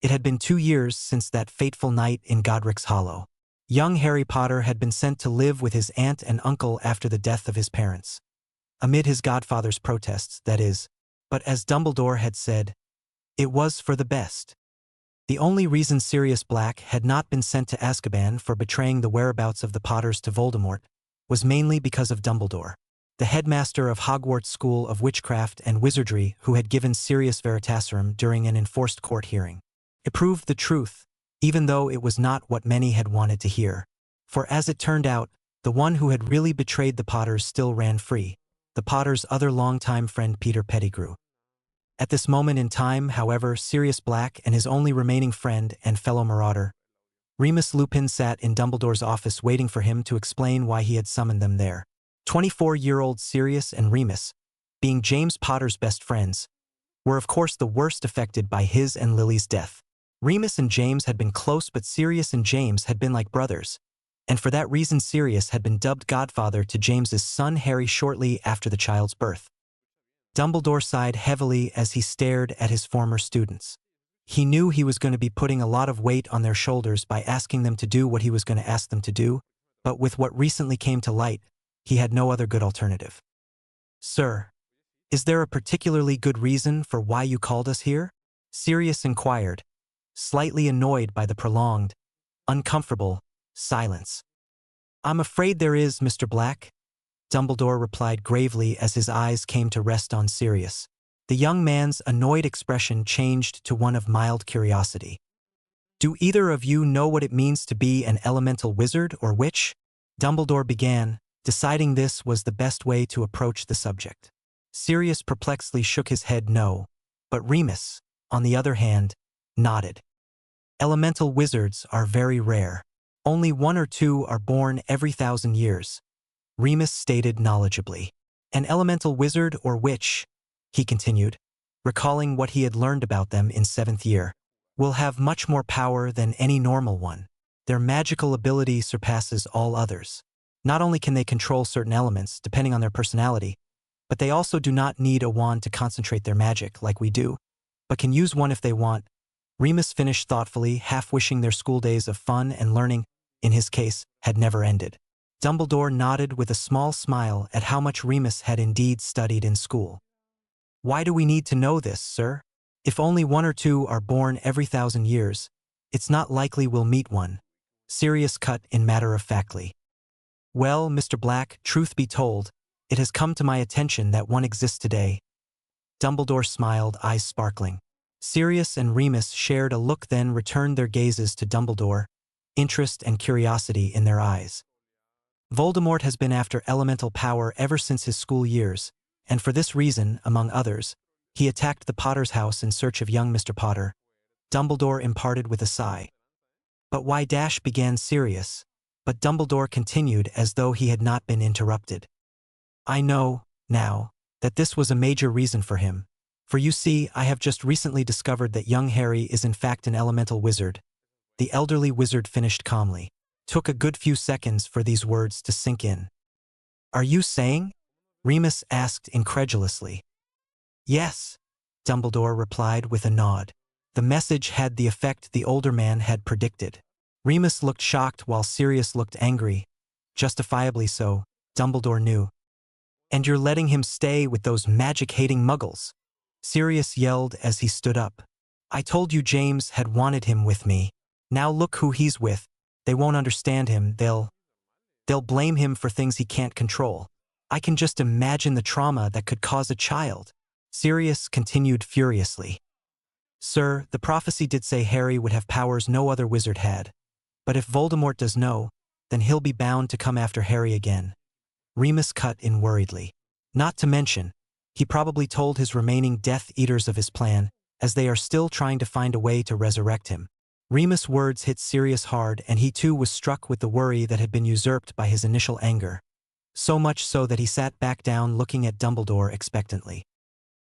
It had been 2 years since that fateful night in Godric's Hollow. Young Harry Potter had been sent to live with his aunt and uncle after the death of his parents. Amid his godfather's protests, that is, but as Dumbledore had said, it was for the best. The only reason Sirius Black had not been sent to Azkaban for betraying the whereabouts of the Potters to Voldemort was mainly because of Dumbledore, the headmaster of Hogwarts School of Witchcraft and Wizardry, who had given Sirius Veritaserum during an enforced court hearing. It proved the truth, even though it was not what many had wanted to hear. For as it turned out, the one who had really betrayed the Potters still ran free, the Potters' other longtime friend Peter Pettigrew. At this moment in time, however, Sirius Black and his only remaining friend and fellow marauder, Remus Lupin, sat in Dumbledore's office waiting for him to explain why he had summoned them there. 24-year-old Sirius and Remus, being James Potter's best friends, were of course the worst affected by his and Lily's death. Remus and James had been close, but Sirius and James had been like brothers, and for that reason Sirius had been dubbed godfather to James's son Harry shortly after the child's birth. Dumbledore sighed heavily as he stared at his former students. He knew he was going to be putting a lot of weight on their shoulders by asking them to do what he was going to ask them to do, but with what recently came to light, he had no other good alternative. "Sir, is there a particularly good reason for why you called us here?" Sirius inquired, slightly annoyed by the prolonged, uncomfortable silence. "I'm afraid there is, Mr. Black," Dumbledore replied gravely as his eyes came to rest on Sirius. The young man's annoyed expression changed to one of mild curiosity. "Do either of you know what it means to be an elemental wizard or witch?" Dumbledore began, deciding this was the best way to approach the subject. Sirius perplexedly shook his head no, but Remus, on the other hand, nodded. "Elemental wizards are very rare. Only 1 or 2 are born every 1,000 years," Remus stated knowledgeably. "An elemental wizard or witch," he continued, recalling what he had learned about them in 7th year, "will have much more power than any normal one. Their magical ability surpasses all others. Not only can they control certain elements, depending on their personality, but they also do not need a wand to concentrate their magic like we do, but can use one if they want." Remus finished thoughtfully, half wishing their school days of fun and learning, in his case, had never ended. Dumbledore nodded with a small smile at how much Remus had indeed studied in school. "Why do we need to know this, sir? If only 1 or 2 are born every 1,000 years, it's not likely we'll meet one," Sirius cut in matter-of-factly. "Well, Mr. Black, truth be told, it has come to my attention that one exists today." Dumbledore smiled, eyes sparkling. Sirius and Remus shared a look, then returned their gazes to Dumbledore, interest and curiosity in their eyes. "Voldemort has been after elemental power ever since his school years, and for this reason, among others, he attacked the Potter's house in search of young Mr. Potter," Dumbledore imparted with a sigh. "But why?" began Sirius, but Dumbledore continued as though he had not been interrupted. "I know, now, that this was a major reason for him. For you see, I have just recently discovered that young Harry is in fact an elemental wizard," the elderly wizard finished calmly. Took a good few seconds for these words to sink in. "Are you saying?" Remus asked incredulously. "Yes," Dumbledore replied with a nod. The message had the effect the older man had predicted. Remus looked shocked while Sirius looked angry. Justifiably so, Dumbledore knew. "And you're letting him stay with those magic-hating muggles?" Sirius yelled as he stood up. "I told you James had wanted him with me. Now look who he's with. They won't understand him. They'll blame him for things he can't control. I can just imagine the trauma that could cause a child." Sirius continued furiously. "Sir, the prophecy did say Harry would have powers no other wizard had. But if Voldemort does know, then he'll be bound to come after Harry again." Remus cut in worriedly. "Not to mention, he probably told his remaining Death Eaters of his plan, as they are still trying to find a way to resurrect him." Remus' words hit Sirius hard, and he too was struck with the worry that had been usurped by his initial anger. So much so that he sat back down looking at Dumbledore expectantly.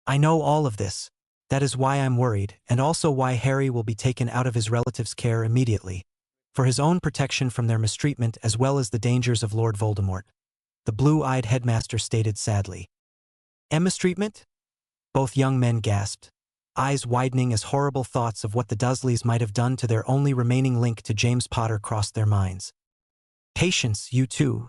"I know all of this. That is why I'm worried, and also why Harry will be taken out of his relatives' care immediately, for his own protection from their mistreatment as well as the dangers of Lord Voldemort," the blue-eyed headmaster stated sadly. "And mistreatment?" Both young men gasped. eyes widening as horrible thoughts of what the Dursleys might have done to their only remaining link to James Potter crossed their minds. Patience, you two.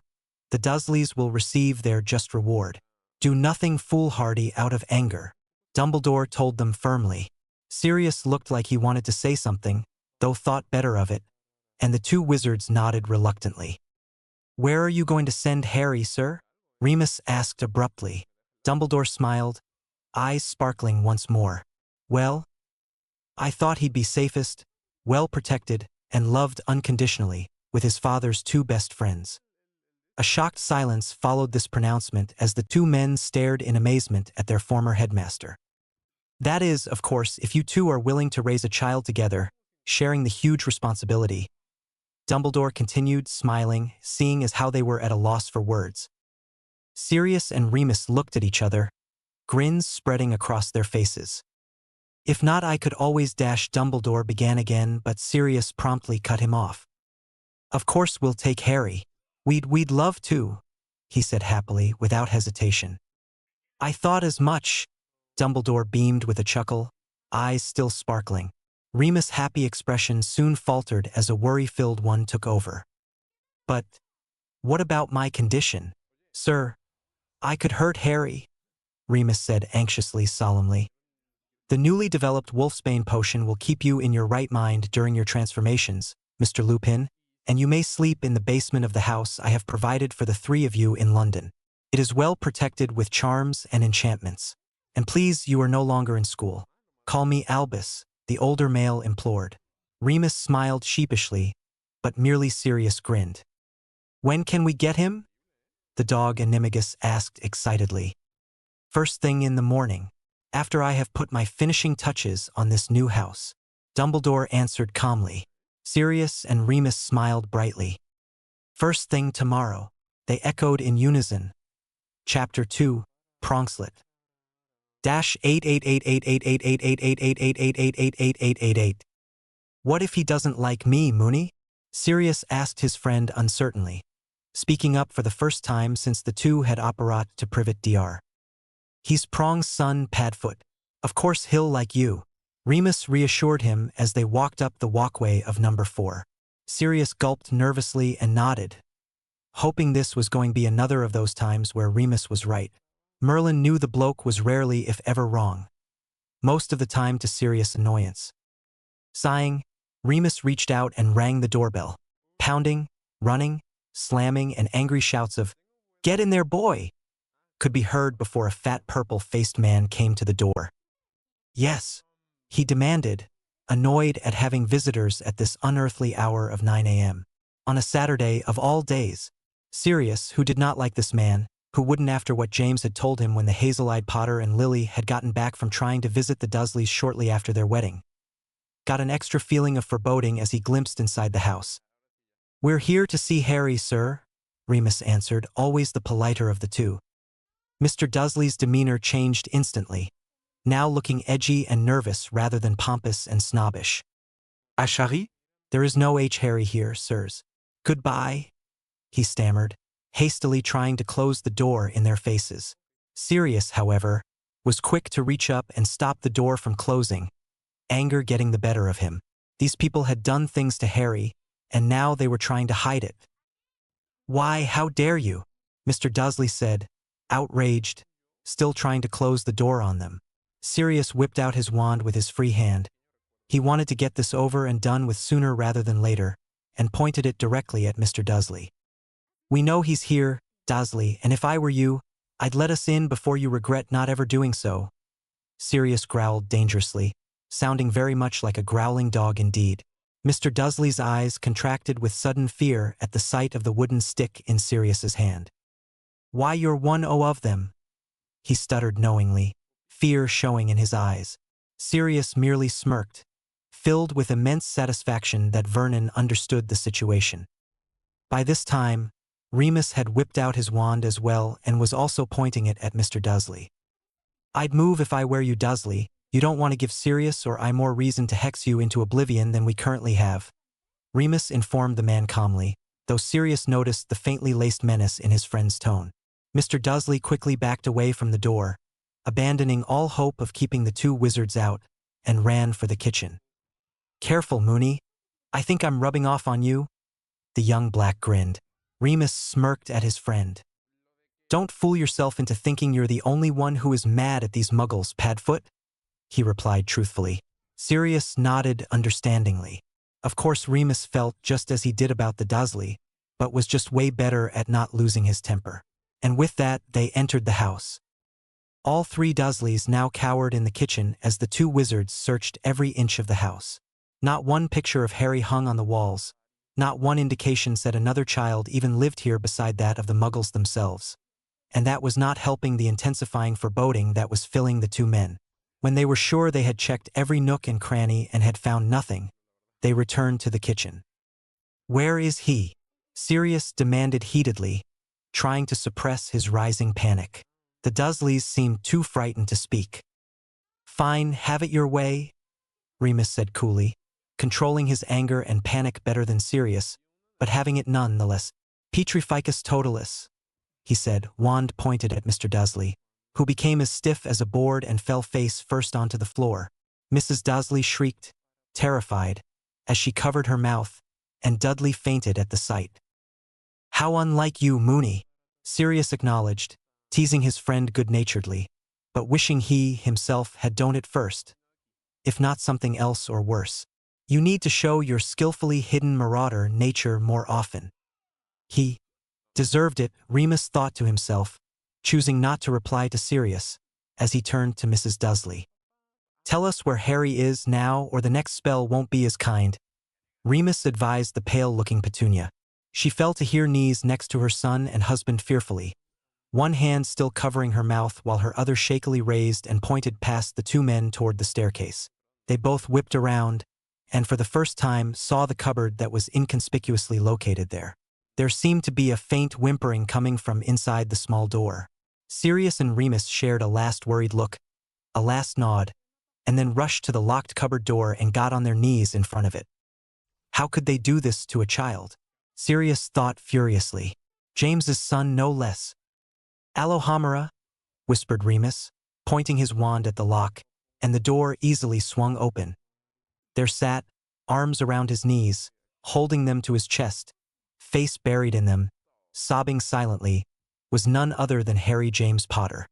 The Dursleys will receive their just reward. Do nothing foolhardy out of anger, Dumbledore told them firmly. Sirius looked like he wanted to say something, though thought better of it, and the two wizards nodded reluctantly. Where are you going to send Harry, sir? Remus asked abruptly. Dumbledore smiled, eyes sparkling once more. Well, I thought he'd be safest, well protected, and loved unconditionally, with his father's two best friends. A shocked silence followed this pronouncement as the two men stared in amazement at their former headmaster. That is, of course, if you two are willing to raise a child together, sharing the huge responsibility. Dumbledore continued, smiling, seeing as how they were at a loss for words. Sirius and Remus looked at each other, grins spreading across their faces. If not, I could always Dumbledore began again, but Sirius promptly cut him off. Of course we'll take Harry. We'd love to, he said happily, without hesitation. I thought as much, Dumbledore beamed with a chuckle, eyes still sparkling. Remus' happy expression soon faltered as a worry-filled one took over. But what about my condition? Sir, I could hurt Harry, Remus said anxiously, solemnly. The newly developed Wolfsbane potion will keep you in your right mind during your transformations, Mr. Lupin, and you may sleep in the basement of the house I have provided for the three of you in London. It is well protected with charms and enchantments. And please, you are no longer in school. Call me Albus, the older male implored. Remus smiled sheepishly, but merely Sirius grinned. When can we get him? The dog Animagus asked excitedly. First thing in the morning, after I have put my finishing touches on this new house, Dumbledore answered calmly. Sirius and Remus smiled brightly. First thing tomorrow, they echoed in unison. Chapter 2, Pronkslet. -8888888888888888888888. What if he doesn't like me, Moony? Sirius asked his friend uncertainly, speaking up for the first time since the two had apparat to Privet Dr. He's Prong's son, Padfoot. Of course he'll like you. Remus reassured him as they walked up the walkway of number 4. Sirius gulped nervously and nodded, hoping this was going to be another of those times where Remus was right. Merlin knew the bloke was rarely if ever wrong, most of the time to Sirius' annoyance. Sighing, Remus reached out and rang the doorbell. Pounding, running, slamming, and angry shouts of, "Get in there, boy!" could be heard before a fat purple-faced man came to the door. Yes, he demanded, annoyed at having visitors at this unearthly hour of 9 a.m. on a Saturday of all days. Sirius, who did not like this man, who wouldn't after what James had told him when the hazel-eyed Potter and Lily had gotten back from trying to visit the Dursleys shortly after their wedding, got an extra feeling of foreboding as he glimpsed inside the house. "We're here to see Harry, sir," Remus answered, always the politer of the two. Mr. Dursley's demeanor changed instantly, now looking edgy and nervous rather than pompous and snobbish. "Harry? There is no Harry here, sirs. Goodbye," he stammered, hastily trying to close the door in their faces. Sirius, however, was quick to reach up and stop the door from closing, anger getting the better of him. These people had done things to Harry, and now they were trying to hide it. "Why, how dare you?" Mr. Dursley said, outraged, still trying to close the door on them. Sirius whipped out his wand with his free hand. He wanted to get this over and done with sooner rather than later, and pointed it directly at Mr. Dursley. "We know he's here, Dursley, and if I were you, I'd let us in before you regret not ever doing so." Sirius growled dangerously, sounding very much like a growling dog indeed. Mr. Dursley's eyes contracted with sudden fear at the sight of the wooden stick in Sirius's hand. "Why, you're one of them," he stuttered knowingly, fear showing in his eyes. Sirius merely smirked, filled with immense satisfaction that Vernon understood the situation. By this time, Remus had whipped out his wand as well and was also pointing it at Mr. Dursley. "I'd move if I were you, Dursley. You don't want to give Sirius or I more reason to hex you into oblivion than we currently have," Remus informed the man calmly, though Sirius noticed the faintly laced menace in his friend's tone. Mr. Dursley quickly backed away from the door, abandoning all hope of keeping the two wizards out, and ran for the kitchen. "Careful, Moony. I think I'm rubbing off on you." The young black grinned. Remus smirked at his friend. "Don't fool yourself into thinking you're the only one who is mad at these muggles, Padfoot," he replied truthfully. Sirius nodded understandingly. Of course Remus felt just as he did about the Dursley, but was just way better at not losing his temper. And with that, they entered the house. All three Dursleys now cowered in the kitchen as the two wizards searched every inch of the house. Not one picture of Harry hung on the walls. Not one indication said another child even lived here beside that of the Muggles themselves. And that was not helping the intensifying foreboding that was filling the two men. When they were sure they had checked every nook and cranny and had found nothing, they returned to the kitchen. "Where is he?" Sirius demanded heatedly, trying to suppress his rising panic. The Dursleys seemed too frightened to speak. "Fine, have it your way," Remus said coolly, controlling his anger and panic better than Sirius, but having it none the less. "Petrificus totalis," he said, wand pointed at Mr. Dursley, who became as stiff as a board and fell face first onto the floor. Mrs. Dursley shrieked, terrified, as she covered her mouth, and Dudley fainted at the sight. "How unlike you, Moony," Sirius acknowledged, teasing his friend good-naturedly, but wishing he, himself, had done it first. If not something else or worse. "You need to show your skillfully hidden marauder nature more often." He deserved it, Remus thought to himself, choosing not to reply to Sirius, as he turned to Mrs. Dursley. "Tell us where Harry is now or the next spell won't be as kind," Remus advised the pale-looking Petunia. She fell to her knees next to her son and husband fearfully, one hand still covering her mouth while her other shakily raised and pointed past the two men toward the staircase. They both whipped around, and for the first time saw the cupboard that was inconspicuously located there. There seemed to be a faint whimpering coming from inside the small door. Sirius and Remus shared a last worried look, a last nod, and then rushed to the locked cupboard door and got on their knees in front of it. How could they do this to a child? Sirius thought furiously. James's son no less. "Alohomora," whispered Remus, pointing his wand at the lock, and the door easily swung open. There sat, arms around his knees, holding them to his chest, face buried in them, sobbing silently, was none other than Harry James Potter.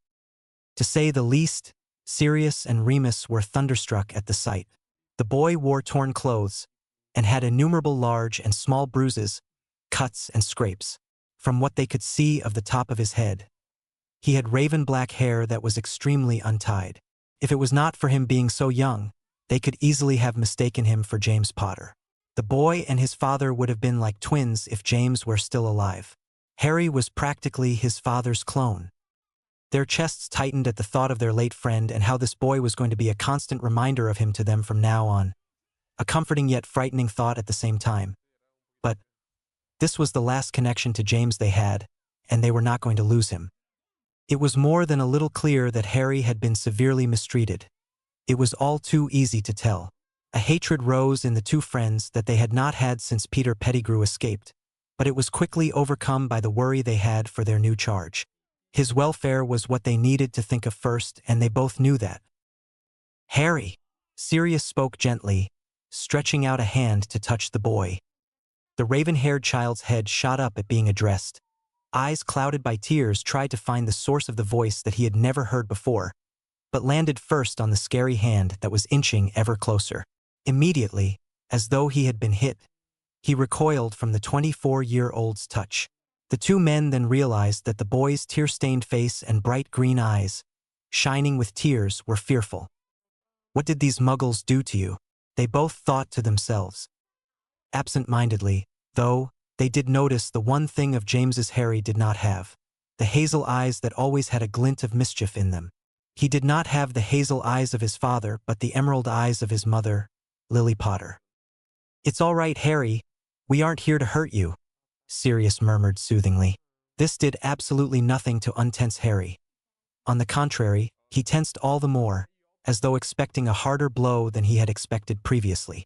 To say the least, Sirius and Remus were thunderstruck at the sight. The boy wore torn clothes, and had innumerable large and small bruises, cuts and scrapes, from what they could see of the top of his head. He had raven-black hair that was extremely untied. If it was not for him being so young, they could easily have mistaken him for James Potter. The boy and his father would have been like twins if James were still alive. Harry was practically his father's clone. Their chests tightened at the thought of their late friend and how this boy was going to be a constant reminder of him to them from now on. A comforting yet frightening thought at the same time. But this was the last connection to James they had, and they were not going to lose him. It was more than a little clear that Harry had been severely mistreated. It was all too easy to tell. A hatred rose in the two friends that they had not had since Peter Pettigrew escaped, but it was quickly overcome by the worry they had for their new charge. His welfare was what they needed to think of first, and they both knew that. "Harry," Sirius spoke gently, stretching out a hand to touch the boy. The raven-haired child's head shot up at being addressed. Eyes clouded by tears tried to find the source of the voice that he had never heard before, but landed first on the scary hand that was inching ever closer. Immediately, as though he had been hit, he recoiled from the 24-year-old's touch. The two men then realized that the boy's tear-stained face and bright green eyes, shining with tears, were fearful. "What did these muggles do to you?" they both thought to themselves. Absent-mindedly, though, they did notice the one thing of James's Harry did not have, the hazel eyes that always had a glint of mischief in them. He did not have the hazel eyes of his father, but the emerald eyes of his mother, Lily Potter. "It's all right, Harry. We aren't here to hurt you," Sirius murmured soothingly. This did absolutely nothing to untense Harry. On the contrary, he tensed all the more, as though expecting a harder blow than he had expected previously.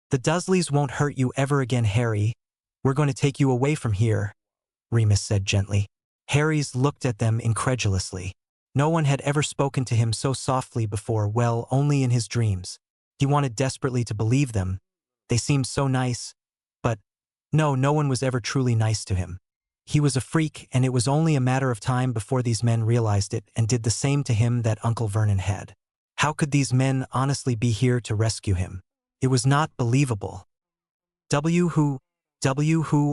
"The Dursleys won't hurt you ever again, Harry. We're going to take you away from here," Remus said gently. Harry's looked at them incredulously. No one had ever spoken to him so softly before, well, only in his dreams. He wanted desperately to believe them. They seemed so nice. But no one was ever truly nice to him. He was a freak, and it was only a matter of time before these men realized it and did the same to him that Uncle Vernon had. How could these men honestly be here to rescue him? It was not believable. Who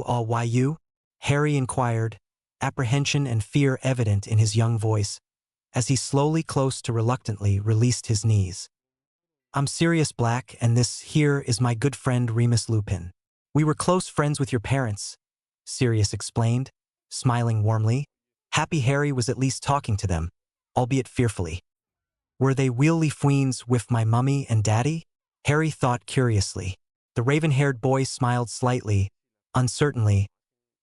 all why you? Harry inquired, apprehension and fear evident in his young voice, as he slowly, close to reluctantly, released his knees. I'm Sirius Black, and this here is my good friend Remus Lupin. We were close friends with your parents, Sirius explained, smiling warmly. Happy Harry was at least talking to them, albeit fearfully. Were they really fweens with my mummy and daddy? Harry thought curiously. The raven-haired boy smiled slightly, uncertainly,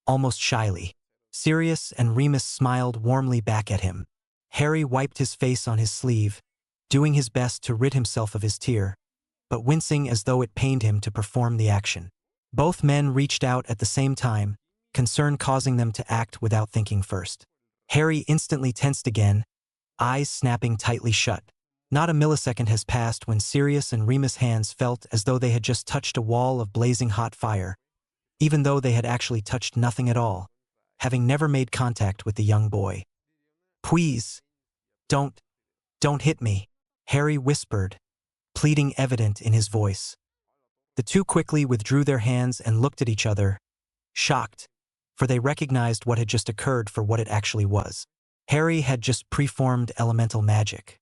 almost shyly. Sirius and Remus smiled warmly back at him. Harry wiped his face on his sleeve, doing his best to rid himself of his tear, but wincing as though it pained him to perform the action. Both men reached out at the same time, concern causing them to act without thinking first. Harry instantly tensed again, eyes snapping tightly shut. Not a millisecond has passed when Sirius and Remus' hands felt as though they had just touched a wall of blazing hot fire, even though they had actually touched nothing at all, having never made contact with the young boy. Please, don't hit me, Harry whispered, pleading evident in his voice. The two quickly withdrew their hands and looked at each other, shocked, for they recognized what had just occurred for what it actually was. Harry had just preformed elemental magic,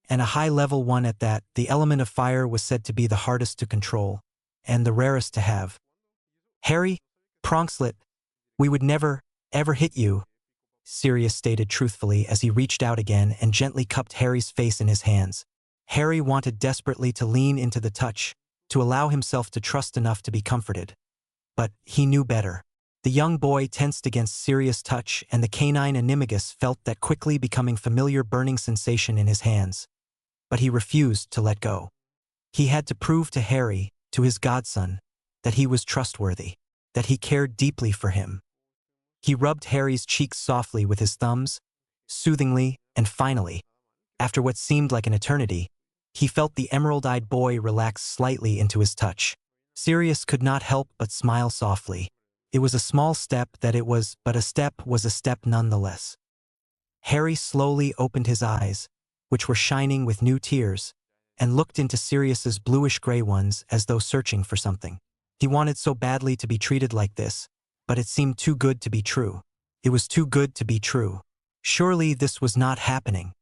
and a high-level one at that. The element of fire was said to be the hardest to control, and the rarest to have. Harry, Pronkslet, we would never, ever hit you, Sirius stated truthfully as he reached out again and gently cupped Harry's face in his hands. Harry wanted desperately to lean into the touch, to allow himself to trust enough to be comforted. But he knew better. The young boy tensed against Sirius' touch, and the canine animagus felt that quickly becoming familiar burning sensation in his hands. But he refused to let go. He had to prove to Harry, to his godson, that he was trustworthy, that he cared deeply for him. He rubbed Harry's cheeks softly with his thumbs, soothingly, and finally, after what seemed like an eternity, he felt the emerald-eyed boy relax slightly into his touch. Sirius could not help but smile softly. It was a small step that it was, but a step was a step nonetheless. Harry slowly opened his eyes, which were shining with new tears, and looked into Sirius's bluish-gray ones as though searching for something. He wanted so badly to be treated like this, but it seemed too good to be true. It was too good to be true. Surely this was not happening.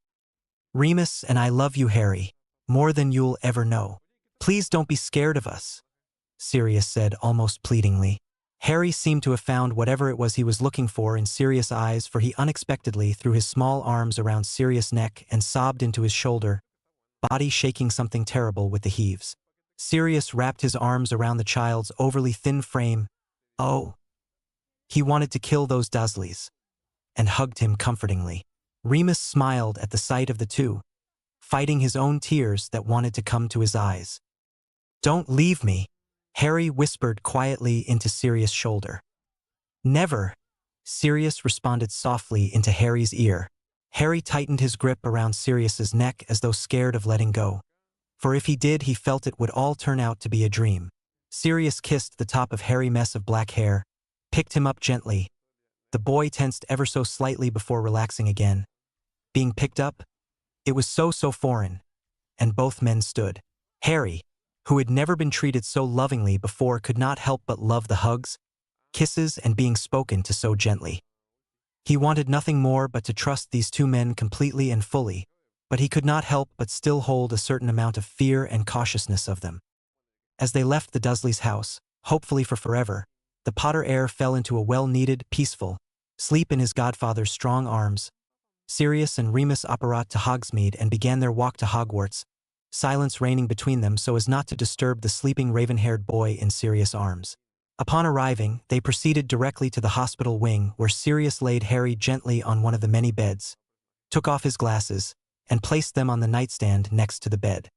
Remus and I love you, Harry, more than you'll ever know. Please don't be scared of us, Sirius said almost pleadingly. Harry seemed to have found whatever it was he was looking for in Sirius' eyes, for he unexpectedly threw his small arms around Sirius' neck and sobbed into his shoulder, body shaking something terrible with the heaves. Sirius wrapped his arms around the child's overly thin frame. Oh, he wanted to kill those Dursleys, and hugged him comfortingly. Remus smiled at the sight of the two, fighting his own tears that wanted to come to his eyes. Don't leave me, Harry whispered quietly into Sirius' shoulder. Never, Sirius responded softly into Harry's ear. Harry tightened his grip around Sirius's neck as though scared of letting go. For if he did, he felt it would all turn out to be a dream. Sirius kissed the top of Harry's mess of black hair, picked him up gently. The boy tensed ever so slightly before relaxing again. Being picked up? It was so foreign. And both men stood. Harry, who had never been treated so lovingly before, could not help but love the hugs, kisses, and being spoken to so gently. He wanted nothing more but to trust these two men completely and fully, but he could not help but still hold a certain amount of fear and cautiousness of them. As they left the Dursleys' house, hopefully for forever, the Potter heir fell into a well-needed, peaceful sleep in his godfather's strong arms. Sirius and Remus apparat to Hogsmeade and began their walk to Hogwarts, silence reigning between them so as not to disturb the sleeping raven-haired boy in Sirius' arms. Upon arriving, they proceeded directly to the hospital wing, where Sirius laid Harry gently on one of the many beds, took off his glasses, and placed them on the nightstand next to the bed.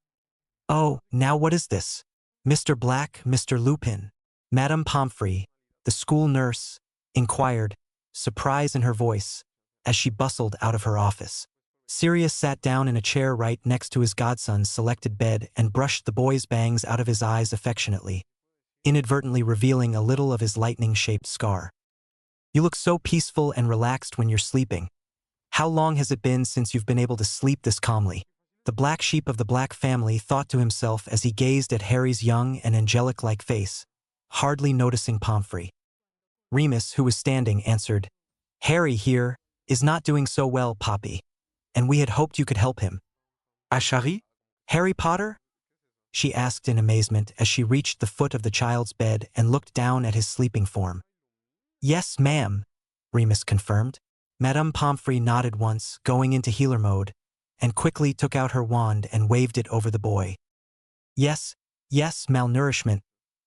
Oh, now what is this? Mr. Black, Mr. Lupin, Madame Pomfrey, the school nurse, inquired, surprise in her voice, as she bustled out of her office. Sirius sat down in a chair right next to his godson's selected bed and brushed the boy's bangs out of his eyes affectionately, inadvertently revealing a little of his lightning-shaped scar. You look so peaceful and relaxed when you're sleeping. How long has it been since you've been able to sleep this calmly? The black sheep of the Black family thought to himself as he gazed at Harry's young and angelic-like face, hardly noticing Pomfrey. Remus, who was standing, answered, "Harry here is not doing so well, Poppy, and we had hoped you could help him." "Ah, chérie? Harry Potter?" she asked in amazement as she reached the foot of the child's bed and looked down at his sleeping form. "Yes, ma'am," Remus confirmed. Madame Pomfrey nodded once, going into healer mode, and quickly took out her wand and waved it over the boy. Yes, malnourishment.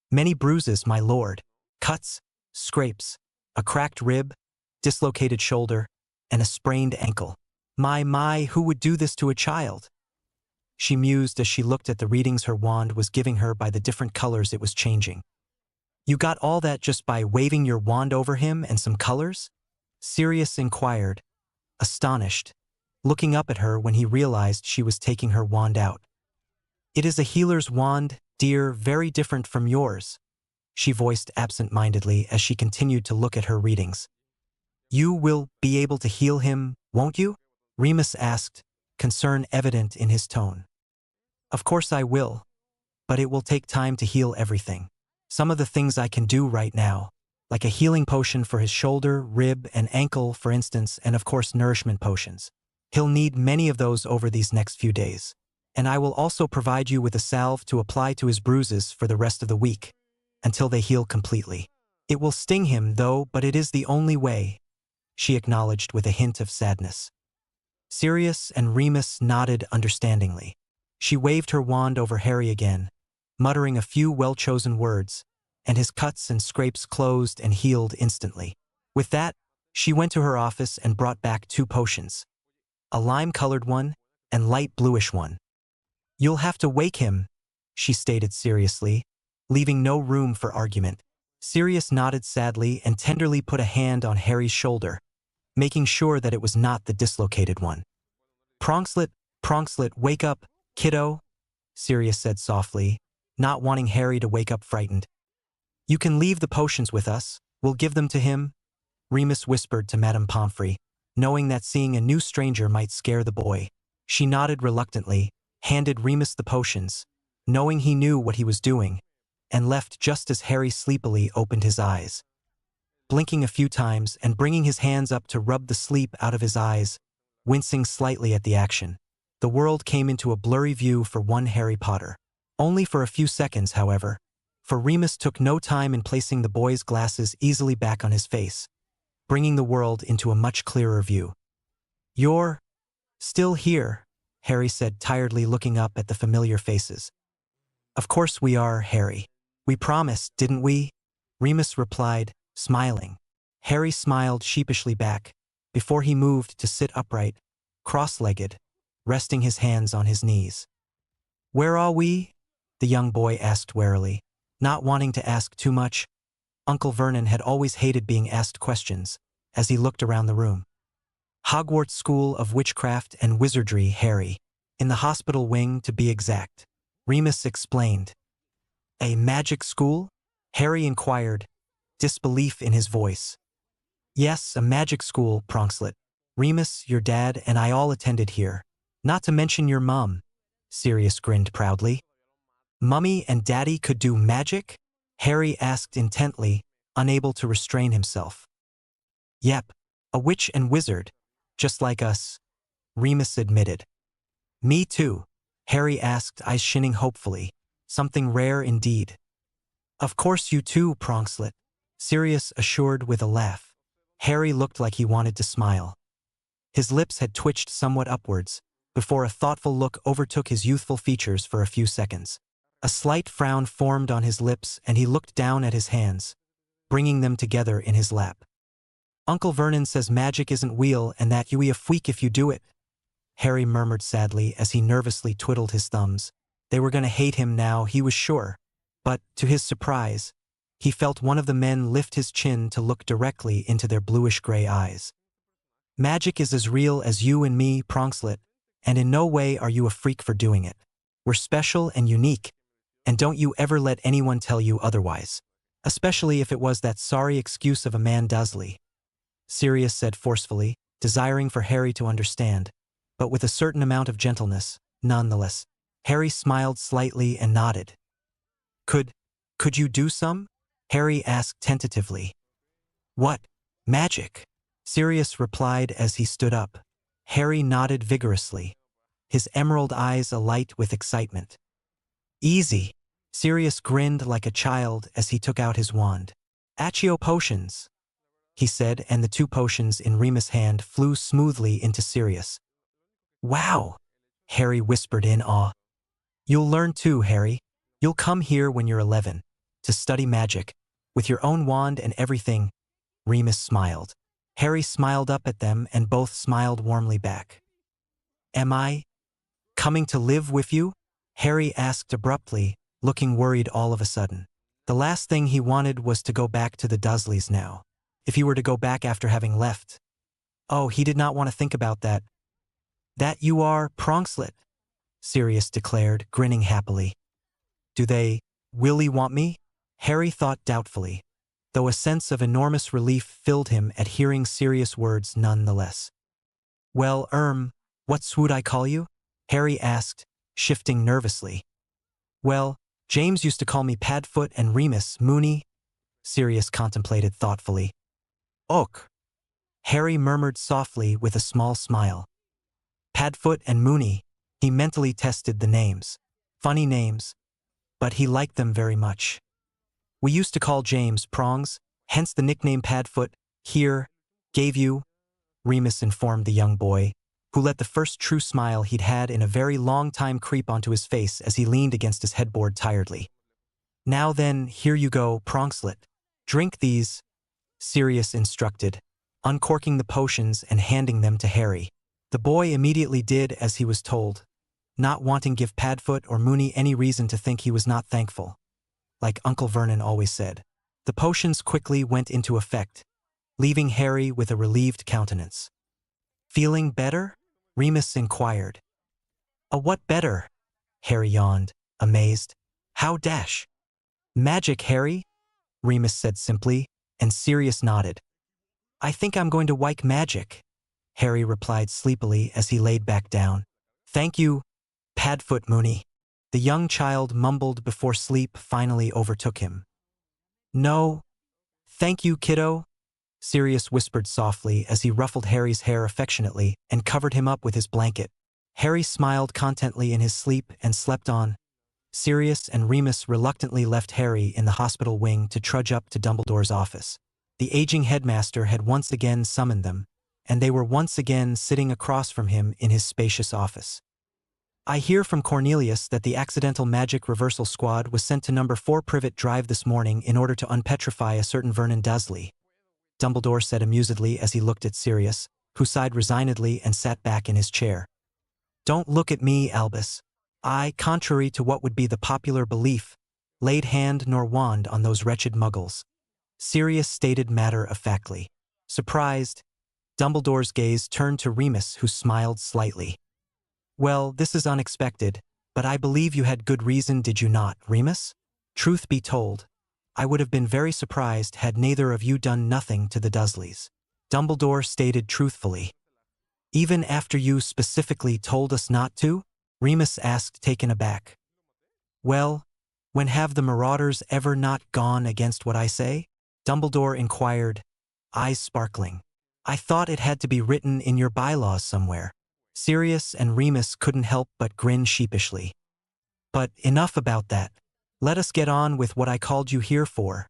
Many bruises, my lord. Cuts, scrapes, a cracked rib, dislocated shoulder, and a sprained ankle. My, who would do this to a child?" She mused as she looked at the readings her wand was giving her by the different colors it was changing. "You got all that just by waving your wand over him and some colors?" Sirius inquired, astonished, looking up at her when he realized she was taking her wand out. "It is a healer's wand, dear, very different from yours," she voiced absent-mindedly as she continued to look at her readings. "You will be able to heal him, won't you?" Remus asked, concern evident in his tone. "Of course I will, but it will take time to heal everything. Some of the things I can do right now, like a healing potion for his shoulder, rib, and ankle, for instance, and of course nourishment potions. He'll need many of those over these next few days. And I will also provide you with a salve to apply to his bruises for the rest of the week, until they heal completely. It will sting him, though, but it is the only way," she acknowledged with a hint of sadness. Sirius and Remus nodded understandingly. She waved her wand over Harry again, muttering a few well-chosen words, and his cuts and scrapes closed and healed instantly. With that, she went to her office and brought back 2 potions, a lime-colored one and light bluish one. "You'll have to wake him," she stated seriously, leaving no room for argument. Sirius nodded sadly and tenderly put a hand on Harry's shoulder, making sure that it was not the dislocated one. Pronkslet, wake up, kiddo," Sirius said softly, not wanting Harry to wake up frightened. "You can leave the potions with us, we'll give them to him," Remus whispered to Madame Pomfrey, knowing that seeing a new stranger might scare the boy. She nodded reluctantly, handed Remus the potions, knowing he knew what he was doing, and left just as Harry sleepily opened his eyes. Blinking a few times and bringing his hands up to rub the sleep out of his eyes, wincing slightly at the action, the world came into a blurry view for one Harry Potter. Only for a few seconds, however, for Remus took no time in placing the boy's glasses easily back on his face, bringing the world into a much clearer view. "You're still here," Harry said tiredly, looking up at the familiar faces. "Of course we are, Harry. We promised, didn't we?" Remus replied, smiling. Harry smiled sheepishly back, before he moved to sit upright, cross-legged, resting his hands on his knees. "Where are we?" the young boy asked warily, not wanting to ask too much. Uncle Vernon had always hated being asked questions, as he looked around the room. "Hogwarts School of Witchcraft and Wizardry, Harry. In the hospital wing, to be exact," Remus explained. "A magic school?" Harry inquired, disbelief in his voice. "Yes, a magic school, Pronkslet. Remus, your dad, and I all attended here. Not to mention your mum." Sirius grinned proudly. "Mummy and Daddy could do magic?" Harry asked intently, unable to restrain himself. "Yep, a witch and wizard, just like us," Remus admitted. "Me too," Harry asked, eyes shining hopefully. "Something rare indeed." "Of course you too, Pronkslet," Sirius assured with a laugh. Harry looked like he wanted to smile. His lips had twitched somewhat upwards, before a thoughtful look overtook his youthful features for a few seconds. A slight frown formed on his lips and he looked down at his hands, bringing them together in his lap. "Uncle Vernon says magic isn't real and that you'll be a freak if you do it," Harry murmured sadly as he nervously twiddled his thumbs. They were going to hate him now, he was sure. But, to his surprise, he felt one of the men lift his chin to look directly into their bluish-gray eyes. Magic is as real as you and me, Pronkslet, and in no way are you a freak for doing it. We're special and unique, and don't you ever let anyone tell you otherwise. Especially if it was that sorry excuse of a man Dursley, Sirius said forcefully, desiring for Harry to understand, but with a certain amount of gentleness, nonetheless. Harry smiled slightly and nodded. Could you do some? Harry asked tentatively. What? Magic? Sirius replied as he stood up. Harry nodded vigorously, his emerald eyes alight with excitement. Easy. Sirius grinned like a child as he took out his wand. Accio potions, he said, and the 2 potions in Remus' hand flew smoothly into Sirius. Wow, Harry whispered in awe. You'll learn too, Harry. You'll come here when you're 11, to study magic, with your own wand and everything. Remus smiled. Harry smiled up at them and both smiled warmly back. Am I coming to live with you? Harry asked abruptly, looking worried all of a sudden. The last thing he wanted was to go back to the Dursleys now. If he were to go back after having left. Oh, he did not want to think about that. That you are, Pronkslet, Sirius declared, grinning happily. Do they really want me? Harry thought doubtfully, though a sense of enormous relief filled him at hearing Sirius' words nonetheless. Well, what would I call you? Harry asked, shifting nervously. Well, James used to call me Padfoot and Remus Mooney, Sirius contemplated thoughtfully. Och, Harry murmured softly with a small smile. Padfoot and Mooney, he mentally tested the names. Funny names, but he liked them very much. We used to call James Prongs, hence the nickname Padfoot. Here, gave you, Remus informed the young boy, who let the first true smile he'd had in a very long time creep onto his face as he leaned against his headboard tiredly. Now then, here you go, Pronkslet. Drink these, Sirius instructed, uncorking the potions and handing them to Harry. The boy immediately did as he was told, not wanting to give Padfoot or Mooney any reason to think he was not thankful. Like Uncle Vernon always said, the potions quickly went into effect, leaving Harry with a relieved countenance. Feeling better? Remus inquired. What better? Harry yawned, amazed. How dash? Magic, Harry, Remus said simply, and Sirius nodded. I think I'm going to wike magic, Harry replied sleepily as he laid back down. Thank you, Padfoot Mooney, the young child mumbled before sleep finally overtook him. No, thank you, kiddo, Sirius whispered softly as he ruffled Harry's hair affectionately and covered him up with his blanket. Harry smiled contentedly in his sleep and slept on. Sirius and Remus reluctantly left Harry in the hospital wing to trudge up to Dumbledore's office. The aging headmaster had once again summoned them, and they were once again sitting across from him in his spacious office. I hear from Cornelius that the accidental magic reversal squad was sent to number 4 Privet Drive this morning in order to unpetrify a certain Vernon Dursley, Dumbledore said amusedly as he looked at Sirius, who sighed resignedly and sat back in his chair. Don't look at me, Albus. I, contrary to what would be the popular belief, laid hand nor wand on those wretched muggles, Sirius stated matter-of-factly. Surprised, Dumbledore's gaze turned to Remus, who smiled slightly. Well, this is unexpected, but I believe you had good reason, did you not, Remus? Truth be told, I would have been very surprised had neither of you done nothing to the Dursleys, Dumbledore stated truthfully. Even after you specifically told us not to? Remus asked, taken aback. Well, when have the marauders ever not gone against what I say? Dumbledore inquired, eyes sparkling. I thought it had to be written in your bylaws somewhere. Sirius and Remus couldn't help but grin sheepishly. But enough about that. Let us get on with what I called you here for,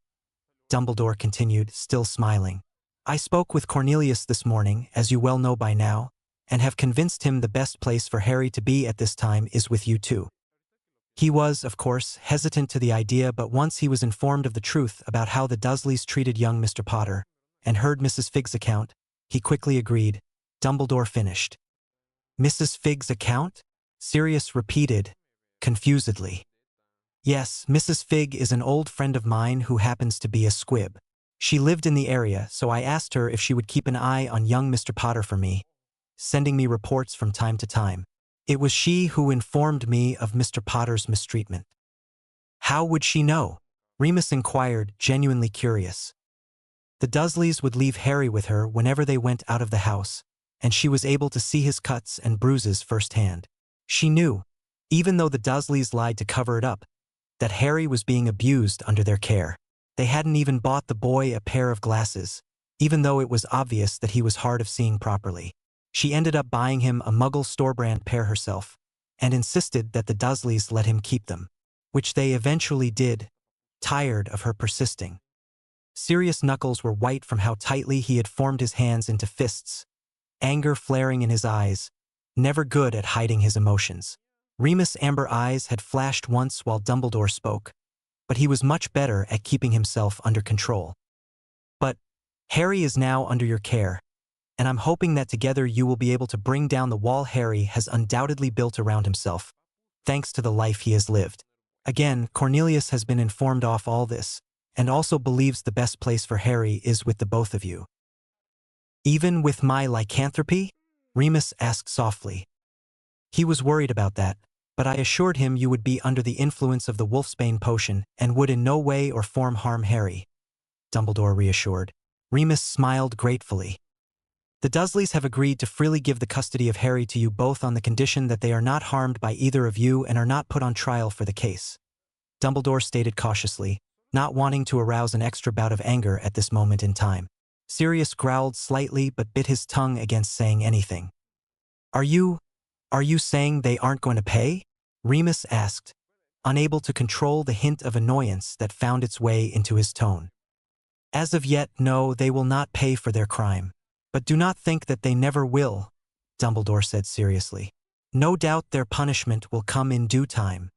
Dumbledore continued, still smiling. I spoke with Cornelius this morning, as you well know by now, and have convinced him the best place for Harry to be at this time is with you two. He was, of course, hesitant to the idea, but once he was informed of the truth about how the Dursleys treated young Mr. Potter, and heard Mrs. Figg's account, he quickly agreed. Dumbledore finished. Mrs. Figg's account? Sirius repeated, confusedly. Yes, Mrs. Figg is an old friend of mine who happens to be a squib. She lived in the area, so I asked her if she would keep an eye on young Mr. Potter for me, sending me reports from time to time. It was she who informed me of Mr. Potter's mistreatment. How would she know? Remus inquired, genuinely curious. The Dursleys would leave Harry with her whenever they went out of the house, and she was able to see his cuts and bruises firsthand. She knew, even though the Dursleys lied to cover it up, that Harry was being abused under their care. They hadn't even bought the boy a pair of glasses, even though it was obvious that he was hard of seeing properly. She ended up buying him a Muggle store-brand pair herself, and insisted that the Dursleys let him keep them, which they eventually did, tired of her persisting. Sirius' knuckles were white from how tightly he had formed his hands into fists, anger flaring in his eyes, never good at hiding his emotions. Remus' amber eyes had flashed once while Dumbledore spoke, but he was much better at keeping himself under control. But Harry is now under your care, and I'm hoping that together you will be able to bring down the wall Harry has undoubtedly built around himself, thanks to the life he has lived. Again, Cornelius has been informed of all this, and also believes the best place for Harry is with the both of you. Even with my lycanthropy? Remus asked softly. He was worried about that, but I assured him you would be under the influence of the Wolfsbane potion and would in no way or form harm Harry, Dumbledore reassured. Remus smiled gratefully. The Dursleys have agreed to freely give the custody of Harry to you both on the condition that they are not harmed by either of you and are not put on trial for the case, Dumbledore stated cautiously, not wanting to arouse an extra bout of anger at this moment in time. Sirius growled slightly but bit his tongue against saying anything. Are you saying they aren't going to pay? Remus asked, unable to control the hint of annoyance that found its way into his tone. As of yet, no, they will not pay for their crime. But do not think that they never will, Dumbledore said seriously. No doubt their punishment will come in due time.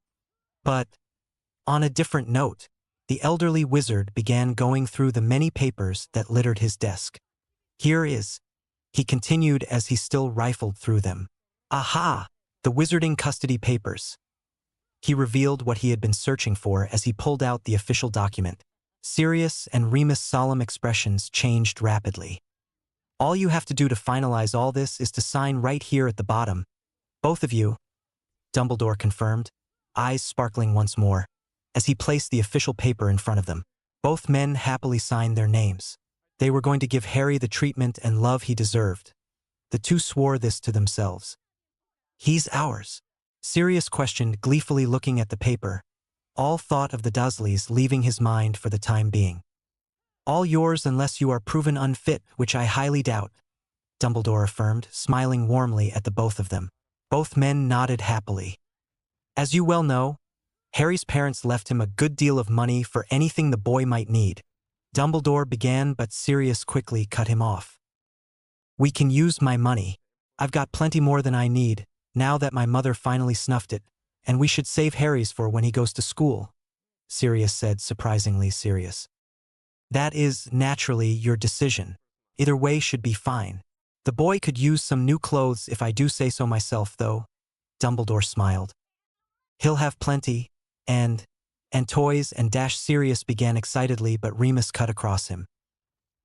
But, on a different note, the elderly wizard began going through the many papers that littered his desk. Here is, he continued as he still rifled through them. Aha! The wizarding custody papers. He revealed what he had been searching for as he pulled out the official document. Sirius and Remus' solemn expressions changed rapidly. All you have to do to finalize all this is to sign right here at the bottom. Both of you, Dumbledore confirmed, eyes sparkling once more, as he placed the official paper in front of them. Both men happily signed their names. They were going to give Harry the treatment and love he deserved. The two swore this to themselves. He's ours, Sirius questioned, gleefully looking at the paper. All thought of the Dursleys leaving his mind for the time being. All yours unless you are proven unfit, which I highly doubt, Dumbledore affirmed, smiling warmly at the both of them. Both men nodded happily. As you well know, Harry's parents left him a good deal of money for anything the boy might need. Dumbledore began, but Sirius quickly cut him off. We can use my money. I've got plenty more than I need, now that my mother finally snuffed it, and we should save Harry's for when he goes to school, Sirius said, surprisingly serious. That is, naturally, your decision. Either way should be fine. The boy could use some new clothes if I do say so myself, though, Dumbledore smiled. He'll have plenty, and toys and Sirius began excitedly, but Remus cut across him.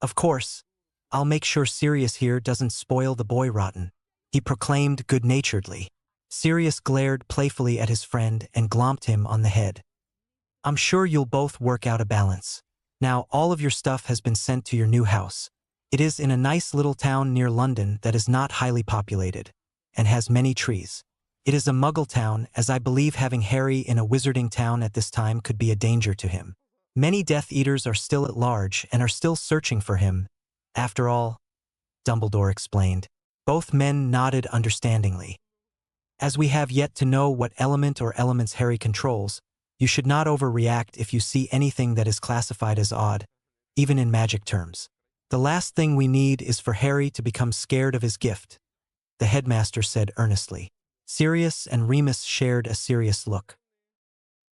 Of course, I'll make sure Sirius here doesn't spoil the boy rotten, he proclaimed good-naturedly. Sirius glared playfully at his friend and glomped him on the head. I'm sure you'll both work out a balance. Now all of your stuff has been sent to your new house. It is in a nice little town near London that is not highly populated, and has many trees. It is a Muggle town, as I believe having Harry in a wizarding town at this time could be a danger to him. Many Death Eaters are still at large and are still searching for him. After all, Dumbledore explained. Both men nodded understandingly. As we have yet to know what element or elements Harry controls, you should not overreact if you see anything that is classified as odd, even in magic terms. The last thing we need is for Harry to become scared of his gift, the headmaster said earnestly. Sirius and Remus shared a serious look.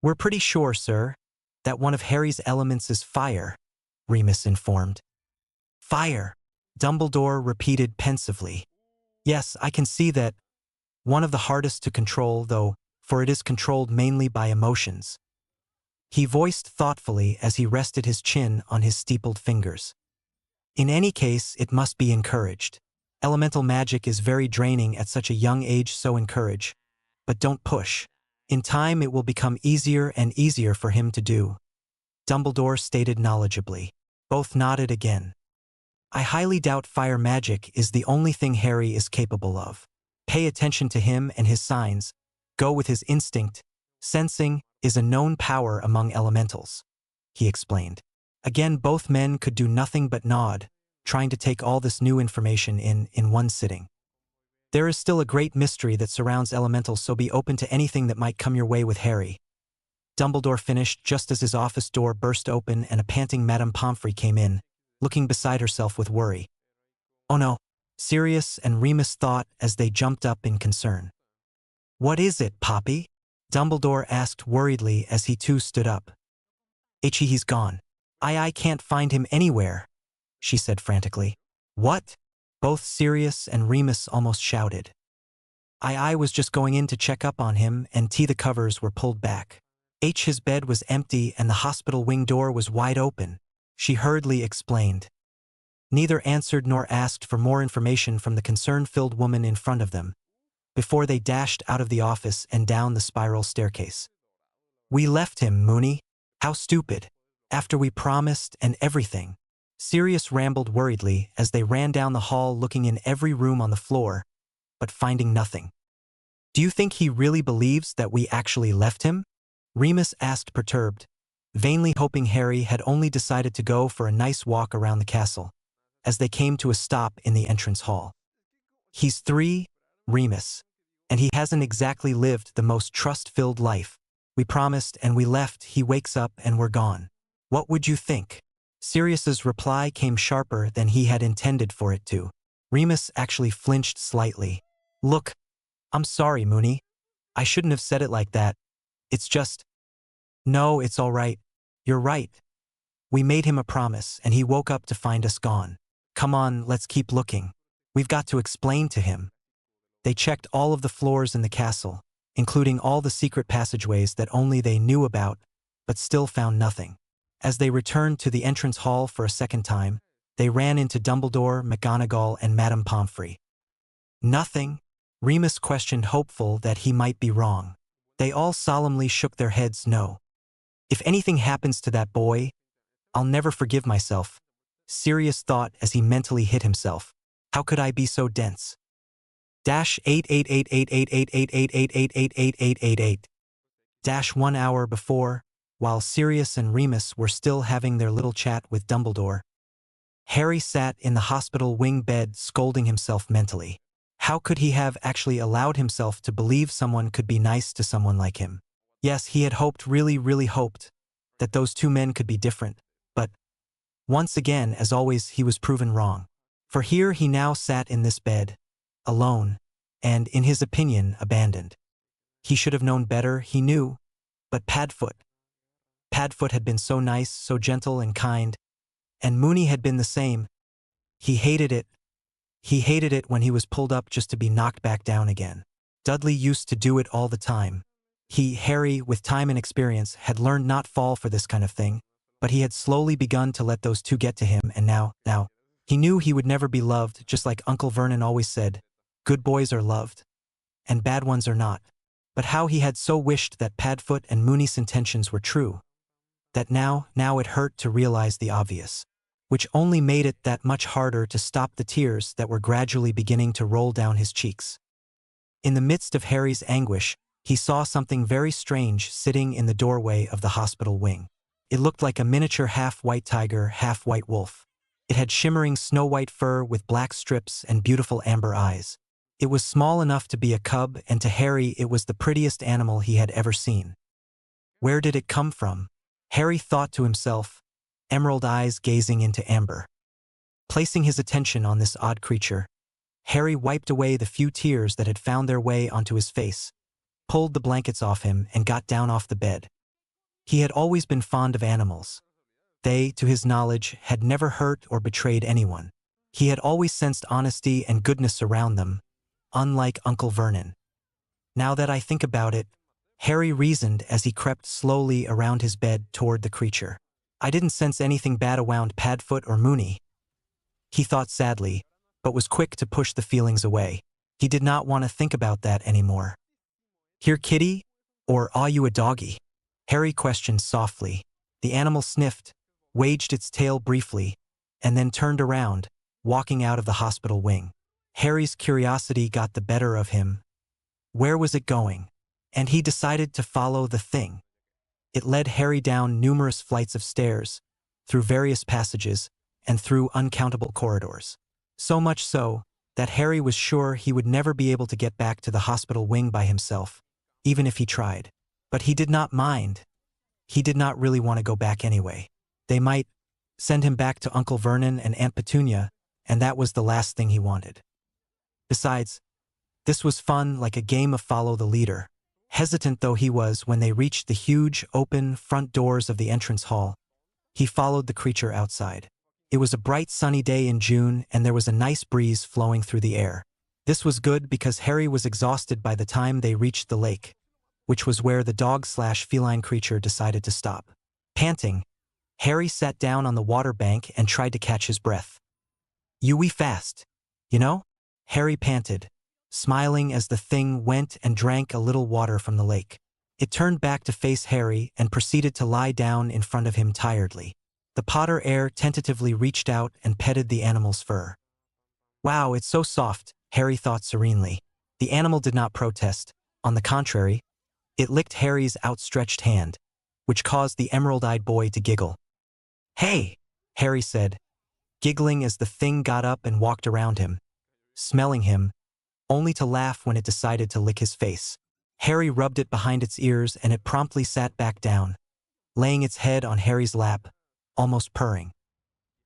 We're pretty sure, sir, that one of Harry's elements is fire, Remus informed. Fire, Dumbledore repeated pensively. Yes, I can see that. One of the hardest to control, though, for it is controlled mainly by emotions. he voiced thoughtfully as he rested his chin on his steepled fingers. In any case, it must be encouraged. Elemental magic is very draining at such a young age, so encourage. But don't push. In time it will become easier and easier for him to do. Dumbledore stated knowledgeably. Both nodded again. I highly doubt fire magic is the only thing Harry is capable of. Pay attention to him and his signs. Go with his instinct. Sensing is a known power among elementals, he explained. Again, both men could do nothing but nod, trying to take all this new information in one sitting. There is still a great mystery that surrounds elementals, so be open to anything that might come your way with Harry. Dumbledore finished just as his office door burst open and a panting Madame Pomfrey came in, looking beside herself with worry. Oh no, Sirius and Remus thought as they jumped up in concern. What is it, Poppy? Dumbledore asked worriedly as he too stood up. He's gone. I can't find him anywhere, she said frantically. What? Both Sirius and Remus almost shouted. I was just going in to check up on him, and the covers were pulled back. His bed was empty and the hospital wing door was wide open, she hurriedly explained. Neither answered nor asked for more information from the concern-filled woman in front of them, before they dashed out of the office and down the spiral staircase. We left him, Moony. How stupid. After we promised and everything. Sirius rambled worriedly as they ran down the hall, looking in every room on the floor, but finding nothing. Do you think he really believes that we actually left him? Remus asked, perturbed, vainly hoping Harry had only decided to go for a nice walk around the castle, as they came to a stop in the entrance hall. He's 3, Remus, and he hasn't exactly lived the most trust-filled life. We promised and we left, he wakes up and we're gone. What would you think? Sirius's reply came sharper than he had intended for it to. Remus actually flinched slightly. Look, I'm sorry, Moony. I shouldn't have said it like that. It's just... No, it's all right. You're right. We made him a promise and he woke up to find us gone. Come on, let's keep looking. We've got to explain to him. They checked all of the floors in the castle, including all the secret passageways that only they knew about, but still found nothing. As they returned to the entrance hall for a second time, they ran into Dumbledore, McGonagall, and Madame Pomfrey. Nothing? Remus questioned, hopeful that he might be wrong. They all solemnly shook their heads no. If anything happens to that boy, I'll never forgive myself, Sirius thought as he mentally hit himself. How could I be so dense? -88888888888888888. 1 hour before, while Sirius and Remus were still having their little chat with Dumbledore, Harry sat in the hospital wing bed scolding himself mentally. How could he have actually allowed himself to believe someone could be nice to someone like him? Yes, he had hoped, really hoped, that those two men could be different, but once again, as always, he was proven wrong. For here he now sat in this bed, alone, and, in his opinion, abandoned. He should have known better, he knew, but Padfoot had been so nice, so gentle and kind, and Moony had been the same. He hated it. He hated it when he was pulled up just to be knocked back down again. Dudley used to do it all the time. Harry, with time and experience, had learned not fall for this kind of thing, but he had slowly begun to let those two get to him, and now, he knew he would never be loved, just like Uncle Vernon always said, good boys are loved, and bad ones are not. But how he had so wished that Padfoot and Moony's intentions were true, that now it hurt to realize the obvious, which only made it that much harder to stop the tears that were gradually beginning to roll down his cheeks. In the midst of Harry's anguish, he saw something very strange sitting in the doorway of the hospital wing. It looked like a miniature half-white tiger, half-white wolf. It had shimmering snow-white fur with black strips and beautiful amber eyes. It was small enough to be a cub, and to Harry it was the prettiest animal he had ever seen. Where did it come from? Harry thought to himself, emerald eyes gazing into amber. Placing his attention on this odd creature, Harry wiped away the few tears that had found their way onto his face, pulled the blankets off him, and got down off the bed. He had always been fond of animals. They, to his knowledge, had never hurt or betrayed anyone. He had always sensed honesty and goodness around them, unlike Uncle Vernon. Now that I think about it, Harry reasoned as he crept slowly around his bed toward the creature. I didn't sense anything bad around Padfoot or Moony, he thought sadly, but was quick to push the feelings away. He did not want to think about that anymore. Here, kitty? Or are you a doggy? Harry questioned softly. The animal sniffed, waged its tail briefly, and then turned around, walking out of the hospital wing. Harry's curiosity got the better of him. Where was it going? And he decided to follow the thing. It led Harry down numerous flights of stairs, through various passages, and through uncountable corridors. So much so, that Harry was sure he would never be able to get back to the hospital wing by himself, even if he tried. But he did not mind. He did not really want to go back anyway. They might send him back to Uncle Vernon and Aunt Petunia, and that was the last thing he wanted. Besides, this was fun, like a game of follow the leader. Hesitant though he was when they reached the huge, open front doors of the entrance hall, he followed the creature outside. It was a bright sunny day in June and there was a nice breeze flowing through the air. This was good because Harry was exhausted by the time they reached the lake, which was where the dog/feline creature decided to stop. Panting, Harry sat down on the water bank and tried to catch his breath. "You wee fast, you know?" Harry panted, smiling as the thing went and drank a little water from the lake. It turned back to face Harry and proceeded to lie down in front of him tiredly. The Potter heir tentatively reached out and petted the animal's fur. "Wow, it's so soft," Harry thought serenely. The animal did not protest. On the contrary, it licked Harry's outstretched hand, which caused the emerald-eyed boy to giggle. "Hey," Harry said, giggling as the thing got up and walked around him, smelling him, only to laugh when it decided to lick his face. Harry rubbed it behind its ears and it promptly sat back down, laying its head on Harry's lap, almost purring.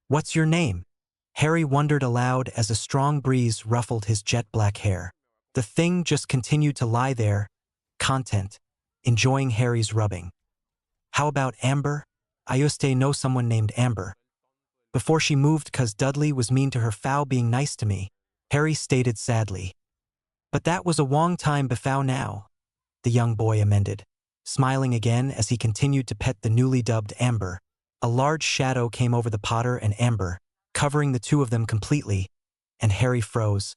"What's your name?" Harry wondered aloud as a strong breeze ruffled his jet-black hair. The thing just continued to lie there, content, enjoying Harry's rubbing. "How about Amber? I used to know someone named Amber. Before she moved 'cause Dudley was mean to her foul being nice to me," Harry stated sadly. "But that was a long time before now," the young boy amended, smiling again as he continued to pet the newly dubbed Amber. A large shadow came over the Potter and Amber, covering the two of them completely, and Harry froze,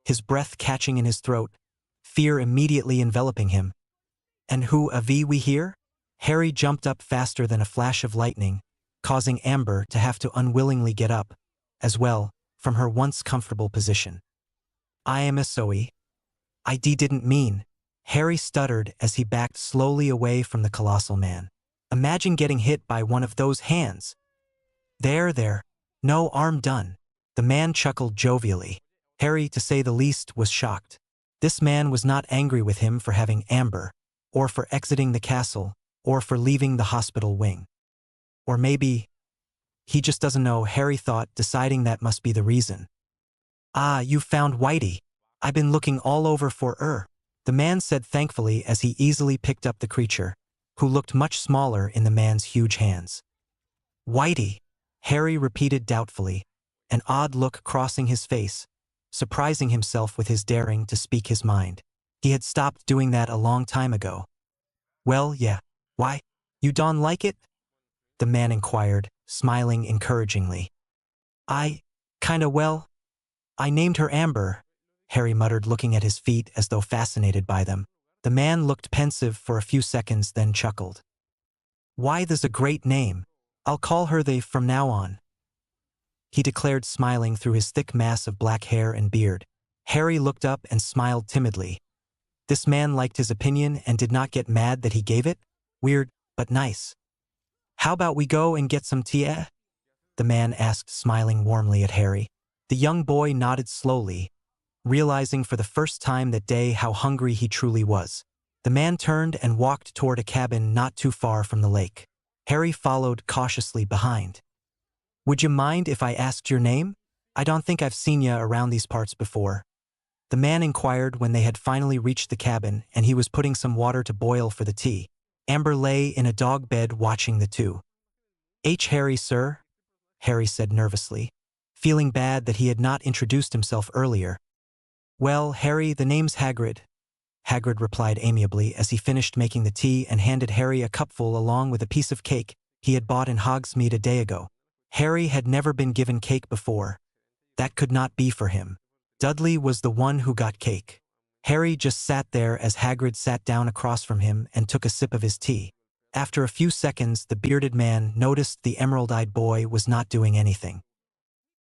his breath catching in his throat, fear immediately enveloping him. "And who are we here?" Harry jumped up faster than a flash of lightning, causing Amber to have to unwillingly get up, as well, from her once comfortable position. "I am a Zoe. I didn't mean," Harry stuttered as he backed slowly away from the colossal man. "Imagine getting hit by one of those hands." There, no arm done." The man chuckled jovially. Harry, to say the least, was shocked. This man was not angry with him for having Amber, or for exiting the castle, or for leaving the hospital wing. Or maybe he just doesn't know, Harry thought, deciding that must be the reason. "Ah, you found Whitey. I've been looking all over for her," the man said thankfully as he easily picked up the creature, who looked much smaller in the man's huge hands. "Whitey," Harry repeated doubtfully, an odd look crossing his face, surprising himself with his daring to speak his mind. He had stopped doing that a long time ago. "Well, yeah. Why, you don't like it?" the man inquired, smiling encouragingly. Well, I named her Amber," Harry muttered, looking at his feet as though fascinated by them. The man looked pensive for a few seconds, then chuckled. "Why, that's a great name. I'll call her they from now on," he declared, smiling through his thick mass of black hair and beard. Harry looked up and smiled timidly. This man liked his opinion and did not get mad that he gave it? Weird, but nice. "How about we go and get some tea, eh?" the man asked, smiling warmly at Harry. The young boy nodded slowly, realizing for the first time that day how hungry he truly was. The man turned and walked toward a cabin not too far from the lake. Harry followed cautiously behind. "Would you mind if I asked your name? I don't think I've seen ya around these parts before," the man inquired when they had finally reached the cabin and he was putting some water to boil for the tea. Amber lay in a dog bed watching the two. Harry, sir," Harry said nervously, feeling bad that he had not introduced himself earlier. "Well, Harry, the name's Hagrid," Hagrid replied amiably as he finished making the tea and handed Harry a cupful along with a piece of cake he had bought in Hogsmeade a day ago. Harry had never been given cake before. That could not be for him. Dudley was the one who got cake. Harry just sat there as Hagrid sat down across from him and took a sip of his tea. After a few seconds, the bearded man noticed the emerald-eyed boy was not doing anything.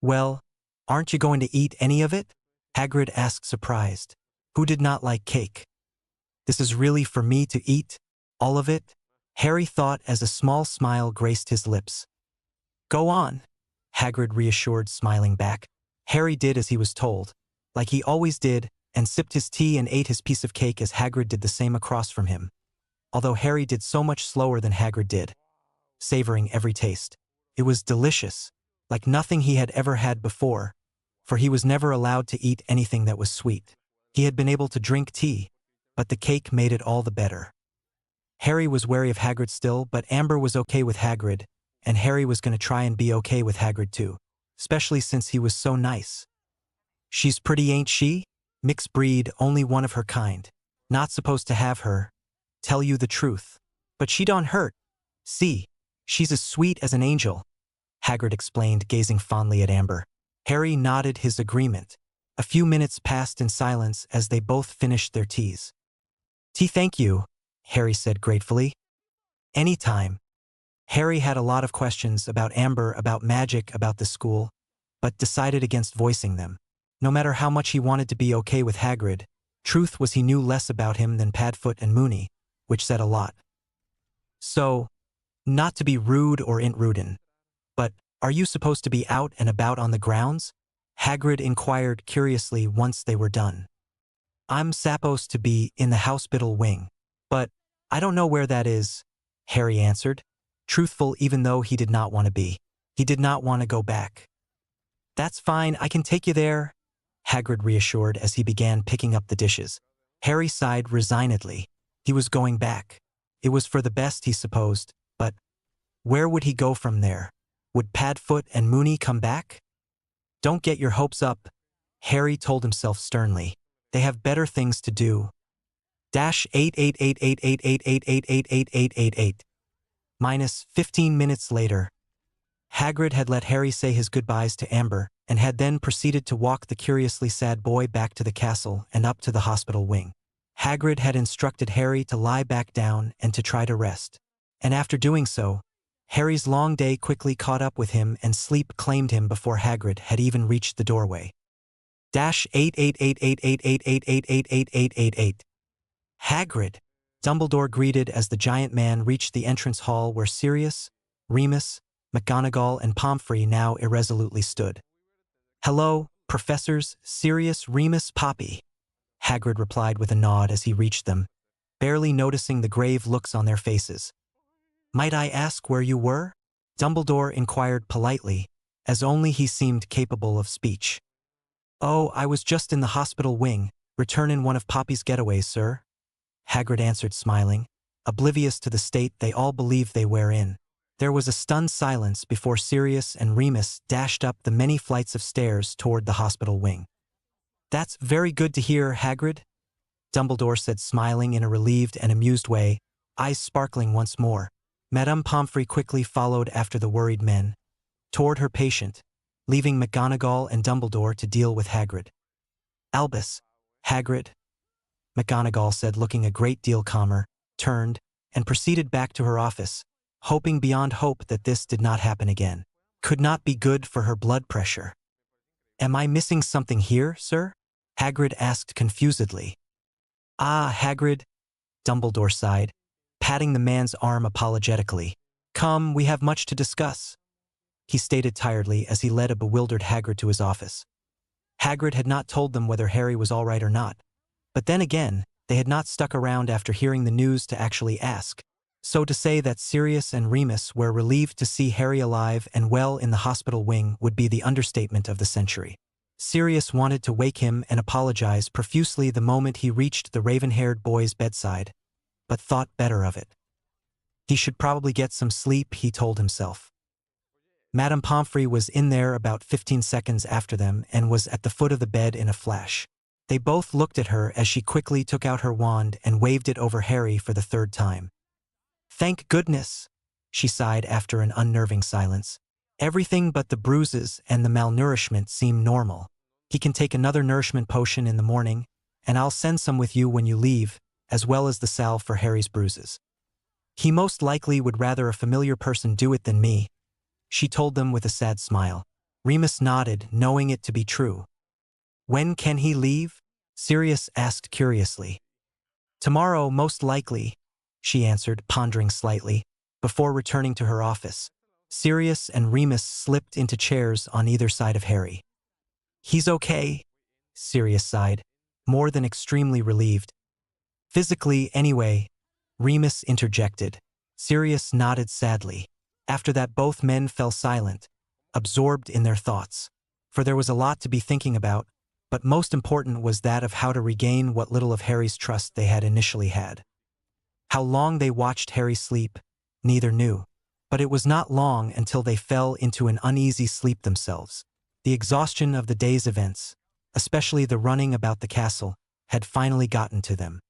"Well, aren't you going to eat any of it?" Hagrid asked, surprised. Who did not like cake? "This is really for me to eat? All of it?" Harry thought as a small smile graced his lips. "Go on," Hagrid reassured, smiling back. Harry did as he was told, like he always did, and sipped his tea and ate his piece of cake as Hagrid did the same across from him. Although Harry did so much slower than Hagrid did, savoring every taste. It was delicious, like nothing he had ever had before, for he was never allowed to eat anything that was sweet. He had been able to drink tea, but the cake made it all the better. Harry was wary of Hagrid still, but Amber was okay with Hagrid, and Harry was going to try and be okay with Hagrid too, especially since he was so nice. "She's pretty, ain't she? Mixed breed, only one of her kind. Not supposed to have her. Tell you the truth. But she don't hurt. See, she's as sweet as an angel," Hagrid explained, gazing fondly at Amber. Harry nodded his agreement. A few minutes passed in silence as they both finished their teas. "Tea, thank you," Harry said gratefully. "Any time." Harry had a lot of questions about Amber, about magic, about the school, but decided against voicing them. No matter how much he wanted to be okay with Hagrid, truth was he knew less about him than Padfoot and Moony, which said a lot. "So, not to be rude or intrudin', but are you supposed to be out and about on the grounds?" Hagrid inquired curiously once they were done. "I'm supposed to be in the hospital wing, but I don't know where that is," Harry answered, truthful even though he did not want to be. He did not want to go back. "That's fine, I can take you there," Hagrid reassured as he began picking up the dishes. Harry sighed resignedly. He was going back. It was for the best, he supposed, but where would he go from there? Would Padfoot and Moony come back? "Don't get your hopes up," Harry told himself sternly. "They have better things to do." -8888888888888. -15 minutes later. Hagrid had let Harry say his goodbyes to Amber, and had then proceeded to walk the curiously sad boy back to the castle and up to the hospital wing. Hagrid had instructed Harry to lie back down and to try to rest. And after doing so, Harry's long day quickly caught up with him and sleep claimed him before Hagrid had even reached the doorway. -8888888888888. "Hagrid!" Dumbledore greeted as the giant man reached the entrance hall where Sirius, Remus, McGonagall, and Pomfrey now irresolutely stood. "Hello, Professors Sirius, Remus, Poppy," Hagrid replied with a nod as he reached them, barely noticing the grave looks on their faces. "Might I ask where you were?" Dumbledore inquired politely, as only he seemed capable of speech. "Oh, I was just in the hospital wing, returning one of Poppy's getaways, sir," Hagrid answered, smiling, oblivious to the state they all believed they were in. There was a stunned silence before Sirius and Remus dashed up the many flights of stairs toward the hospital wing. "That's very good to hear, Hagrid," Dumbledore said, smiling in a relieved and amused way, eyes sparkling once more. Madame Pomfrey quickly followed after the worried men, toward her patient, leaving McGonagall and Dumbledore to deal with Hagrid. "Albus, Hagrid," McGonagall said, looking a great deal calmer, turned, and proceeded back to her office, hoping beyond hope that this did not happen again. Could not be good for her blood pressure. "Am I missing something here, sir?" Hagrid asked confusedly. "Ah, Hagrid," Dumbledore sighed, patting the man's arm apologetically. "Come, we have much to discuss," he stated tiredly as he led a bewildered Hagrid to his office. Hagrid had not told them whether Harry was all right or not. But then again, they had not stuck around after hearing the news to actually ask. So to say that Sirius and Remus were relieved to see Harry alive and well in the hospital wing would be the understatement of the century. Sirius wanted to wake him and apologize profusely the moment he reached the raven-haired boy's bedside, but thought better of it. He should probably get some sleep, he told himself. Madame Pomfrey was in there about 15 seconds after them and was at the foot of the bed in a flash. They both looked at her as she quickly took out her wand and waved it over Harry for the third time. "Thank goodness," she sighed after an unnerving silence. "Everything but the bruises and the malnourishment seem normal. He can take another nourishment potion in the morning, and I'll send some with you when you leave, as well as the salve for Harry's bruises. He most likely would rather a familiar person do it than me," she told them with a sad smile. Remus nodded, knowing it to be true. "When can he leave?" Sirius asked curiously. "Tomorrow, most likely," she answered, pondering slightly, before returning to her office. Sirius and Remus slipped into chairs on either side of Harry. "He's okay," Sirius sighed, more than extremely relieved. "Physically, anyway," Remus interjected. Sirius nodded sadly. After that, both men fell silent, absorbed in their thoughts. For there was a lot to be thinking about, but most important was that of how to regain what little of Harry's trust they had initially had. How long they watched Harry sleep, neither knew. But it was not long until they fell into an uneasy sleep themselves. The exhaustion of the day's events, especially the running about the castle, had finally gotten to them.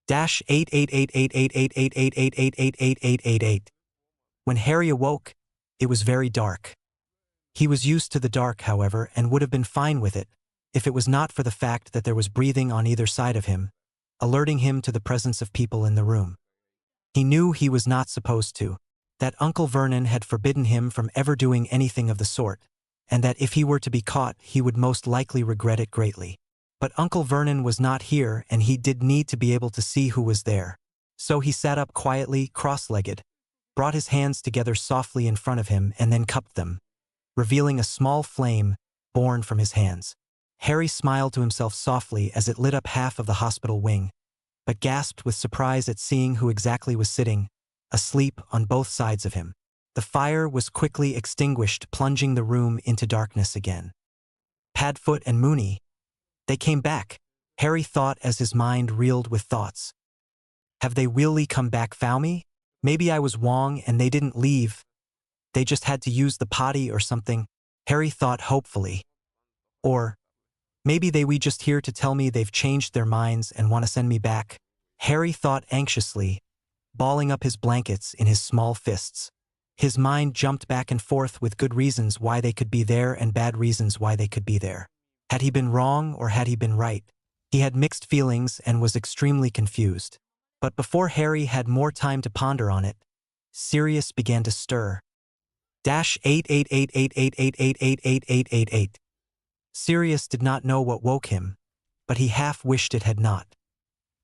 -888888888888888. When Harry awoke, it was very dark. He was used to the dark, however, and would have been fine with it, if it was not for the fact that there was breathing on either side of him, alerting him to the presence of people in the room. He knew he was not supposed to, that Uncle Vernon had forbidden him from ever doing anything of the sort, and that if he were to be caught, he would most likely regret it greatly. But Uncle Vernon was not here, and he did need to be able to see who was there. So he sat up quietly, cross-legged, brought his hands together softly in front of him, and then cupped them, revealing a small flame born from his hands. Harry smiled to himself softly as it lit up half of the hospital wing, but gasped with surprise at seeing who exactly was sitting, asleep on both sides of him. The fire was quickly extinguished, plunging the room into darkness again. Padfoot and Moony. They came back, Harry thought as his mind reeled with thoughts. Have they really come back, found me? Maybe I was wrong and they didn't leave. They just had to use the potty or something, Harry thought hopefully. Or maybe they were just here to tell me they've changed their minds and want to send me back, Harry thought anxiously, balling up his blankets in his small fists. His mind jumped back and forth with good reasons why they could be there and bad reasons why they could be there. Had he been wrong or had he been right? He had mixed feelings and was extremely confused. But before Harry had more time to ponder on it, Sirius began to stir. -8888888888888. Sirius did not know what woke him, but he half wished it had not.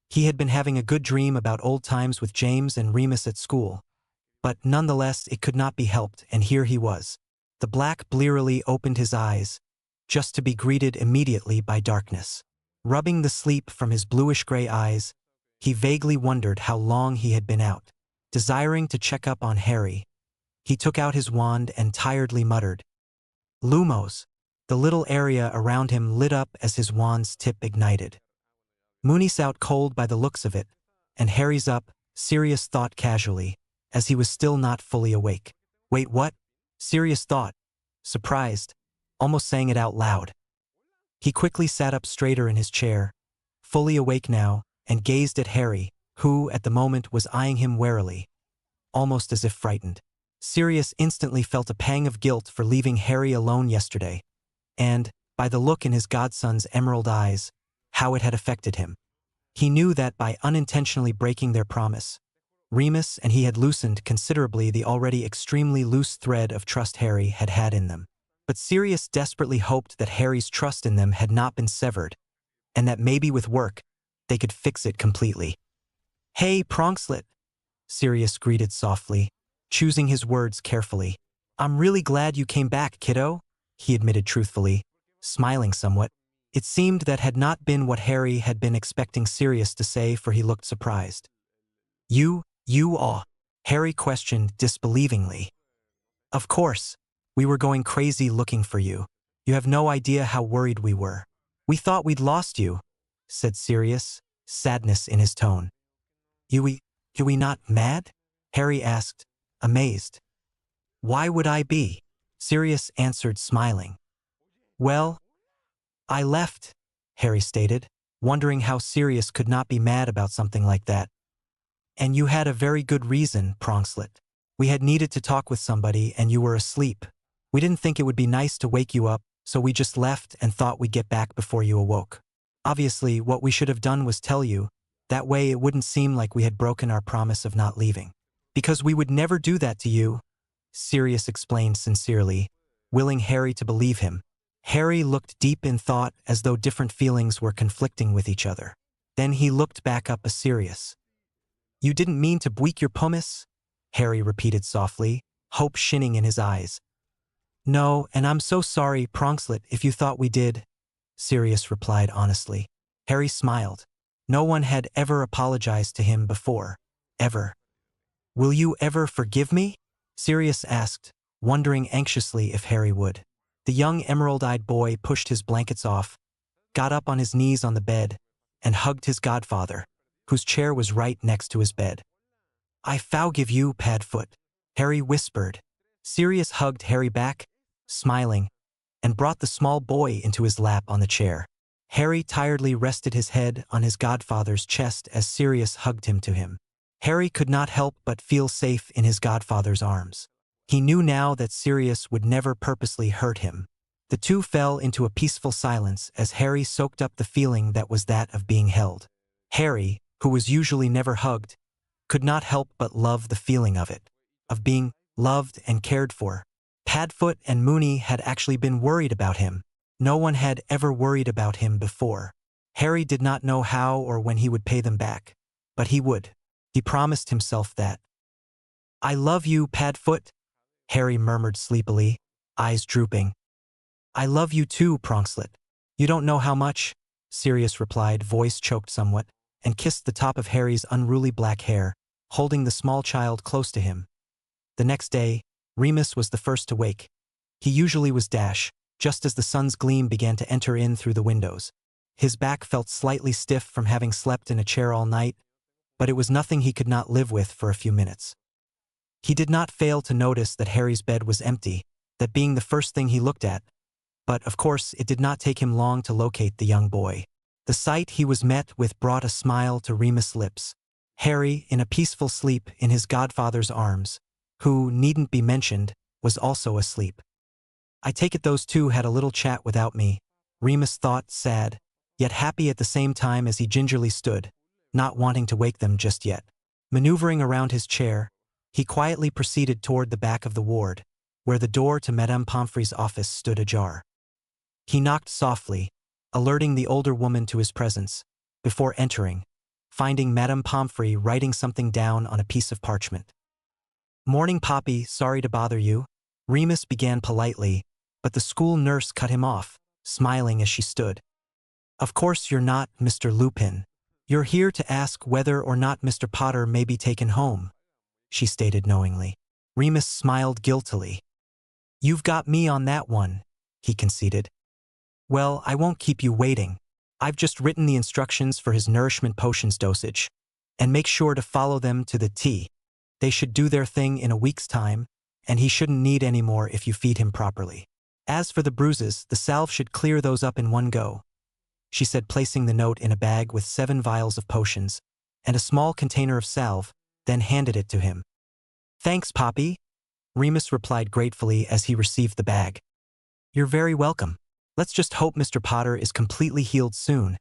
He had been having a good dream about old times with James and Remus at school. But nonetheless it could not be helped, and here he was. The black blearily opened his eyes, just to be greeted immediately by darkness. Rubbing the sleep from his bluish-gray eyes, he vaguely wondered how long he had been out. Desiring to check up on Harry, he took out his wand and tiredly muttered, "Lumos." The little area around him lit up as his wand's tip ignited. Moony's out cold by the looks of it, and Harry's up, Sirius thought casually, as he was still not fully awake. Wait, what? Sirius thought, surprised, almost saying it out loud. He quickly sat up straighter in his chair, fully awake now, and gazed at Harry, who, at the moment, was eyeing him warily, almost as if frightened. Sirius instantly felt a pang of guilt for leaving Harry alone yesterday, and, by the look in his godson's emerald eyes, how it had affected him. He knew that by unintentionally breaking their promise, Remus and he had loosened considerably the already extremely loose thread of trust Harry had had in them. But Sirius desperately hoped that Harry's trust in them had not been severed, and that maybe with work, they could fix it completely. "Hey, Pronkslet," Sirius greeted softly, choosing his words carefully. "I'm really glad you came back, kiddo," he admitted truthfully, smiling somewhat. It seemed that had not been what Harry had been expecting Sirius to say, for he looked surprised. You are?" Harry questioned disbelievingly. "Of course. We were going crazy looking for you. You have no idea how worried we were. We thought we'd lost you," said Sirius, sadness in his tone. You not mad?" Harry asked, amazed. "Why would I be?" Sirius answered, smiling. "Well, I left. Harry stated, wondering how Sirius could not be mad about something like that. And you had a very good reason, Pronkslet. We had needed to talk with somebody and you were asleep. We didn't think it would be nice to wake you up, so we just left and thought we'd get back before you awoke. Obviously, what we should have done was tell you. That way it wouldn't seem like we had broken our promise of not leaving. Because we would never do that to you, Sirius explained sincerely, willing Harry to believe him. Harry looked deep in thought as though different feelings were conflicting with each other. Then he looked back up at Sirius. You didn't mean to break your promise? Harry repeated softly, hope shining in his eyes. No, and I'm so sorry, Pronkslet, if you thought we did, Sirius replied honestly. Harry smiled. No one had ever apologized to him before. Ever. Will you ever forgive me? Sirius asked, wondering anxiously if Harry would. The young emerald-eyed boy pushed his blankets off, got up on his knees on the bed, and hugged his godfather, whose chair was right next to his bed. I forgive you, Padfoot, Harry whispered. Sirius hugged Harry back, smiling, and brought the small boy into his lap on the chair. Harry tiredly rested his head on his godfather's chest as Sirius hugged him to him. Harry could not help but feel safe in his godfather's arms. He knew now that Sirius would never purposely hurt him. The two fell into a peaceful silence as Harry soaked up the feeling that was that of being held. Harry, who was usually never hugged, could not help but love the feeling of it, of being loved and cared for. Padfoot and Moony had actually been worried about him. No one had ever worried about him before. Harry did not know how or when he would pay them back, but he would. He promised himself that. I love you, Padfoot, Harry murmured sleepily, eyes drooping. I love you too, Pronkslet. You don't know how much, Sirius replied, voice choked somewhat, and kissed the top of Harry's unruly black hair, holding the small child close to him. The next day, Remus was the first to wake. He usually was dash, just as the sun's gleam began to enter in through the windows. His back felt slightly stiff from having slept in a chair all night, but it was nothing he could not live with for a few minutes. He did not fail to notice that Harry's bed was empty, that being the first thing he looked at, but of course it did not take him long to locate the young boy. The sight he was met with brought a smile to Remus' lips. Harry, in a peaceful sleep in his godfather's arms, who, needn't be mentioned, was also asleep. I take it those two had a little chat without me, Remus thought, sad, yet happy at the same time as he gingerly stood, not wanting to wake them just yet. Maneuvering around his chair, he quietly proceeded toward the back of the ward, where the door to Madame Pomfrey's office stood ajar. He knocked softly, alerting the older woman to his presence, before entering, finding Madame Pomfrey writing something down on a piece of parchment. Morning, Poppy, sorry to bother you, Remus began politely, but the school nurse cut him off, smiling as she stood. Of course you're not, Mr. Lupin. You're here to ask whether or not Mr. Potter may be taken home, she stated knowingly. Remus smiled guiltily. You've got me on that one, he conceded. Well, I won't keep you waiting. I've just written the instructions for his nourishment potions dosage, and make sure to follow them to the T. They should do their thing in a week's time, and he shouldn't need any more if you feed him properly. As for the bruises, the salve should clear those up in one go, she said, placing the note in a bag with 7 vials of potions and a small container of salve, then handed it to him. Thanks, Poppy, Remus replied gratefully as he received the bag. You're very welcome. Let's just hope Mr. Potter is completely healed soon.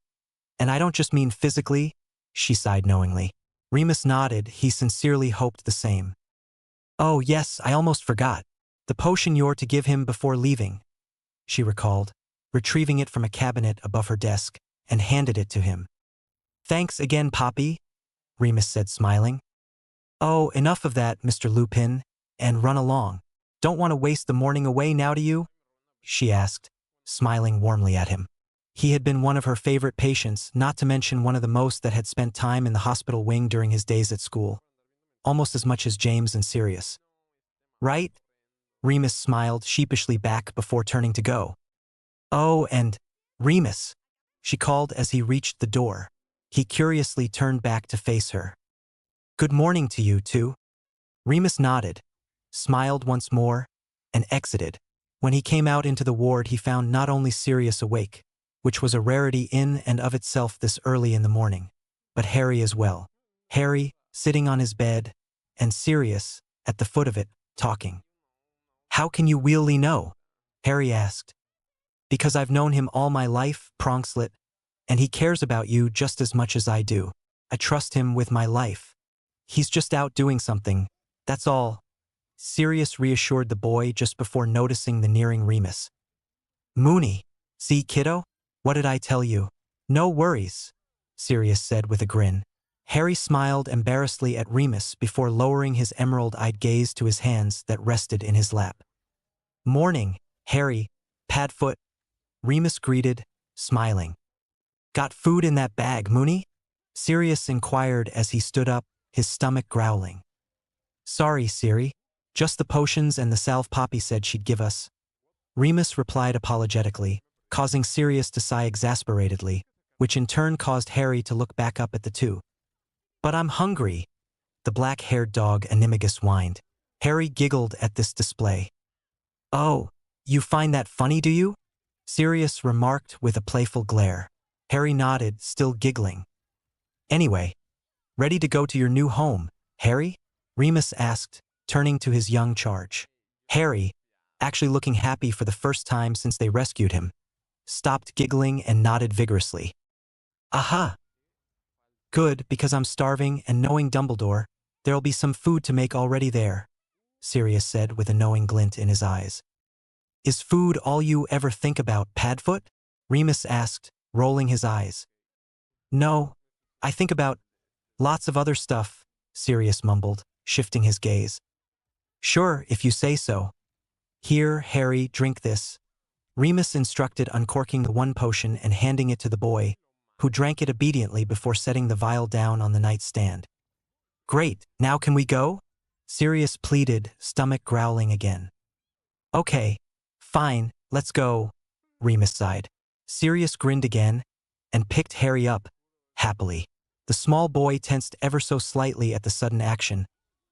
And I don't just mean physically, she sighed knowingly. Remus nodded, he sincerely hoped the same. Oh yes, I almost forgot. The potion you're to give him before leaving, she recalled, retrieving it from a cabinet above her desk, and handed it to him. Thanks again, Poppy, Remus said, smiling. Oh, enough of that, Mr. Lupin, and run along. Don't want to waste the morning away now, do you? She asked, smiling warmly at him. He had been one of her favorite patients, not to mention one of the most that had spent time in the hospital wing during his days at school. Almost as much as James and Sirius. Right? Remus smiled sheepishly back before turning to go. Oh, and Remus, she called as he reached the door. He curiously turned back to face her. Good morning to you, too. Remus nodded, smiled once more, and exited. When he came out into the ward, he found not only Sirius awake, which was a rarity in and of itself this early in the morning, but Harry as well. Harry, sitting on his bed, and Sirius, at the foot of it, talking. "How can you really know?" Harry asked. "Because I've known him all my life, Pronkslet, and he cares about you just as much as I do. I trust him with my life. He's just out doing something, that's all." Sirius reassured the boy just before noticing the nearing Remus. "Moony, see, kiddo? What did I tell you?" "No worries," Sirius said with a grin. Harry smiled embarrassedly at Remus before lowering his emerald-eyed gaze to his hands that rested in his lap. "Morning, Harry, Padfoot," Remus greeted, smiling. "Got food in that bag, Moony?" Sirius inquired as he stood up, his stomach growling. "Sorry, Siri. Just the potions and the salve Poppy said she'd give us." Remus replied apologetically, causing Sirius to sigh exasperatedly, which in turn caused Harry to look back up at the two. "But I'm hungry," the black-haired dog Animagus whined. Harry giggled at this display. "Oh, you find that funny, do you?" Sirius remarked with a playful glare. Harry nodded, still giggling. "Anyway, ready to go to your new home, Harry?" Remus asked, turning to his young charge. Harry, actually looking happy for the first time since they rescued him, stopped giggling and nodded vigorously. "Aha! Good, because I'm starving and knowing Dumbledore, there'll be some food to make already there," Sirius said with a knowing glint in his eyes. "Is food all you ever think about, Padfoot?" Remus asked, rolling his eyes. "No, I think about lots of other stuff," Sirius mumbled, shifting his gaze. "Sure, if you say so. Here, Harry, drink this." Remus instructed, uncorking the one potion and handing it to the boy, who drank it obediently before setting the vial down on the nightstand. "Great, now can we go?" Sirius pleaded, stomach growling again. "Okay, fine, let's go," Remus sighed. Sirius grinned again and picked Harry up, happily. The small boy tensed ever so slightly at the sudden action,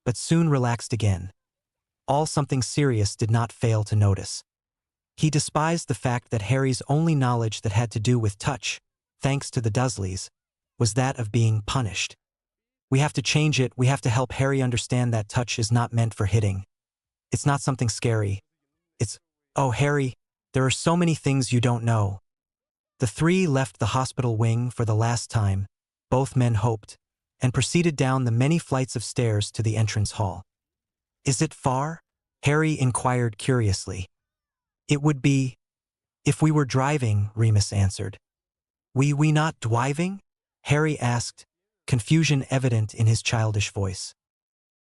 but soon relaxed again. All something Sirius did not fail to notice. He despised the fact that Harry's only knowledge that had to do with touch, thanks to the Dursleys, was that of being punished. "We have to change it, we have to help Harry understand that touch is not meant for hitting. It's not something scary. It's, oh Harry, there are so many things you don't know." The three left the hospital wing for the last time, both men hoped, and proceeded down the many flights of stairs to the entrance hall. "Is it far?" Harry inquired curiously. "It would be, if we were driving," Remus answered. We not driving?" Harry asked, confusion evident in his childish voice.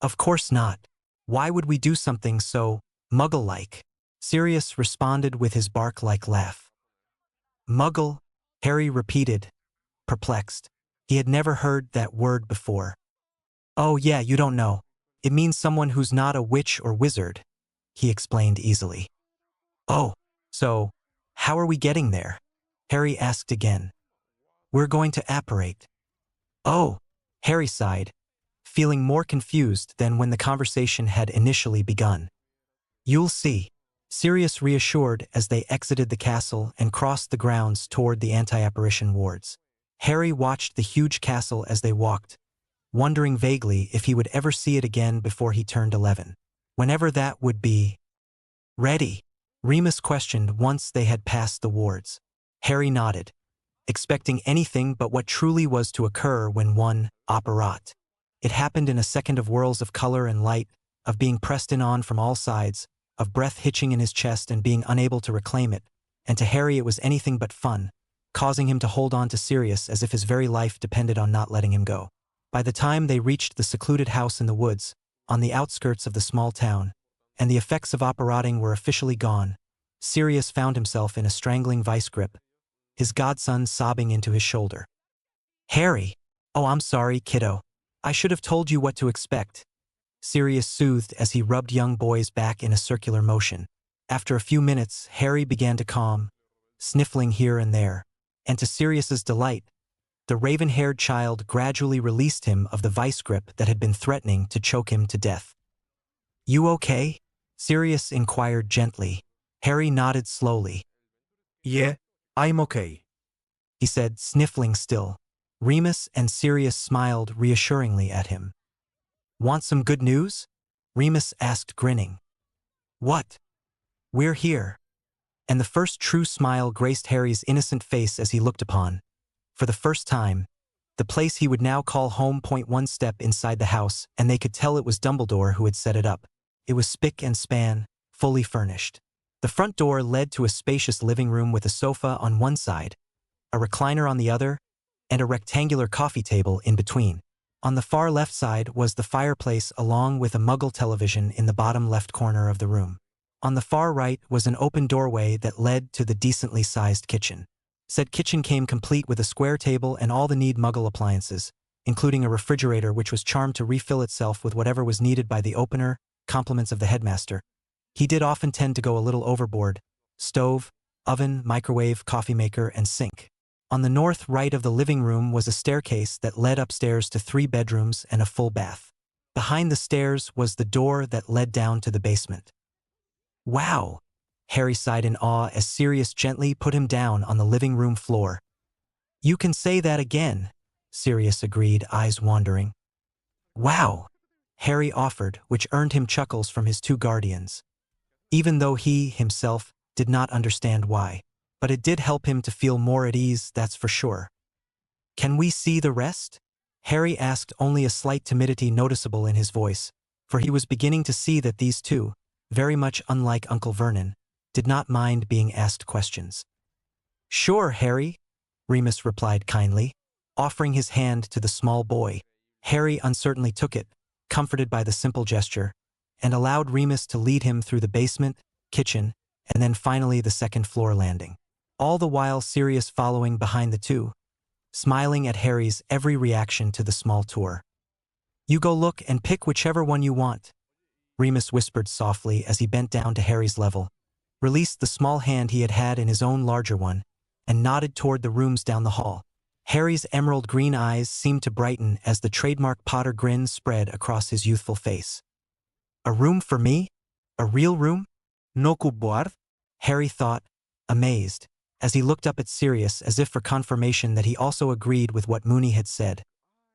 "Of course not. Why would we do something so muggle-like?" Sirius responded with his bark-like laugh. "Muggle?" Harry repeated, perplexed. He had never heard that word before. "Oh yeah, you don't know. It means someone who's not a witch or wizard," he explained easily. "Oh, so, how are we getting there?" Harry asked again. "We're going to apparate." "Oh," Harry sighed, feeling more confused than when the conversation had initially begun. "You'll see," Sirius reassured as they exited the castle and crossed the grounds toward the anti-apparition wards. Harry watched the huge castle as they walked, wondering vaguely if he would ever see it again before he turned 11. Whenever that would be. "Ready?" Remus questioned once they had passed the wards. Harry nodded, expecting anything but what truly was to occur when one apparat. It happened in a second of whirls of color and light, of being pressed in on from all sides, of breath hitching in his chest and being unable to reclaim it, and to Harry it was anything but fun, causing him to hold on to Sirius as if his very life depended on not letting him go. By the time they reached the secluded house in the woods, on the outskirts of the small town, and the effects of apparating were officially gone, Sirius found himself in a strangling vice grip, his godson sobbing into his shoulder. "Harry! Oh, I'm sorry, kiddo. I should have told you what to expect," Sirius soothed as he rubbed young boy's back in a circular motion. After a few minutes, Harry began to calm, sniffling here and there, and to Sirius's delight, the raven-haired child gradually released him of the vice grip that had been threatening to choke him to death. "You okay?" Sirius inquired gently. Harry nodded slowly. "Yeah, I'm okay. he said, sniffling still. Remus and Sirius smiled reassuringly at him. Want some good news? Remus asked, grinning. What? We're here. And the first true smile graced Harry's innocent face as he looked upon, for the first time, the place he would now call home. One step inside the house, and they could tell it was Dumbledore who had set it up. It was spick and span, fully furnished. The front door led to a spacious living room with a sofa on one side, a recliner on the other, and a rectangular coffee table in between. On the far left side was the fireplace along with a Muggle television in the bottom left corner of the room. On the far right was an open doorway that led to the decently sized kitchen. Said kitchen came complete with a square table and all the Muggle appliances, including a refrigerator which was charmed to refill itself with whatever was needed by the opener, compliments of the headmaster. He did often tend to go a little overboard. Stove, oven, microwave, coffee maker, and sink. On the north right of the living room was a staircase that led upstairs to 3 bedrooms and a full bath. Behind the stairs was the door that led down to the basement. Wow! Harry sighed in awe as Sirius gently put him down on the living room floor. You can say that again, Sirius agreed, eyes wandering. Wow! Harry offered, which earned him chuckles from his 2 guardians. Even though he, himself, did not understand why. But it did help him to feel more at ease, that's for sure. Can we see the rest? Harry asked, only a slight timidity noticeable in his voice, for he was beginning to see that these two, very much unlike Uncle Vernon, did not mind being asked questions. Sure, Harry, Remus replied kindly, offering his hand to the small boy. Harry uncertainly took it, comforted by the simple gesture, and allowed Remus to lead him through the basement, kitchen, and then finally the second-floor landing. All the while Sirius following behind the two, smiling at Harry's every reaction to the small tour. You go look and pick whichever one you want, Remus whispered softly as he bent down to Harry's level, released the small hand he had had in his own larger one, and nodded toward the rooms down the hall. Harry's emerald green eyes seemed to brighten as the trademark Potter grin spread across his youthful face. A room for me? A real room? No cupboard? Harry thought, amazed, as he looked up at Sirius as if for confirmation that he also agreed with what Moony had said,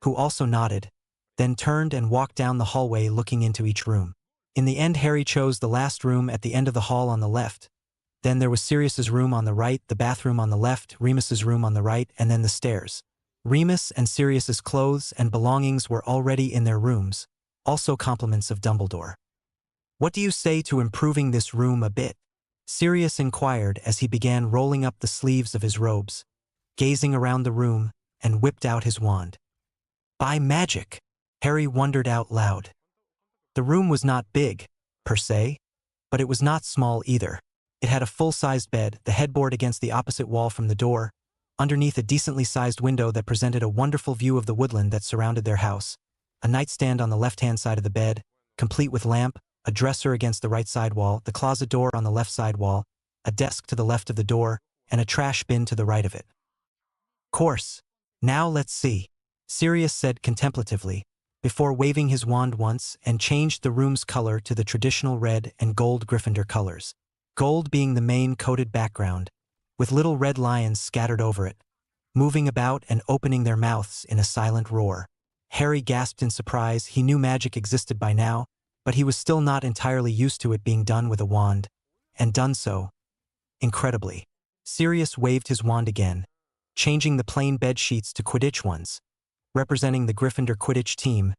who also nodded, then turned and walked down the hallway looking into each room. In the end, Harry chose the last room at the end of the hall on the left. Then there was Sirius's room on the right, the bathroom on the left, Remus's room on the right, and then the stairs. Remus and Sirius's clothes and belongings were already in their rooms, also compliments of Dumbledore. What do you say to improving this room a bit? Sirius inquired as he began rolling up the sleeves of his robes, gazing around the room, and whipped out his wand. By magic, Harry wondered out loud. The room was not big, per se, but it was not small either. It had a full-sized bed, the headboard against the opposite wall from the door, underneath a decently sized window that presented a wonderful view of the woodland that surrounded their house, a nightstand on the left-hand side of the bed, complete with lamp, a dresser against the right side wall, the closet door on the left side wall, a desk to the left of the door, and a trash bin to the right of it. Course. Now let's see, Sirius said contemplatively, before waving his wand once and changed the room's color to the traditional red and gold Gryffindor colors, gold being the main coated background, with little red lions scattered over it, moving about and opening their mouths in a silent roar. Harry gasped in surprise. He knew magic existed by now, but he was still not entirely used to it being done with a wand, and done so incredibly. Sirius waved his wand again, changing the plain bed sheets to Quidditch ones, representing the Gryffindor Quidditch team,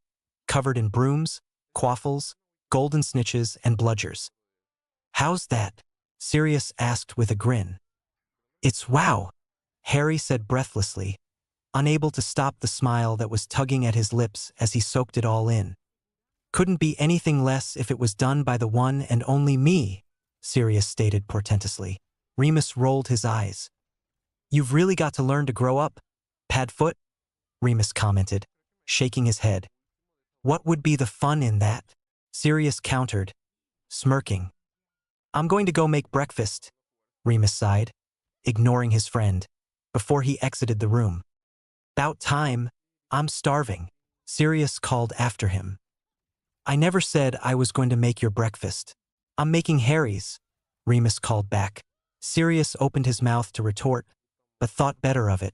covered in brooms, quaffles, golden snitches, and bludgers. How's that? Sirius asked with a grin. It's wow, Harry said breathlessly, unable to stop the smile that was tugging at his lips as he soaked it all in. Couldn't be anything less if it was done by the one and only me, Sirius stated portentously. Remus rolled his eyes. You've really got to learn to grow up, Padfoot, Remus commented, shaking his head. What would be the fun in that? Sirius countered, smirking. I'm going to go make breakfast, Remus sighed, ignoring his friend, before he exited the room. About time, I'm starving, Sirius called after him. I never said I was going to make your breakfast. I'm making Harry's, Remus called back. Sirius opened his mouth to retort, but thought better of it.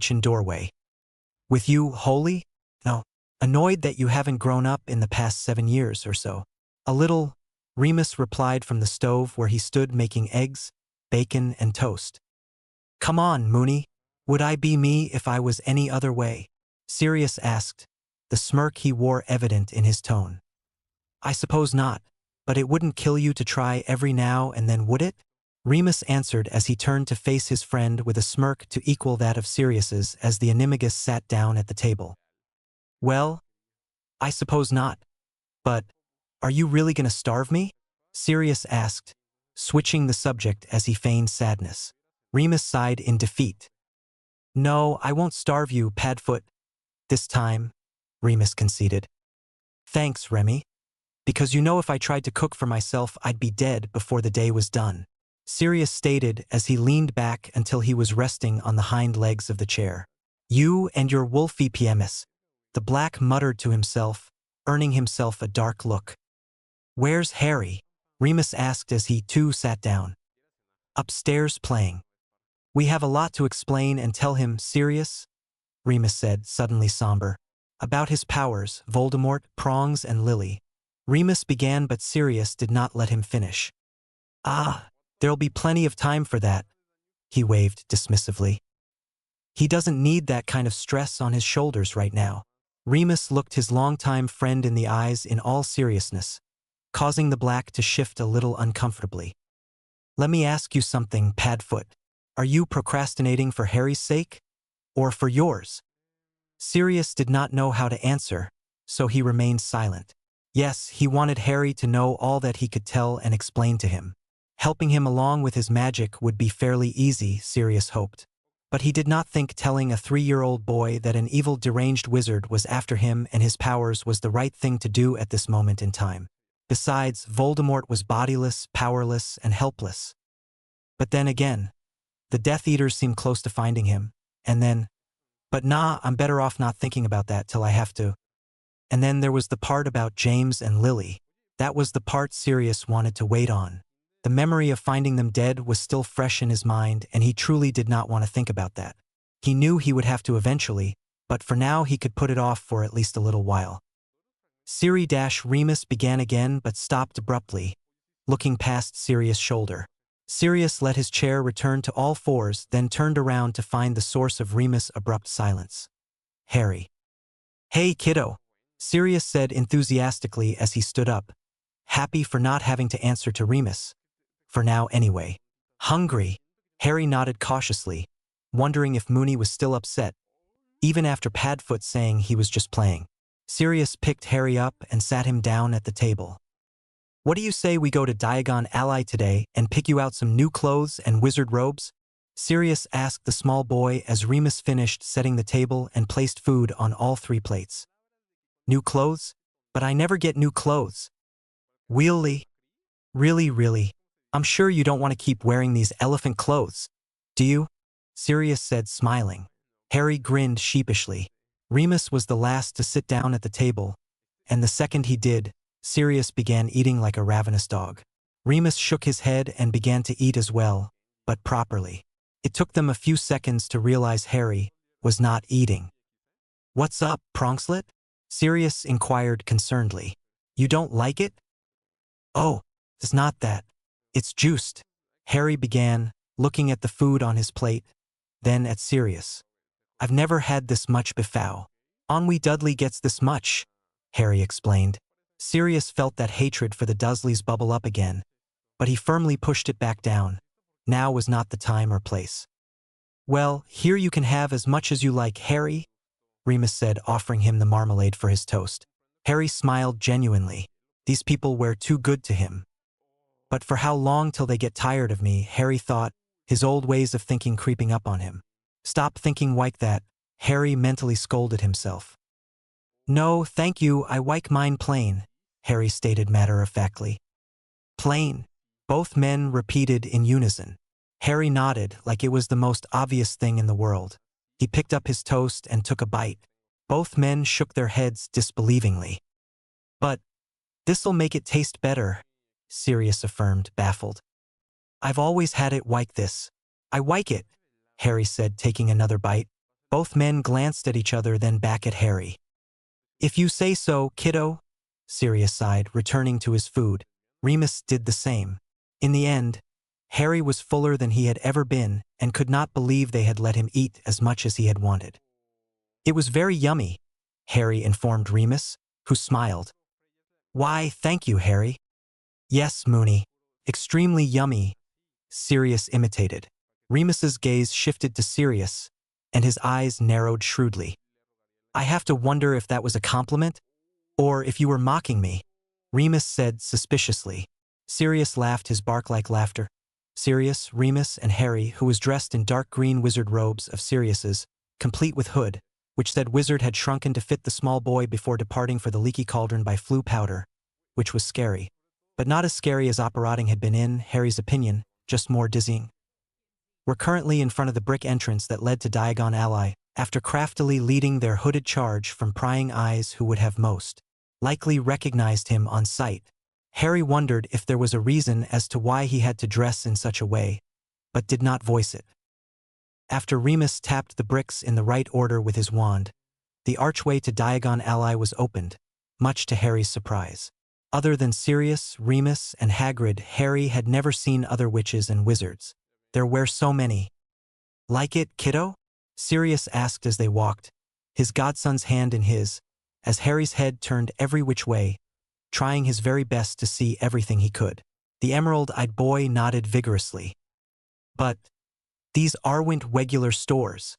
kitchen doorway. With you, Holy? No. Annoyed that you haven't grown up in the past 7 years or so. A little, Remus replied from the stove where he stood making eggs, bacon, and toast. Come on, Moony. Would I be me if I was any other way? Sirius asked, the smirk he wore evident in his tone. I suppose not, but it wouldn't kill you to try every now and then, would it? Remus answered as he turned to face his friend with a smirk to equal that of Sirius's as the animagus sat down at the table. Well, I suppose not. But, are you really gonna starve me? Sirius asked, switching the subject as he feigned sadness. Remus sighed in defeat. No, I won't starve you, Padfoot. This time, Remus conceded. Thanks, Remy. Because you know if I tried to cook for myself I'd be dead before the day was done, Sirius stated as he leaned back until he was resting on the hind legs of the chair. You and your wolfy PMS, the black muttered to himself, earning himself a dark look. Where's Harry? Remus asked as he too sat down. Upstairs playing. We have a lot to explain and tell him, Sirius, Remus said, suddenly somber. About his powers, Voldemort, Prongs, and Lily. Remus began but Sirius did not let him finish. Ah, there'll be plenty of time for that, he waved dismissively. He doesn't need that kind of stress on his shoulders right now. Remus looked his longtime friend in the eyes in all seriousness, causing the black to shift a little uncomfortably. Let me ask you something, Padfoot. Are you procrastinating for Harry's sake? Or for yours? Sirius did not know how to answer, so he remained silent. Yes, he wanted Harry to know all that he could tell and explain to him. Helping him along with his magic would be fairly easy, Sirius hoped. But he did not think telling a 3-year-old boy that an evil deranged wizard was after him and his powers was the right thing to do at this moment in time. Besides, Voldemort was bodiless, powerless, and helpless. But then again, the Death Eaters seemed close to finding him, and then, but nah, I'm better off not thinking about that till I have to. And then there was the part about James and Lily. That was the part Sirius wanted to wait on. The memory of finding them dead was still fresh in his mind, and he truly did not want to think about that. He knew he would have to eventually, but for now he could put it off for at least a little while. Remus began again but stopped abruptly, looking past Sirius' shoulder. Sirius let his chair return to all fours, then turned around to find the source of Remus' abrupt silence. Harry. Hey, kiddo, Sirius said enthusiastically as he stood up, happy for not having to answer to Remus. For now anyway. Hungry? Harry nodded cautiously, wondering if Moony was still upset, even after Padfoot saying he was just playing. Sirius picked Harry up and sat him down at the table. What do you say we go to Diagon Alley today and pick you out some new clothes and wizard robes? Sirius asked the small boy as Remus finished setting the table and placed food on all 3 plates. New clothes? But I never get new clothes. Really? Really? I'm sure you don't want to keep wearing these elephant clothes, Do you? Sirius said, smiling. Harry grinned sheepishly. Remus was the last to sit down at the table, and the second he did, Sirius began eating like a ravenous dog. Remus shook his head and began to eat as well, but properly. It took them a few seconds to realize Harry was not eating. "What's up, Pronkslet?" Sirius inquired concernedly. "You don't like it?" "Oh, it's not that. It's juiced," Harry began, looking at the food on his plate, then at Sirius. "I've never had this much before. Only Dudley gets this much," Harry explained. Sirius felt that hatred for the Dursleys bubble up again, but he firmly pushed it back down. Now was not the time or place. "Well, here you can have as much as you like, Harry," Remus said, offering him the marmalade for his toast. Harry smiled genuinely. These people were too good to him. But for how long till they get tired of me, Harry thought, his old ways of thinking creeping up on him. "Stop thinking like that," Harry mentally scolded himself. "No, thank you, I like mine plain," Harry stated matter-of-factly. "Plain," both men repeated in unison. Harry nodded like it was the most obvious thing in the world. He picked up his toast and took a bite. Both men shook their heads disbelievingly. "But this'll make it taste better," Sirius affirmed, baffled. "I've always had it like this. I like it," Harry said, taking another bite. Both men glanced at each other, then back at Harry. "If you say so, kiddo," Sirius sighed, returning to his food. Remus did the same. In the end, Harry was fuller than he had ever been and could not believe they had let him eat as much as he had wanted. "It was very yummy," Harry informed Remus, who smiled. "Why, thank you, Harry." "Yes, Moony. Extremely yummy," Sirius imitated. Remus's gaze shifted to Sirius, and his eyes narrowed shrewdly. "I have to wonder if that was a compliment, or if you were mocking me," Remus said suspiciously. Sirius laughed his bark-like laughter. Sirius, Remus, and Harry, who was dressed in dark green wizard robes of Sirius's, complete with hood, which said wizard had shrunken to fit the small boy before departing for the leaky cauldron by flue powder, which was scary. But not as scary as operating had been in Harry's opinion, just more dizzying. Were currently in front of the brick entrance that led to Diagon Alley, after craftily leading their hooded charge from prying eyes who would have most likely recognized him on sight. Harry wondered if there was a reason as to why he had to dress in such a way, but did not voice it. After Remus tapped the bricks in the right order with his wand, the archway to Diagon Alley was opened, much to Harry's surprise. Other than Sirius, Remus, and Hagrid, Harry had never seen other witches and wizards. There were so many. "Like it, kiddo?" Sirius asked as they walked, his godson's hand in his, as Harry's head turned every which way, trying his very best to see everything he could. The emerald-eyed boy nodded vigorously. "But these aren't regular stores,"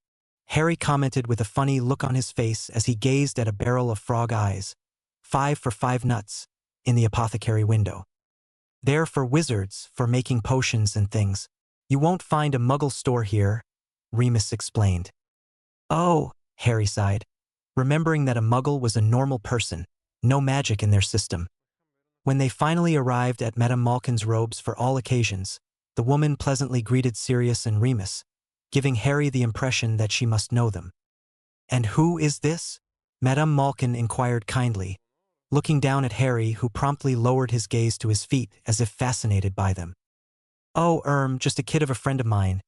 Harry commented with a funny look on his face as he gazed at a barrel of frog eyes, 5 for 5 nuts, in the apothecary window. "They're for wizards, for making potions and things. You won't find a muggle store here," Remus explained. "Oh," Harry sighed, remembering that a muggle was a normal person, no magic in their system. When they finally arrived at Madame Malkin's robes for all occasions, the woman pleasantly greeted Sirius and Remus, giving Harry the impression that she must know them. "And who is this?" Madame Malkin inquired kindly, looking down at Harry, who promptly lowered his gaze to his feet as if fascinated by them. "Oh, just a kid of a friend of mine.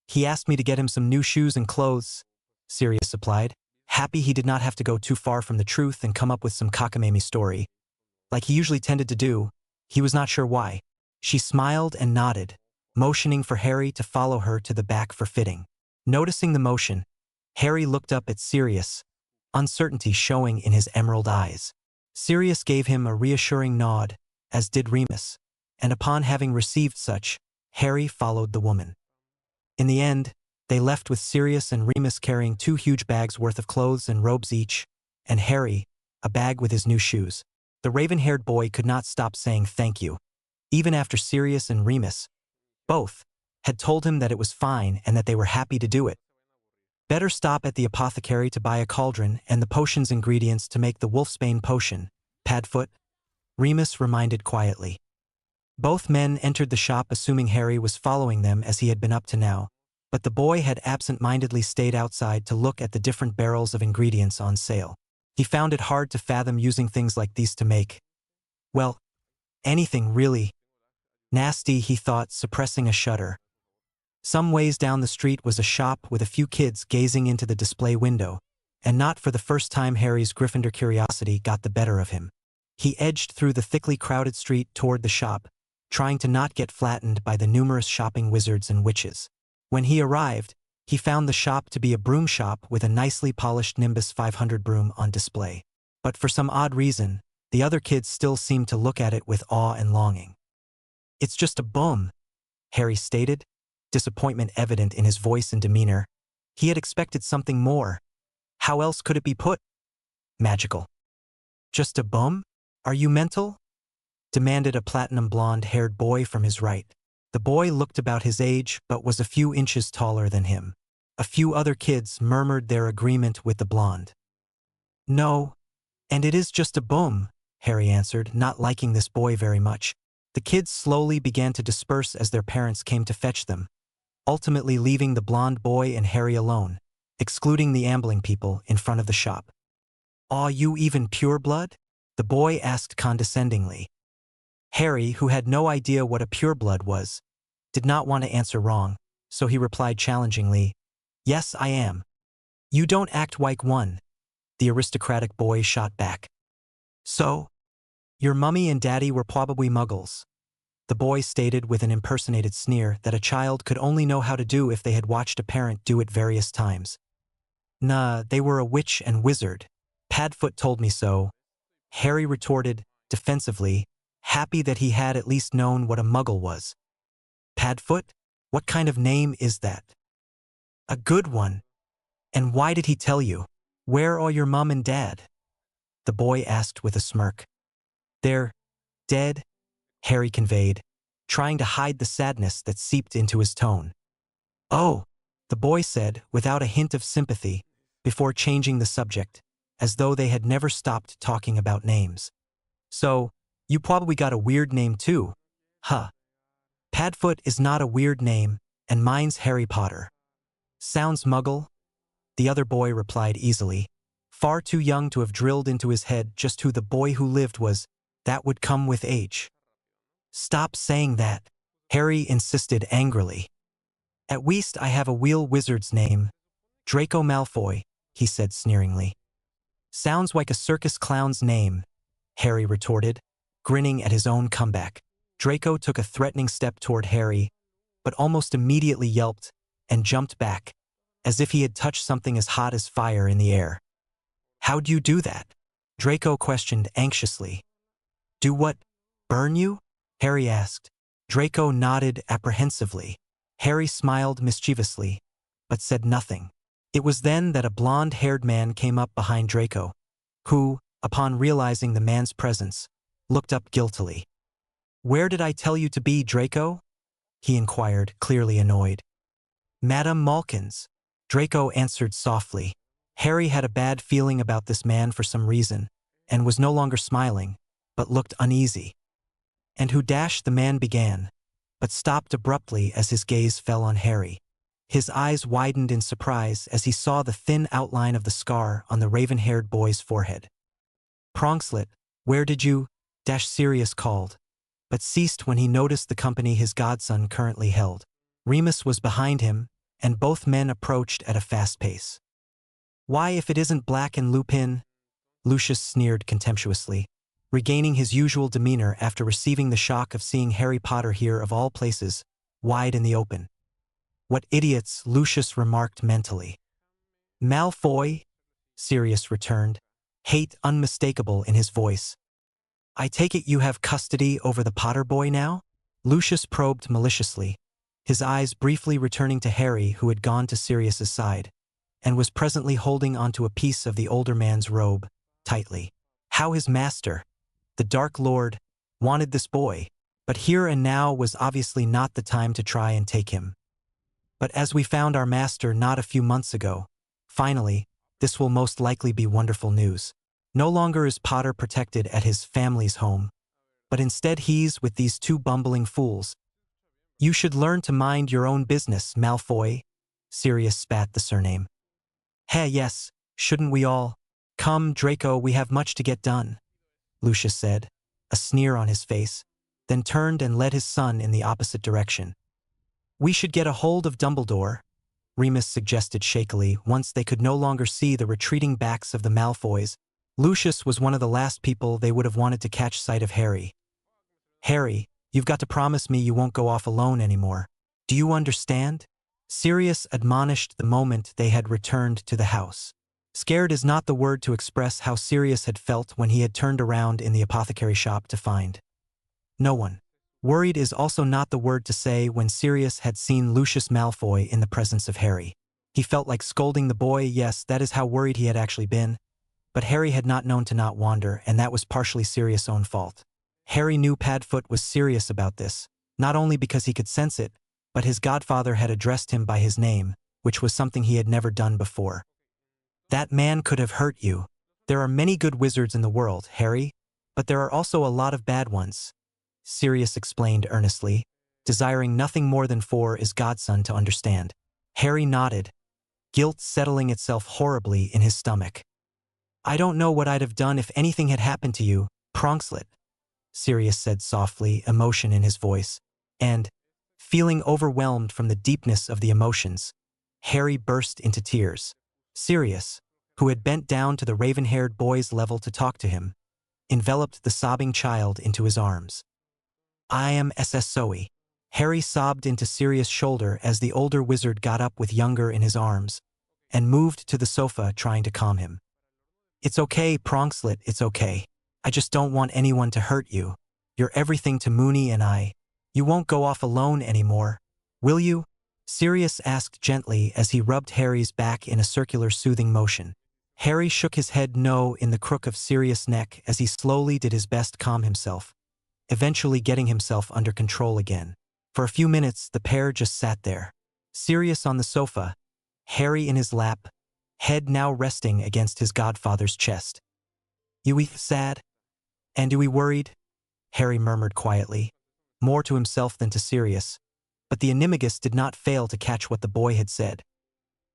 He asked me to get him some new shoes and clothes," Sirius supplied, happy he did not have to go too far from the truth and come up with some cockamamie story. Like he usually tended to do, he was not sure why. She smiled and nodded, motioning for Harry to follow her to the back for fitting. Noticing the motion, Harry looked up at Sirius, uncertainty showing in his emerald eyes. Sirius gave him a reassuring nod, as did Remus, and upon having received such, Harry followed the woman. In the end, they left with Sirius and Remus carrying 2 huge bags worth of clothes and robes each, and Harry, a bag with his new shoes. The raven-haired boy could not stop saying thank you, even after Sirius and Remus, both, had told him that it was fine and that they were happy to do it. Better stop at the apothecary to buy a cauldron and the potion's ingredients to make the wolfsbane potion, Padfoot, Remus reminded quietly. Both men entered the shop assuming Harry was following them as he had been up to now, But the boy had absent-mindedly stayed outside to look at the different barrels of ingredients on sale. He found it hard to fathom using things like these to make, well, anything really nasty, he thought, suppressing a shudder. Some ways down the street was a shop with a few kids gazing into the display window, and not for the first time Harry's Gryffindor curiosity got the better of him. He edged through the thickly crowded street toward the shop, trying to not get flattened by the numerous shopping wizards and witches. When he arrived, he found the shop to be a broom shop with a nicely polished Nimbus 500 broom on display. But for some odd reason, the other kids still seemed to look at it with awe and longing. "It's just a bum," Harry stated, disappointment evident in his voice and demeanor. He had expected something more. How else could it be put? Magical. "Just a bum? Are you mental?" demanded a platinum blonde-haired boy from his right. The boy looked about his age but was a few inches taller than him. A few other kids murmured their agreement with the blonde. "No, and it is just a bum," Harry answered, not liking this boy very much. The kids slowly began to disperse as their parents came to fetch them, ultimately leaving the blonde boy and Harry alone, excluding the ambling people in front of the shop. "Aw, you even pureblood?" the boy asked condescendingly. Harry, who had no idea what a pureblood was, did not want to answer wrong, so he replied challengingly, "Yes, I am." "You don't act like one," the aristocratic boy shot back. "So? Your mummy and daddy were probably muggles," the boy stated with an impersonated sneer that a child could only know how to do if they had watched a parent do it various times. "Nah, they were a witch and wizard. Padfoot told me so," Harry retorted, defensively, happy that he had at least known what a muggle was. "Padfoot? What kind of name is that?" "A good one. And why did he tell you? Where are your mom and dad?" the boy asked with a smirk. "They're dead," Harry conveyed, trying to hide the sadness that seeped into his tone. "Oh," the boy said without a hint of sympathy, before changing the subject, as though they had never stopped talking about names. "So, you probably got a weird name too, huh?" "Padfoot is not a weird name, and mine's Harry Potter." "Sounds muggle," the other boy replied easily, far too young to have drilled into his head just who the boy who lived was. That would come with age. "Stop saying that," Harry insisted angrily. "At least I have a real wizard's name. Draco Malfoy," he said sneeringly. "Sounds like a circus clown's name," Harry retorted, grinning at his own comeback. Draco took a threatening step toward Harry, but almost immediately yelped and jumped back, as if he had touched something as hot as fire in the air. "How'd you do that?" Draco questioned anxiously. "Do what? Burn you?" Harry asked. Draco nodded apprehensively. Harry smiled mischievously, but said nothing. It was then that a blonde-haired man came up behind Draco, who, upon realizing the man's presence, looked up guiltily. "Where did I tell you to be, Draco?" he inquired, clearly annoyed. "Madame Malkin's," Draco answered softly. Harry had a bad feeling about this man for some reason, and was no longer smiling, but looked uneasy. "And who?" the man began, but stopped abruptly as his gaze fell on Harry. His eyes widened in surprise as he saw the thin outline of the scar on the raven-haired boy's forehead. "Pronkslet, where did you?" Sirius called, but ceased when he noticed the company his godson currently held. Remus was behind him, and both men approached at a fast pace. "Why, if it isn't Black and Lupin?" Lucius sneered contemptuously, regaining his usual demeanor after receiving the shock of seeing Harry Potter here of all places, wide in the open. "What idiots," Lucius remarked mentally. "Malfoy," Sirius returned, hate unmistakable in his voice. "I take it you have custody over the Potter boy now?" Lucius probed maliciously, his eyes briefly returning to Harry, who had gone to Sirius's side, and was presently holding onto a piece of the older man's robe, tightly. How his master, the Dark Lord, wanted this boy, but here and now was obviously not the time to try and take him. "But as we found our master not a few months ago, finally, this will most likely be wonderful news. No longer is Potter protected at his family's home, but instead he's with these two bumbling fools. You should learn to mind your own business, Malfoy," Sirius spat the surname. Hey, yes, shouldn't we all? Come, Draco, we have much to get done, Lucius said, a sneer on his face, then turned and led his son in the opposite direction. We should get a hold of Dumbledore, Remus suggested shakily once they could no longer see the retreating backs of the Malfoys. Lucius was one of the last people they would have wanted to catch sight of Harry. Harry, you've got to promise me you won't go off alone anymore. Do you understand? Sirius admonished the moment they had returned to the house. Scared is not the word to express how Sirius had felt when he had turned around in the apothecary shop to find no one. Worried is also not the word to say when Sirius had seen Lucius Malfoy in the presence of Harry. He felt like scolding the boy, yes, that is how worried he had actually been. But Harry had not known to not wander, and that was partially Sirius' own fault. Harry knew Padfoot was serious about this, not only because he could sense it, but his godfather had addressed him by his name, which was something he had never done before. That man could have hurt you. There are many good wizards in the world, Harry, but there are also a lot of bad ones, Sirius explained earnestly, desiring nothing more than for his godson to understand. Harry nodded, guilt settling itself horribly in his stomach. I don't know what I'd have done if anything had happened to you, Pronkslet, Sirius said softly, emotion in his voice, and, feeling overwhelmed from the deepness of the emotions, Harry burst into tears. Sirius, who had bent down to the raven-haired boy's level to talk to him, enveloped the sobbing child into his arms. I am SSOE. Harry sobbed into Sirius' shoulder as the older wizard got up with younger in his arms, and moved to the sofa trying to calm him. It's okay, Pronkslet, it's okay. I just don't want anyone to hurt you. You're everything to Moony and I. You won't go off alone anymore, will you? Sirius asked gently as he rubbed Harry's back in a circular soothing motion. Harry shook his head no in the crook of Sirius' neck as he slowly did his best to calm himself, eventually getting himself under control again. For a few minutes, the pair just sat there. Sirius on the sofa, Harry in his lap, head now resting against his godfather's chest. You sad? And you worried? Harry murmured quietly, more to himself than to Sirius, but the animagus did not fail to catch what the boy had said.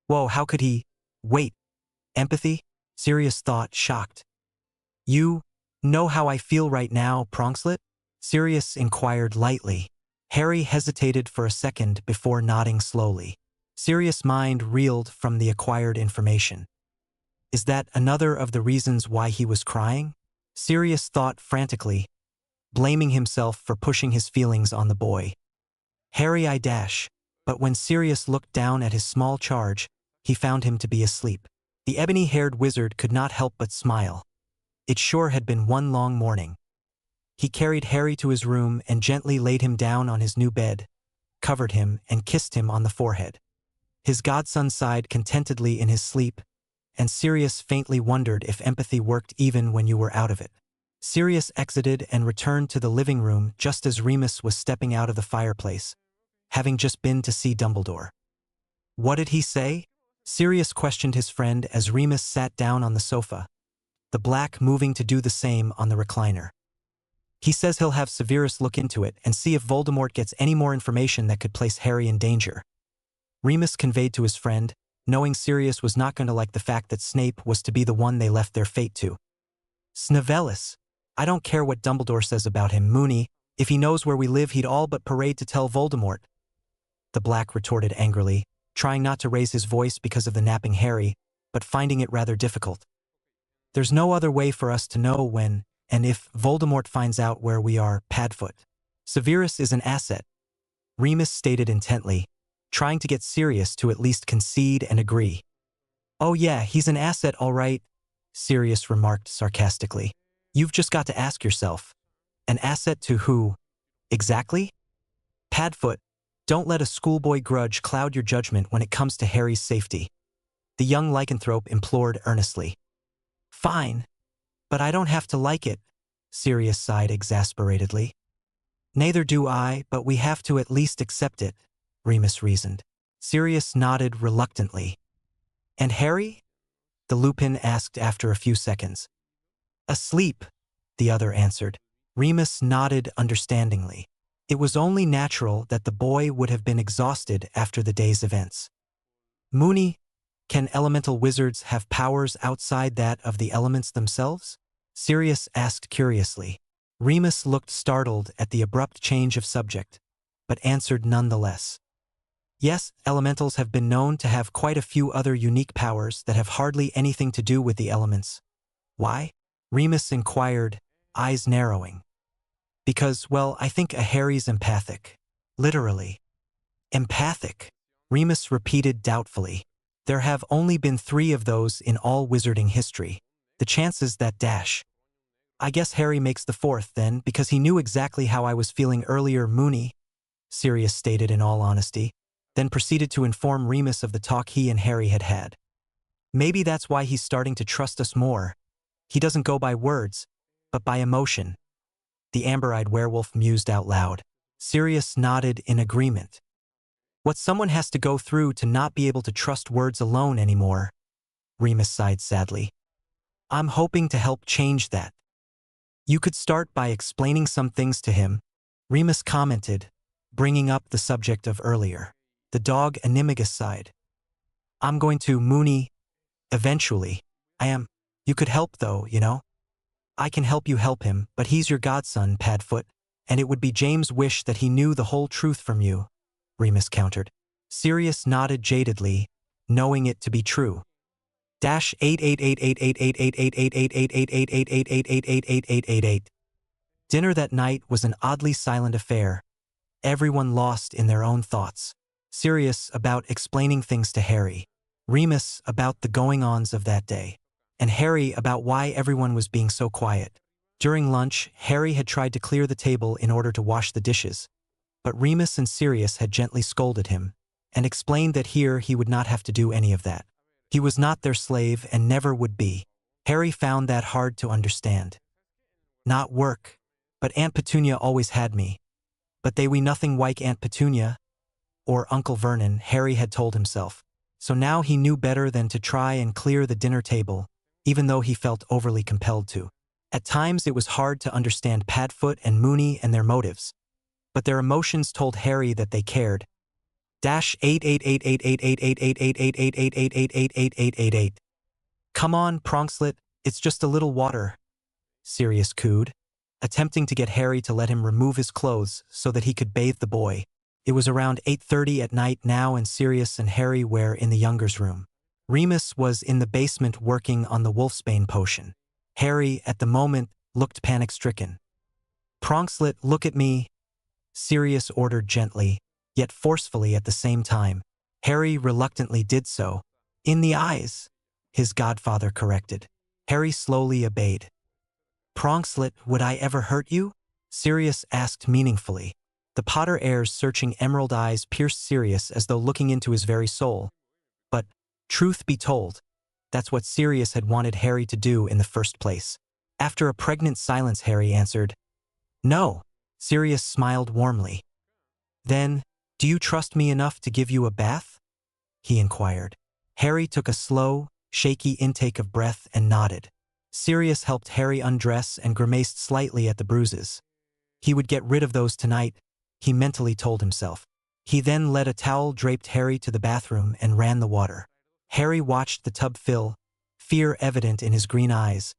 Whoa, how could he? Wait. Empathy? Sirius thought, shocked. You know how I feel right now, Pronkslet? Sirius inquired lightly. Harry hesitated for a second before nodding slowly. Sirius' mind reeled from the acquired information. Is that another of the reasons why he was crying? Sirius thought frantically, blaming himself for pushing his feelings on the boy. Harry but when Sirius looked down at his small charge, he found him to be asleep. The ebony-haired wizard could not help but smile. It sure had been one long morning. He carried Harry to his room and gently laid him down on his new bed, covered him, and kissed him on the forehead. His godson sighed contentedly in his sleep, and Sirius faintly wondered if empathy worked even when you were out of it. Sirius exited and returned to the living room just as Remus was stepping out of the fireplace, having just been to see Dumbledore. What did he say? Sirius questioned his friend as Remus sat down on the sofa, the Black moving to do the same on the recliner. He says he'll have Severus look into it and see if Voldemort gets any more information that could place Harry in danger. Remus conveyed to his friend, knowing Sirius was not going to like the fact that Snape was to be the one they left their fate to. Snavelis. I don't care what Dumbledore says about him, Moony. If he knows where we live, he'd all but parade to tell Voldemort. The Black retorted angrily, trying not to raise his voice because of the napping Harry, but finding it rather difficult. There's no other way for us to know when and if Voldemort finds out where we are, Padfoot. Severus is an asset, Remus stated intently, trying to get Sirius to at least concede and agree. Oh yeah, he's an asset all right, Sirius remarked sarcastically. You've just got to ask yourself, an asset to who? Exactly? Padfoot, don't let a schoolboy grudge cloud your judgment when it comes to Harry's safety. The young lycanthrope implored earnestly. Fine, but I don't have to like it, Sirius sighed exasperatedly. Neither do I, but we have to at least accept it, Remus reasoned. Sirius nodded reluctantly. And Harry? The Lupin asked after a few seconds. Asleep, the other answered. Remus nodded understandingly. It was only natural that the boy would have been exhausted after the day's events. Mooney, can elemental wizards have powers outside that of the elements themselves? Sirius asked curiously. Remus looked startled at the abrupt change of subject, but answered nonetheless. Yes, elementals have been known to have quite a few other unique powers that have hardly anything to do with the elements. Why? Remus inquired, eyes narrowing. Because, well, I think a Harry's empathic. Literally. Empathic, Remus repeated doubtfully. There have only been 3 of those in all wizarding history. The chances that dash. I guess Harry makes the 4th then, because he knew exactly how I was feeling earlier, Mooney, Sirius stated in all honesty, then proceeded to inform Remus of the talk he and Harry had had. Maybe that's why he's starting to trust us more. He doesn't go by words, but by emotion. The amber-eyed werewolf mused out loud. Sirius nodded in agreement. What someone has to go through to not be able to trust words alone anymore, Remus sighed sadly. I'm hoping to help change that. You could start by explaining some things to him, Remus commented, bringing up the subject of earlier. The dog Animagus sighed. I'm going to, Mooney. Eventually. I am. You could help though, you know? I can help you help him, but he's your godson, Padfoot, and it would be James' wish that he knew the whole truth from you, Remus countered. Sirius nodded jadedly, knowing it to be true. -88888888888888888888888888888888888888888888888888888888888888888888888888888888888888888888888888888888888888888888888888888888888888888888888888888888888888888888888888888888888888888888888888888888888888888888888888888888888888888888888888888888888888888888888888888888888888888888888888888888888888888888888888888888888888888888888888888888888888888888888888888888888888888888888888888888888888888888888888888888888888888888888888888888888888888888888888888888888888888888888888888888888888888888888888888888888888888888888888888888888888888888888888888888888888888ád about their own thoughts. Sirius about explaining things to Harry. Remus about the going-ons of that day. And Harry about why everyone was being so quiet. During lunch, Harry had tried to clear the table in order to wash the dishes, but Remus and Sirius had gently scolded him, and explained that here he would not have to do any of that. He was not their slave and never would be. Harry found that hard to understand. Not work, but Aunt Petunia always had me. But they we nothing like Aunt Petunia, or Uncle Vernon, Harry had told himself. So now he knew better than to try and clear the dinner table, even though he felt overly compelled to. At times it was hard to understand Padfoot and Mooney and their motives, but their emotions told Harry that they cared. -888888888888888888888888888888888888888888888888888888888888888888888888888888888888888888888888888888888888888888888888888888888888888888888888888888888888888888888888888888888888888888888888888888888888888888888888888888888888888888888888888888888888888888888888888888888888888888888888888888888888888888888888888888888888888888888888888888888888888888888888888888888888888888888888888888888888888888888888888888888888888888888888888888888888888888888888888888888888888888888888888888888888888888888888888attempting to get Harry to let him remove his clothes so that he could bathe the boy. It was around 8:30 at night now, and Sirius and Harry were in the younger's room. Remus was in the basement working on the wolfsbane potion. Harry, at the moment, looked panic-stricken. "Pronkslet, look at me," Sirius ordered gently, yet forcefully at the same time. Harry reluctantly did so. "In the eyes," his godfather corrected. Harry slowly obeyed. "Pronkslet, would I ever hurt you?" Sirius asked meaningfully. The Potter heir's searching emerald eyes pierced Sirius as though looking into his very soul. But, truth be told, that's what Sirius had wanted Harry to do in the first place. After a pregnant silence, Harry answered, "No." Sirius smiled warmly. "Then, do you trust me enough to give you a bath?" he inquired. Harry took a slow, shaky intake of breath and nodded. Sirius helped Harry undress and grimaced slightly at the bruises. He would get rid of those tonight, he mentally told himself. He then led a towel-draped Harry to the bathroom and ran the water. Harry watched the tub fill, fear evident in his green eyes,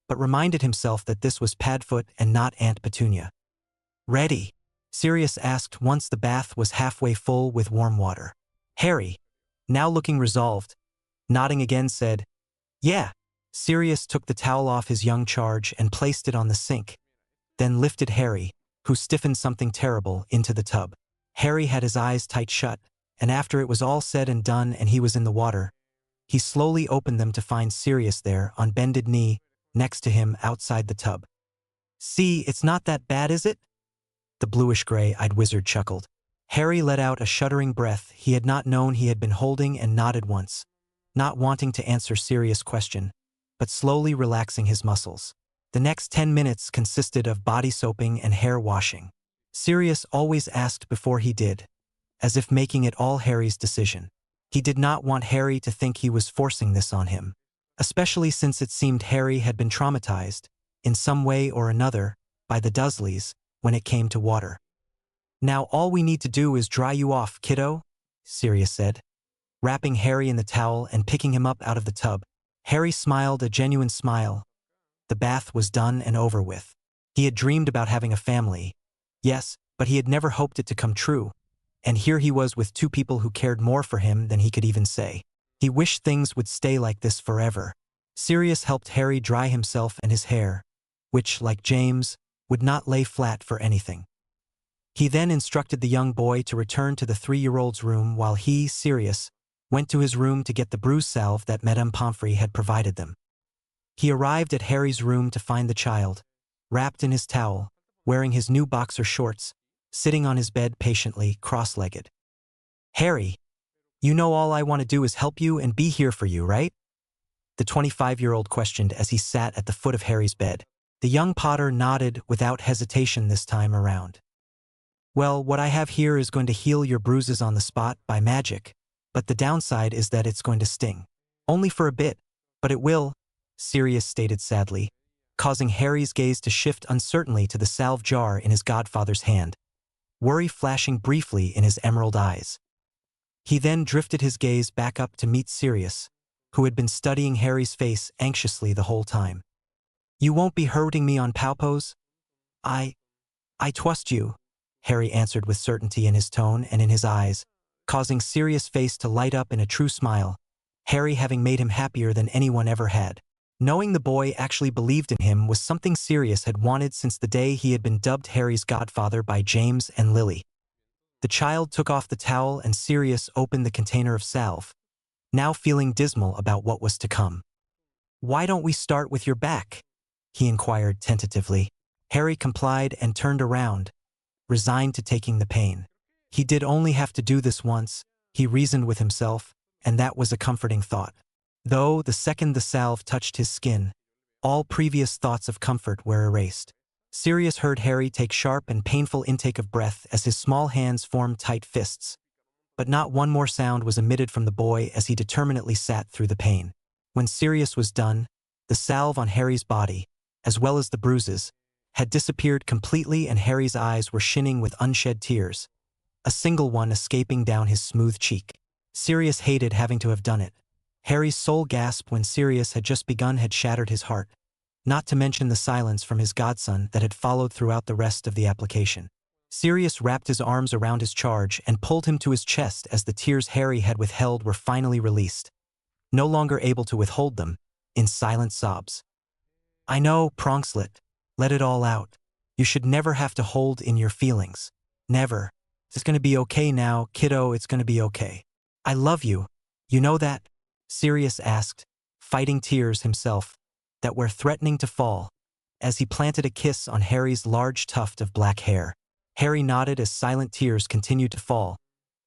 but reminded himself that this was Padfoot and not Aunt Petunia. "Ready?" Sirius asked once the bath was halfway full with warm water. Harry, now looking resolved, nodding again, said, "Yeah." Sirius took the towel off his young charge and placed it on the sink, then lifted Harry, who stiffened something terrible, into the tub. Harry had his eyes tight shut, and after it was all said and done and he was in the water, he slowly opened them to find Sirius there on bended knee, next to him outside the tub. "See, it's not that bad, is it?" the bluish-gray-eyed wizard chuckled. Harry let out a shuddering breath he had not known he had been holding and nodded once, not wanting to answer Sirius' question, but slowly relaxing his muscles. The next 10 minutes consisted of body soaping and hair washing. Sirius always asked before he did, as if making it all Harry's decision. He did not want Harry to think he was forcing this on him, especially since it seemed Harry had been traumatized, in some way or another, by the Dursleys when it came to water. "Now all we need to do is dry you off, kiddo," Sirius said. wrapping Harry in the towel and picking him up out of the tub. Harry smiled a genuine smile. The bath was done and over with. He had dreamed about having a family. Yes, but he had never hoped it to come true. And here he was with two people who cared more for him than he could even say. He wished things would stay like this forever. Sirius helped Harry dry himself and his hair, which, like James, would not lay flat for anything. He then instructed the young boy to return to the 3-year-old's room while he, Sirius, went to his room to get the bruise salve that Madame Pomfrey had provided them. He arrived at Harry's room to find the child, wrapped in his towel, wearing his new boxer shorts, sitting on his bed patiently, cross-legged. "Harry, you know all I want to do is help you and be here for you, right?" The 25-year-old questioned as he sat at the foot of Harry's bed. The young Potter nodded without hesitation this time around. "Well, what I have here is going to heal your bruises on the spot by magic, but the downside is that it's going to sting. Only for a bit, but it will," Sirius stated sadly, causing Harry's gaze to shift uncertainly to the salve jar in his godfather's hand, worry flashing briefly in his emerald eyes. He then drifted his gaze back up to meet Sirius, who had been studying Harry's face anxiously the whole time. "You won't be hurting me on Palpos?" I trust you," Harry answered with certainty in his tone and in his eyes, causing Sirius' face to light up in a true smile, Harry having made him happier than anyone ever had. Knowing the boy actually believed in him was something Sirius had wanted since the day he had been dubbed Harry's godfather by James and Lily. The child took off the towel and Sirius opened the container of salve, now feeling dismal about what was to come. "Why don't we start with your back?" he inquired tentatively. Harry complied and turned around, resigned to taking the pain. He did only have to do this once, he reasoned with himself, and that was a comforting thought. Though, the second the salve touched his skin, all previous thoughts of comfort were erased. Sirius heard Harry take sharp and painful intake of breath as his small hands formed tight fists. But not one more sound was emitted from the boy as he determinedly sat through the pain. When Sirius was done, the salve on Harry's body, as well as the bruises, had disappeared completely and Harry's eyes were shining with unshed tears, a single one escaping down his smooth cheek. Sirius hated having to have done it. Harry's sole gasp when Sirius had just begun had shattered his heart, not to mention the silence from his godson that had followed throughout the rest of the application. Sirius wrapped his arms around his charge and pulled him to his chest as the tears Harry had withheld were finally released, no longer able to withhold them, in silent sobs. "I know, Pronkslet. Let it all out. You should never have to hold in your feelings. Never. It's gonna be okay now, kiddo, it's gonna be okay. I love you. You know that?" Sirius asked, fighting tears himself, that were threatening to fall, as he planted a kiss on Harry's large tuft of black hair. Harry nodded as silent tears continued to fall,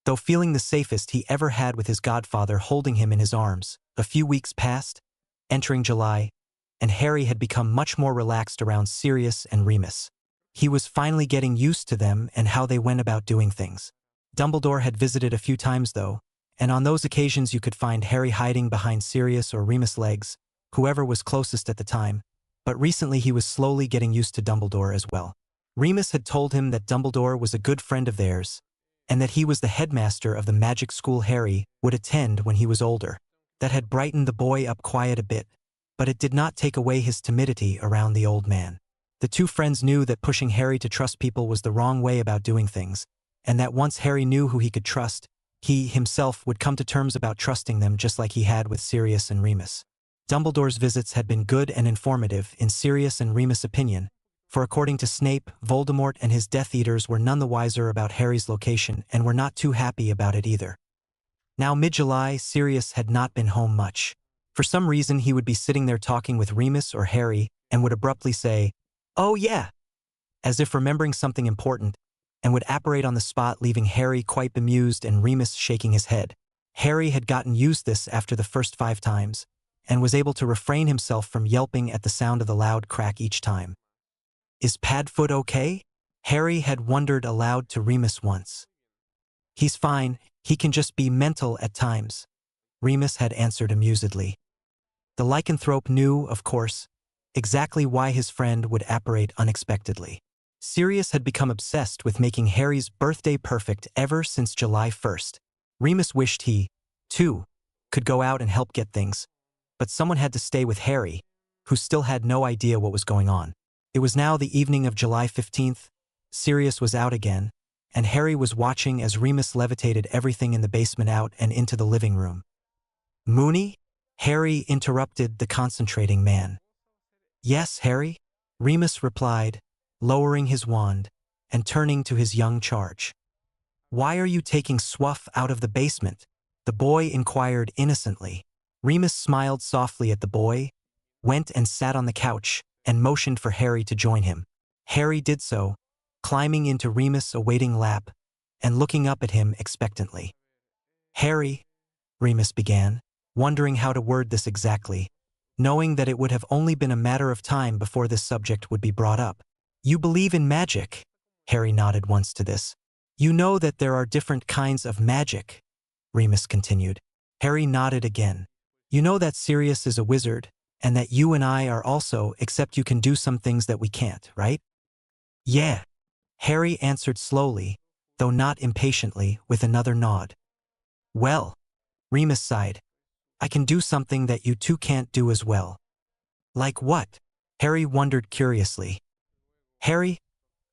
though feeling the safest he ever had with his godfather holding him in his arms. A few weeks passed, entering July, and Harry had become much more relaxed around Sirius and Remus. He was finally getting used to them and how they went about doing things. Dumbledore had visited a few times though, and on those occasions you could find Harry hiding behind Sirius or Remus' legs, whoever was closest at the time, but recently he was slowly getting used to Dumbledore as well. Remus had told him that Dumbledore was a good friend of theirs, and that he was the headmaster of the magic school Harry would attend when he was older. That had brightened the boy up quite a bit, but it did not take away his timidity around the old man. The two friends knew that pushing Harry to trust people was the wrong way about doing things, and that once Harry knew who he could trust, he himself would come to terms about trusting them just like he had with Sirius and Remus. Dumbledore's visits had been good and informative in Sirius and Remus' opinion, for according to Snape, Voldemort and his Death Eaters were none the wiser about Harry's location and were not too happy about it either. Now mid-July, Sirius had not been home much. For some reason he would be sitting there talking with Remus or Harry and would abruptly say, "Oh yeah," as if remembering something important, and would apparate on the spot leaving Harry quite bemused and Remus shaking his head. Harry had gotten used to this after the first 5 times, and was able to refrain himself from yelping at the sound of the loud crack each time. "Is Padfoot okay?" Harry had wondered aloud to Remus once. "He's fine, he can just be mental at times," Remus had answered amusedly. The lycanthrope knew, of course, exactly why his friend would apparate unexpectedly. Sirius had become obsessed with making Harry's birthday perfect ever since July 1st. Remus wished he, 2 could go out and help get things, but someone had to stay with Harry, who still had no idea what was going on. It was now the evening of July 15th, Sirius was out again, and Harry was watching as Remus levitated everything in the basement out and into the living room. Moony? Harry interrupted the concentrating man. Yes, Harry? Remus replied, lowering his wand and turning to his young charge. Why are you taking Swuff out of the basement? The boy inquired innocently. Remus smiled softly at the boy, went and sat on the couch, and motioned for Harry to join him. Harry did so, climbing into Remus' awaiting lap and looking up at him expectantly. Harry, Remus began, wondering how to word this exactly, knowing that it would have only been a matter of time before this subject would be brought up. You believe in magic? Harry nodded once to this. You know that there are different kinds of magic, Remus continued. Harry nodded again. You know that Sirius is a wizard, and that you and I are also, except you can do some things that we can't, right? Yeah. Harry answered slowly, though not impatiently, with another nod. Well, Remus sighed. I can do something that you two can't do as well. Like what? Harry wondered curiously. Harry,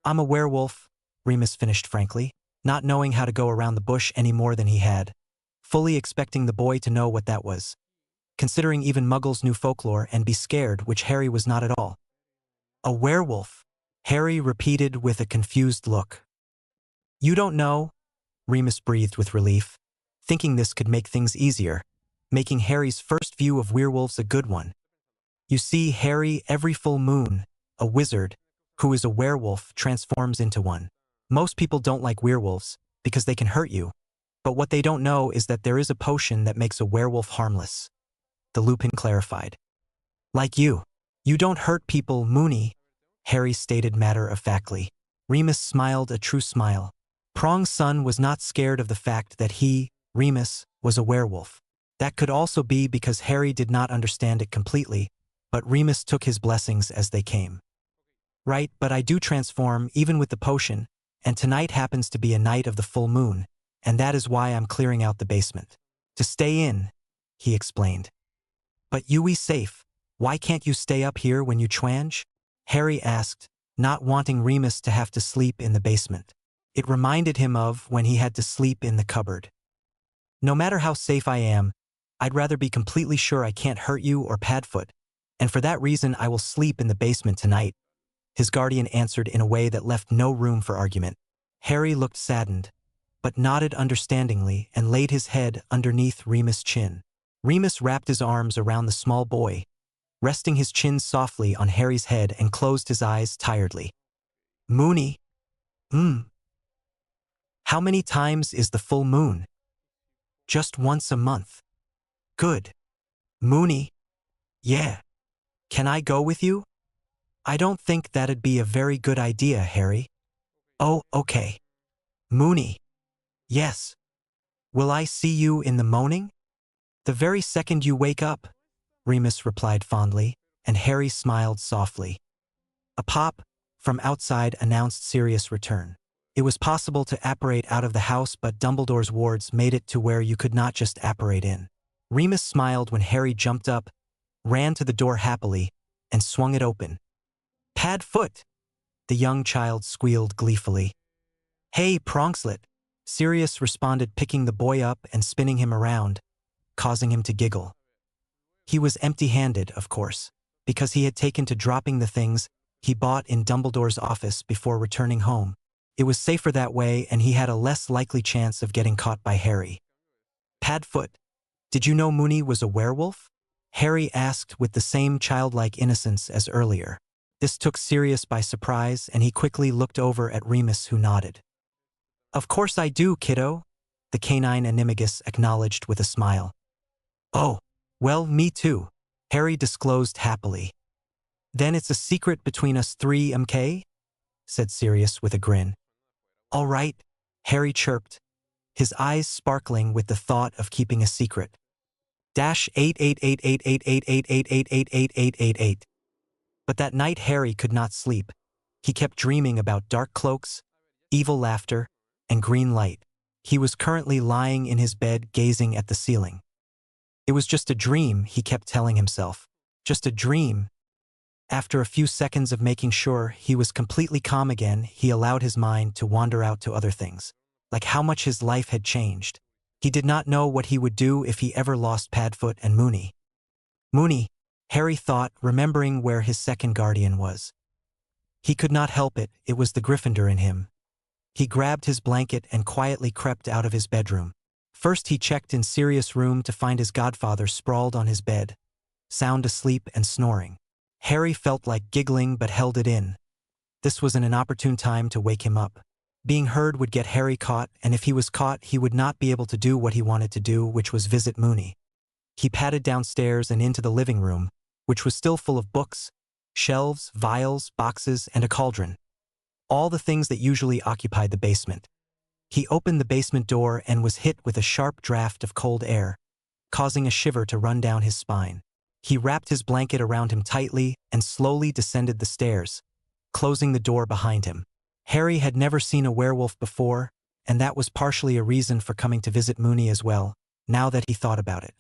I'm a werewolf, Remus finished frankly, not knowing how to go around the bush any more than he had, fully expecting the boy to know what that was, considering even Muggles knew folklore and be scared, which Harry was not at all. A werewolf, Harry repeated with a confused look. You don't know? Remus breathed with relief, thinking this could make things easier, making Harry's first view of werewolves a good one. You see, Harry, every full moon, a wizard, who is a werewolf, transforms into one. Most people don't like werewolves, because they can hurt you, but what they don't know is that there is a potion that makes a werewolf harmless. The Lupin clarified. Like you. You don't hurt people, Moony, Harry stated matter-of-factly. Remus smiled a true smile. Prong's son was not scared of the fact that he, Remus, was a werewolf. That could also be because Harry did not understand it completely, but Remus took his blessings as they came. Right, but I do transform even with the potion, and tonight happens to be a night of the full moon, and that is why I'm clearing out the basement. To stay in, he explained. But you be safe. Why can't you stay up here when you twange? Harry asked, not wanting Remus to have to sleep in the basement. It reminded him of when he had to sleep in the cupboard. No matter how safe I am, I'd rather be completely sure I can't hurt you or Padfoot, and for that reason I will sleep in the basement tonight, his guardian answered in a way that left no room for argument. Harry looked saddened, but nodded understandingly and laid his head underneath Remus' chin. Remus wrapped his arms around the small boy, resting his chin softly on Harry's head and closed his eyes tiredly. Moony. How many times is the full moon? Just once a month. Good. Moony. Yeah. Can I go with you? I don't think that'd be a very good idea, Harry. Oh, okay. Moony. Yes. Will I see you in the morning? The very second you wake up, Remus replied fondly, and Harry smiled softly. A pop from outside announced Sirius' return. It was possible to apparate out of the house, but Dumbledore's wards made it to where you could not just apparate in. Remus smiled when Harry jumped up, ran to the door happily, and swung it open. Padfoot! The young child squealed gleefully. Hey, Pronkslet! Sirius responded, picking the boy up and spinning him around, causing him to giggle. He was empty-handed, of course, because he had taken to dropping the things he bought in Dumbledore's office before returning home. It was safer that way, and he had a less likely chance of getting caught by Harry. Padfoot, did you know Moony was a werewolf? Harry asked with the same childlike innocence as earlier. This took Sirius by surprise, and he quickly looked over at Remus, who nodded. Of course I do, kiddo, the canine animagus acknowledged with a smile. Oh, well, me too, Harry disclosed happily. Then it's a secret between us three, MK? Said Sirius with a grin. All right, Harry chirped, his eyes sparkling with the thought of keeping a secret. -8888888888888888. But that night Harry could not sleep. He kept dreaming about dark cloaks, evil laughter, and green light. He was currently lying in his bed gazing at the ceiling. It was just a dream, he kept telling himself. Just a dream. After a few seconds of making sure he was completely calm again, he allowed his mind to wander out to other things. Like how much his life had changed. He did not know what he would do if he ever lost Padfoot and Moony. Moony, Harry thought, remembering where his second guardian was. He could not help it, it was the Gryffindor in him. He grabbed his blanket and quietly crept out of his bedroom. First he checked in Sirius' room to find his godfather sprawled on his bed, sound asleep and snoring. Harry felt like giggling but held it in. This was an inopportune time to wake him up. Being heard would get Harry caught, and if he was caught he would not be able to do what he wanted to do, which was visit Moony. He padded downstairs and into the living room, which was still full of books, shelves, vials, boxes, and a cauldron. All the things that usually occupied the basement. He opened the basement door and was hit with a sharp draft of cold air, causing a shiver to run down his spine. He wrapped his blanket around him tightly and slowly descended the stairs, closing the door behind him. Harry had never seen a werewolf before, and that was partially a reason for coming to visit Moony as well, now that he thought about it.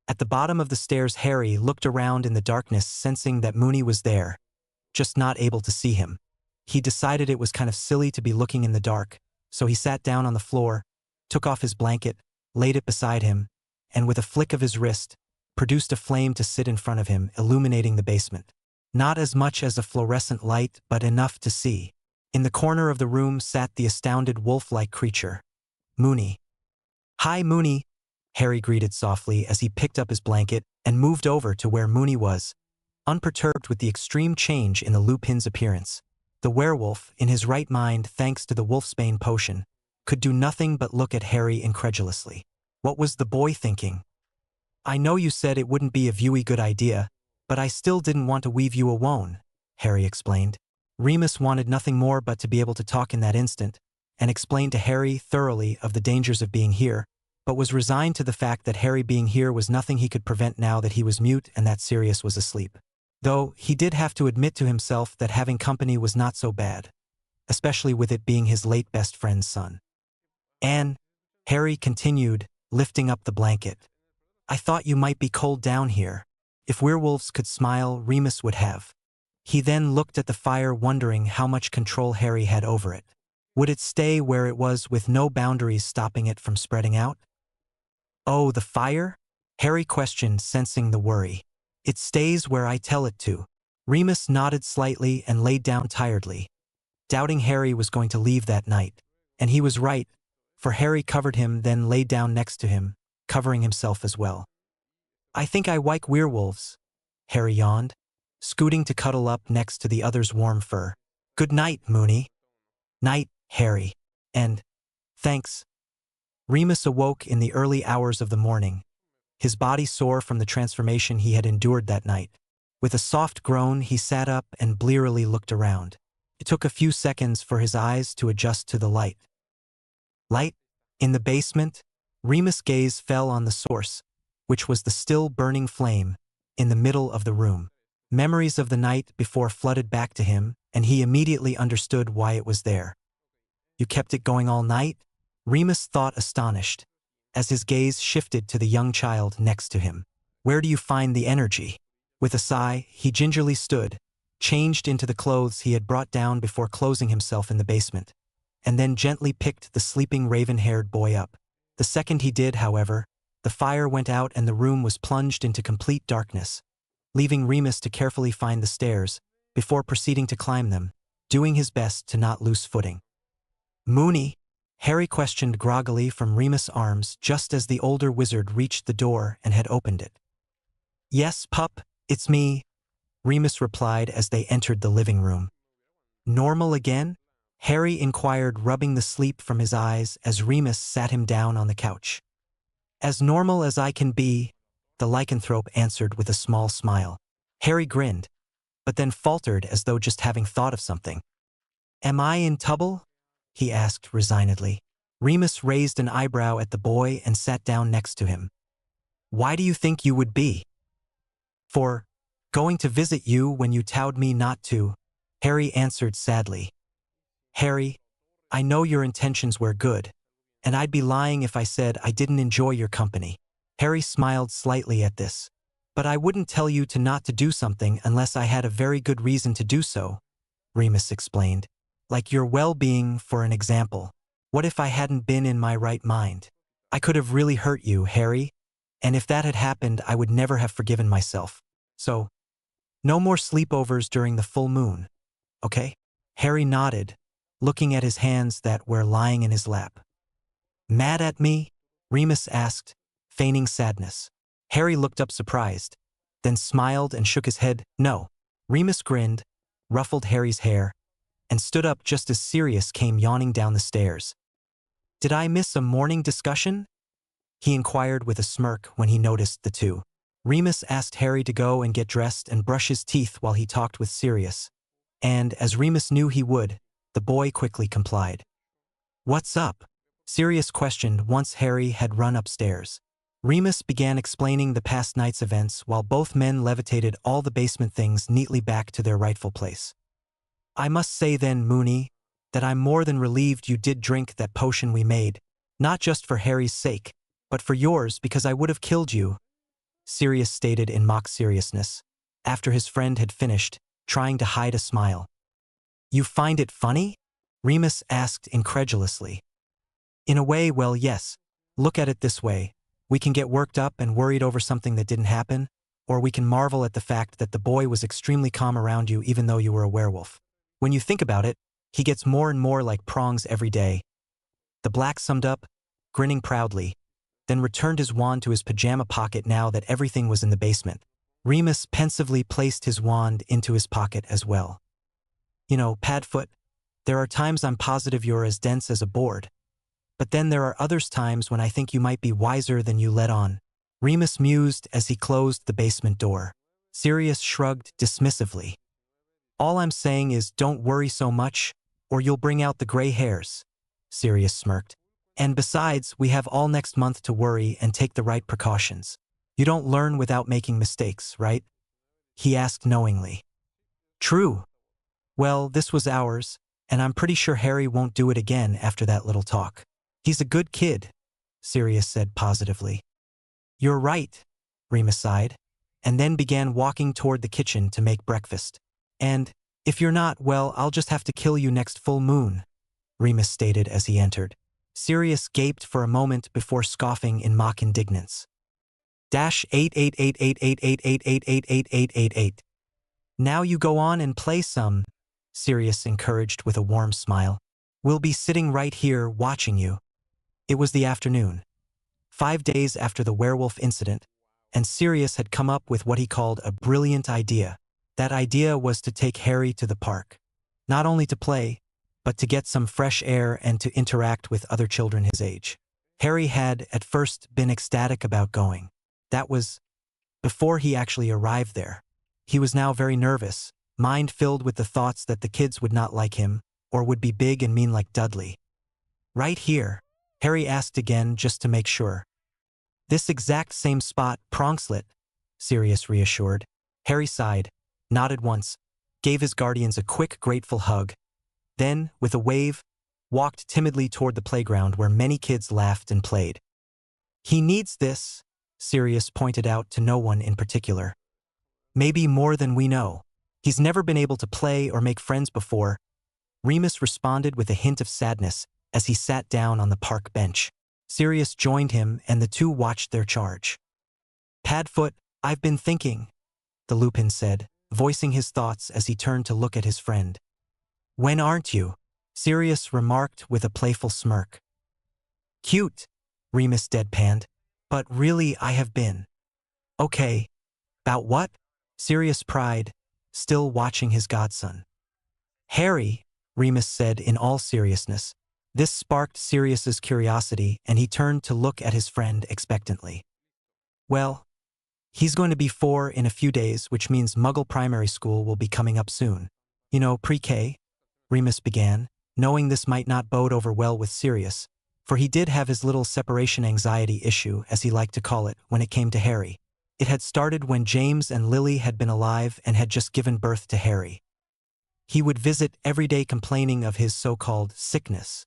At the bottom of the stairs, Harry looked around in the darkness, sensing that Moony was there, just not able to see him. He decided it was kind of silly to be looking in the dark, so he sat down on the floor, took off his blanket, laid it beside him, and with a flick of his wrist, produced a flame to sit in front of him, illuminating the basement. Not as much as a fluorescent light, but enough to see. In the corner of the room sat the astounded wolf-like creature, Moony. "Hi, Moony," Harry greeted softly as he picked up his blanket and moved over to where Moony was, unperturbed with the extreme change in the Lupin's appearance. The werewolf, in his right mind thanks to the wolfsbane potion, could do nothing but look at Harry incredulously. What was the boy thinking? "I know you said it wouldn't be a very good idea, but I still didn't want to weave you a wone," Harry explained. Remus wanted nothing more but to be able to talk in that instant, and explained to Harry thoroughly of the dangers of being here, but was resigned to the fact that Harry being here was nothing he could prevent now that he was mute and that Sirius was asleep. Though, he did have to admit to himself that having company was not so bad, especially with it being his late best friend's son. "And," Harry continued, lifting up the blanket, "I thought you might be cold down here. If werewolves could smile, Remus would have." He then looked at the fire, wondering how much control Harry had over it. Would it stay where it was with no boundaries stopping it from spreading out? "Oh, the fire?" Harry questioned, sensing the worry. "It stays where I tell it to." Remus nodded slightly and laid down tiredly, doubting Harry was going to leave that night. And he was right, for Harry covered him, then laid down next to him, covering himself as well. "I think I like werewolves," Harry yawned, scooting to cuddle up next to the other's warm fur. "Good night, Moony." "Night, Harry. And thanks." Remus awoke in the early hours of the morning, his body sore from the transformation he had endured that night. With a soft groan, he sat up and blearily looked around. It took a few seconds for his eyes to adjust to the light. Light? In the basement? Remus' gaze fell on the source, which was the still burning flame, in the middle of the room. Memories of the night before flooded back to him, and he immediately understood why it was there. "You kept it going all night?" Remus thought, astonished, as his gaze shifted to the young child next to him. "Where do you find the energy?" With a sigh, he gingerly stood, changed into the clothes he had brought down before closing himself in the basement, and then gently picked the sleeping raven-haired boy up. The second he did, however, the fire went out and the room was plunged into complete darkness, leaving Remus to carefully find the stairs, before proceeding to climb them, doing his best to not lose footing. "Moony?" Harry questioned groggily from Remus' arms just as the older wizard reached the door and had opened it. "Yes, pup, it's me," Remus replied as they entered the living room. "Normal again?" Harry inquired, rubbing the sleep from his eyes as Remus sat him down on the couch. "As normal as I can be," the lycanthrope answered with a small smile. Harry grinned, but then faltered as though just having thought of something. "Am I in trouble?" he asked resignedly. Remus raised an eyebrow at the boy and sat down next to him. "Why do you think you would be?" "For going to visit you when you told me not to," Harry answered sadly. "Harry, I know your intentions were good, and I'd be lying if I said I didn't enjoy your company. Harry smiled slightly at this. But I wouldn't tell you to not to do something unless I had a very good reason to do so, Remus explained. Like your well-being, for an example. What if I hadn't been in my right mind? I could have really hurt you, Harry. And if that had happened, I would never have forgiven myself. So, no more sleepovers during the full moon, okay? Harry nodded, looking at his hands that were lying in his lap. Mad at me? Remus asked, feigning sadness. Harry looked up surprised, then smiled and shook his head. No. Remus grinned, ruffled Harry's hair, and stood up just as Sirius came yawning down the stairs. Did I miss a morning discussion? He inquired with a smirk when he noticed the two. Remus asked Harry to go and get dressed and brush his teeth while he talked with Sirius. And, as Remus knew he would, the boy quickly complied. What's up? Sirius questioned once Harry had run upstairs. Remus began explaining the past night's events while both men levitated all the basement things neatly back to their rightful place. I must say then, Moony, that I'm more than relieved you did drink that potion we made, not just for Harry's sake, but for yours because I would have killed you, Sirius stated in mock seriousness, after his friend had finished, trying to hide a smile. You find it funny? Remus asked incredulously. In a way, well, yes. Look at it this way. We can get worked up and worried over something that didn't happen, or we can marvel at the fact that the boy was extremely calm around you even though you were a werewolf. When you think about it, he gets more and more like prongs every day. The Black summed up, grinning proudly, then returned his wand to his pajama pocket now that everything was in the basement. Remus pensively placed his wand into his pocket as well. You know, Padfoot, there are times I'm positive you're as dense as a board. But then there are others times when I think you might be wiser than you let on. Remus mused as he closed the basement door. Sirius shrugged dismissively. All I'm saying is don't worry so much, or you'll bring out the gray hairs, Sirius smirked. And besides, we have all next month to worry and take the right precautions. You don't learn without making mistakes, right? He asked knowingly. True. Well, this was ours, and I'm pretty sure Harry won't do it again after that little talk. He's a good kid, Sirius said positively. You're right, Remus sighed, and then began walking toward the kitchen to make breakfast. And, if you're not, well, I'll just have to kill you next full moon, Remus stated as he entered. Sirius gaped for a moment before scoffing in mock indignance. -88888888888888. Now you go on and play some, Sirius encouraged with a warm smile. We'll be sitting right here watching you. It was the afternoon, 5 days after the werewolf incident, and Sirius had come up with what he called a brilliant idea. That idea was to take Harry to the park, not only to play, but to get some fresh air and to interact with other children his age. Harry had, at first, been ecstatic about going. That was before he actually arrived there. He was now very nervous, mind filled with the thoughts that the kids would not like him, or would be big and mean like Dudley. Right here, Harry asked again just to make sure. This exact same spot, Pronkslet, Sirius reassured. Harry sighed, nodded once, gave his guardians a quick, grateful hug, then, with a wave, walked timidly toward the playground where many kids laughed and played. He needs this, Sirius pointed out to no one in particular. Maybe more than we know. He's never been able to play or make friends before, Remus responded with a hint of sadness as he sat down on the park bench. Sirius joined him and the two watched their charge. Padfoot, I've been thinking, the Lupin said, voicing his thoughts as he turned to look at his friend. When aren't you? Sirius remarked with a playful smirk. Cute, Remus deadpanned, but really I have been. Okay. About what? Sirius pried, still watching his godson. Harry, Remus said in all seriousness. This sparked Sirius's curiosity and he turned to look at his friend expectantly. Well, he's going to be 4 in a few days, which means Muggle Primary School will be coming up soon. You know, pre-K, Remus began, knowing this might not bode over well with Sirius, for he did have his little separation anxiety issue, as he liked to call it, when it came to Harry. It had started when James and Lily had been alive and had just given birth to Harry. He would visit every day complaining of his so-called sickness,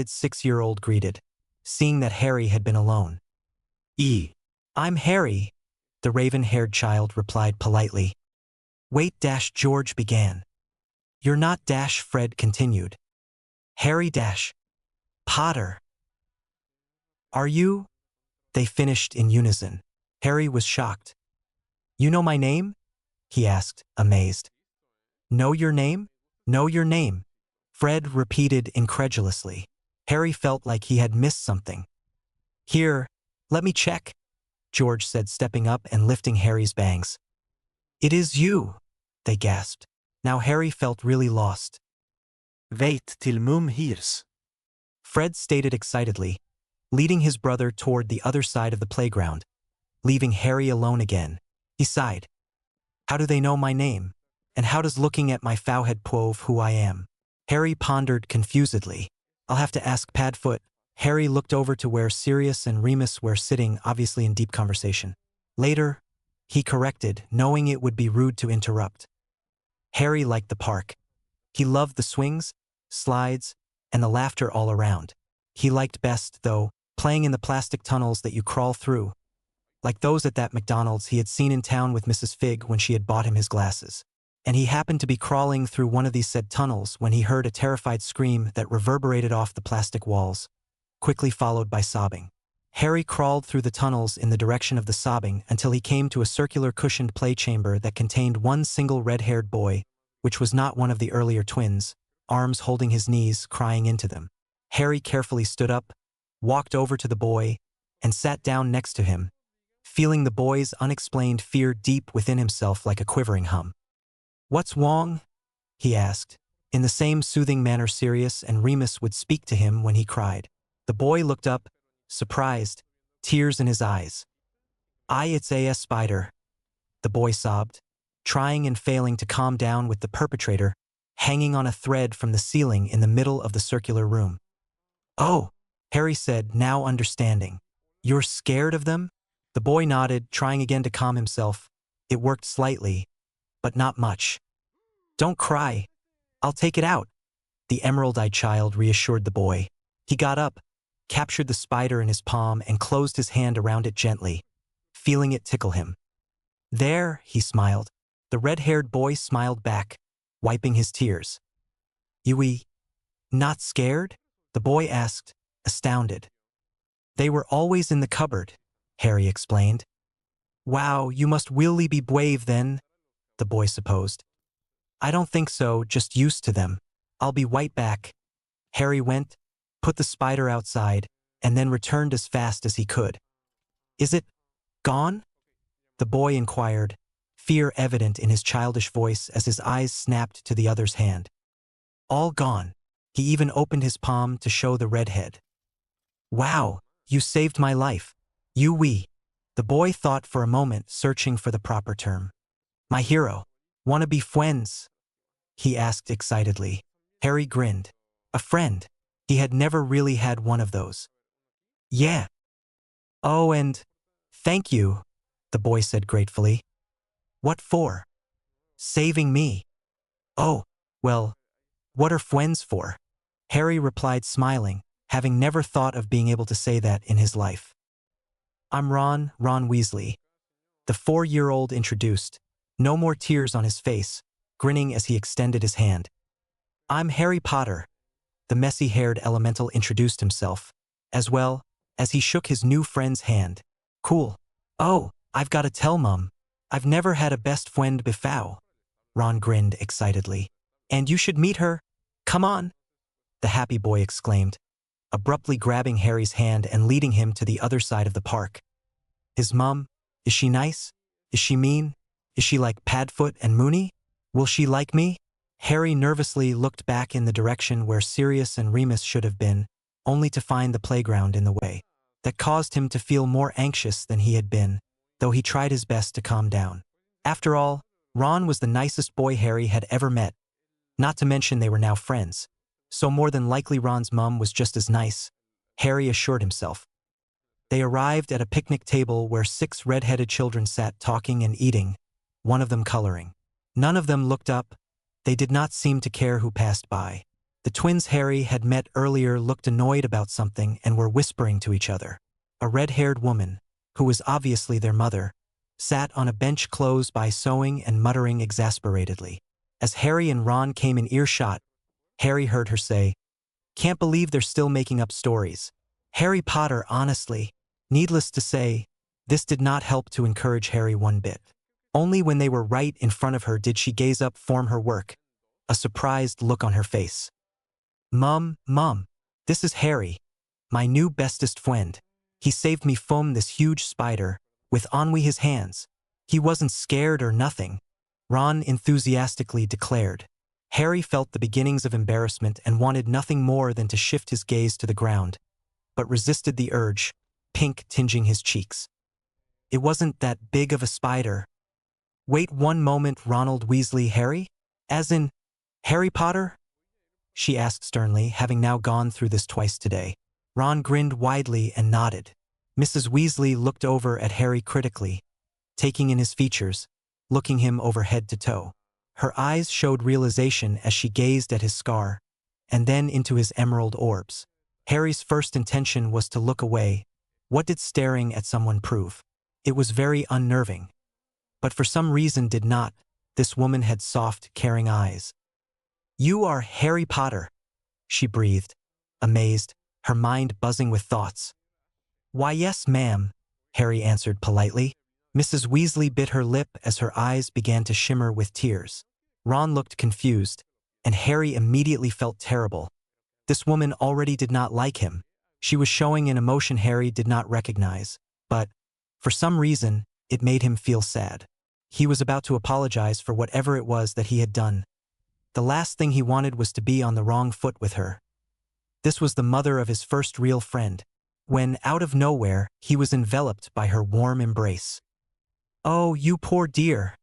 red-headed 6-year-old greeted, seeing that Harry had been alone. I'm Harry, the raven-haired child replied politely. Wait, George began. You're not, Fred continued. Harry Potter. Are you? They finished in unison. Harry was shocked. You know my name? He asked, amazed. Know your name? Know your name? Fred repeated incredulously. Harry felt like he had missed something. Here, let me check, George said, stepping up and lifting Harry's bangs. It is you, they gasped. Now Harry felt really lost. Wait till Mum hears, Fred stated excitedly, leading his brother toward the other side of the playground, leaving Harry alone again. He sighed. How do they know my name? And how does looking at my forehead prove who I am? Harry pondered confusedly. I'll have to ask Padfoot. Harry looked over to where Sirius and Remus were sitting, obviously in deep conversation. Later, he corrected, knowing it would be rude to interrupt. Harry liked the park. He loved the swings, slides, and the laughter all around. He liked best, though, playing in the plastic tunnels that you crawl through, like those at that McDonald's he had seen in town with Mrs. Fig when she had bought him his glasses. And he happened to be crawling through one of these said tunnels when he heard a terrified scream that reverberated off the plastic walls, quickly followed by sobbing. Harry crawled through the tunnels in the direction of the sobbing until he came to a circular cushioned play chamber that contained one single red-haired boy, which was not one of the earlier twins, arms holding his knees, crying into them. Harry carefully stood up, walked over to the boy, and sat down next to him, feeling the boy's unexplained fear deep within himself like a quivering hum. What's wrong? He asked, in the same soothing manner Sirius and Remus would speak to him when he cried. The boy looked up, surprised, tears in his eyes. It's a spider, the boy sobbed, trying and failing to calm down with the perpetrator hanging on a thread from the ceiling in the middle of the circular room. Oh, Harry said, now understanding. You're scared of them? The boy nodded, trying again to calm himself. It worked slightly, but not much. Don't cry, I'll take it out, the emerald-eyed child reassured the boy. He got up, captured the spider in his palm and closed his hand around it gently, feeling it tickle him. There, he smiled. The red-haired boy smiled back, wiping his tears. You not scared? The boy asked, astounded. They were always in the cupboard, Harry explained. Wow, you must really be brave then, the boy supposed. I don't think so, just used to them. I'll be right back. Harry went, put the spider outside, and then returned as fast as he could. Is it gone? The boy inquired, fear evident in his childish voice as his eyes snapped to the other's hand. All gone. He even opened his palm to show the redhead. Wow, you saved my life. The boy thought for a moment, searching for the proper term. My hero. Wanna be friends? He asked excitedly. Harry grinned. A friend. He had never really had one of those. Yeah. Oh, and thank you, the boy said gratefully. What for? Saving me. Oh, well, what are friends for? Harry replied smiling, having never thought of being able to say that in his life. I'm Ron Weasley. The 4-year-old introduced, no more tears on his face, grinning as he extended his hand. I'm Harry Potter. The messy-haired elemental introduced himself, as well as he shook his new friend's hand. Cool. Oh, I've got to tell Mum. I've never had a best friend before. Ron grinned excitedly. And you should meet her. Come on, the happy boy exclaimed, abruptly grabbing Harry's hand and leading him to the other side of the park. His mum, is she nice? Is she mean? Is she like Padfoot and Moony? Will she like me? Harry nervously looked back in the direction where Sirius and Remus should have been, only to find the playground in the way. That caused him to feel more anxious than he had been, though he tried his best to calm down. After all, Ron was the nicest boy Harry had ever met, not to mention they were now friends. So more than likely Ron's mum was just as nice, Harry assured himself. They arrived at a picnic table where 6 red-headed children sat talking and eating, one of them coloring. None of them looked up. They did not seem to care who passed by. The twins Harry had met earlier looked annoyed about something and were whispering to each other. A red-haired woman, who was obviously their mother, sat on a bench close by sewing and muttering exasperatedly. As Harry and Ron came in earshot, Harry heard her say, "Can't believe they're still making up stories. Harry Potter, honestly." Needless to say, this did not help to encourage Harry one bit. Only when they were right in front of her did she gaze up from her work, a surprised look on her face. Mum, this is Harry, my new bestest friend. He saved me from this huge spider, with only his hands. He wasn't scared or nothing," Ron enthusiastically declared. Harry felt the beginnings of embarrassment and wanted nothing more than to shift his gaze to the ground, but resisted the urge, pink tinging his cheeks. It wasn't that big of a spider. Wait one moment, Ronald Weasley, Harry? As in, Harry Potter? She asked sternly, having now gone through this twice today. Ron grinned widely and nodded. Mrs. Weasley looked over at Harry critically, taking in his features, looking him over head to toe. Her eyes showed realization as she gazed at his scar, and then into his emerald orbs. Harry's first intention was to look away. What did staring at someone prove? It was very unnerving. But for some reason did not. This woman had soft, caring eyes. You are Harry Potter, she breathed, amazed, her mind buzzing with thoughts. Why yes, ma'am, Harry answered politely. Mrs. Weasley bit her lip as her eyes began to shimmer with tears. Ron looked confused, and Harry immediately felt terrible. This woman already did not like him. She was showing an emotion Harry did not recognize, but, for some reason, it made him feel sad. He was about to apologize for whatever it was that he had done. The last thing he wanted was to be on the wrong foot with her. This was the mother of his first real friend, when, out of nowhere, he was enveloped by her warm embrace. "Oh, you poor dear,"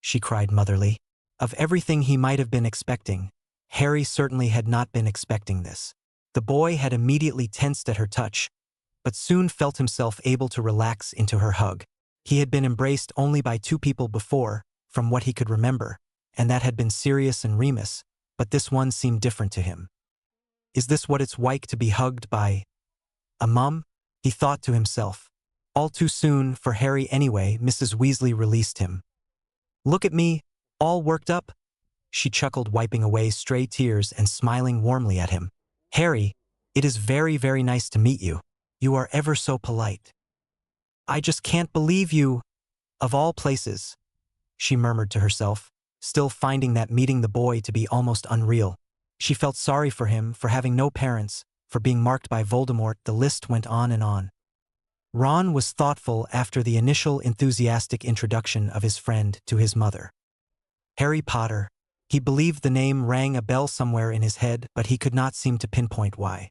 she cried motherly. Of everything he might have been expecting, Harry certainly had not been expecting this. The boy had immediately tensed at her touch, but soon felt himself able to relax into her hug. He had been embraced only by 2 people before, from what he could remember, and that had been Sirius and Remus, but this one seemed different to him. Is this what it's like to be hugged by a mum? He thought to himself. All too soon, for Harry anyway, Mrs. Weasley released him. Look at me, all worked up? She chuckled, wiping away stray tears and smiling warmly at him. Harry, it is very, very nice to meet you. You are ever so polite. I just can't believe you. Of all places, she murmured to herself, still finding that meeting the boy to be almost unreal. She felt sorry for him, for having no parents, for being marked by Voldemort. The list went on and on. Ron was thoughtful after the initial enthusiastic introduction of his friend to his mother. Harry Potter. He believed the name rang a bell somewhere in his head, but he could not seem to pinpoint why.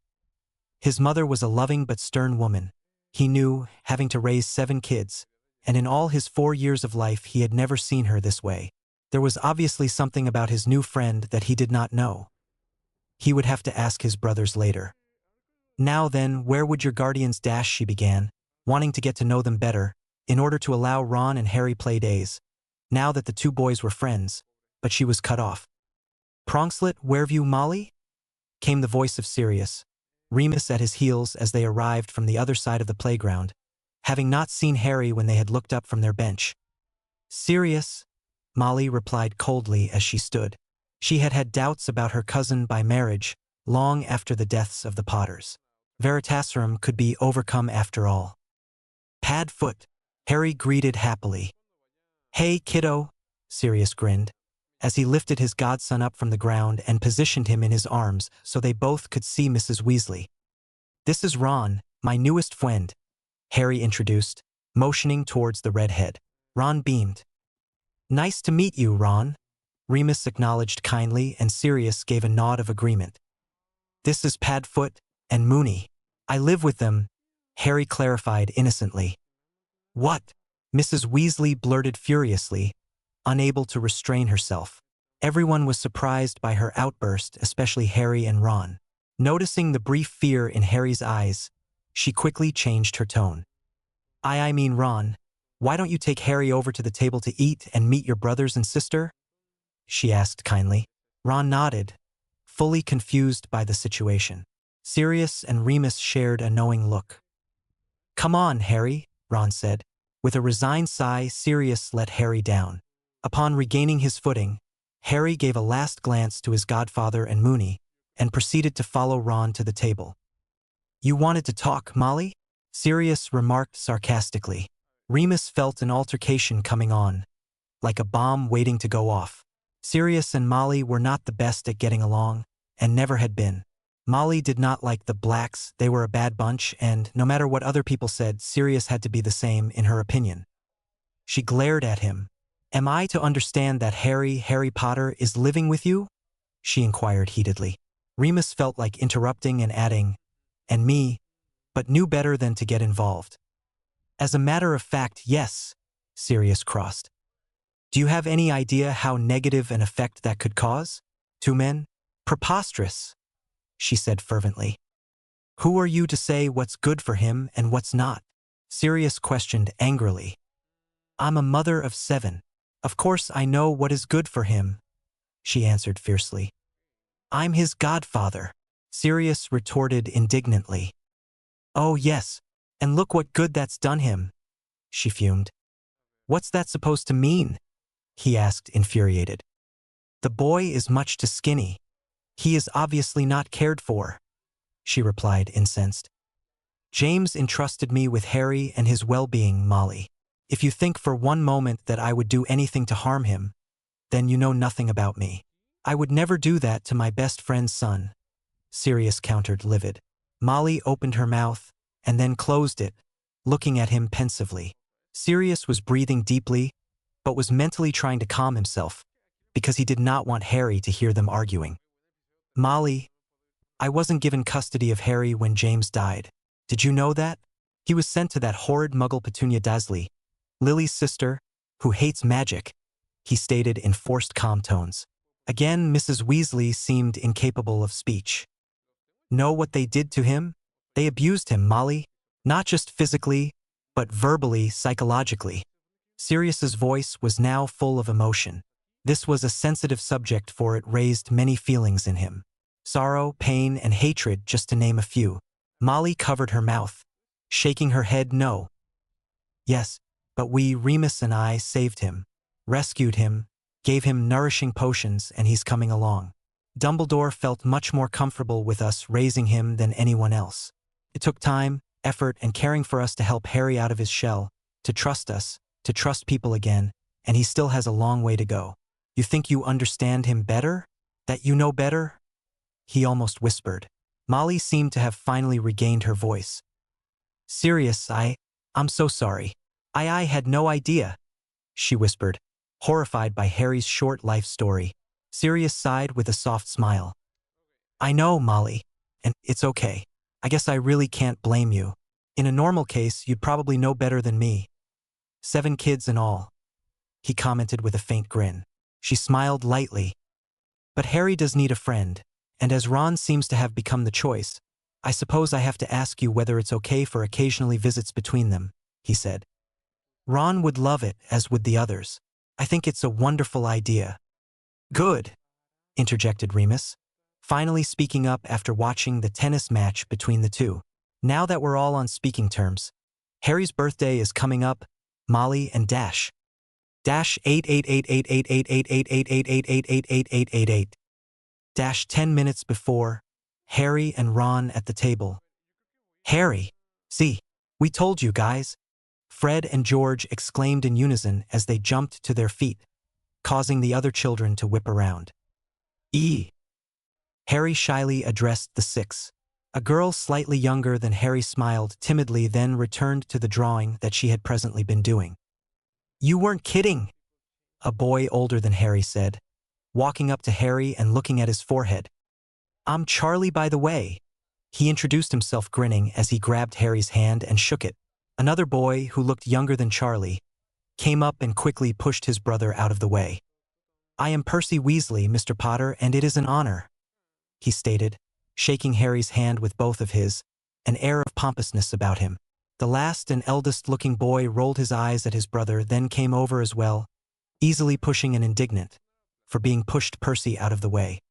His mother was a loving but stern woman. He knew, having to raise 7 kids, and in all his 4 years of life he had never seen her this way. There was obviously something about his new friend that he did not know. He would have to ask his brothers later. Now then, where would your guardians dash? She began, wanting to get to know them better, in order to allow Ron and Harry play days, now that the 2 boys were friends, but she was cut off. Pronkslet, where've Molly? Came the voice of Sirius, Remus at his heels as they arrived from the other side of the playground, having not seen Harry when they had looked up from their bench. Sirius, Molly replied coldly as she stood. She had had doubts about her cousin by marriage, long after the deaths of the Potters. Veritaserum could be overcome after all. Padfoot, Harry greeted happily. Hey, kiddo, Sirius grinned, as he lifted his godson up from the ground and positioned him in his arms so they both could see Mrs. Weasley. This is Ron, my newest friend, Harry introduced, motioning towards the redhead. Ron beamed. Nice to meet you, Ron, Remus acknowledged kindly, and Sirius gave a nod of agreement. This is Padfoot and Moony. I live with them, Harry clarified innocently. What? Mrs. Weasley blurted furiously, unable to restrain herself. Everyone was surprised by her outburst, especially Harry and Ron. Noticing the brief fear in Harry's eyes, she quickly changed her tone. I mean Ron, why don't you take Harry over to the table to eat and meet your brothers and sister? She asked kindly. Ron nodded, fully confused by the situation. Sirius and Remus shared a knowing look. Come on, Harry, Ron said. With a resigned sigh, Sirius let Harry down. Upon regaining his footing, Harry gave a last glance to his godfather and Moony, and proceeded to follow Ron to the table. You wanted to talk, Molly? Sirius remarked sarcastically. Remus felt an altercation coming on, like a bomb waiting to go off. Sirius and Molly were not the best at getting along, and never had been. Molly did not like the Blacks, they were a bad bunch, and no matter what other people said, Sirius had to be the same in her opinion. She glared at him. Am I to understand that Harry Potter is living with you? She inquired heatedly. Remus felt like interrupting and adding, and me, but knew better than to get involved. As a matter of fact, yes, Sirius crossed. Do you have any idea how negative an effect that could cause? 2 men? Preposterous, she said fervently. Who are you to say what's good for him and what's not? Sirius questioned angrily. I'm a mother of 7. Of course I know what is good for him, she answered fiercely. I'm his godfather, Sirius retorted indignantly. Oh yes, and look what good that's done him, she fumed. What's that supposed to mean? He asked, infuriated. The boy is much too skinny. He is obviously not cared for, she replied, incensed. James entrusted me with Harry and his well-being, Molly. If you think for one moment that I would do anything to harm him, then you know nothing about me. I would never do that to my best friend's son, Sirius countered, livid. Molly opened her mouth and then closed it, looking at him pensively. Sirius was breathing deeply, but was mentally trying to calm himself, because he did not want Harry to hear them arguing. Molly, I wasn't given custody of Harry when James died. Did you know that? He was sent to that horrid muggle Petunia Dursley, Lily's sister, who hates magic, he stated in forced calm tones. Again, Mrs. Weasley seemed incapable of speech. Know what they did to him? They abused him, Molly. Not just physically, but verbally, psychologically. Sirius's voice was now full of emotion. This was a sensitive subject, for it raised many feelings in him. Sorrow, pain, and hatred, just to name a few. Molly covered her mouth, shaking her head no. Yes, but we, Remus and I, saved him, rescued him, gave him nourishing potions, and he's coming along. Dumbledore felt much more comfortable with us raising him than anyone else. It took time, effort, and caring for us to help Harry out of his shell, to trust us, to trust people again, and he still has a long way to go. You think you understand him better? That you know better? He almost whispered. Molly seemed to have finally regained her voice. Sirius, I'm so sorry. I had no idea, she whispered, horrified by Harry's short life story. Sirius sighed with a soft smile. I know, Molly, and it's okay. I guess I really can't blame you. In a normal case, you'd probably know better than me. 7 kids and all, he commented with a faint grin. She smiled lightly. But Harry does need a friend, and as Ron seems to have become the choice, I suppose I have to ask you whether it's okay for occasionally visits between them, he said. Ron would love it, as would the others. I think it's a wonderful idea. Good, interjected Remus, finally speaking up after watching the tennis match between the two. Now that we're all on speaking terms, Harry's birthday is coming up, Molly and Dash. Dash 88888888888888888. Dash 10 minutes before, Harry and Ron at the table. Harry, see, we told you guys, Fred and George exclaimed in unison as they jumped to their feet, causing the other children to whip around. Harry shyly addressed the 6. A girl slightly younger than Harry smiled timidly, then returned to the drawing that she had presently been doing. You weren't kidding, a boy older than Harry said, walking up to Harry and looking at his forehead. I'm Charlie, by the way. He introduced himself, grinning as he grabbed Harry's hand and shook it. Another boy, who looked younger than Charlie, came up and quickly pushed his brother out of the way. I am Percy Weasley, Mr. Potter, and it is an honor, he stated, shaking Harry's hand with both of his, an air of pompousness about him. The last and eldest-looking boy rolled his eyes at his brother, then came over as well, easily pushing and indignant for being pushed Percy out of the way.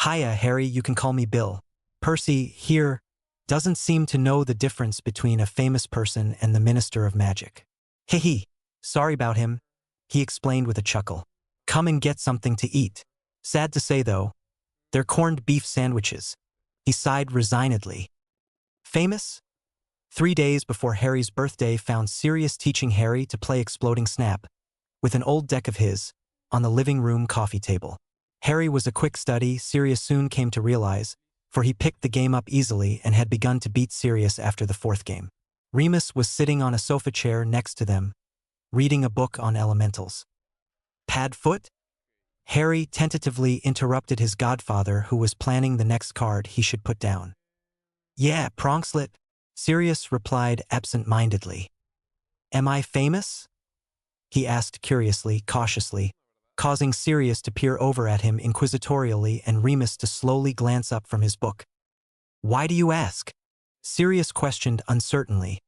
Hiya, Harry, you can call me Bill. Percy, here, doesn't seem to know the difference between a famous person and the Minister of Magic. Hee, sorry about him, he explained with a chuckle. Come and get something to eat. Sad to say, though, they're corned beef sandwiches. He sighed resignedly. Famous? 3 days before Harry's birthday found Sirius teaching Harry to play Exploding Snap, with an old deck of his, on the living room coffee table. Harry was a quick study, Sirius soon came to realize, for he picked the game up easily and had begun to beat Sirius after the 4th game. Remus was sitting on a sofa chair next to them, reading a book on elementals. Padfoot? Harry tentatively interrupted his godfather, who was planning the next card he should put down. Yeah, Pronkslet, Sirius replied absent-mindedly. Am I famous? He asked curiously, cautiously, causing Sirius to peer over at him inquisitorially and Remus to slowly glance up from his book. Why do you ask? Sirius questioned uncertainly,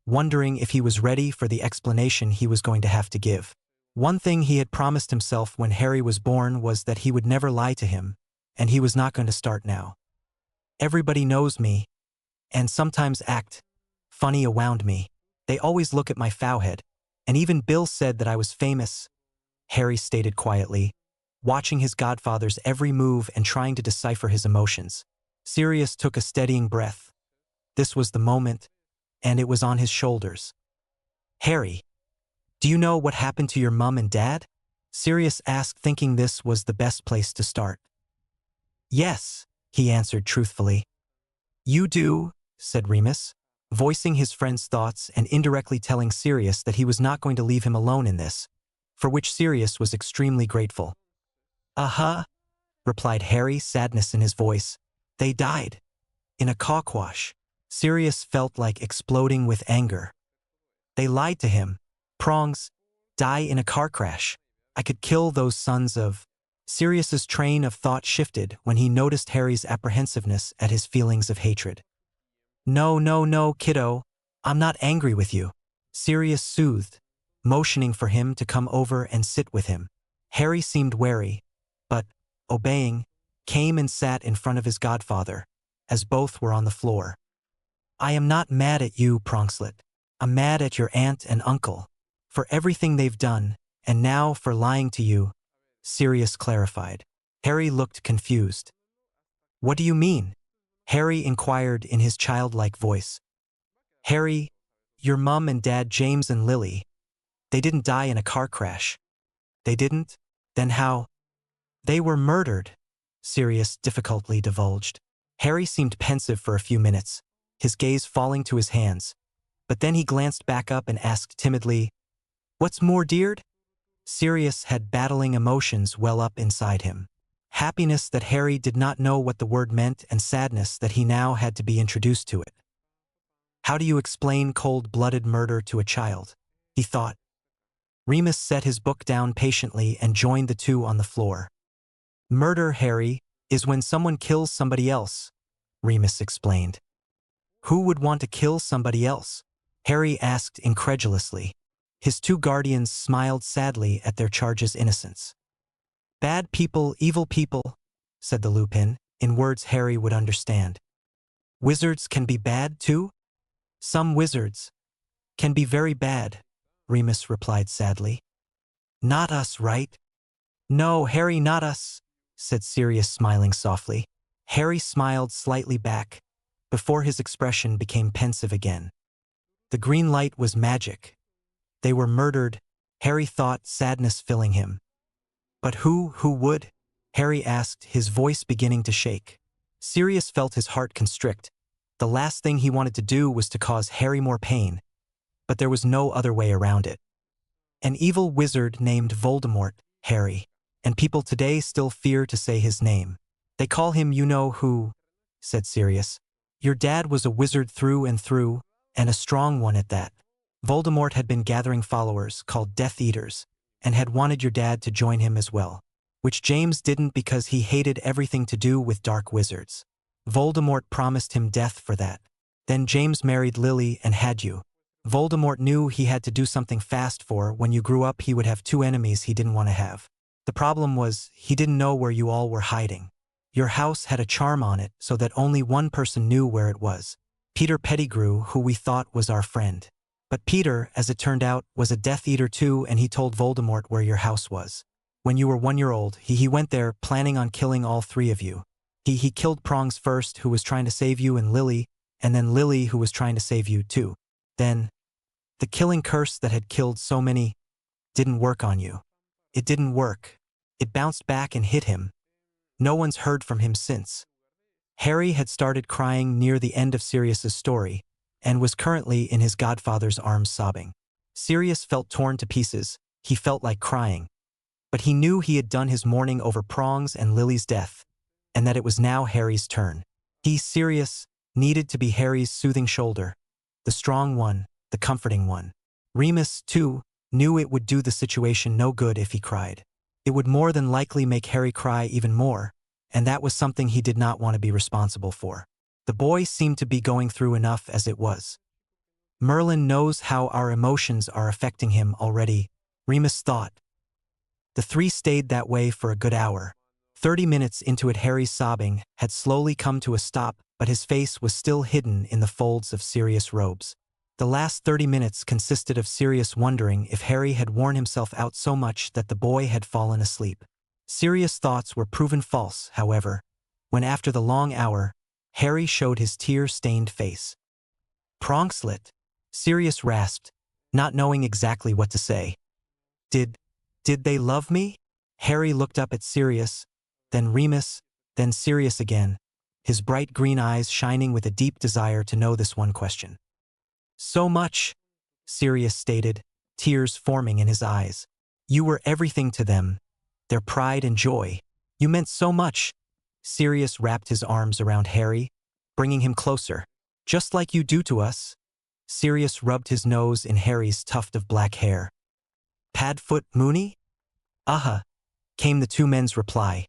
wondering if he was ready for the explanation he was going to have to give. One thing he had promised himself when Harry was born was that he would never lie to him, and he was not going to start now. Everybody knows me, and sometimes act funny around me. They always look at my forehead, and even Bill said that I was famous, Harry stated quietly, watching his godfather's every move and trying to decipher his emotions. Sirius took a steadying breath. This was the moment, and it was on his shoulders. Harry, do you know what happened to your mum and dad? Sirius asked, thinking this was the best place to start. Yes, he answered truthfully. You do, said Remus, voicing his friend's thoughts and indirectly telling Sirius that he was not going to leave him alone in this, for which Sirius was extremely grateful. Uh-huh, replied Harry, sadness in his voice. They died. In a cockwash. Sirius felt like exploding with anger. They lied to him. Prongs, die in a car crash. I could kill those sons of... Sirius's train of thought shifted when he noticed Harry's apprehensiveness at his feelings of hatred. No, kiddo. I'm not angry with you. Sirius soothed, motioning for him to come over and sit with him. Harry seemed wary, but, obeying, came and sat in front of his godfather, as both were on the floor. I am not mad at you, Pronkslet. I'm mad at your aunt and uncle, for everything they've done, and now for lying to you, Sirius clarified. Harry looked confused. What do you mean? Harry inquired in his childlike voice. Harry, your mum and dad James and Lily, they didn't die in a car crash. They didn't? Then how? They were murdered, Sirius difficultly divulged. Harry seemed pensive for a few minutes, his gaze falling to his hands, but then he glanced back up and asked timidly, What's more, deared? Sirius had battling emotions well up inside him. Happiness that Harry did not know what the word meant and sadness that he now had to be introduced to it. How do you explain cold-blooded murder to a child? He thought. Remus set his book down patiently and joined the two on the floor. Murder, Harry, is when someone kills somebody else, Remus explained. Who would want to kill somebody else? Harry asked incredulously. His two guardians smiled sadly at their charge's innocence. Bad people, evil people, said the Lupin, in words Harry would understand. Wizards can be bad too? Some wizards can be very bad, Remus replied sadly. Not us, right? No, Harry, not us, said Sirius, smiling softly. Harry smiled slightly back, before his expression became pensive again. The green light was magic. They were murdered, Harry thought, sadness filling him. But who would? Harry asked, his voice beginning to shake. Sirius felt his heart constrict. The last thing he wanted to do was to cause Harry more pain, but there was no other way around it. An evil wizard named Voldemort, Harry, and people today still fear to say his name. They call him you-know-who, said Sirius. Your dad was a wizard through and through, and a strong one at that. Voldemort had been gathering followers called Death Eaters, and had wanted your dad to join him as well, which James didn't because he hated everything to do with dark wizards. Voldemort promised him death for that. Then James married Lily and had you. Voldemort knew he had to do something fast for when you grew up he would have two enemies he didn't want to have. The problem was, he didn't know where you all were hiding. Your house had a charm on it so that only one person knew where it was. Peter Pettigrew, who we thought was our friend. But Peter, as it turned out, was a Death Eater too, and he told Voldemort where your house was. When you were 1 year old, he went there planning on killing all three of you. He killed Prongs first, who was trying to save you, and Lily, and then Lily, who was trying to save you too. Then, the killing curse that had killed so many didn't work on you. It didn't work. It bounced back and hit him. No one's heard from him since. Harry had started crying near the end of Sirius's story, and was currently in his godfather's arms sobbing. Sirius felt torn to pieces. He felt like crying. But he knew he had done his mourning over Prongs and Lily's death, and that it was now Harry's turn. He, Sirius, needed to be Harry's soothing shoulder, the strong one, the comforting one. Remus, too, knew it would do the situation no good if he cried. It would more than likely make Harry cry even more, and that was something he did not want to be responsible for. The boy seemed to be going through enough as it was. Merlin knows how our emotions are affecting him already, Remus thought. The three stayed that way for a good hour. 30 minutes into it, Harry's sobbing had slowly come to a stop, but his face was still hidden in the folds of Sirius' robes. The last 30 minutes consisted of Sirius wondering if Harry had worn himself out so much that the boy had fallen asleep. Sirius' thoughts were proven false, however, when after the long hour, Harry showed his tear-stained face. Pronkslet, Sirius rasped, not knowing exactly what to say. Did they love me? Harry looked up at Sirius, then Remus, then Sirius again, his bright green eyes shining with a deep desire to know this one question. So much, Sirius stated, tears forming in his eyes. You were everything to them, their pride and joy. You meant so much. Sirius wrapped his arms around Harry, bringing him closer. Just like you do to us. Sirius rubbed his nose in Harry's tuft of black hair. Padfoot Mooney? Came the two men's reply.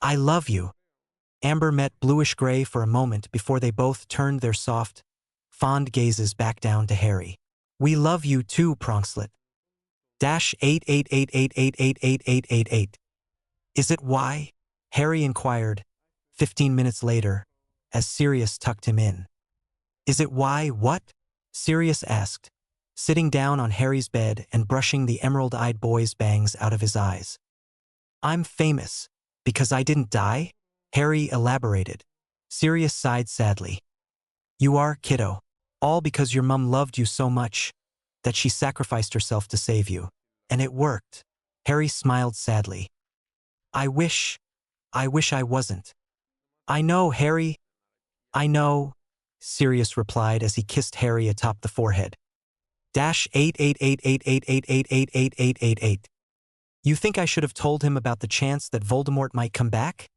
I love you. Amber met bluish-gray for a moment before they both turned their soft, fond gazes back down to Harry. We love you too, Pronkslet. -88888888888. Is it why? Harry inquired, 15 minutes later, as Sirius tucked him in. Is it why what? Sirius asked, sitting down on Harry's bed and brushing the emerald-eyed boy's bangs out of his eyes. I'm famous, because I didn't die? Harry elaborated. Sirius sighed sadly. You are, kiddo. All because your mum loved you so much that she sacrificed herself to save you. And it worked. Harry smiled sadly. I wish I wasn't. I know, Harry. I know, Sirius replied as he kissed Harry atop the forehead. -8888888888888. You think I should have told him about the chance that Voldemort might come back?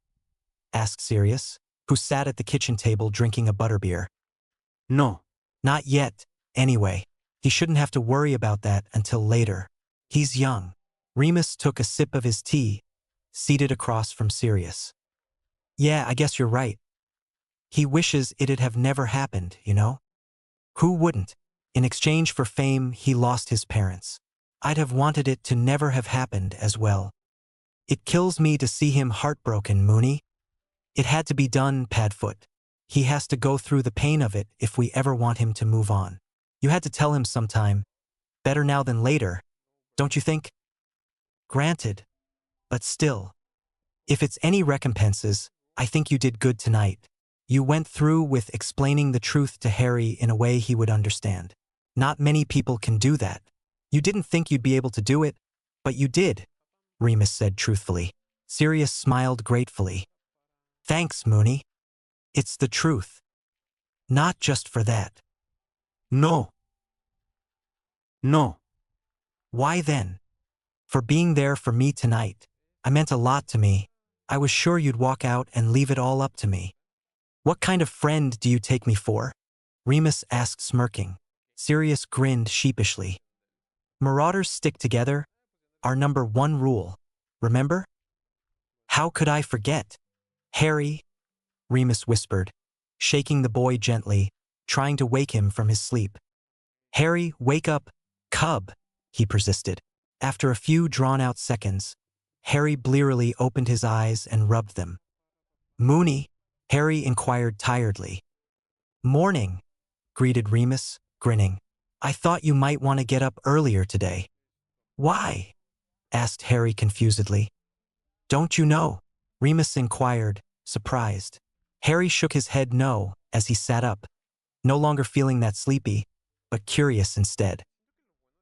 Asked Sirius, who sat at the kitchen table drinking a butterbeer. No. Not yet, anyway. He shouldn't have to worry about that until later. He's young. Remus took a sip of his tea, seated across from Sirius. Yeah, I guess you're right. He wishes it'd have never happened, you know? Who wouldn't? In exchange for fame, he lost his parents. I'd have wanted it to never have happened as well. It kills me to see him heartbroken, Moony. It had to be done, Padfoot. He has to go through the pain of it if we ever want him to move on. You had to tell him sometime. Better now than later, don't you think? Granted. But still. If it's any recompenses, I think you did good tonight. You went through with explaining the truth to Harry in a way he would understand. Not many people can do that. You didn't think you'd be able to do it, but you did, Remus said truthfully. Sirius smiled gratefully. Thanks, Moony. It's the truth. Not just for that. No. No. Why then? For being there for me tonight. I meant a lot to me. I was sure you'd walk out and leave it all up to me. What kind of friend do you take me for? Remus asked, smirking. Sirius grinned sheepishly. Marauders stick together. Our #1 rule. Remember? How could I forget? Harry, Remus whispered, shaking the boy gently, trying to wake him from his sleep. Harry, wake up, cub, he persisted. After a few drawn-out seconds, Harry blearily opened his eyes and rubbed them. Moony, Harry inquired tiredly. Morning, greeted Remus, grinning. I thought you might want to get up earlier today. Why? Asked Harry confusedly. Don't you know? Remus inquired, surprised. Harry shook his head no as he sat up, no longer feeling that sleepy, but curious instead.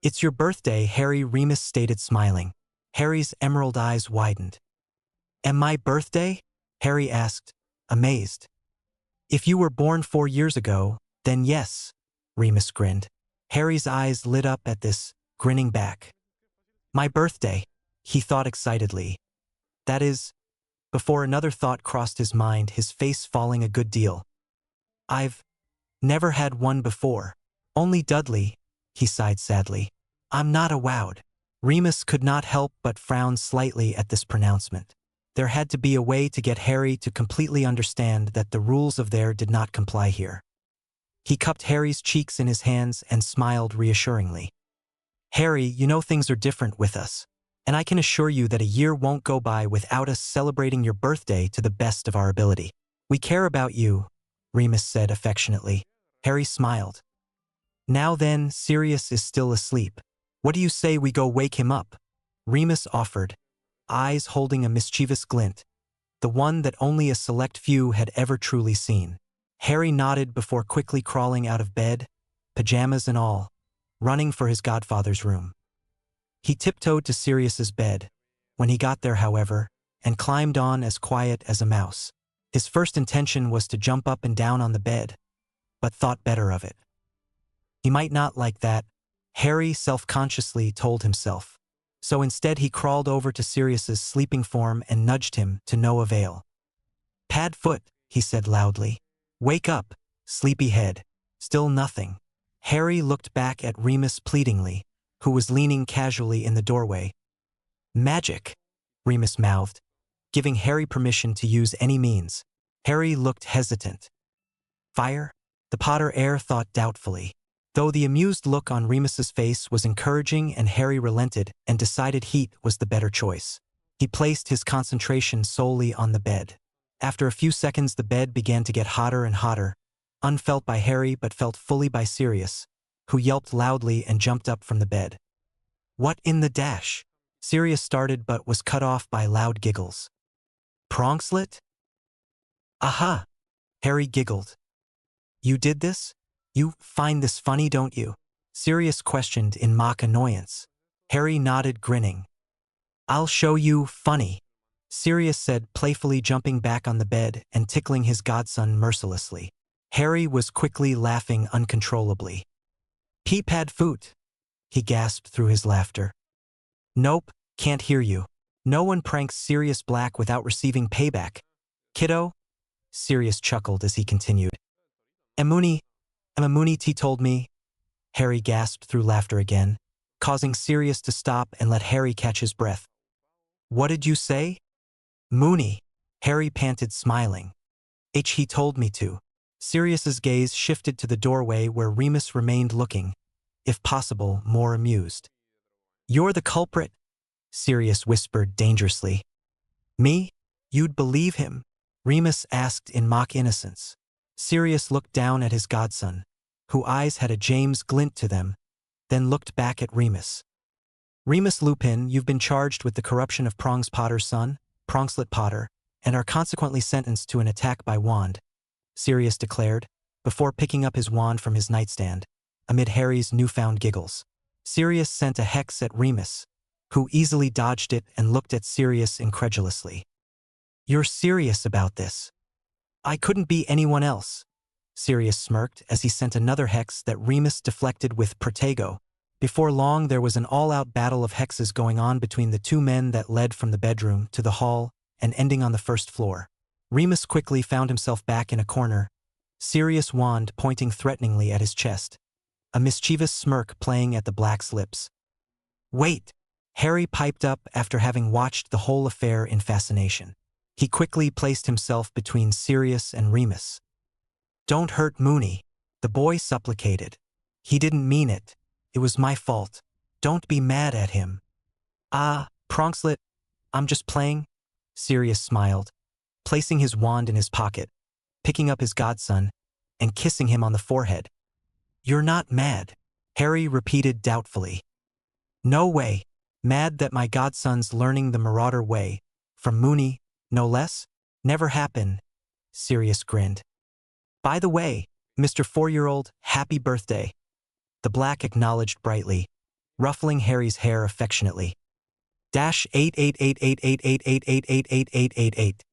It's your birthday, Harry, Remus stated, smiling. Harry's emerald eyes widened. And my birthday? Harry asked, amazed. If you were born 4 years ago, then yes, Remus grinned. Harry's eyes lit up at this, grinning back. My birthday, he thought excitedly. That is, before another thought crossed his mind, his face falling a good deal. I've never had one before. Only Dudley, he sighed sadly. I'm not awowed. Remus could not help but frown slightly at this pronouncement. There had to be a way to get Harry to completely understand that the rules of there did not comply here. He cupped Harry's cheeks in his hands and smiled reassuringly. Harry, you know things are different with us, and I can assure you that a year won't go by without us celebrating your birthday to the best of our ability. We care about you, Remus said affectionately. Harry smiled. Now then, Sirius is still asleep. What do you say we go wake him up? Remus offered, eyes holding a mischievous glint, the one that only a select few had ever truly seen. Harry nodded before quickly crawling out of bed, pajamas and all, running for his godfather's room. He tiptoed to Sirius's bed, when he got there, however, and climbed on as quiet as a mouse. His first intention was to jump up and down on the bed, but thought better of it. He might not like that, Harry self-consciously told himself. So instead he crawled over to Sirius's sleeping form and nudged him to no avail. Padfoot, he said loudly. Wake up, sleepyhead. Still nothing. Harry looked back at Remus pleadingly, who was leaning casually in the doorway. Magic, Remus mouthed, giving Harry permission to use any means. Harry looked hesitant. Fire? The Potter heir thought doubtfully. Though the amused look on Remus's face was encouraging and Harry relented and decided heat was the better choice. He placed his concentration solely on the bed. After a few seconds the bed began to get hotter and hotter, unfelt by Harry but felt fully by Sirius, who yelped loudly and jumped up from the bed. "What in the dash?" Sirius started but was cut off by loud giggles. "Pronkslet?" "Aha!" Harry giggled. "You did this? You find this funny, don't you?" Sirius questioned in mock annoyance. Harry nodded, grinning. "I'll show you funny," Sirius said, playfully jumping back on the bed and tickling his godson mercilessly. Harry was quickly laughing uncontrollably. "Peepad foot," he gasped through his laughter. "Nope, can't hear you. No one pranks Sirius Black without receiving payback. Kiddo?" Sirius chuckled as he continued. Emuni T told me." Harry gasped through laughter again, causing Sirius to stop and let Harry catch his breath. "What did you say?" "Mooney," Harry panted, smiling. He told me to." Sirius's gaze shifted to the doorway where Remus remained looking, if possible, more amused. "You're the culprit," Sirius whispered dangerously. "Me? You'd believe him?" Remus asked in mock innocence. Sirius looked down at his godson, whose eyes had a James glint to them, then looked back at Remus. "Remus Lupin, you've been charged with the corruption of Prongs Potter's son, Pronkslet Potter, and are consequently sentenced to an attack by wand," Sirius declared, before picking up his wand from his nightstand, amid Harry's newfound giggles. Sirius sent a hex at Remus, who easily dodged it and looked at Sirius incredulously. "You're serious about this?" "I couldn't be anyone else," Sirius smirked as he sent another hex that Remus deflected with Protego. Before long there was an all-out battle of hexes going on between the two men that led from the bedroom to the hall and ending on the first floor. Remus quickly found himself back in a corner, Sirius' wand pointing threateningly at his chest, a mischievous smirk playing at the black's lips. "Wait!" Harry piped up after having watched the whole affair in fascination. He quickly placed himself between Sirius and Remus. "Don't hurt Mooney," the boy supplicated. "He didn't mean it. It was my fault. Don't be mad at him." "Ah, Pronkslet, I'm just playing," Sirius smiled, placing his wand in his pocket, picking up his godson, and kissing him on the forehead. "You're not mad," Harry repeated doubtfully. "No way. Mad that my godson's learning the Marauder way, from Mooney, no less? Never happen," Sirius grinned. "By the way, Mr. 4-year-old, happy birthday," the black acknowledged brightly, ruffling Harry's hair affectionately. -8888888888888.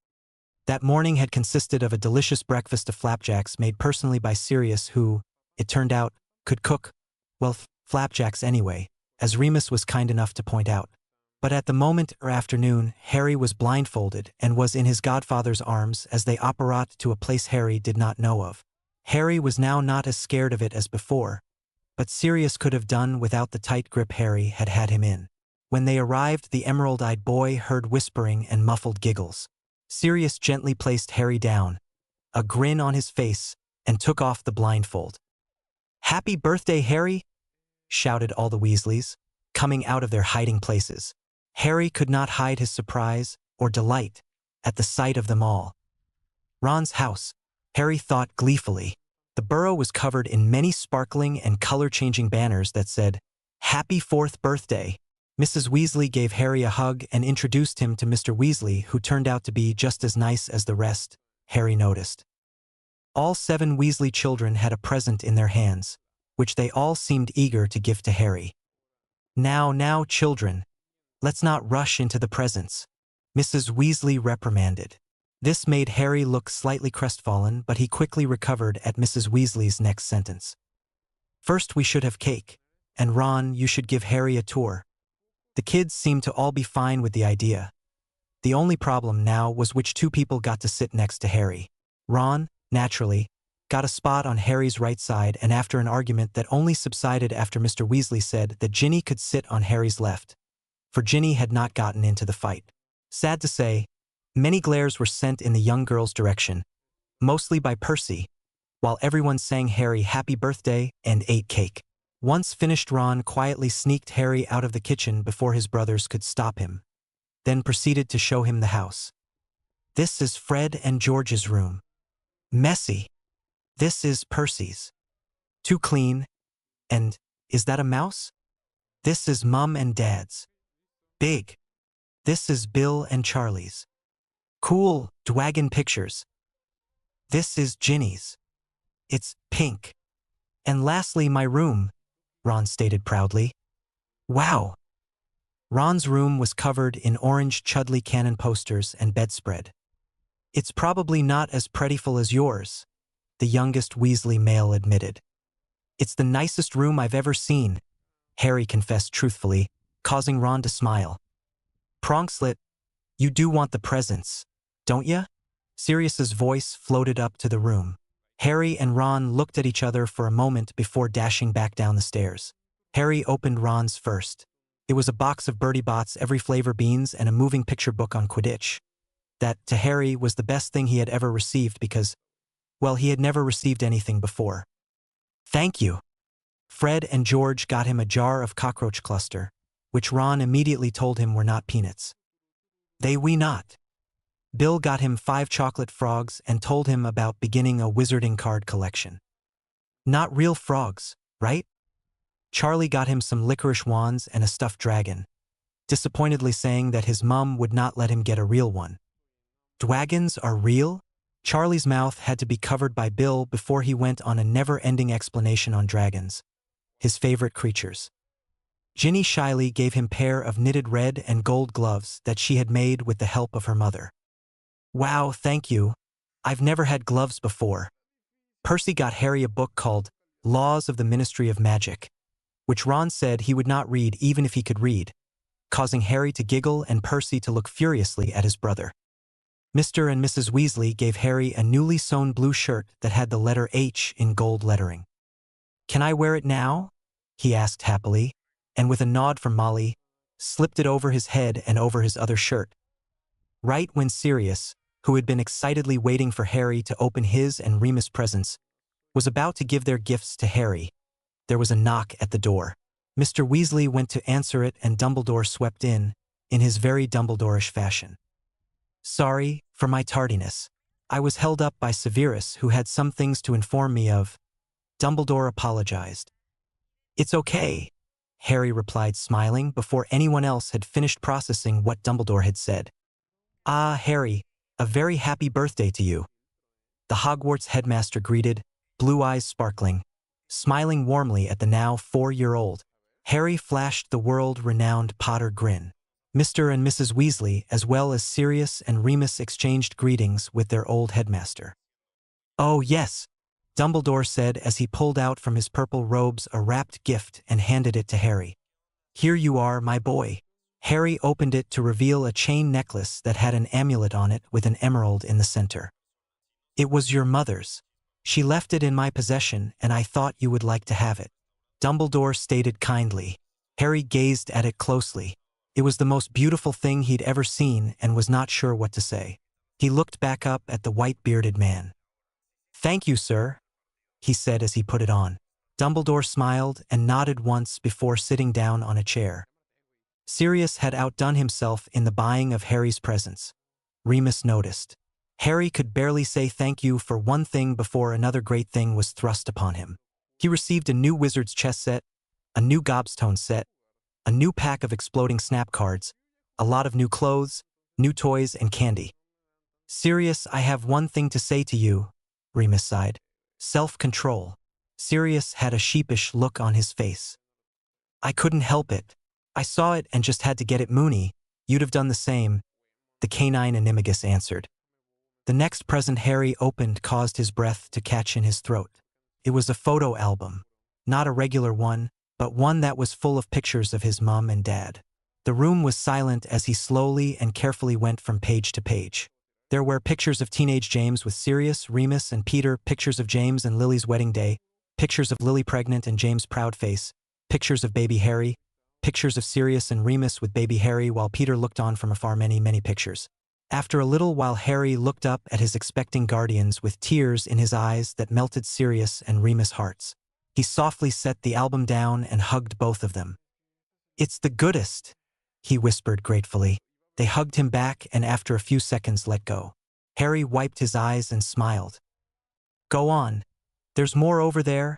That morning had consisted of a delicious breakfast of flapjacks made personally by Sirius, who, it turned out, could cook, well, flapjacks anyway, as Remus was kind enough to point out. But at the moment or afternoon, Harry was blindfolded and was in his godfather's arms as they apparat to a place Harry did not know of. Harry was now not as scared of it as before, but Sirius could have done without the tight grip Harry had had him in. When they arrived, the emerald-eyed boy heard whispering and muffled giggles. Sirius gently placed Harry down, a grin on his face, and took off the blindfold. "Happy birthday, Harry!" shouted all the Weasleys, coming out of their hiding places. Harry could not hide his surprise or delight at the sight of them all. Ron's house, Harry thought gleefully. The burrow was covered in many sparkling and color-changing banners that said, "Happy 4th birthday." Mrs. Weasley gave Harry a hug and introduced him to Mr. Weasley, who turned out to be just as nice as the rest, Harry noticed. All 7 Weasley children had a present in their hands, which they all seemed eager to give to Harry. Now, children, let's not rush into the presents," Mrs. Weasley reprimanded. This made Harry look slightly crestfallen, but he quickly recovered at Mrs. Weasley's next sentence. "First we should have cake, and Ron, you should give Harry a tour." The kids seemed to all be fine with the idea. The only problem now was which 2 people got to sit next to Harry. Ron, naturally, got a spot on Harry's right side, and after an argument that only subsided after Mr. Weasley said that Ginny could sit on Harry's left, for Ginny had not gotten into the fight. Sad to say, many glares were sent in the young girl's direction, mostly by Percy, while everyone sang Harry happy birthday and ate cake. Once finished, Ron quietly sneaked Harry out of the kitchen before his brothers could stop him, then proceeded to show him the house. This is Fred and George's room. Messy. This is Percy's. Too clean. And, is that a mouse? This is Mum and Dad's. Big. This is Bill and Charlie's. Cool, Dwagon pictures. This is Ginny's. It's pink. And lastly, my room, Ron stated proudly. Wow. Ron's room was covered in orange Chudley Cannon posters and bedspread. It's probably not as prettyful as yours, the youngest Weasley male admitted. It's the nicest room I've ever seen, Harry confessed truthfully, causing Ron to smile. Pronkslet, you do want the presents, don't ya? Sirius's voice floated up to the room. Harry and Ron looked at each other for a moment before dashing back down the stairs. Harry opened Ron's first. It was a box of Bertie Bott's every flavor beans and a moving picture book on Quidditch. That, to Harry, was the best thing he had ever received because, well, he had never received anything before. Thank you. Fred and George got him a jar of cockroach cluster, which Ron immediately told him were not peanuts. They we not. Bill got him 5 chocolate frogs and told him about beginning a wizarding card collection. Not real frogs, right? Charlie got him some licorice wands and a stuffed dragon, disappointedly saying that his mum would not let him get a real one. Dwagons are real? Charlie's mouth had to be covered by Bill before he went on a never-ending explanation on dragons, his favorite creatures. Ginny shyly gave him a pair of knitted red and gold gloves that she had made with the help of her mother. Wow, thank you. I've never had gloves before. Percy got Harry a book called Laws of the Ministry of Magic, which Ron said he would not read even if he could read, causing Harry to giggle and Percy to look furiously at his brother. Mr. and Mrs. Weasley gave Harry a newly sewn blue shirt that had the letter H in gold lettering. Can I wear it now? He asked happily, and with a nod from Molly, slipped it over his head and over his other shirt. Right when Sirius, who had been excitedly waiting for Harry to open his and Remus' presents, was about to give their gifts to Harry, there was a knock at the door. Mr. Weasley went to answer it and Dumbledore swept in his very Dumbledore-ish fashion. Sorry for my tardiness. I was held up by Severus, who had some things to inform me of. Dumbledore apologized. It's okay, Harry replied, smiling before anyone else had finished processing what Dumbledore had said. Ah, Harry, a very happy birthday to you. The Hogwarts headmaster greeted, blue eyes sparkling, smiling warmly at the now 4-year-old. Harry flashed the world-renowned Potter grin. Mr. and Mrs. Weasley, as well as Sirius and Remus, exchanged greetings with their old headmaster. Oh yes, Dumbledore said as he pulled out from his purple robes a wrapped gift and handed it to Harry. Here you are, my boy. Harry opened it to reveal a chain necklace that had an amulet on it with an emerald in the center. It was your mother's. She left it in my possession and I thought you would like to have it, Dumbledore stated kindly. Harry gazed at it closely. It was the most beautiful thing he'd ever seen and was not sure what to say. He looked back up at the white-bearded man. Thank you, sir, he said as he put it on. Dumbledore smiled and nodded once before sitting down on a chair. Sirius had outdone himself in the buying of Harry's presents, Remus noticed. Harry could barely say thank you for one thing before another great thing was thrust upon him. He received a new wizard's chess set, a new gobstone set, a new pack of exploding snap cards, a lot of new clothes, new toys, and candy. Sirius, I have one thing to say to you, Remus sighed. Self-control. Sirius had a sheepish look on his face. I couldn't help it. I saw it and just had to get it, Moony. You'd have done the same, the canine animagus answered. The next present Harry opened caused his breath to catch in his throat. It was a photo album. Not a regular one, but one that was full of pictures of his mom and dad. The room was silent as he slowly and carefully went from page to page. There were pictures of teenage James with Sirius, Remus, and Peter, pictures of James and Lily's wedding day, pictures of Lily pregnant and James' proud face, pictures of baby Harry, pictures of Sirius and Remus with baby Harry while Peter looked on from afar, many, many pictures. After a little while, Harry looked up at his expecting guardians with tears in his eyes that melted Sirius and Remus' hearts. He softly set the album down and hugged both of them. "It's the goodest," he whispered gratefully. They hugged him back and after a few seconds let go. Harry wiped his eyes and smiled. "Go on. There's more over there,"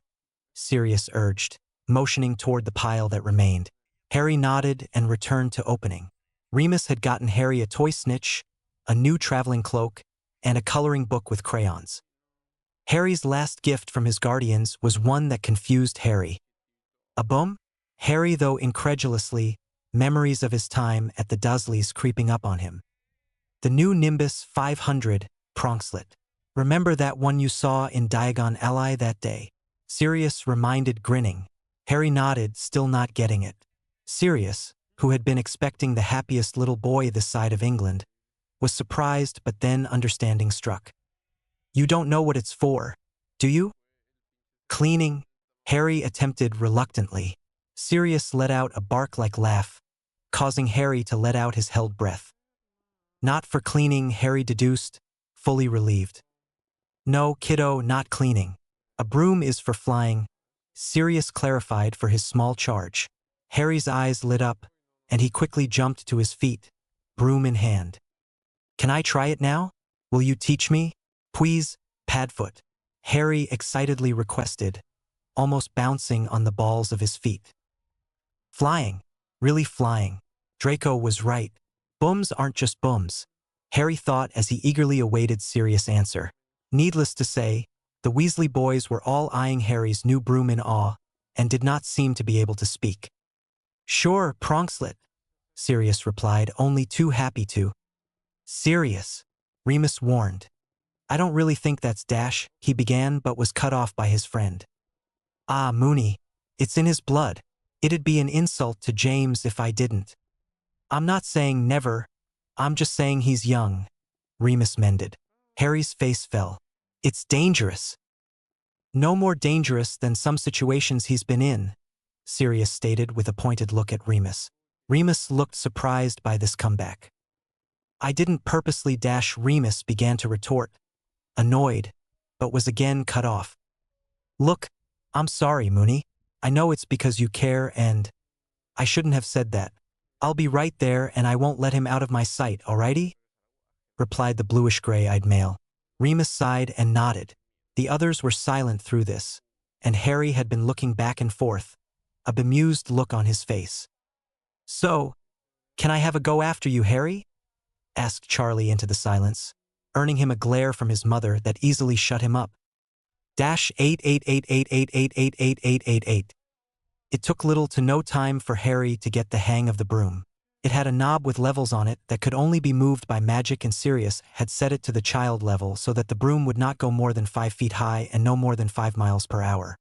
Sirius urged, motioning toward the pile that remained. Harry nodded and returned to opening. Remus had gotten Harry a toy snitch, a new traveling cloak, and a coloring book with crayons. Harry's last gift from his guardians was one that confused Harry. A bum? Harry, though incredulously, memories of his time at the Dursleys creeping up on him. The new Nimbus 500, Pronkslet. "Remember that one you saw in Diagon Alley that day?" Sirius reminded, grinning. Harry nodded, still not getting it. Sirius, who had been expecting the happiest little boy this side of England, was surprised but then understanding struck. "You don't know what it's for, do you?" "Cleaning," Harry attempted reluctantly. Sirius let out a bark-like laugh, causing Harry to let out his held breath. "Not for cleaning," Harry deduced, fully relieved. "No, kiddo, not cleaning. A broom is for flying," Sirius clarified for his small charge. Harry's eyes lit up, and he quickly jumped to his feet, broom in hand. "Can I try it now? Will you teach me? Please, Padfoot," Harry excitedly requested, almost bouncing on the balls of his feet. Flying. Really flying. Draco was right. Booms aren't just booms, Harry thought as he eagerly awaited Sirius' answer. Needless to say, the Weasley boys were all eyeing Harry's new broom in awe, and did not seem to be able to speak. "Sure, Pronkslet," Sirius replied, only too happy to. "Sirius," Remus warned. "I don't really think that's Dash," he began but was cut off by his friend. "Ah, Moony, it's in his blood. It'd be an insult to James if I didn't." "I'm not saying never, I'm just saying he's young," Remus mended. Harry's face fell. "It's dangerous." "No more dangerous than some situations he's been in," Sirius stated with a pointed look at Remus. Remus looked surprised by this comeback. "I didn't purposely dash," Remus began to retort, annoyed, but was again cut off. "Look, I'm sorry, Moony. I know it's because you care and I shouldn't have said that. I'll be right there and I won't let him out of my sight, alrighty?" replied the bluish-gray-eyed male. Remus sighed and nodded. The others were silent through this, and Harry had been looking back and forth, a bemused look on his face. "So, can I have a go after you, Harry?" asked Charlie into the silence, earning him a glare from his mother that easily shut him up. -888888888888. It took little to no time for Harry to get the hang of the broom. It had a knob with levels on it that could only be moved by magic, and Sirius had set it to the child level so that the broom would not go more than 5 feet high and no more than 5 miles per hour.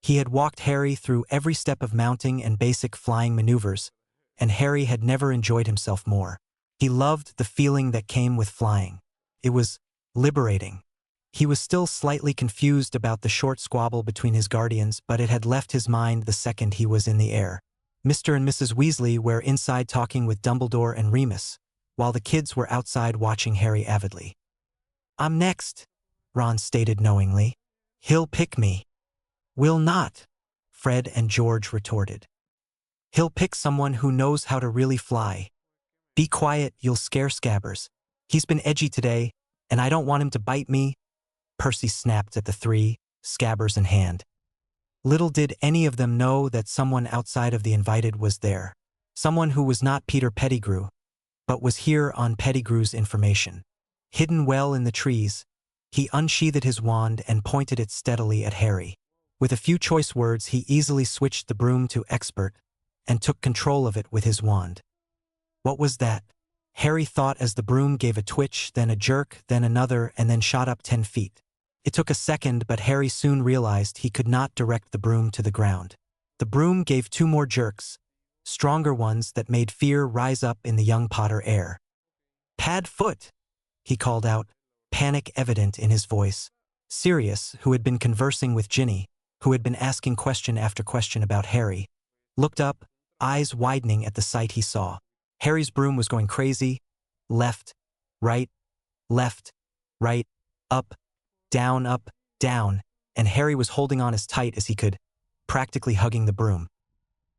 He had walked Harry through every step of mounting and basic flying maneuvers, and Harry had never enjoyed himself more. He loved the feeling that came with flying. It was liberating. He was still slightly confused about the short squabble between his guardians, but it had left his mind the second he was in the air. Mr. and Mrs. Weasley were inside talking with Dumbledore and Remus, while the kids were outside watching Harry avidly. "I'm next," Ron stated knowingly. "He'll pick me." "Will not," Fred and George retorted. "He'll pick someone who knows how to really fly." "Be quiet, you'll scare Scabbers. He's been edgy today, and I don't want him to bite me," Percy snapped at the three, Scabbers in hand. Little did any of them know that someone outside of the invited was there. Someone who was not Peter Pettigrew, but was here on Pettigrew's information. Hidden well in the trees, he unsheathed his wand and pointed it steadily at Harry. With a few choice words, he easily switched the broom to expert and took control of it with his wand. What was that? Harry thought as the broom gave a twitch, then a jerk, then another, and then shot up 10 feet. It took a second, but Harry soon realized he could not direct the broom to the ground. The broom gave 2 more jerks, stronger ones that made fear rise up in the young Potter air. "Padfoot!" he called out, panic evident in his voice. Sirius, who had been conversing with Ginny, who had been asking question after question about Harry, looked up, eyes widening at the sight he saw. Harry's broom was going crazy, left, right, left, right, up, down, and Harry was holding on as tight as he could, practically hugging the broom.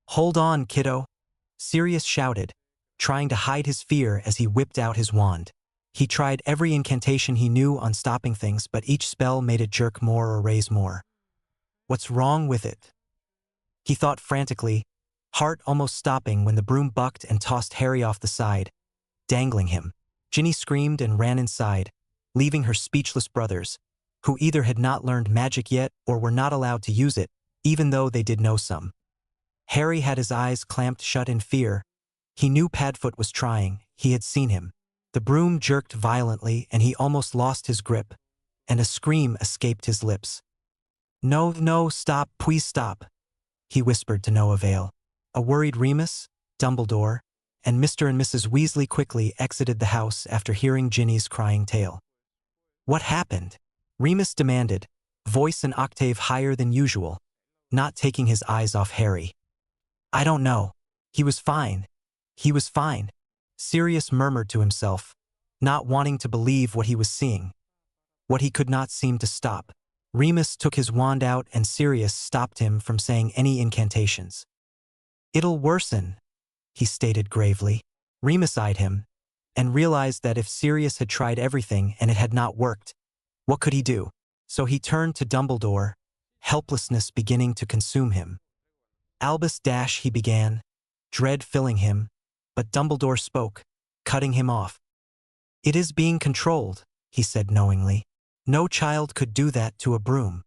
"Hold on, kiddo," Sirius shouted, trying to hide his fear as he whipped out his wand. He tried every incantation he knew on stopping things, but each spell made it jerk more or raise more. What's wrong with it? He thought frantically, heart almost stopping when the broom bucked and tossed Harry off the side, dangling him. Ginny screamed and ran inside, leaving her speechless brothers, who either had not learned magic yet or were not allowed to use it, even though they did know some. Harry had his eyes clamped shut in fear. He knew Padfoot was trying. He had seen him. The broom jerked violently and he almost lost his grip, and a scream escaped his lips. "No, no, stop, please stop," he whispered to no avail. A worried Remus, Dumbledore, and Mr. and Mrs. Weasley quickly exited the house after hearing Ginny's crying tale. "What happened?" Remus demanded, voice an octave higher than usual, not taking his eyes off Harry. "I don't know. He was fine. He was fine," Sirius murmured to himself, not wanting to believe what he was seeing. What he could not seem to stop. Remus took his wand out and Sirius stopped him from saying any incantations. "It'll worsen," he stated gravely. Remus eyed him, and realized that if Sirius had tried everything and it had not worked, what could he do? So he turned to Dumbledore, helplessness beginning to consume him. "Albus Dash," he began, dread filling him, but Dumbledore spoke, cutting him off. "It is being controlled," he said knowingly. "No child could do that to a broom."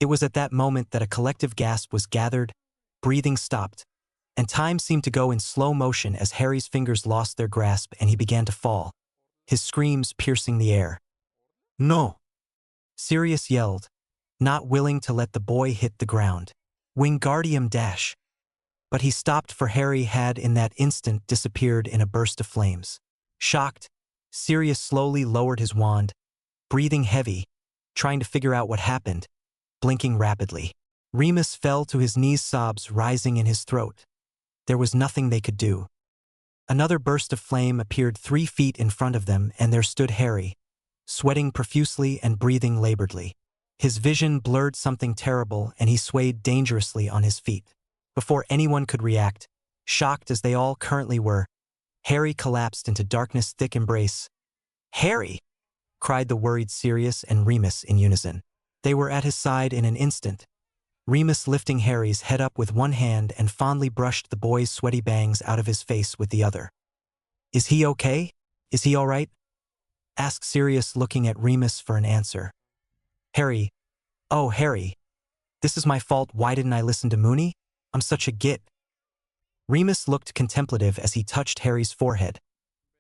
It was at that moment that a collective gasp was gathered, breathing stopped, and time seemed to go in slow motion as Harry's fingers lost their grasp and he began to fall, his screams piercing the air. No. Sirius yelled, not willing to let the boy hit the ground. "Wingardium Dash." But he stopped, for Harry had in that instant disappeared in a burst of flames. Shocked, Sirius slowly lowered his wand, breathing heavy, trying to figure out what happened, blinking rapidly. Remus fell to his knees, sobs rising in his throat. There was nothing they could do. Another burst of flame appeared 3 feet in front of them, and there stood Harry, sweating profusely and breathing laboredly. His vision blurred something terrible, and he swayed dangerously on his feet. Before anyone could react, shocked as they all currently were, Harry collapsed into darkness' thick embrace. "Harry!" cried the worried Sirius and Remus in unison. They were at his side in an instant, Remus lifting Harry's head up with one hand and fondly brushed the boy's sweaty bangs out of his face with the other. "Is he okay? Is he all right?" asked Sirius, looking at Remus for an answer. "Harry, oh Harry, this is my fault. Why didn't I listen to Moony? I'm such a git." Remus looked contemplative as he touched Harry's forehead,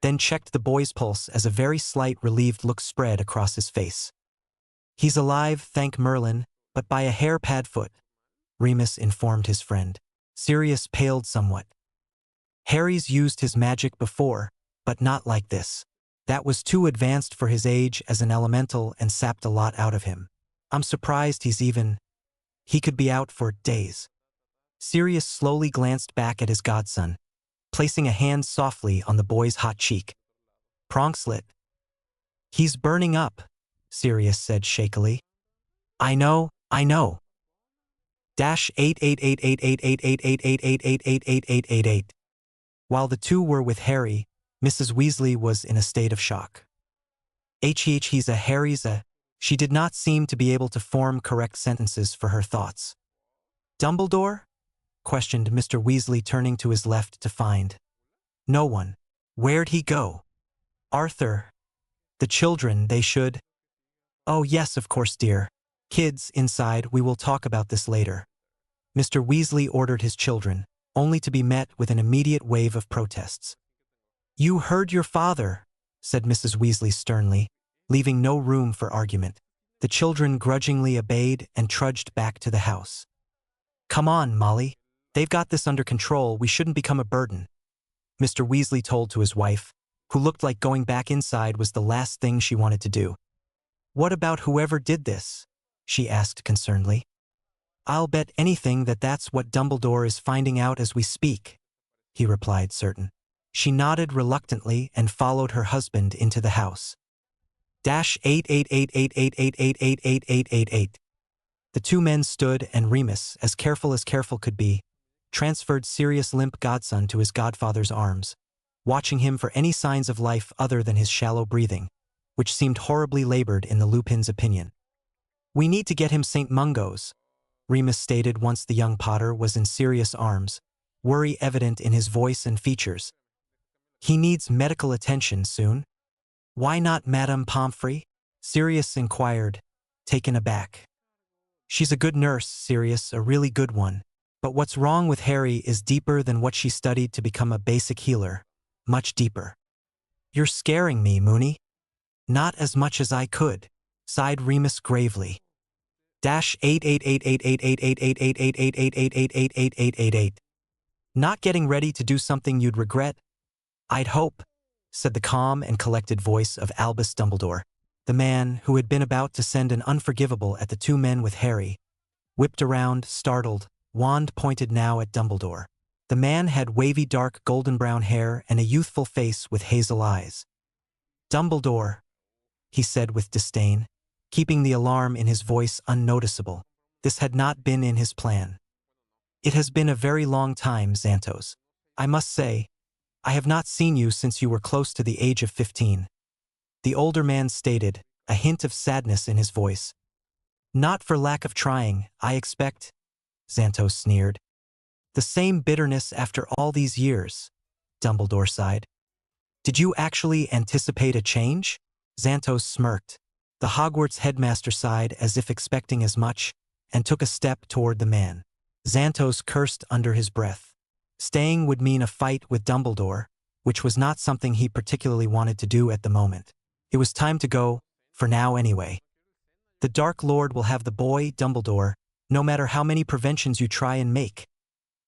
then checked the boy's pulse as a very slight relieved look spread across his face. "He's alive, thank Merlin, but by a hair, Padfoot," Remus informed his friend. Sirius paled somewhat. Harry's used his magic before, but not like this. That was too advanced for his age as an elemental and sapped a lot out of him. "I'm surprised he could be out for days." Sirius slowly glanced back at his godson, placing a hand softly on the boy's hot cheek. "Pronkslit." "He's burning up," Sirius said shakily. I know. -8888888888888888888. While the two were with Harry, Mrs. Weasley was in a state of shock. He's a Harry's a... She did not seem to be able to form correct sentences for her thoughts. "Dumbledore?" questioned Mr. Weasley, turning to his left to find no one. "Where'd he go?" "Arthur. The children, they should..." "Oh yes, of course, dear. Kids, inside, we will talk about this later." Mr. Weasley ordered his children, only to be met with an immediate wave of protests. "You heard your father," said Mrs. Weasley sternly, leaving no room for argument. The children grudgingly obeyed and trudged back to the house. "Come on, Molly. They've got this under control. We shouldn't become a burden," Mr. Weasley told to his wife, who looked like going back inside was the last thing she wanted to do. "What about whoever did this?" she asked concernedly. "I'll bet anything that that's what Dumbledore is finding out as we speak," he replied, certain. She nodded reluctantly and followed her husband into the house. Dash 888888888888. The two men stood, and Remus, as careful could be, transferred Sirius' limp godson to his godfather's arms, watching him for any signs of life other than his shallow breathing, which seemed horribly labored in the Lupin's opinion. "We need to get him St. Mungo's," Remus stated once the young Potter was in Sirius' arms, worry evident in his voice and features. "He needs medical attention soon." "Why not Madame Pomfrey?" Sirius inquired, taken aback. "She's a good nurse, Sirius, a really good one. But what's wrong with Harry is deeper than what she studied to become a basic healer. Much deeper." "You're scaring me, Moony." "Not as much as I could," sighed Remus gravely. Dash 888888888888888888. "Not getting ready to do something you'd regret?" "I'd hope," said the calm and collected voice of Albus Dumbledore, the man who had been about to send an unforgivable at the two men with Harry. Whipped around, startled, wand pointed now at Dumbledore. The man had wavy dark golden-brown hair and a youthful face with hazel eyes. "Dumbledore," he said with disdain, keeping the alarm in his voice unnoticeable. This had not been in his plan. "It has been a very long time, Xantos. I must say, I have not seen you since you were close to the age of 15. The older man stated, a hint of sadness in his voice. "Not for lack of trying, I expect," Xantos sneered. "The same bitterness after all these years," Dumbledore sighed. "Did you actually anticipate a change?" Xantos smirked. The Hogwarts headmaster sighed as if expecting as much, and took a step toward the man. Xantos cursed under his breath. Staying would mean a fight with Dumbledore, which was not something he particularly wanted to do at the moment. It was time to go, for now anyway. "The Dark Lord will have the boy, Dumbledore, no matter how many preventions you try and make,"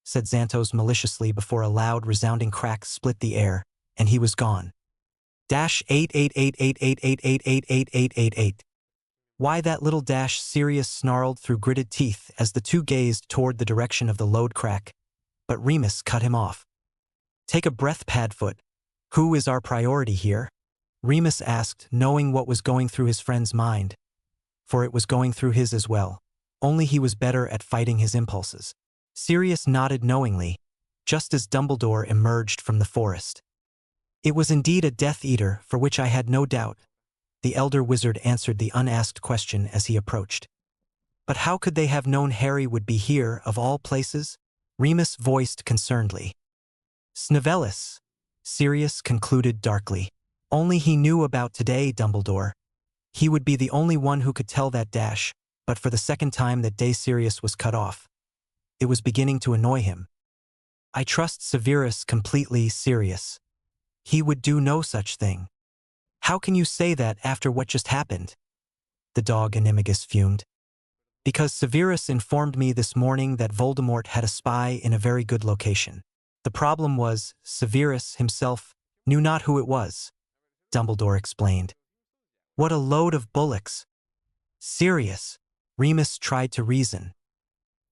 said Xantos maliciously before a loud resounding crack split the air, and he was gone. Dash 888888888888. "Why that little dash?" Sirius snarled through gritted teeth as the two gazed toward the direction of the load crack, but Remus cut him off. "Take a breath, Padfoot. Who is our priority here?" Remus asked, knowing what was going through his friend's mind, for it was going through his as well, only he was better at fighting his impulses. Sirius nodded knowingly, just as Dumbledore emerged from the forest. "It was indeed a Death Eater, for which I had no doubt," the elder wizard answered the unasked question as he approached. "But how could they have known Harry would be here, of all places?" Remus voiced concernedly. "Snivellis," Sirius concluded darkly. "Only he knew about today, Dumbledore. He would be the only one who could tell that dash, but for the second time that day Sirius was cut off. It was beginning to annoy him. "I trust Severus completely, Sirius. He would do no such thing." "How can you say that after what just happened?" the dog Animagus fumed. "Because Severus informed me this morning that Voldemort had a spy in a very good location. The problem was, Severus himself knew not who it was," Dumbledore explained. "What a load of bullocks." "Sirius," Remus tried to reason.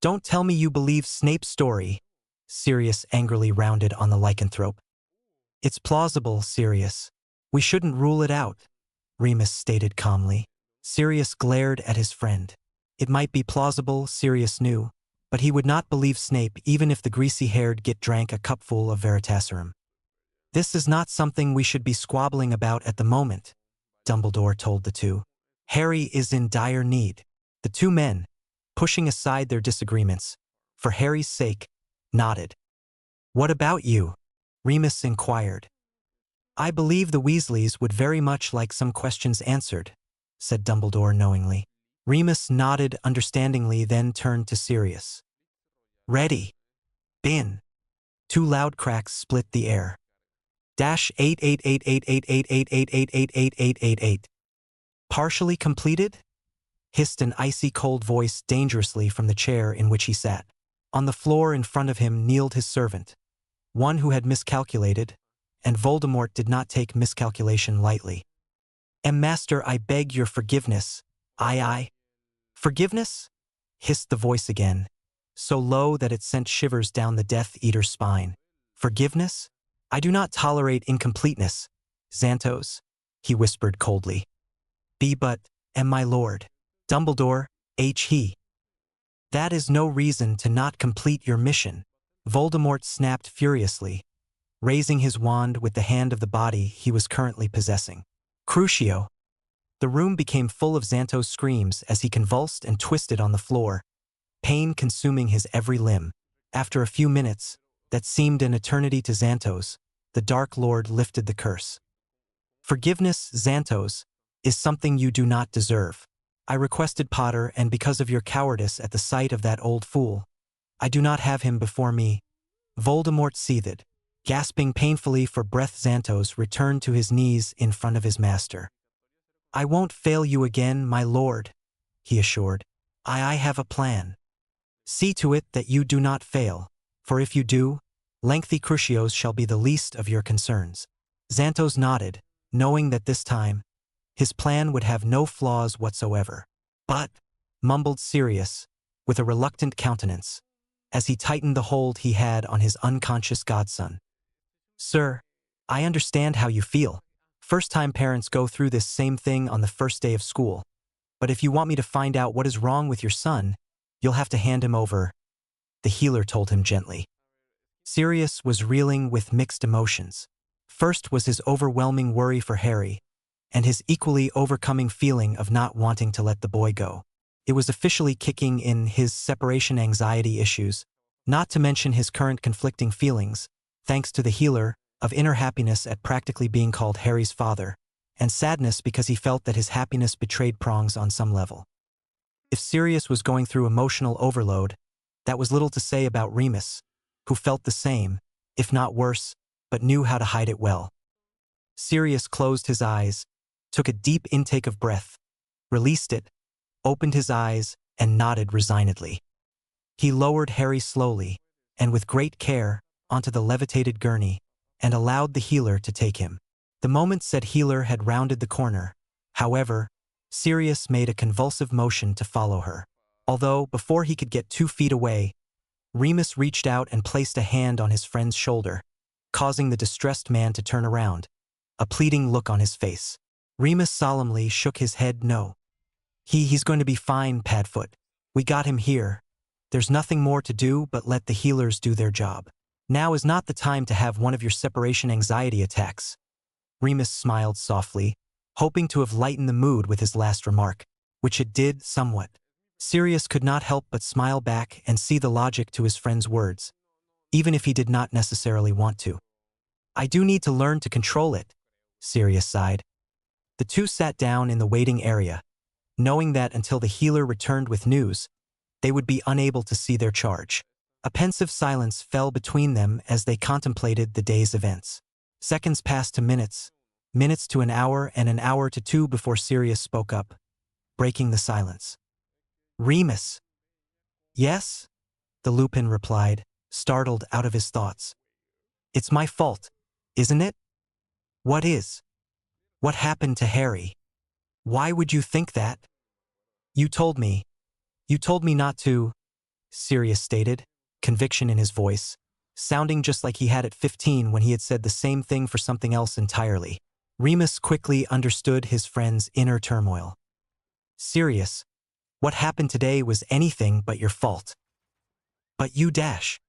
"Don't tell me you believe Snape's story," Sirius angrily rounded on the lycanthrope. "It's plausible, Sirius. We shouldn't rule it out," Remus stated calmly. Sirius glared at his friend. It might be plausible, Sirius knew, but he would not believe Snape even if the greasy-haired git drank a cupful of Veritaserum. "This is not something we should be squabbling about at the moment," Dumbledore told the two. "Harry is in dire need." The two men, pushing aside their disagreements, for Harry's sake, nodded. "What about you?" Remus inquired. "I believe the Weasleys would very much like some questions answered," said Dumbledore knowingly. Remus nodded understandingly, then turned to Sirius. "Ready. Bin." Two loud cracks split the air. Dash 88888888888888. "Partially completed?" hissed an icy cold voice dangerously from the chair in which he sat. On the floor in front of him kneeled his servant, one who had miscalculated, and Voldemort did not take miscalculation lightly. Master, I beg your forgiveness." "Aye. Forgiveness?" hissed the voice again, so low that it sent shivers down the Death Eater's spine. "Forgiveness? I do not tolerate incompleteness, Xantos, he whispered coldly. Be but, am my lord. Dumbledore, he. That is no reason to not complete your mission. Voldemort snapped furiously, raising his wand with the hand of the body he was currently possessing. Crucio. The room became full of Xantos' screams as he convulsed and twisted on the floor, pain consuming his every limb. After a few minutes, that seemed an eternity to Xantos, the Dark Lord lifted the curse. Forgiveness, Xantos, is something you do not deserve. I requested Potter, and because of your cowardice at the sight of that old fool, I do not have him before me. Voldemort seethed. Gasping painfully for breath, Xantos returned to his knees in front of his master. I won't fail you again, my lord, he assured. I have a plan. See to it that you do not fail, for if you do, lengthy crucios shall be the least of your concerns. Xantos nodded, knowing that this time, his plan would have no flaws whatsoever. But, mumbled Sirius, with a reluctant countenance, as he tightened the hold he had on his unconscious godson. Sir, I understand how you feel. First-time parents go through this same thing on the first day of school. But if you want me to find out what is wrong with your son, you'll have to hand him over, the healer told him gently. Sirius was reeling with mixed emotions. First was his overwhelming worry for Harry, and his equally overcoming feeling of not wanting to let the boy go. It was officially kicking in his separation anxiety issues, not to mention his current conflicting feelings, thanks to the healer, of inner happiness at practically being called Harry's father, and sadness because he felt that his happiness betrayed Prongs on some level. If Sirius was going through emotional overload, that was little to say about Remus, who felt the same, if not worse, but knew how to hide it well. Sirius closed his eyes, took a deep intake of breath, released it, opened his eyes, and nodded resignedly. He lowered Harry slowly, and with great care, onto the levitated gurney, and allowed the healer to take him. The moment said healer had rounded the corner, however, Sirius made a convulsive motion to follow her. Although, before he could get 2 feet away, Remus reached out and placed a hand on his friend's shoulder, causing the distressed man to turn around, a pleading look on his face. Remus solemnly shook his head no. He's going to be fine, Padfoot. We got him here. There's nothing more to do but let the healers do their job. Now is not the time to have one of your separation anxiety attacks. Remus smiled softly, hoping to have lightened the mood with his last remark, which it did somewhat. Sirius could not help but smile back and see the logic to his friend's words, even if he did not necessarily want to. I do need to learn to control it, Sirius sighed. The two sat down in the waiting area, knowing that until the healer returned with news, they would be unable to see their charge. A pensive silence fell between them as they contemplated the day's events. Seconds passed to minutes, minutes to an hour, and an hour to 2 before Sirius spoke up, breaking the silence. Remus. Yes? The Lupin replied, startled out of his thoughts. It's my fault, isn't it? What is? What happened to Harry? Why would you think that? You told me not to, Sirius stated, conviction in his voice, sounding just like he had at 15 when he had said the same thing for something else entirely. Remus quickly understood his friend's inner turmoil. Sirius, what happened today was anything but your fault. But you dash.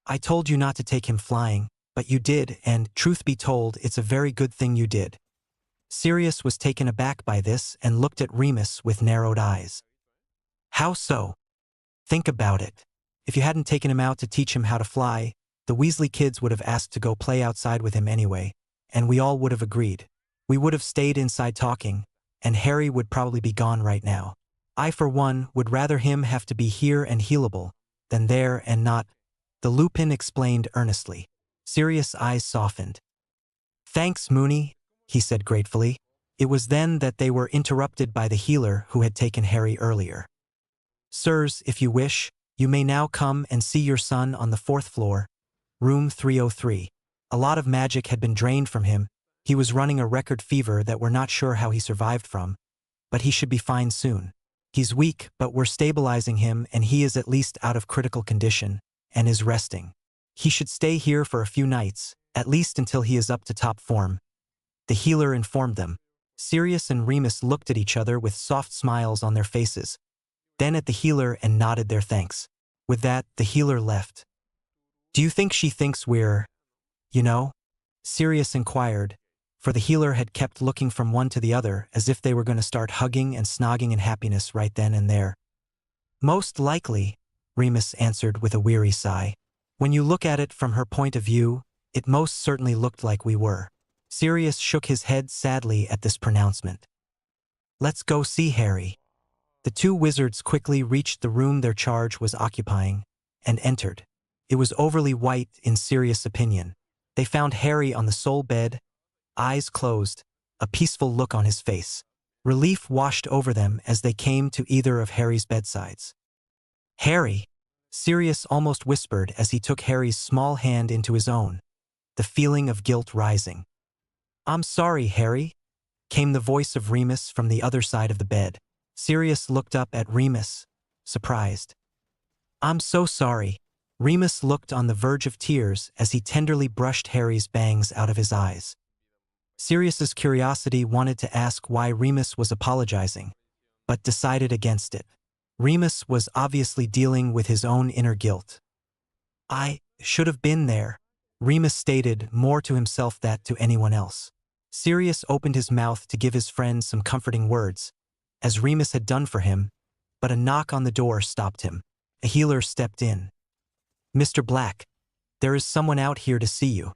I told you not to take him flying, but you did, and, truth be told, it's a very good thing you did. Sirius was taken aback by this and looked at Remus with narrowed eyes. How so? Think about it. If you hadn't taken him out to teach him how to fly, the Weasley kids would have asked to go play outside with him anyway, and we all would have agreed. We would have stayed inside talking, and Harry would probably be gone right now. I, for one, would rather him have to be here and healable, than there and not, the Lupin explained earnestly. Sirius' eyes softened. Thanks, Moony, he said gratefully. It was then that they were interrupted by the healer who had taken Harry earlier. Sirs, if you wish, you may now come and see your son on the 4th floor, room 303. A lot of magic had been drained from him. He was running a record fever that we're not sure how he survived from, but he should be fine soon. He's weak, but we're stabilizing him, and he is at least out of critical condition, and is resting. He should stay here for a few nights, at least until he is up to top form. The healer informed them. Sirius and Remus looked at each other with soft smiles on their faces, then at the healer and nodded their thanks. With that, the healer left. "Do you think she thinks we're, you know?" Sirius inquired, for the healer had kept looking from one to the other as if they were going to start hugging and snogging in happiness right then and there. "Most likely," Remus answered with a weary sigh. "When you look at it from her point of view, it most certainly looked like we were." Sirius shook his head sadly at this pronouncement. "Let's go see Harry." The two wizards quickly reached the room their charge was occupying, and entered. It was overly white in Sirius' opinion. They found Harry on the sole bed, eyes closed, a peaceful look on his face. Relief washed over them as they came to either of Harry's bedsides. "Harry," Sirius almost whispered as he took Harry's small hand into his own, the feeling of guilt rising. "I'm sorry, Harry," came the voice of Remus from the other side of the bed. Sirius looked up at Remus, surprised. "I'm so sorry." Remus looked on the verge of tears as he tenderly brushed Harry's bangs out of his eyes. Sirius's curiosity wanted to ask why Remus was apologizing, but decided against it. Remus was obviously dealing with his own inner guilt. "I should have been there," Remus stated more to himself than to anyone else. Sirius opened his mouth to give his friend some comforting words, as Remus had done for him, but a knock on the door stopped him. A healer stepped in. "Mr. Black, there is someone out here to see you."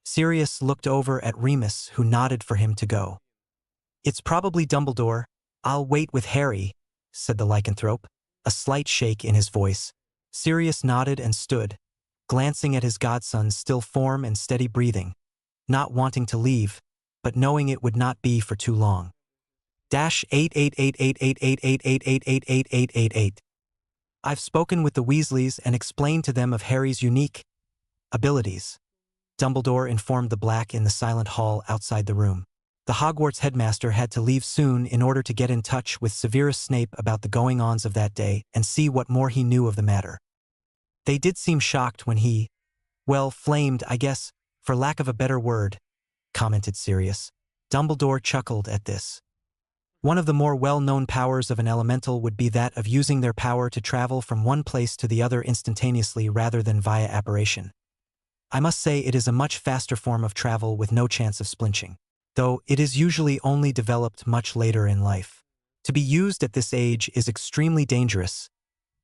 Sirius looked over at Remus, who nodded for him to go. "It's probably Dumbledore. I'll wait with Harry," said the lycanthrope, a slight shake in his voice. Sirius nodded and stood, glancing at his godson's still form and steady breathing, not wanting to leave, but knowing it would not be for too long. -88888888888888. "I've spoken with the Weasleys and explained to them of Harry's unique abilities," Dumbledore informed the Black in the silent hall outside the room. The Hogwarts headmaster had to leave soon in order to get in touch with Severus Snape about the going-ons of that day and see what more he knew of the matter. They did seem shocked when he, well, flamed, I guess, for lack of a better word, commented Sirius. Dumbledore chuckled at this. One of the more well-known powers of an elemental would be that of using their power to travel from one place to the other instantaneously rather than via apparition. I must say it is a much faster form of travel with no chance of splinching, though it is usually only developed much later in life. To be used at this age is extremely dangerous,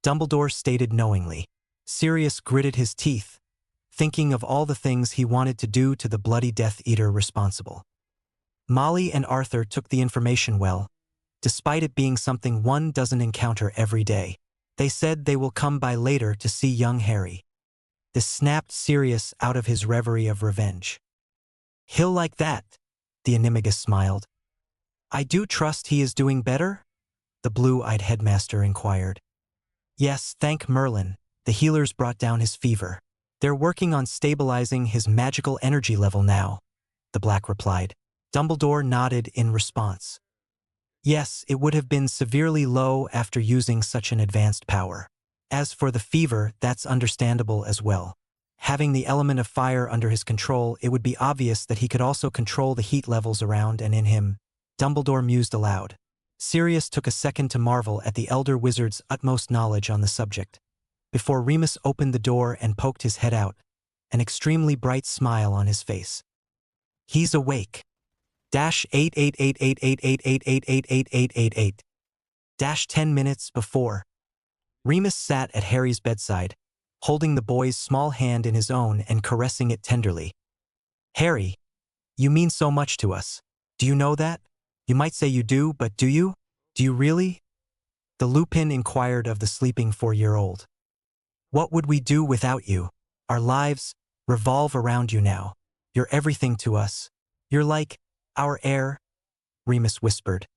Dumbledore stated knowingly. Sirius gritted his teeth, thinking of all the things he wanted to do to the bloody Death Eater responsible. Molly and Arthur took the information well, despite it being something one doesn't encounter every day. They said they will come by later to see young Harry. This snapped Sirius out of his reverie of revenge. "He'll like that," the Animagus smiled. "I do trust he is doing better?" the blue-eyed headmaster inquired. "Yes, thank Merlin, the healers brought down his fever. They're working on stabilizing his magical energy level now," the Black replied. Dumbledore nodded in response. Yes, it would have been severely low after using such an advanced power. As for the fever, that's understandable as well. Having the element of fire under his control, it would be obvious that he could also control the heat levels around and in him. Dumbledore mused aloud. Sirius took a second to marvel at the elder wizard's utmost knowledge on the subject. Before Remus opened the door and poked his head out, an extremely bright smile on his face. "He's awake." -88888888888888. 10 minutes before. Remus sat at Harry's bedside, holding the boy's small hand in his own and caressing it tenderly. "Harry, you mean so much to us. Do you know that? You might say you do, but do you? Do you really?" The Lupin inquired of the sleeping 4-year-old. "What would we do without you? Our lives revolve around you now. You're everything to us. You're like our heir," Remus whispered,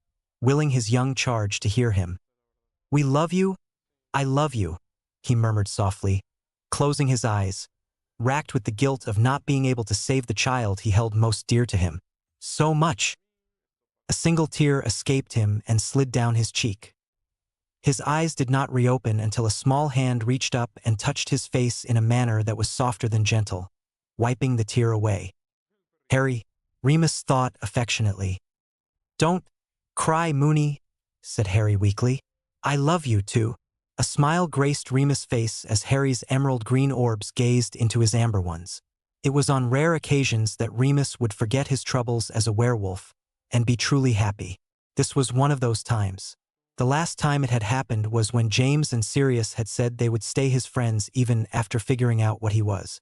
willing his young charge to hear him. "We love you. I love you," he murmured softly, closing his eyes, racked with the guilt of not being able to save the child he held most dear to him. So much. A single tear escaped him and slid down his cheek. His eyes did not reopen until a small hand reached up and touched his face in a manner that was softer than gentle. wiping the tear away. Harry, Remus thought affectionately. Don't cry, Moony, said Harry weakly. I love you too. A smile graced Remus' face as Harry's emerald green orbs gazed into his amber ones. It was on rare occasions that Remus would forget his troubles as a werewolf and be truly happy. This was one of those times. The last time it had happened was when James and Sirius had said they would stay his friends even after figuring out what he was.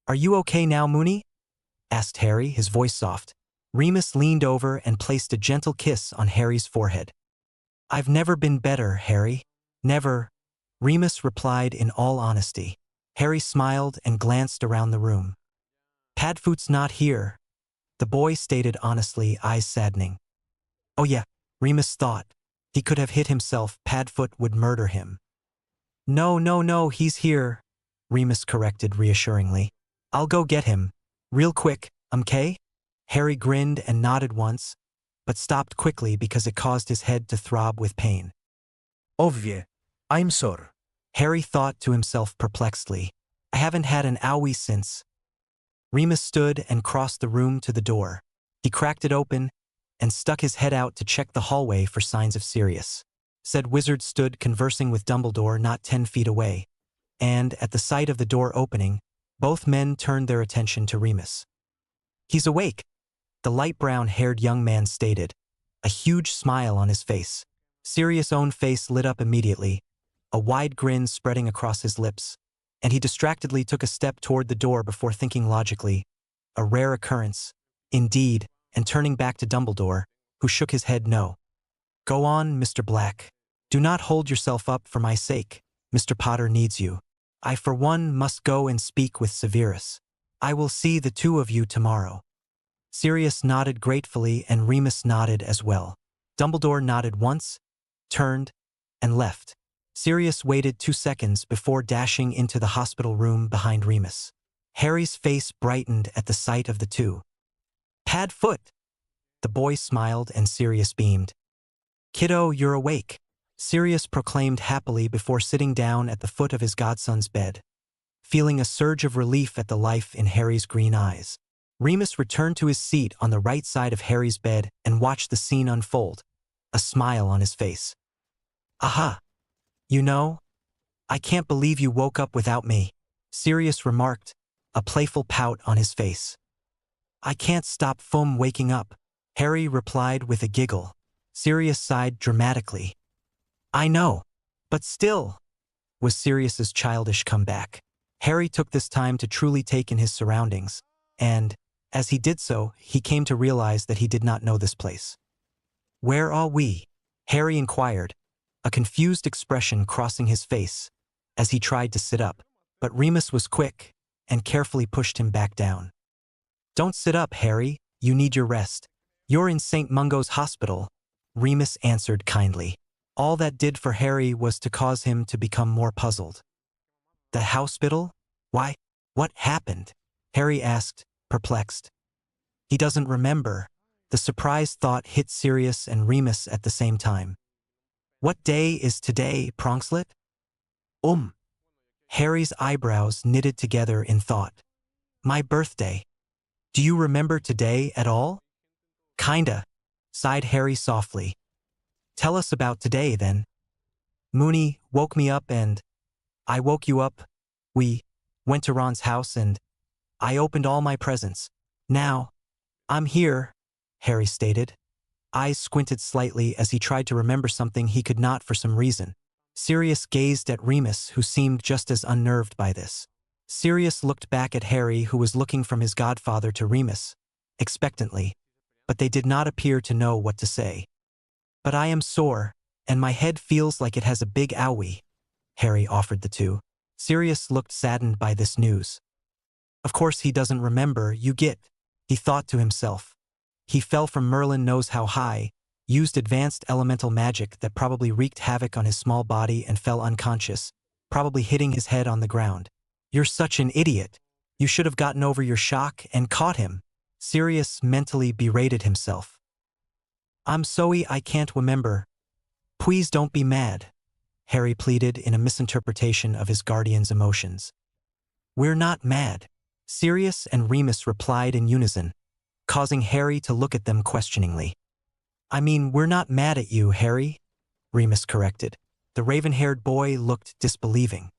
Are you okay now, Moony? Asked Harry, his voice soft. Remus leaned over and placed a gentle kiss on Harry's forehead. I've never been better, Harry. Never, Remus replied in all honesty. Harry smiled and glanced around the room. Padfoot's not here, the boy stated honestly, eyes saddening. Oh yeah, Remus thought. He could have hit himself, Padfoot would murder him. No, he's here, Remus corrected reassuringly. I'll go get him. Real quick, okay? Harry grinned and nodded once, but stopped quickly because it caused his head to throb with pain. Ovvie, I'm sorry. Harry thought to himself perplexedly. I haven't had an owie since. Remus stood and crossed the room to the door. He cracked it open and stuck his head out to check the hallway for signs of Sirius. Said wizard stood conversing with Dumbledore not 10 feet away, and at the sight of the door opening, both men turned their attention to Remus. He's awake, the light brown-haired young man stated, a huge smile on his face. Sirius' own face lit up immediately, a wide grin spreading across his lips, and he distractedly took a step toward the door before thinking logically. A rare occurrence, indeed, and turning back to Dumbledore, who shook his head no. Go on, Mr. Black. Do not hold yourself up for my sake. Mr. Potter needs you. I for one must go and speak with Severus. I will see the two of you tomorrow. Sirius nodded gratefully and Remus nodded as well. Dumbledore nodded once, turned, and left. Sirius waited 2 seconds before dashing into the hospital room behind Remus. Harry's face brightened at the sight of the two. Padfoot! The boy smiled and Sirius beamed. Kiddo, you're awake, Sirius proclaimed happily before sitting down at the foot of his godson's bed. Feeling a surge of relief at the life in Harry's green eyes, Remus returned to his seat on the right side of Harry's bed and watched the scene unfold, a smile on his face. Aha! You know, I can't believe you woke up without me, Sirius remarked, a playful pout on his face. I can't stop from waking up, Harry replied with a giggle. Sirius sighed dramatically. I know, but still, was Sirius's childish comeback. Harry took this time to truly take in his surroundings, and, as he did so, he came to realize that he did not know this place. Where are we? Harry inquired, a confused expression crossing his face as he tried to sit up, but Remus was quick and carefully pushed him back down. Don't sit up, Harry, you need your rest. You're in St. Mungo's hospital, Remus answered kindly. All that did for Harry was to cause him to become more puzzled. The hospital? Why? What happened? Harry asked, perplexed. He doesn't remember. The surprised thought hit Sirius and Remus at the same time. What day is today, Pronkslet? Harry's eyebrows knitted together in thought. My birthday. Do you remember today at all? Kinda, sighed Harry softly. Tell us about today, then. Moony woke me up and I woke you up. We went to Ron's house and I opened all my presents. Now, I'm here, Harry stated. Eyes squinted slightly as he tried to remember something he could not for some reason. Sirius gazed at Remus, who seemed just as unnerved by this. Sirius looked back at Harry, who was looking from his godfather to Remus, expectantly, but they did not appear to know what to say. But I am sore, and my head feels like it has a big owie, Harry offered the two. Sirius looked saddened by this news. Of course he doesn't remember, you get, he thought to himself. He fell from Merlin knows how high, used advanced elemental magic that probably wreaked havoc on his small body and fell unconscious, probably hitting his head on the ground. You're such an idiot. You should have gotten over your shock and caught him, Sirius mentally berated himself. I'm sorry I can't remember. Please don't be mad, Harry pleaded in a misinterpretation of his guardian's emotions. We're not mad, Sirius and Remus replied in unison, causing Harry to look at them questioningly. I mean, we're not mad at you, Harry, Remus corrected. The raven-haired boy looked disbelieving.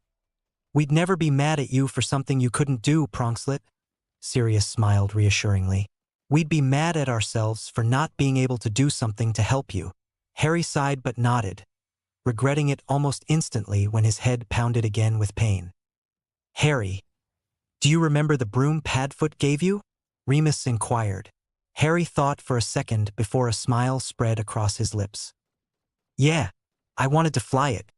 We'd never be mad at you for something you couldn't do, Pronkslet, Sirius smiled reassuringly. We'd be mad at ourselves for not being able to do something to help you. Harry sighed but nodded, regretting it almost instantly when his head pounded again with pain. Harry, do you remember the broom Padfoot gave you? Remus inquired. Harry thought for a second before a smile spread across his lips. Yeah, I wanted to fly it.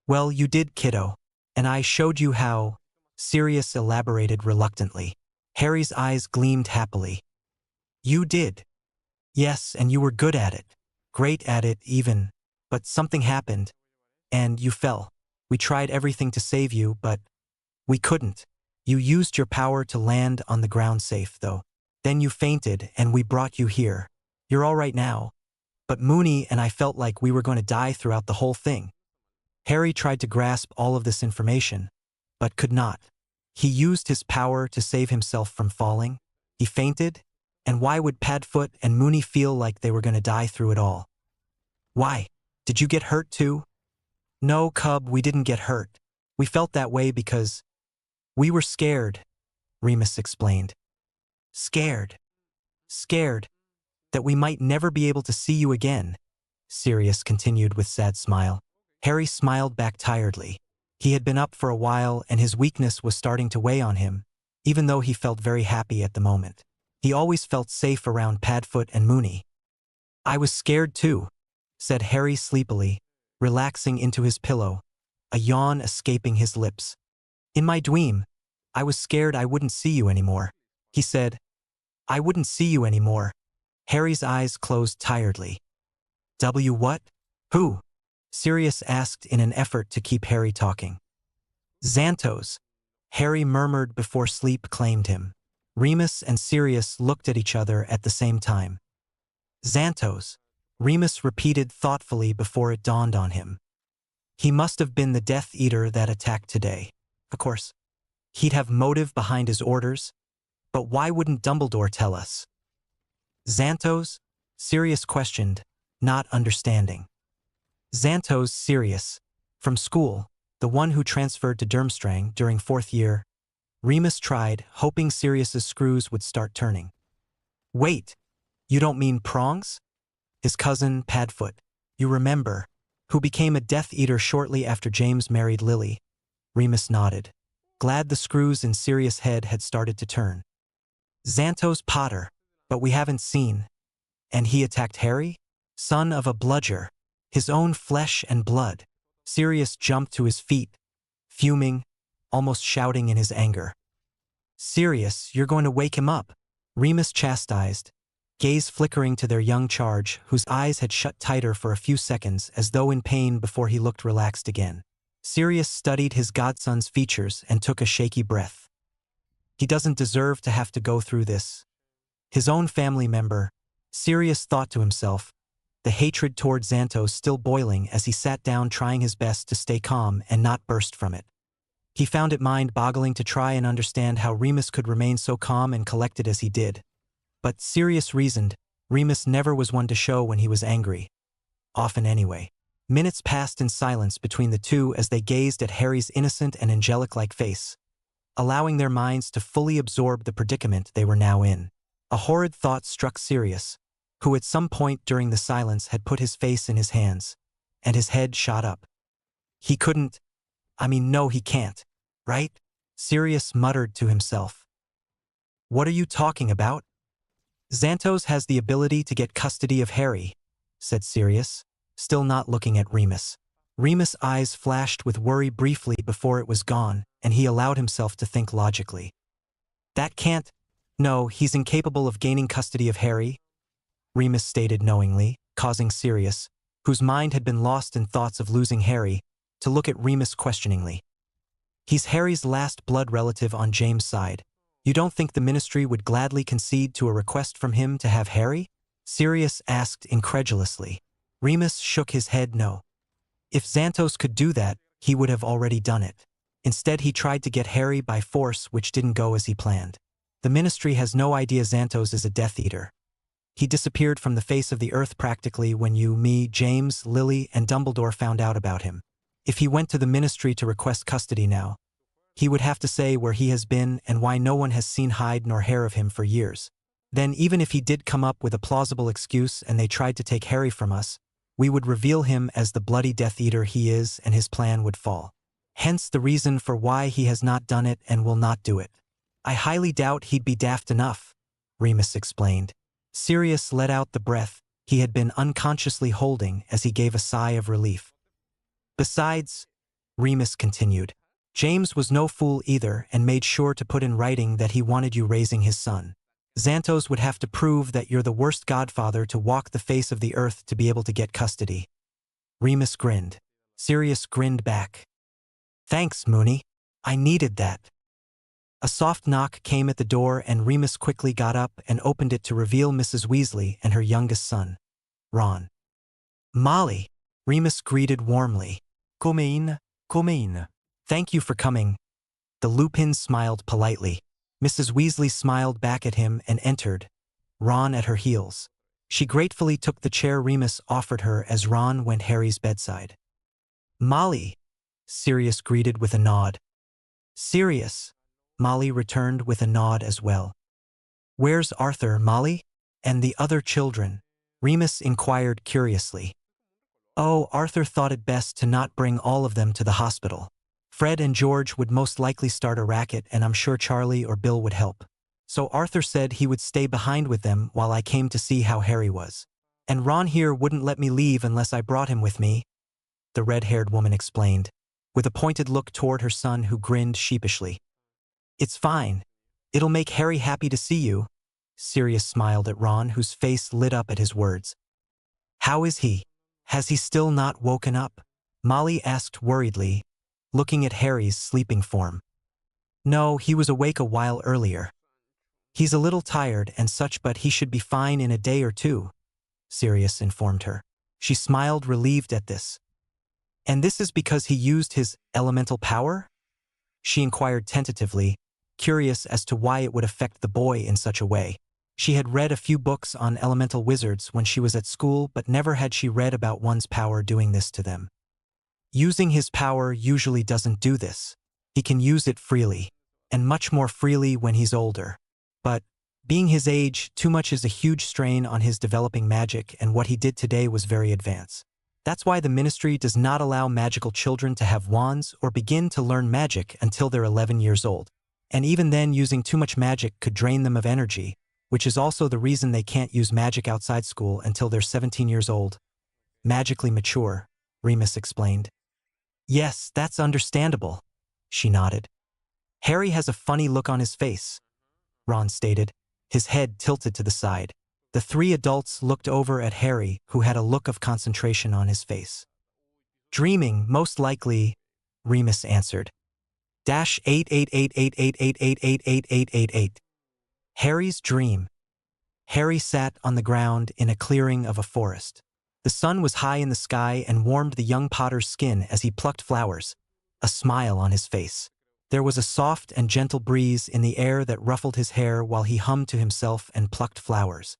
Well, you did, kiddo, and I showed you how, Sirius elaborated reluctantly. Harry's eyes gleamed happily. You did. Yes, and you were good at it. Great at it, even. But something happened, and you fell. We tried everything to save you, but we couldn't. You used your power to land on the ground safe, though. Then you fainted, and we brought you here. You're all right now. But Moony and I felt like we were going to die throughout the whole thing. Harry tried to grasp all of this information, but could not. He used his power to save himself from falling. He fainted, and why would Padfoot and Moony feel like they were going to die through it all? Why? Did you get hurt too? No, Cub, we didn't get hurt. We felt that way because we were scared, Remus explained. Scared. Scared that we might never be able to see you again, Sirius continued with sad smile. Harry smiled back tiredly. He had been up for a while and his weakness was starting to weigh on him, even though he felt very happy at the moment. He always felt safe around Padfoot and Moony. I was scared too, said Harry sleepily, relaxing into his pillow, a yawn escaping his lips. In my dream, I was scared I wouldn't see you anymore. He said, I wouldn't see you anymore. Harry's eyes closed tiredly. What? Who? Sirius asked in an effort to keep Harry talking. Xantos, Harry murmured before sleep claimed him. Remus and Sirius looked at each other at the same time. Xantos, Remus repeated thoughtfully before it dawned on him. He must have been the Death Eater that attacked today. Of course, he'd have motive behind his orders, but why wouldn't Dumbledore tell us? Xantos? Sirius questioned, not understanding. Xantos Sirius, from school, the one who transferred to Durmstrang during 4th year. Remus tried, hoping Sirius's screws would start turning. Wait, you don't mean Prongs? His cousin, Padfoot, you remember, who became a Death Eater shortly after James married Lily. Remus nodded, glad the screws in Sirius' head had started to turn. Xantos Potter, but we haven't seen. And he attacked Harry? Son of a bludger. His own flesh and blood. Sirius jumped to his feet, fuming, almost shouting in his anger. Sirius, you're going to wake him up, Remus chastised, gaze flickering to their young charge whose eyes had shut tighter for a few seconds as though in pain before he looked relaxed again. Sirius studied his godson's features and took a shaky breath. He doesn't deserve to have to go through this. His own family member, Sirius thought to himself, the hatred toward Xantos still boiling as he sat down trying his best to stay calm and not burst from it. He found it mind-boggling to try and understand how Remus could remain so calm and collected as he did. But Sirius reasoned, Remus never was one to show when he was angry. Often anyway. Minutes passed in silence between the two as they gazed at Harry's innocent and angelic-like face, allowing their minds to fully absorb the predicament they were now in. A horrid thought struck Sirius, who at some point during the silence had put his face in his hands, and his head shot up. He couldn't. No, he can't. Right? Sirius muttered to himself. What are you talking about? Xantos has the ability to get custody of Harry, said Sirius, still not looking at Remus. Remus' eyes flashed with worry briefly before it was gone, and he allowed himself to think logically. That can't. No, he's incapable of gaining custody of Harry, Remus stated knowingly, causing Sirius, whose mind had been lost in thoughts of losing Harry, to look at Remus questioningly. He's Harry's last blood relative on James' side. You don't think the Ministry would gladly concede to a request from him to have Harry? Sirius asked incredulously. Remus shook his head no. If Xantos could do that, he would have already done it. Instead, he tried to get Harry by force, which didn't go as he planned. The Ministry has no idea Xantos is a Death Eater. He disappeared from the face of the earth practically when you, me, James, Lily, and Dumbledore found out about him. If he went to the Ministry to request custody now, he would have to say where he has been and why no one has seen hide nor hair of him for years. Then even if he did come up with a plausible excuse and they tried to take Harry from us, we would reveal him as the bloody Death Eater he is and his plan would fall. Hence the reason for why he has not done it and will not do it. I highly doubt he'd be daft enough, Remus explained. Sirius let out the breath he had been unconsciously holding as he gave a sigh of relief. Besides, Remus continued, James was no fool either and made sure to put in writing that he wanted you raising his son. Xantos would have to prove that you're the worst godfather to walk the face of the earth to be able to get custody. Remus grinned. Sirius grinned back. Thanks, Moony. I needed that. A soft knock came at the door and Remus quickly got up and opened it to reveal Mrs. Weasley and her youngest son, Ron. Molly, Remus greeted warmly. Come in, come in. Thank you for coming. The Lupin smiled politely. Mrs. Weasley smiled back at him and entered, Ron at her heels. She gratefully took the chair Remus offered her as Ron went Harry's bedside. Molly, Sirius greeted with a nod. Sirius, Molly returned with a nod as well. Where's Arthur, Molly? And the other children? Remus inquired curiously. Oh, Arthur thought it best to not bring all of them to the hospital. Fred and George would most likely start a racket and I'm sure Charlie or Bill would help. So Arthur said he would stay behind with them while I came to see how Harry was. And Ron here wouldn't let me leave unless I brought him with me, the red-haired woman explained, with a pointed look toward her son who grinned sheepishly. It's fine. It'll make Harry happy to see you. Sirius smiled at Ron, whose face lit up at his words. How is he? Has he still not woken up? Molly asked worriedly, looking at Harry's sleeping form. No, he was awake a while earlier. He's a little tired and such, but he should be fine in a day or two, Sirius informed her. She smiled, relieved at this. And this is because he used his elemental power? She inquired tentatively, curious as to why it would affect the boy in such a way. She had read a few books on elemental wizards when she was at school, but never had she read about one's power doing this to them. Using his power usually doesn't do this. He can use it freely, and much more freely when he's older. But, being his age, too much is a huge strain on his developing magic, and what he did today was very advanced. That's why the Ministry does not allow magical children to have wands or begin to learn magic until they're 11 years old. And even then, using too much magic could drain them of energy, which is also the reason they can't use magic outside school until they're 17 years old. Magically mature, Remus explained. Yes, that's understandable, she nodded. Harry has a funny look on his face, Ron stated, his head tilted to the side. The three adults looked over at Harry, who had a look of concentration on his face. Dreaming, most likely, Remus answered. -8888888888888. Harry's dream. Harry sat on the ground in a clearing of a forest. The sun was high in the sky and warmed the young Potter's skin as he plucked flowers, a smile on his face. There was a soft and gentle breeze in the air that ruffled his hair while he hummed to himself and plucked flowers.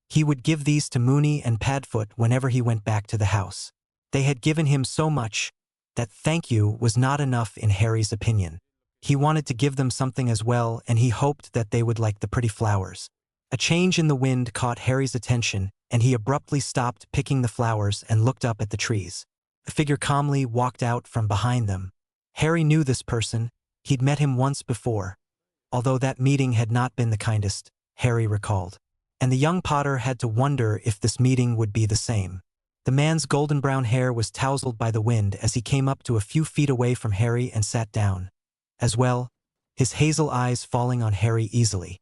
He would give these to Moony and Padfoot whenever he went back to the house. They had given him so much that thank you was not enough in Harry's opinion. He wanted to give them something as well, and he hoped that they would like the pretty flowers. A change in the wind caught Harry's attention, and he abruptly stopped picking the flowers and looked up at the trees. A figure calmly walked out from behind them. Harry knew this person. He'd met him once before, although that meeting had not been the kindest, Harry recalled. And the young Potter had to wonder if this meeting would be the same. The man's golden brown hair was tousled by the wind as he came up to a few feet away from Harry and sat down. As well, his hazel eyes falling on Harry easily.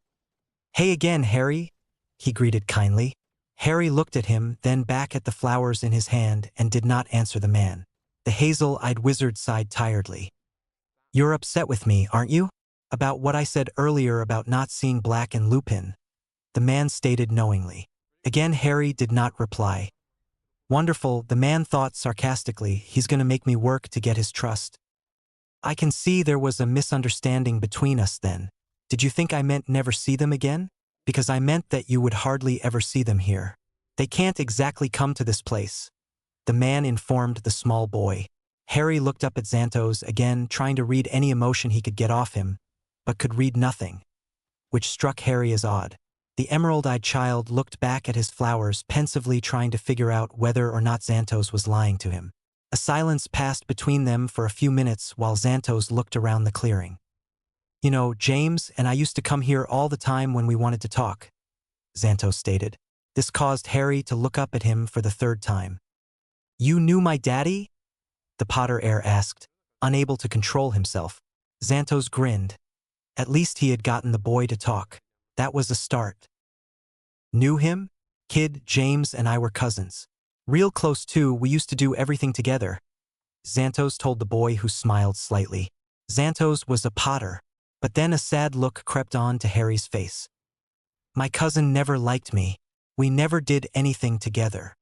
Hey again, Harry, he greeted kindly. Harry looked at him, then back at the flowers in his hand, and did not answer the man. The hazel-eyed wizard sighed tiredly. You're upset with me, aren't you? About what I said earlier about not seeing Black and Lupin, the man stated knowingly. Again Harry did not reply. Wonderful, the man thought sarcastically, he's going to make me work to get his trust. I can see there was a misunderstanding between us then. Did you think I meant never see them again? Because I meant that you would hardly ever see them here. They can't exactly come to this place. The man informed the small boy. Harry looked up at Xantos again, trying to read any emotion he could get off him, but could read nothing, which struck Harry as odd. The emerald-eyed child looked back at his flowers, pensively trying to figure out whether or not Xantos was lying to him. A silence passed between them for a few minutes while Xantos looked around the clearing. You know, James and I used to come here all the time when we wanted to talk, Xantos stated. This caused Harry to look up at him for the third time. You knew my daddy? The Potter heir asked, unable to control himself. Xantos grinned. At least he had gotten the boy to talk. That was a start. Knew him? Kid, James and I were cousins. Real close too, we used to do everything together, Xantos told the boy, who smiled slightly. Xantos was a Potter, but then a sad look crept on to Harry's face. My cousin never liked me. We never did anything together.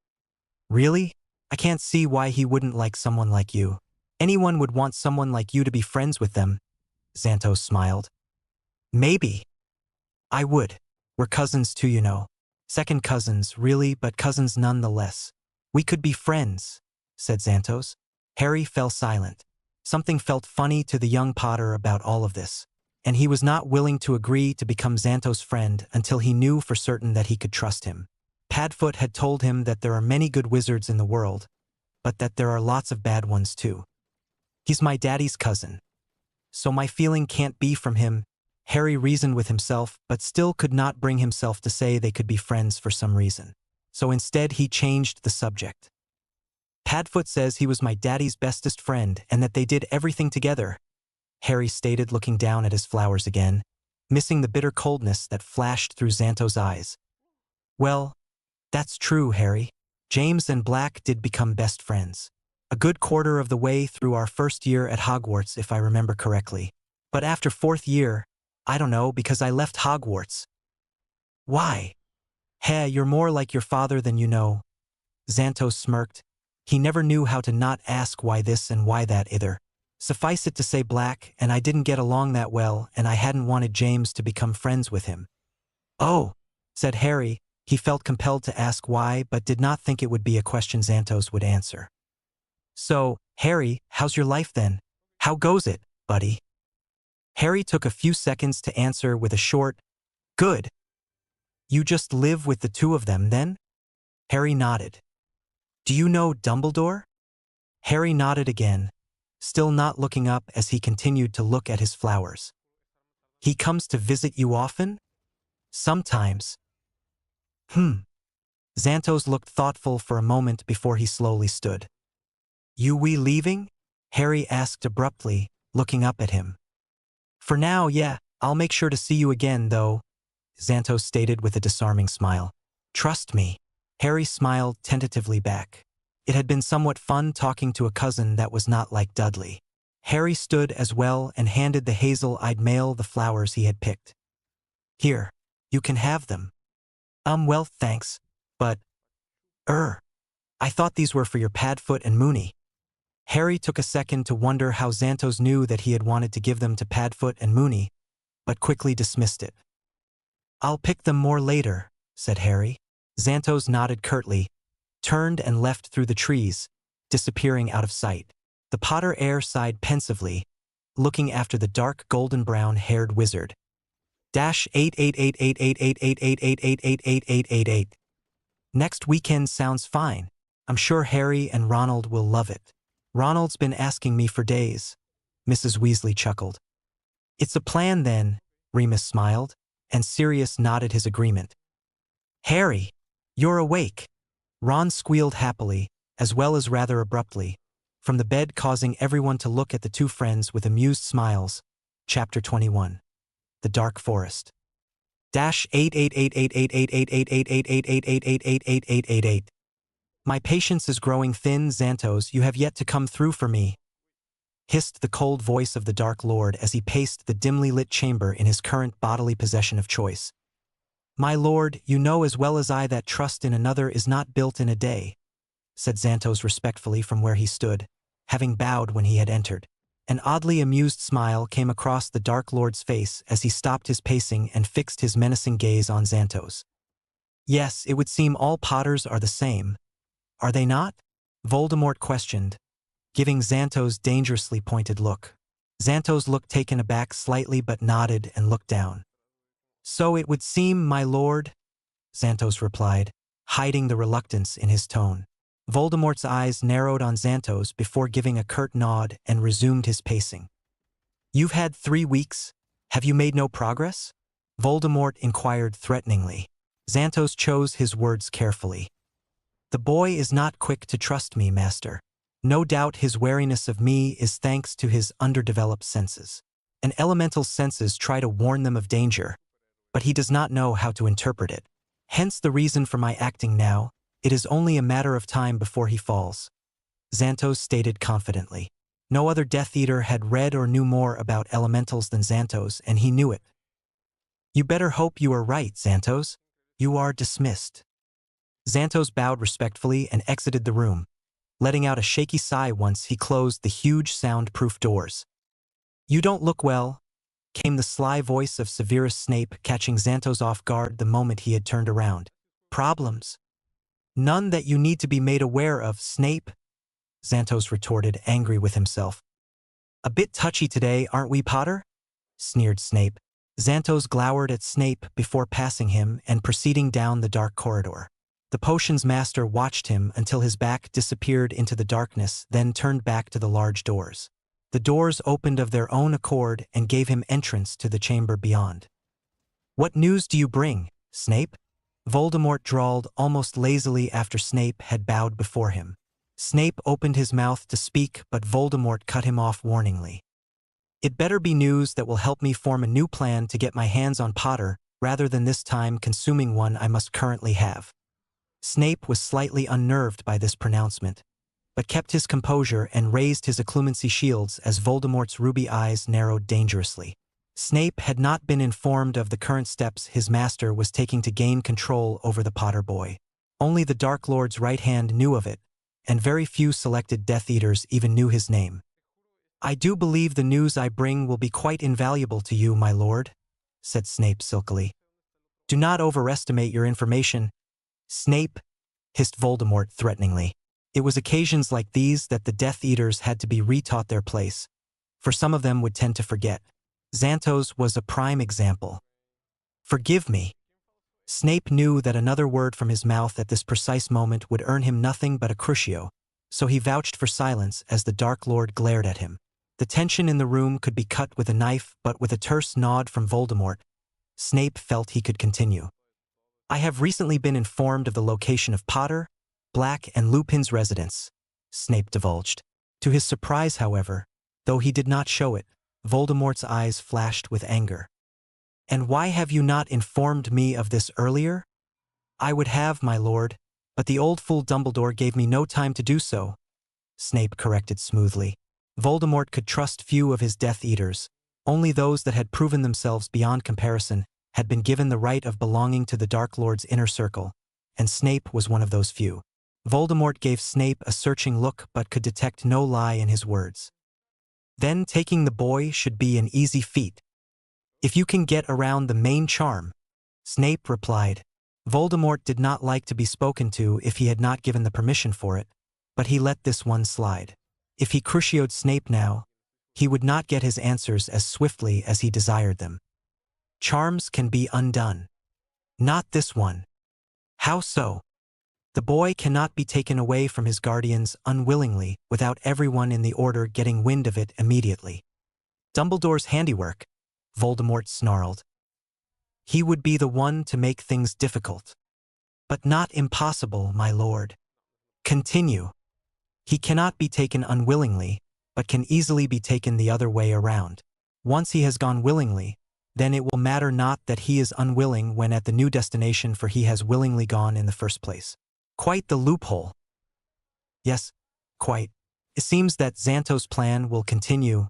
Really? I can't see why he wouldn't like someone like you. Anyone would want someone like you to be friends with them, Xantos smiled. Maybe. I would. We're cousins too, you know. Second cousins, really, but cousins nonetheless. We could be friends, said Xantos. Harry fell silent. Something felt funny to the young Potter about all of this, and he was not willing to agree to become Xantos' friend until he knew for certain that he could trust him. Padfoot had told him that there are many good wizards in the world, but that there are lots of bad ones too. He's my daddy's cousin, so my feeling can't be from him, Harry reasoned with himself, but still could not bring himself to say they could be friends for some reason. So instead he changed the subject. Padfoot says he was my daddy's bestest friend and that they did everything together, Harry stated, looking down at his flowers again, missing the bitter coldness that flashed through Xantos' eyes. Well, that's true, Harry. James and Black did become best friends. A good quarter of the way through our first year at Hogwarts, if I remember correctly. But after fourth year, I don't know, because I left Hogwarts. Why? Heh, you're more like your father than you know. Xantos smirked. He never knew how to not ask why this and why that either. Suffice it to say, Black and I didn't get along that well, and I hadn't wanted James to become friends with him. Oh, said Harry. He felt compelled to ask why, but did not think it would be a question Xantos would answer. So, Harry, how's your life then? How goes it, buddy? Harry took a few seconds to answer with a short, good. You just live with the two of them then? Harry nodded. Do you know Dumbledore? Harry nodded again, still not looking up as he continued to look at his flowers. He comes to visit you often? Sometimes. Xantos looked thoughtful for a moment before he slowly stood. We leaving? Harry asked abruptly, looking up at him. For now, yeah, I'll make sure to see you again, though, Xantos stated with a disarming smile. Trust me. Harry smiled tentatively back. It had been somewhat fun talking to a cousin that was not like Dudley. Harry stood as well and handed the hazel-eyed male the flowers he had picked. Here, you can have them. Well, thanks, but… I thought these were for your Padfoot and Moony. Harry took a second to wonder how Xantos knew that he had wanted to give them to Padfoot and Moony, but quickly dismissed it. I'll pick them more later, said Harry. Xantos nodded curtly, turned and left through the trees, disappearing out of sight. The Potter heir sighed pensively, looking after the dark golden-brown-haired wizard. #8888888888888888. Next weekend sounds fine. I'm sure Harry and Ronald will love it. Ronald's been asking me for days. Mrs. Weasley chuckled. It's a plan then, Remus smiled, and Sirius nodded his agreement. Harry, you're awake. Ron squealed happily, as well as rather abruptly, from the bed, causing everyone to look at the two friends with amused smiles. Chapter 21. The Dark Forest. #88888888888888888888. My patience is growing thin, Xantos, you have yet to come through for me, hissed the cold voice of the Dark Lord as he paced the dimly lit chamber in his current bodily possession of choice. My lord, you know as well as I that trust in another is not built in a day, said Xantos respectfully from where he stood, having bowed when he had entered. An oddly amused smile came across the Dark Lord's face as he stopped his pacing and fixed his menacing gaze on Xantos. Yes, it would seem all Potters are the same. Are they not? Voldemort questioned, giving Xantos dangerously pointed look. Xantos looked taken aback slightly but nodded and looked down. So it would seem, my lord, Xantos replied, hiding the reluctance in his tone. Voldemort's eyes narrowed on Xantos before giving a curt nod and resumed his pacing. You've had 3 weeks. Have you made no progress? Voldemort inquired threateningly. Xantos chose his words carefully. The boy is not quick to trust me, master. No doubt his wariness of me is thanks to his underdeveloped senses. An elemental's senses try to warn them of danger, but he does not know how to interpret it. Hence the reason for my acting now. It is only a matter of time before he falls. Xantos stated confidently. No other Death Eater had read or knew more about elementals than Xantos, and he knew it. You better hope you are right, Xantos. You are dismissed. Xantos bowed respectfully and exited the room, letting out a shaky sigh once he closed the huge soundproof doors. You don't look well, came the sly voice of Severus Snape, catching Xantos off guard the moment he had turned around. Problems? None that you need to be made aware of, Snape, Xantos retorted, angry with himself. A bit touchy today, aren't we, Potter? Sneered Snape. Xantos glowered at Snape before passing him and proceeding down the dark corridor. The potions master watched him until his back disappeared into the darkness, then turned back to the large doors. The doors opened of their own accord and gave him entrance to the chamber beyond. What news do you bring, Snape? Voldemort drawled almost lazily after Snape had bowed before him. Snape opened his mouth to speak, but Voldemort cut him off warningly. It better be news that will help me form a new plan to get my hands on Potter, rather than this time-consuming one I must currently have. Snape was slightly unnerved by this pronouncement, but kept his composure and raised his occlumency shields as Voldemort's ruby eyes narrowed dangerously. Snape had not been informed of the current steps his master was taking to gain control over the Potter boy. Only the Dark Lord's right hand knew of it, and very few selected Death Eaters even knew his name. I do believe the news I bring will be quite invaluable to you, my lord, said Snape silkily. Do not overestimate your information. Snape, hissed Voldemort threateningly. It was occasions like these that the Death Eaters had to be retaught their place, for some of them would tend to forget. Xantos was a prime example. Forgive me. Snape knew that another word from his mouth at this precise moment would earn him nothing but a crucio, so he vouched for silence as the Dark Lord glared at him. The tension in the room could be cut with a knife, but with a terse nod from Voldemort, Snape felt he could continue. I have recently been informed of the location of Potter, Black, and Lupin's residence, Snape divulged. To his surprise, however, though he did not show it, Voldemort's eyes flashed with anger. And why have you not informed me of this earlier? I would have, my lord, but the old fool Dumbledore gave me no time to do so, Snape corrected smoothly. Voldemort could trust few of his Death Eaters. Only those that had proven themselves beyond comparison had been given the right of belonging to the Dark Lord's inner circle, and Snape was one of those few. Voldemort gave Snape a searching look but could detect no lie in his words. Then taking the boy should be an easy feat. If you can get around the main charm, Snape replied. Voldemort did not like to be spoken to if he had not given the permission for it, but he let this one slide. If he crucioed Snape now, he would not get his answers as swiftly as he desired them. Charms can be undone. Not this one. How so? The boy cannot be taken away from his guardians unwillingly without everyone in the Order getting wind of it immediately. Dumbledore's handiwork, Voldemort snarled. He would be the one to make things difficult. But not impossible, my lord. Continue. He cannot be taken unwillingly, but can easily be taken the other way around. Once he has gone willingly, then it will matter not that he is unwilling when at the new destination, for he has willingly gone in the first place. Quite the loophole. Yes, quite. It seems that Xantos' plan will continue.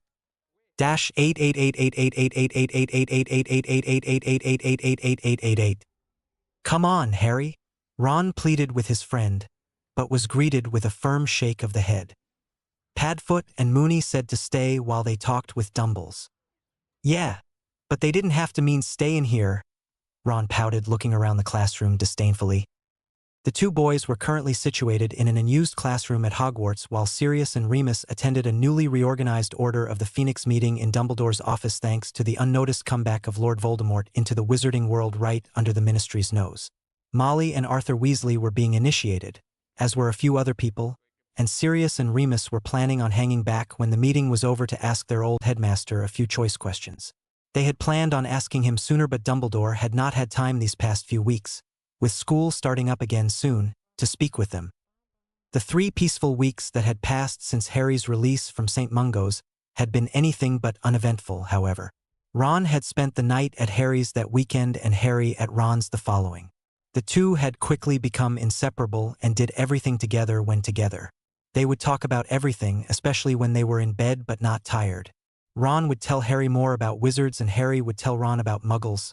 Dash 888888888888888888888888888888888888888888888888888888888888888888888888888888888888888888888888888888888888888888888888888888888888888888888888888888888888888888888888888888888888888888888888888888888888888888888888888888888888888888888888888888888888888888888888888888888888888888888888888888888888888888888888888888888888888888888888888888888888888888888888888888888888888888888888888888888888888888888888888888888888888888888888888888888888888888888888888888888888888888888888888888888888888888888888888888888888888888888888888888888888888888888888888888888888888888888888888888888888888Voldemort, with a firm shake of the head. Padfoot and Mooney said to stay while they talked with Dumbles. Yeah, but they didn't have to mean stay in here, Ron pouted, looking around the classroom disdainfully. The two boys were currently situated in an unused classroom at Hogwarts while Sirius and Remus attended a newly reorganized Order of the Phoenix meeting in Dumbledore's office thanks to the unnoticed comeback of Lord Voldemort into the wizarding world right under the Ministry's nose. Molly and Arthur Weasley were being initiated, as were a few other people, and Sirius and Remus were planning on hanging back when the meeting was over to ask their old headmaster a few choice questions. They had planned on asking him sooner, but Dumbledore had not had time these past few weeks, with school starting up again soon, to speak with them. The 3 peaceful weeks that had passed since Harry's release from St. Mungo's had been anything but uneventful, however. Ron had spent the night at Harry's that weekend and Harry at Ron's the following. The two had quickly become inseparable and did everything together when together. They would talk about everything, especially when they were in bed but not tired. Ron would tell Harry more about wizards and Harry would tell Ron about muggles.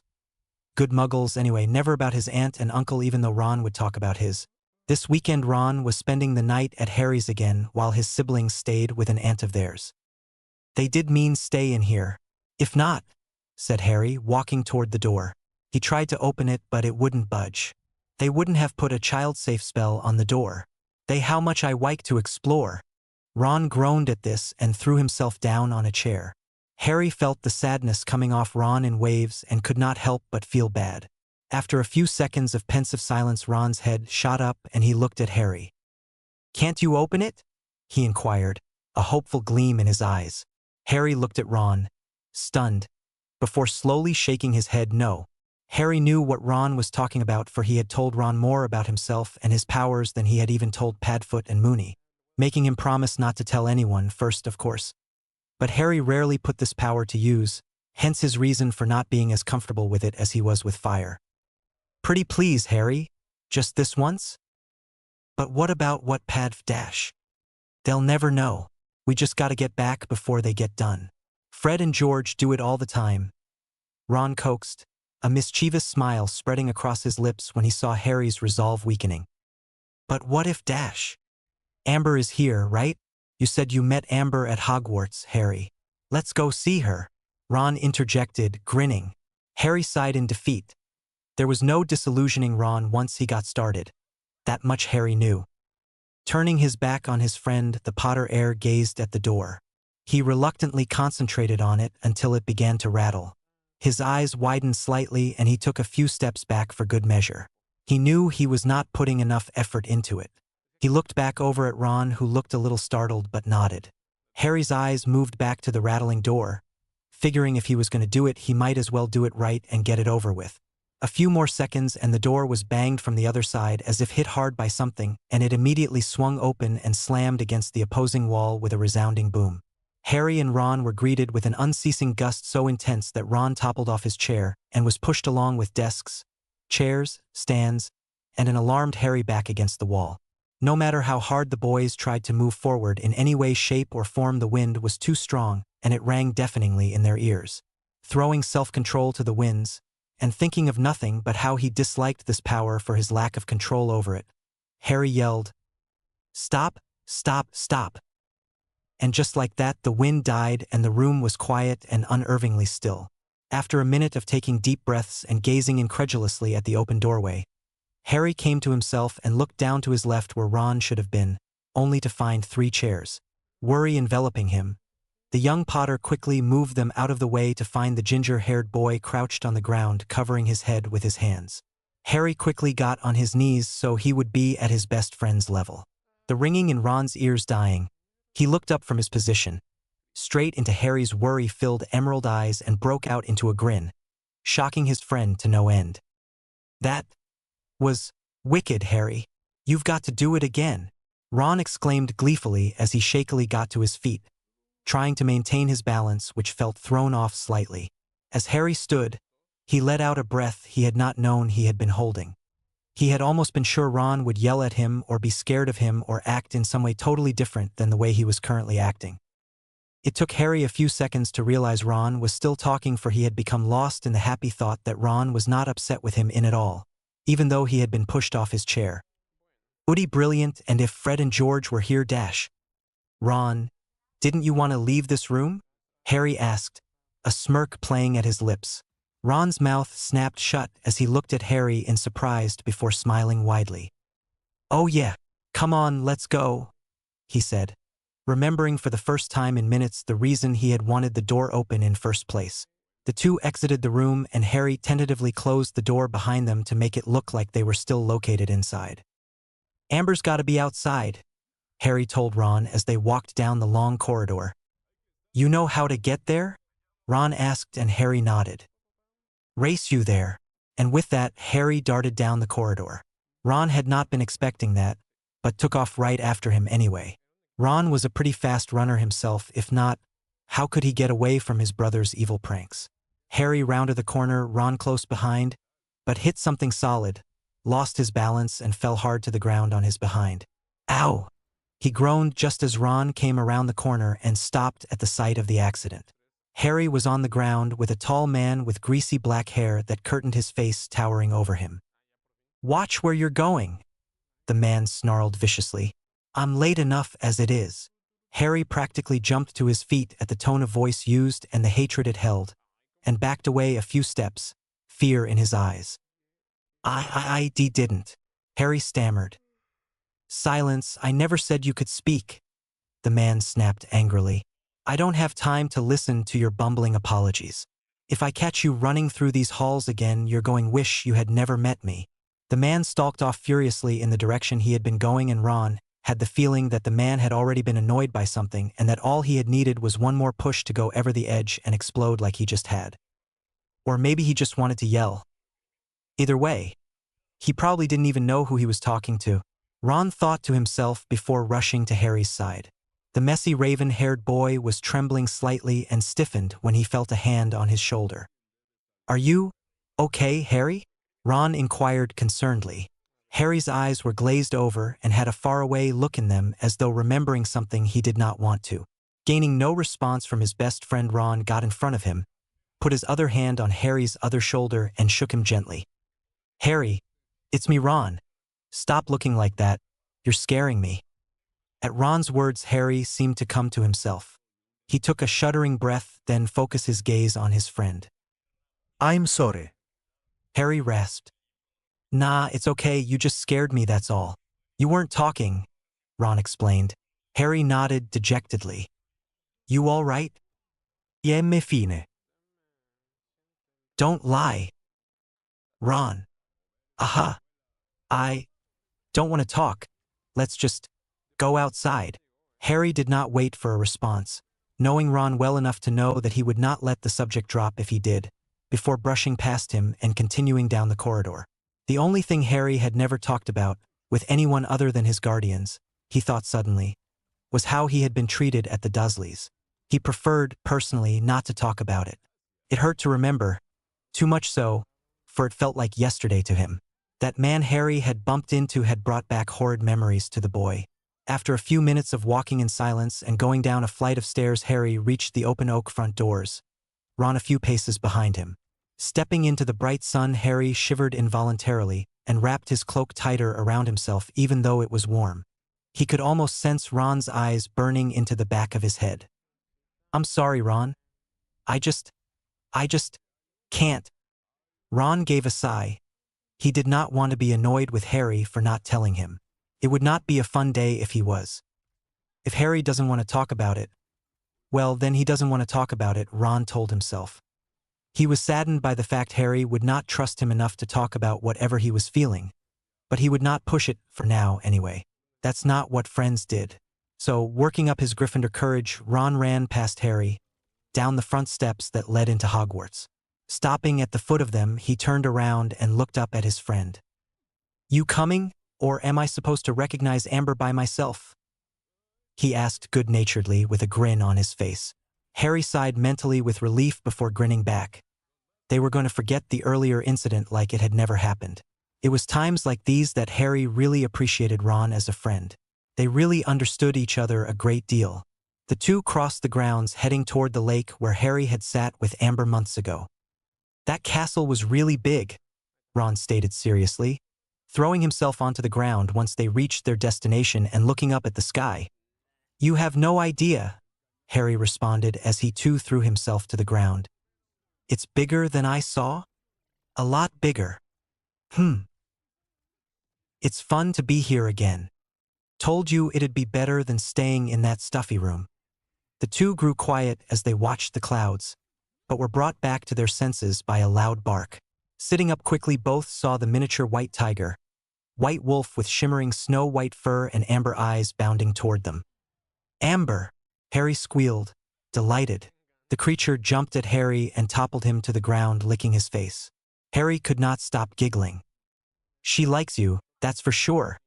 Good muggles anyway, never about his aunt and uncle, even though Ron would talk about his. This weekend Ron was spending the night at Harry's again while his siblings stayed with an aunt of theirs. They did mean stay in here. If not, said Harry, walking toward the door. He tried to open it but it wouldn't budge. They wouldn't have put a child-safe spell on the door. They how much I like to explore. Ron groaned at this and threw himself down on a chair. Harry felt the sadness coming off Ron in waves and could not help but feel bad. After a few seconds of pensive silence, Ron's head shot up and he looked at Harry. "Can't you open it?" he inquired, a hopeful gleam in his eyes. Harry looked at Ron, stunned, before slowly shaking his head no. Harry knew what Ron was talking about, for he had told Ron more about himself and his powers than he had even told Padfoot and Mooney, making him promise not to tell anyone first, of course. But Harry rarely put this power to use, hence his reason for not being as comfortable with it as he was with fire. "Pretty please, Harry? Just this once?" "But what about what Padf dash? They'll never know. We just gotta get back before they get done. Fred and George do it all the time," Ron coaxed, a mischievous smile spreading across his lips when he saw Harry's resolve weakening. "But what if dash? Amber is here, right? You said you met Amber at Hogwarts, Harry. Let's go see her," Ron interjected, grinning. Harry sighed in defeat. There was no disillusioning Ron once he got started. That much Harry knew. Turning his back on his friend, the Potter heir gazed at the door. He reluctantly concentrated on it until it began to rattle. His eyes widened slightly and he took a few steps back for good measure. He knew he was not putting enough effort into it. He looked back over at Ron, who looked a little startled but nodded. Harry's eyes moved back to the rattling door. Figuring if he was going to do it, he might as well do it right and get it over with. A few more seconds and the door was banged from the other side as if hit hard by something, and it immediately swung open and slammed against the opposing wall with a resounding boom. Harry and Ron were greeted with an unceasing gust so intense that Ron toppled off his chair and was pushed along with desks, chairs, stands, and an alarmed Harry back against the wall. No matter how hard the boys tried to move forward in any way, shape, or form, the wind was too strong, and it rang deafeningly in their ears. Throwing self-control to the winds, and thinking of nothing but how he disliked this power for his lack of control over it, Harry yelled, "Stop, stop, stop!" And just like that, the wind died and the room was quiet and unnervingly still. After a minute of taking deep breaths and gazing incredulously at the open doorway, Harry came to himself and looked down to his left where Ron should have been, only to find 3 chairs. Worry enveloping him, the young Potter quickly moved them out of the way to find the ginger-haired boy crouched on the ground, covering his head with his hands. Harry quickly got on his knees so he would be at his best friend's level. The ringing in Ron's ears dying, he looked up from his position, straight into Harry's worry-filled emerald eyes, and broke out into a grin, shocking his friend to no end. "That was wicked, Harry. You've got to do it again," Ron exclaimed gleefully as he shakily got to his feet, trying to maintain his balance, which felt thrown off slightly. As Harry stood, he let out a breath he had not known he had been holding. He had almost been sure Ron would yell at him or be scared of him or act in some way totally different than the way he was currently acting. It took Harry a few seconds to realize Ron was still talking, for he had become lost in the happy thought that Ron was not upset with him in at all, even though he had been pushed off his chair. "Woody brilliant, and if Fred and George were here dash." Ron, Didn't you want to leave this room? Harry asked, a smirk playing at his lips. Ron's mouth snapped shut as he looked at Harry in surprise before smiling widely. Oh yeah, come on, let's go, he said, remembering for the first time in minutes the reason he had wanted the door open in first place. The two exited the room and Harry tentatively closed the door behind them to make it look like they were still located inside. Amber's gotta be outside, Harry told Ron as they walked down the long corridor. You know how to get there? Ron asked and Harry nodded. Race you there. And with that, Harry darted down the corridor. Ron had not been expecting that, but took off right after him anyway. Ron was a pretty fast runner himself, if not, how could he get away from his brother's evil pranks? Harry rounded the corner, Ron close behind, but hit something solid, lost his balance and fell hard to the ground on his behind. Ow! He groaned just as Ron came around the corner and stopped at the sight of the accident. Harry was on the ground with a tall man with greasy black hair that curtained his face towering over him. Watch where you're going, the man snarled viciously. I'm late enough as it is. Harry practically jumped to his feet at the tone of voice used and the hatred it held, and backed away a few steps, fear in his eyes. I didn't. Harry stammered. Silence, I never said you could speak, the man snapped angrily. I don't have time to listen to your bumbling apologies. If I catch you running through these halls again, you're going wish you had never met me. The man stalked off furiously in the direction he had been going and Ron had the feeling that the man had already been annoyed by something and that all he had needed was one more push to go over the edge and explode like he just had. Or maybe he just wanted to yell. Either way, he probably didn't even know who he was talking to. Ron thought to himself before rushing to Harry's side. The messy raven-haired boy was trembling slightly and stiffened when he felt a hand on his shoulder. Are you okay, Harry? Ron inquired concernedly. Harry's eyes were glazed over and had a faraway look in them as though remembering something he did not want to. Gaining no response from his best friend, Ron got in front of him, put his other hand on Harry's other shoulder and shook him gently. Harry, it's me, Ron. Stop looking like that. You're scaring me. At Ron's words, Harry seemed to come to himself. He took a shuddering breath, then focused his gaze on his friend. I'm sorry. Harry rasped. Nah, it's okay, you just scared me, that's all. You weren't talking, Ron explained. Harry nodded dejectedly. You all right? Yeah, me fine. Don't lie. Ron. Aha. I don't want to talk. Let's just go outside. Harry did not wait for a response, knowing Ron well enough to know that he would not let the subject drop if he did, before brushing past him and continuing down the corridor. The only thing Harry had never talked about, with anyone other than his guardians, he thought suddenly, was how he had been treated at the Dursleys. He preferred, personally, not to talk about it. It hurt to remember, too much so, for it felt like yesterday to him. That man Harry had bumped into had brought back horrid memories to the boy. After a few minutes of walking in silence and going down a flight of stairs, Harry reached the open oak front doors, Ron a few paces behind him. Stepping into the bright sun, Harry shivered involuntarily and wrapped his cloak tighter around himself even though it was warm. He could almost sense Ron's eyes burning into the back of his head. I'm sorry, Ron. I just can't. Ron gave a sigh. He did not want to be annoyed with Harry for not telling him. It would not be a fun day if he was. If Harry doesn't want to talk about it, well, then he doesn't want to talk about it, Ron told himself. He was saddened by the fact Harry would not trust him enough to talk about whatever he was feeling, but he would not push it for now anyway. That's not what friends did. So, working up his Gryffindor courage, Ron ran past Harry, down the front steps that led into Hogwarts. Stopping at the foot of them, he turned around and looked up at his friend. You coming, or am I supposed to recognize Amber by myself? He asked good-naturedly with a grin on his face. Harry sighed mentally with relief before grinning back. They were going to forget the earlier incident like it had never happened. It was times like these that Harry really appreciated Ron as a friend. They really understood each other a great deal. The two crossed the grounds heading toward the lake where Harry had sat with Amber months ago. That castle was really big, Ron stated seriously, throwing himself onto the ground once they reached their destination and looking up at the sky. You have no idea, Harry responded as he too threw himself to the ground. It's bigger than I saw? A lot bigger. It's fun to be here again. Told you it'd be better than staying in that stuffy room. The two grew quiet as they watched the clouds, but were brought back to their senses by a loud bark. Sitting up quickly, both saw the miniature white tiger, white wolf with shimmering snow-white fur and amber eyes bounding toward them. Amber! Harry squealed, delighted. The creature jumped at Harry and toppled him to the ground, licking his face. Harry could not stop giggling. She likes you, that's for sure,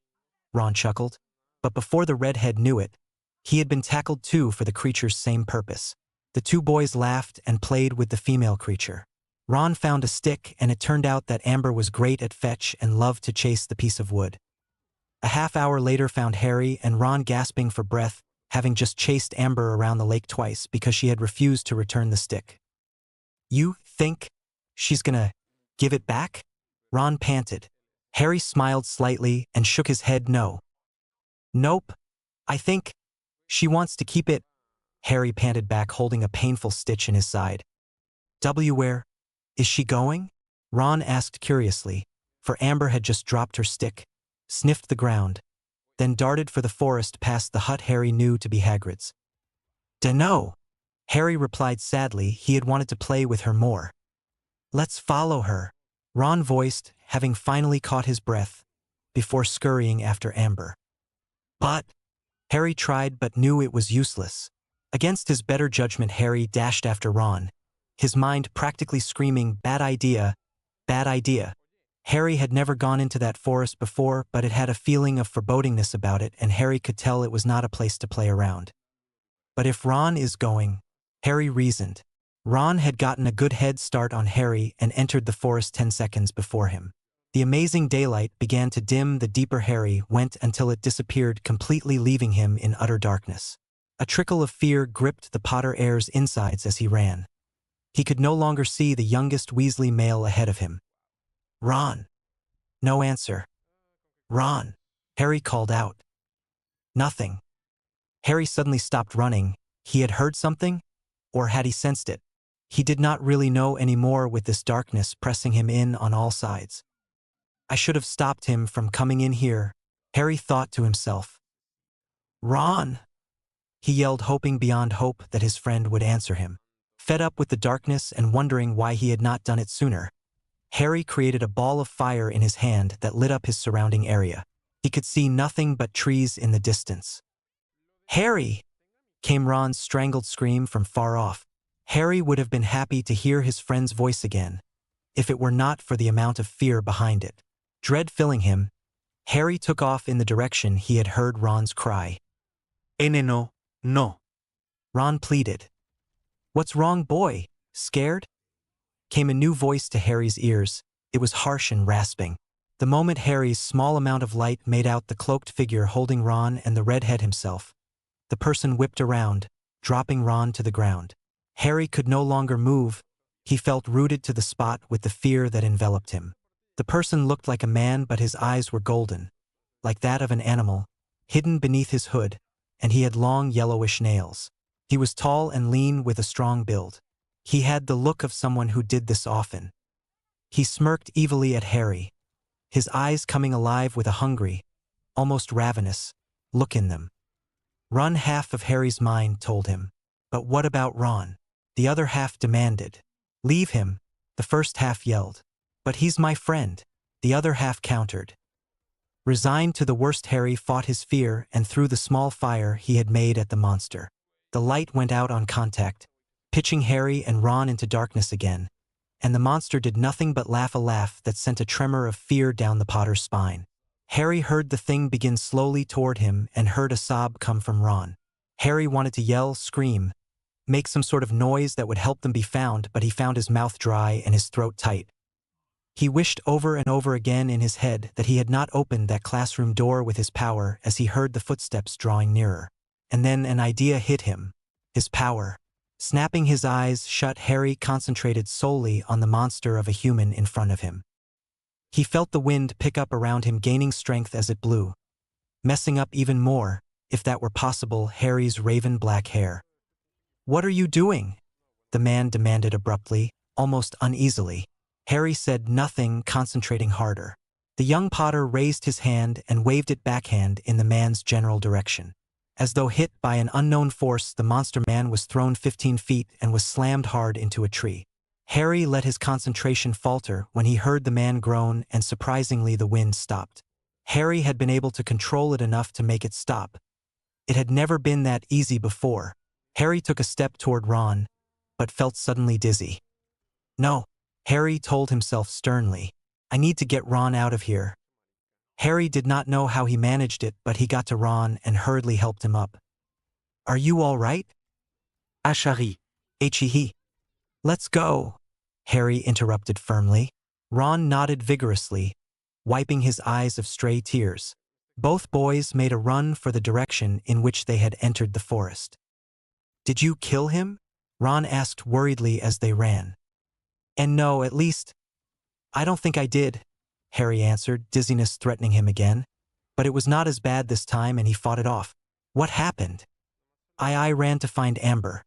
Ron chuckled. But before the redhead knew it, he had been tackled too for the creature's same purpose. The two boys laughed and played with the female creature. Ron found a stick, and it turned out that Amber was great at fetch and loved to chase the piece of wood. A half-hour later found Harry and Ron gasping for breath, having just chased Amber around the lake twice because she had refused to return the stick. You think she's gonna give it back? Ron panted. Harry smiled slightly and shook his head no. Nope. I think she wants to keep it. Harry panted back, holding a painful stitch in his side. Where is she going? Ron asked curiously, for Amber had just dropped her stick, sniffed the ground, then darted for the forest past the hut Harry knew to be Hagrid's. Dunno, Harry replied sadly. He had wanted to play with her more. Let's follow her, Ron voiced, having finally caught his breath, before scurrying after Amber. But Harry tried but knew it was useless. Against his better judgment, Harry dashed after Ron, his mind practically screaming, bad idea, bad idea. Harry had never gone into that forest before, but it had a feeling of forebodingness about it, and Harry could tell it was not a place to play around. But if Ron is going, Harry reasoned. Ron had gotten a good head start on Harry and entered the forest 10 seconds before him. The amazing daylight began to dim. The deeper Harry went until it disappeared completely, leaving him in utter darkness. A trickle of fear gripped the Potter heir's insides as he ran. He could no longer see the youngest Weasley male ahead of him. Ron. No answer. Ron. Harry called out. Nothing. Harry suddenly stopped running. He had heard something? Or had he sensed it? He did not really know anymore, with this darkness pressing him in on all sides. I should have stopped him from coming in here, Harry thought to himself. Ron! He yelled, hoping beyond hope that his friend would answer him. Fed up with the darkness and wondering why he had not done it sooner, Harry created a ball of fire in his hand that lit up his surrounding area. He could see nothing but trees in the distance. Harry! Came Ron's strangled scream from far off. Harry would have been happy to hear his friend's voice again, if it were not for the amount of fear behind it. Dread filling him, Harry took off in the direction he had heard Ron's cry. Eneno, no. Ron pleaded. What's wrong, boy? Scared? Came a new voice to Harry's ears. It was harsh and rasping. The moment Harry's small amount of light made out the cloaked figure holding Ron and the redhead himself, the person whipped around, dropping Ron to the ground. Harry could no longer move. He felt rooted to the spot with the fear that enveloped him. The person looked like a man, but his eyes were golden, like that of an animal, hidden beneath his hood, and he had long yellowish nails. He was tall and lean with a strong build. He had the look of someone who did this often. He smirked evilly at Harry, his eyes coming alive with a hungry, almost ravenous, look in them. Run, half of Harry's mind told him. But what about Ron? The other half demanded. Leave him, the first half yelled. But he's my friend, the other half countered. Resigned to the worst, Harry fought his fear and threw the small fire he had made at the monster. The light went out on contact, pitching Harry and Ron into darkness again, and the monster did nothing but laugh, a laugh that sent a tremor of fear down the Potter's spine. Harry heard the thing begin slowly toward him and heard a sob come from Ron. Harry wanted to yell, scream, make some sort of noise that would help them be found, but he found his mouth dry and his throat tight. He wished over and over again in his head that he had not opened that classroom door with his power as he heard the footsteps drawing nearer. And then an idea hit him. His power. Snapping his eyes shut, Harry concentrated solely on the monster of a human in front of him. He felt the wind pick up around him, gaining strength as it blew, messing up even more, if that were possible, Harry's raven black hair. What are you doing? The man demanded abruptly, almost uneasily. Harry said nothing, concentrating harder. The young Potter raised his hand and waved it backhand in the man's general direction. As though hit by an unknown force, the monster man was thrown 15 feet and was slammed hard into a tree. Harry let his concentration falter when he heard the man groan, and surprisingly the wind stopped. Harry had been able to control it enough to make it stop. It had never been that easy before. Harry took a step toward Ron, but felt suddenly dizzy. No, Harry told himself sternly. I need to get Ron out of here. Harry did not know how he managed it, but he got to Ron and hurriedly helped him up. Are you all right? Ashari. He. Let's go, Harry interrupted firmly. Ron nodded vigorously, wiping his eyes of stray tears. Both boys made a run for the direction in which they had entered the forest. Did you kill him? Ron asked worriedly as they ran. And no, at least, I don't think I did, Harry answered, dizziness threatening him again. But it was not as bad this time and he fought it off. What happened? I ran to find Amber.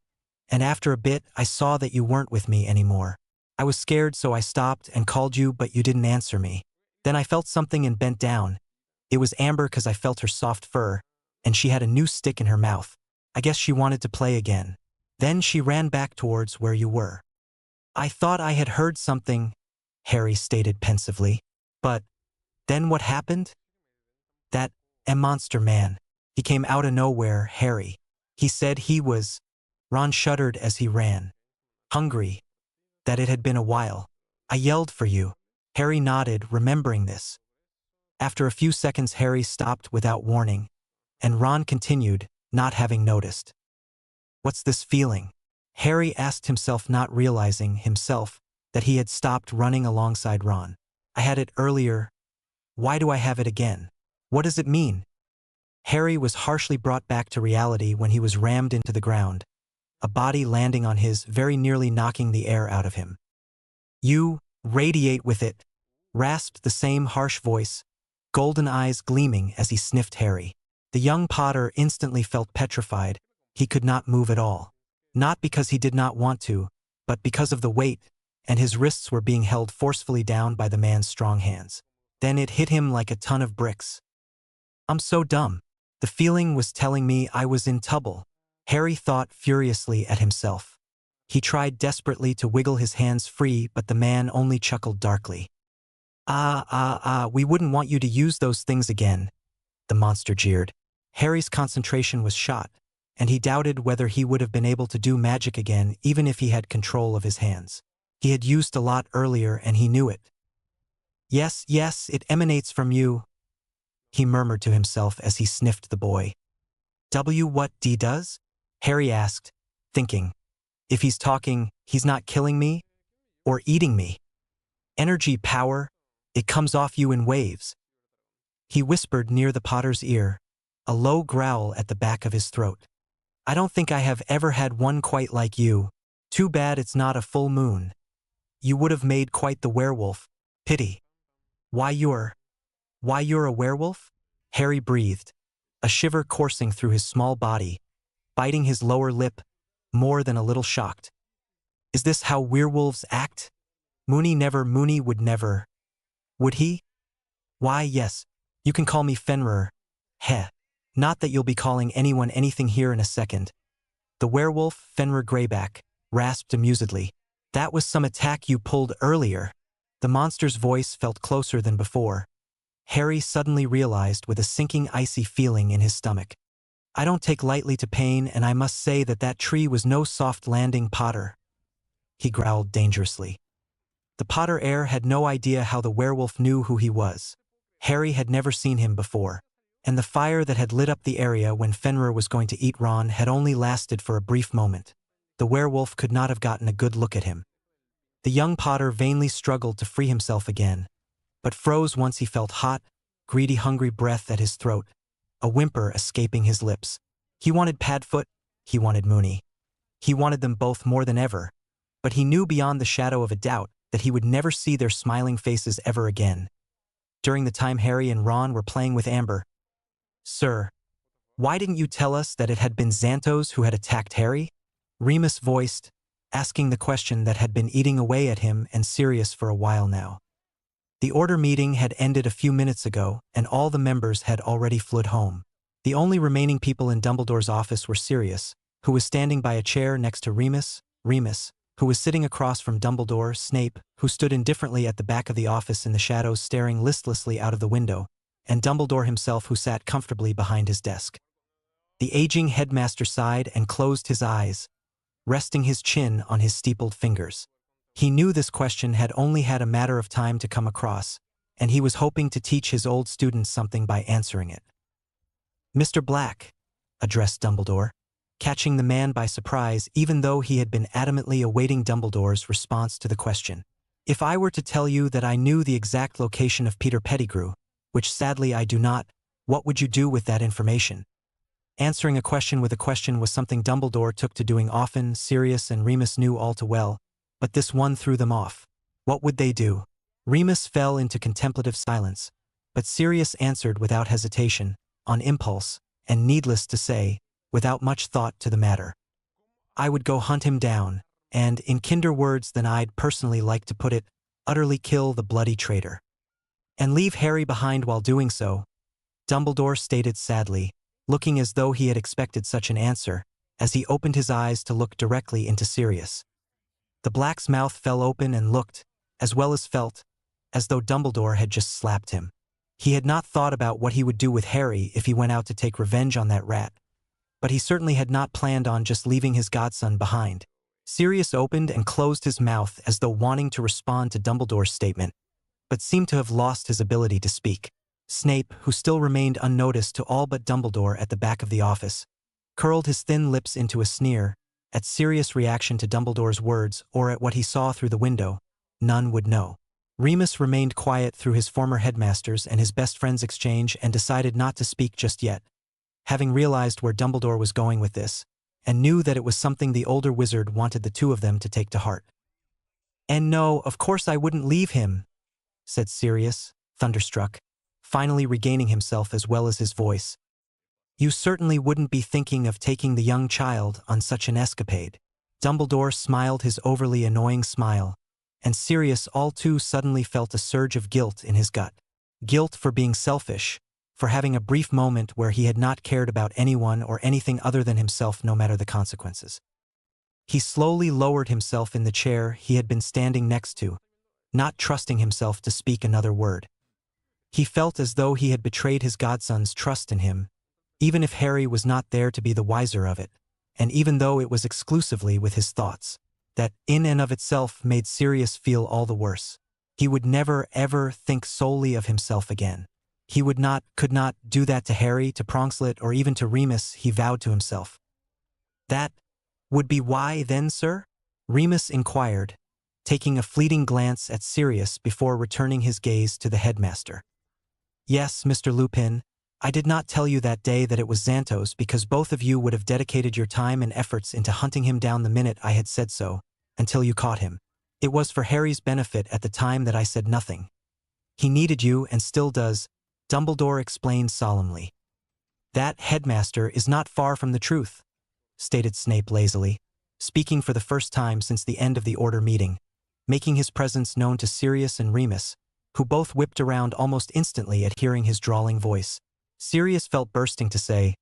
And after a bit, I saw that you weren't with me anymore. I was scared, so I stopped and called you, but you didn't answer me. Then I felt something and bent down. It was Amber because I felt her soft fur, and she had a new stick in her mouth. I guess she wanted to play again. Then she ran back towards where you were. I thought I had heard something, Harry stated pensively. But then what happened? That monster man. He came out of nowhere, Harry. He said he was... Ron shuddered as he ran. Hungry. That it had been a while. I yelled for you. Harry nodded, remembering this. After a few seconds, Harry stopped without warning, and Ron continued, not having noticed. What's this feeling? Harry asked himself, not realizing himself that he had stopped running alongside Ron. I had it earlier. Why do I have it again? What does it mean? Harry was harshly brought back to reality when he was rammed into the ground, a body landing on his, very nearly knocking the air out of him. You radiate with it, rasped the same harsh voice, golden eyes gleaming as he sniffed Harry. The young Potter instantly felt petrified. He could not move at all. Not because he did not want to, but because of the weight, and his wrists were being held forcefully down by the man's strong hands. Then it hit him like a ton of bricks. I'm so dumb. The feeling was telling me I was in trouble. Harry thought furiously at himself. He tried desperately to wiggle his hands free, but the man only chuckled darkly. We wouldn't want you to use those things again, the monster jeered. Harry's concentration was shot, and he doubted whether he would have been able to do magic again even if he had control of his hands. He had used a lot earlier and he knew it. Yes, it emanates from you, he murmured to himself as he sniffed the boy. What D does? Harry asked, thinking. If he's talking, he's not killing me or eating me. Energy power, it comes off you in waves. He whispered near the Potter's ear, a low growl at the back of his throat. I don't think I have ever had one quite like you. Too bad it's not a full moon. You would have made quite the werewolf. Pity. Why you're a werewolf? Harry breathed, a shiver coursing through his small body, biting his lower lip, more than a little shocked. Is this how werewolves act? Moony would never. Would he? Why, yes. You can call me Fenrir. Heh. Not that you'll be calling anyone anything here in a second. The werewolf, Fenrir Greyback, rasped amusedly. That was some attack you pulled earlier. The monster's voice felt closer than before. Harry suddenly realized with a sinking icy feeling in his stomach. I don't take lightly to pain, and I must say that tree was no soft landing, Potter. He growled dangerously. The Potter heir had no idea how the werewolf knew who he was. Harry had never seen him before, and the fire that had lit up the area when Fenrir was going to eat Ron had only lasted for a brief moment. The werewolf could not have gotten a good look at him. The young Potter vainly struggled to free himself again, but froze once he felt hot, greedy, hungry breath at his throat, a whimper escaping his lips. He wanted Padfoot, he wanted Moony. He wanted them both more than ever, but he knew beyond the shadow of a doubt that he would never see their smiling faces ever again. During the time Harry and Ron were playing with Amber, Sir, why didn't you tell us that it had been Xantos who had attacked Harry? Remus voiced, asking the question that had been eating away at him and Sirius for a while now. The order meeting had ended a few minutes ago, and all the members had already fled home. The only remaining people in Dumbledore's office were Sirius, who was standing by a chair next to Remus, who was sitting across from Dumbledore, Snape, who stood indifferently at the back of the office in the shadows staring listlessly out of the window, and Dumbledore himself who sat comfortably behind his desk. The aging headmaster sighed and closed his eyes, resting his chin on his steepled fingers. He knew this question had only had a matter of time to come across, and he was hoping to teach his old students something by answering it. "Mr. Black," addressed Dumbledore, catching the man by surprise even though he had been adamantly awaiting Dumbledore's response to the question. "If I were to tell you that I knew the exact location of Peter Pettigrew, which sadly I do not, what would you do with that information?" Answering a question with a question was something Dumbledore took to doing often. Sirius and Remus knew all too well, but this one threw them off. What would they do? Remus fell into contemplative silence, but Sirius answered without hesitation, on impulse, and needless to say, without much thought to the matter. "I would go hunt him down, and, in kinder words than I'd personally like to put it, utterly kill the bloody traitor. And leave Harry behind while doing so," Dumbledore stated sadly, looking as though he had expected such an answer, as he opened his eyes to look directly into Sirius. The Black's mouth fell open and looked, as well as felt, as though Dumbledore had just slapped him. He had not thought about what he would do with Harry if he went out to take revenge on that rat, but he certainly had not planned on just leaving his godson behind. Sirius opened and closed his mouth as though wanting to respond to Dumbledore's statement, but seemed to have lost his ability to speak. Snape, who still remained unnoticed to all but Dumbledore at the back of the office, curled his thin lips into a sneer. At Sirius' reaction to Dumbledore's words or at what he saw through the window, none would know. Remus remained quiet through his former headmaster's and his best friend's exchange and decided not to speak just yet, having realized where Dumbledore was going with this, and knew that it was something the older wizard wanted the two of them to take to heart. "And no, of course I wouldn't leave him," said Sirius, thunderstruck, finally regaining himself as well as his voice. "You certainly wouldn't be thinking of taking the young child on such an escapade." Dumbledore smiled his overly annoying smile, and Sirius all too suddenly felt a surge of guilt in his gut. Guilt for being selfish, for having a brief moment where he had not cared about anyone or anything other than himself no matter the consequences. He slowly lowered himself in the chair he had been standing next to, not trusting himself to speak another word. He felt as though he had betrayed his godson's trust in him, even if Harry was not there to be the wiser of it, and even though it was exclusively with his thoughts. That, in and of itself, made Sirius feel all the worse. He would never, ever think solely of himself again. He would not, could not, do that to Harry, to Pronkslet, or even to Remus, he vowed to himself. "That would be why, then, sir?" Remus inquired, taking a fleeting glance at Sirius before returning his gaze to the headmaster. "Yes, Mr. Lupin, I did not tell you that day that it was Xantos because both of you would have dedicated your time and efforts into hunting him down the minute I had said so, until you caught him. It was for Harry's benefit at the time that I said nothing. He needed you and still does," Dumbledore explained solemnly. "That, headmaster, is not far from the truth," stated Snape lazily, speaking for the first time since the end of the order meeting, making his presence known to Sirius and Remus, who both whipped around almost instantly at hearing his drawling voice. Sirius felt bursting to say,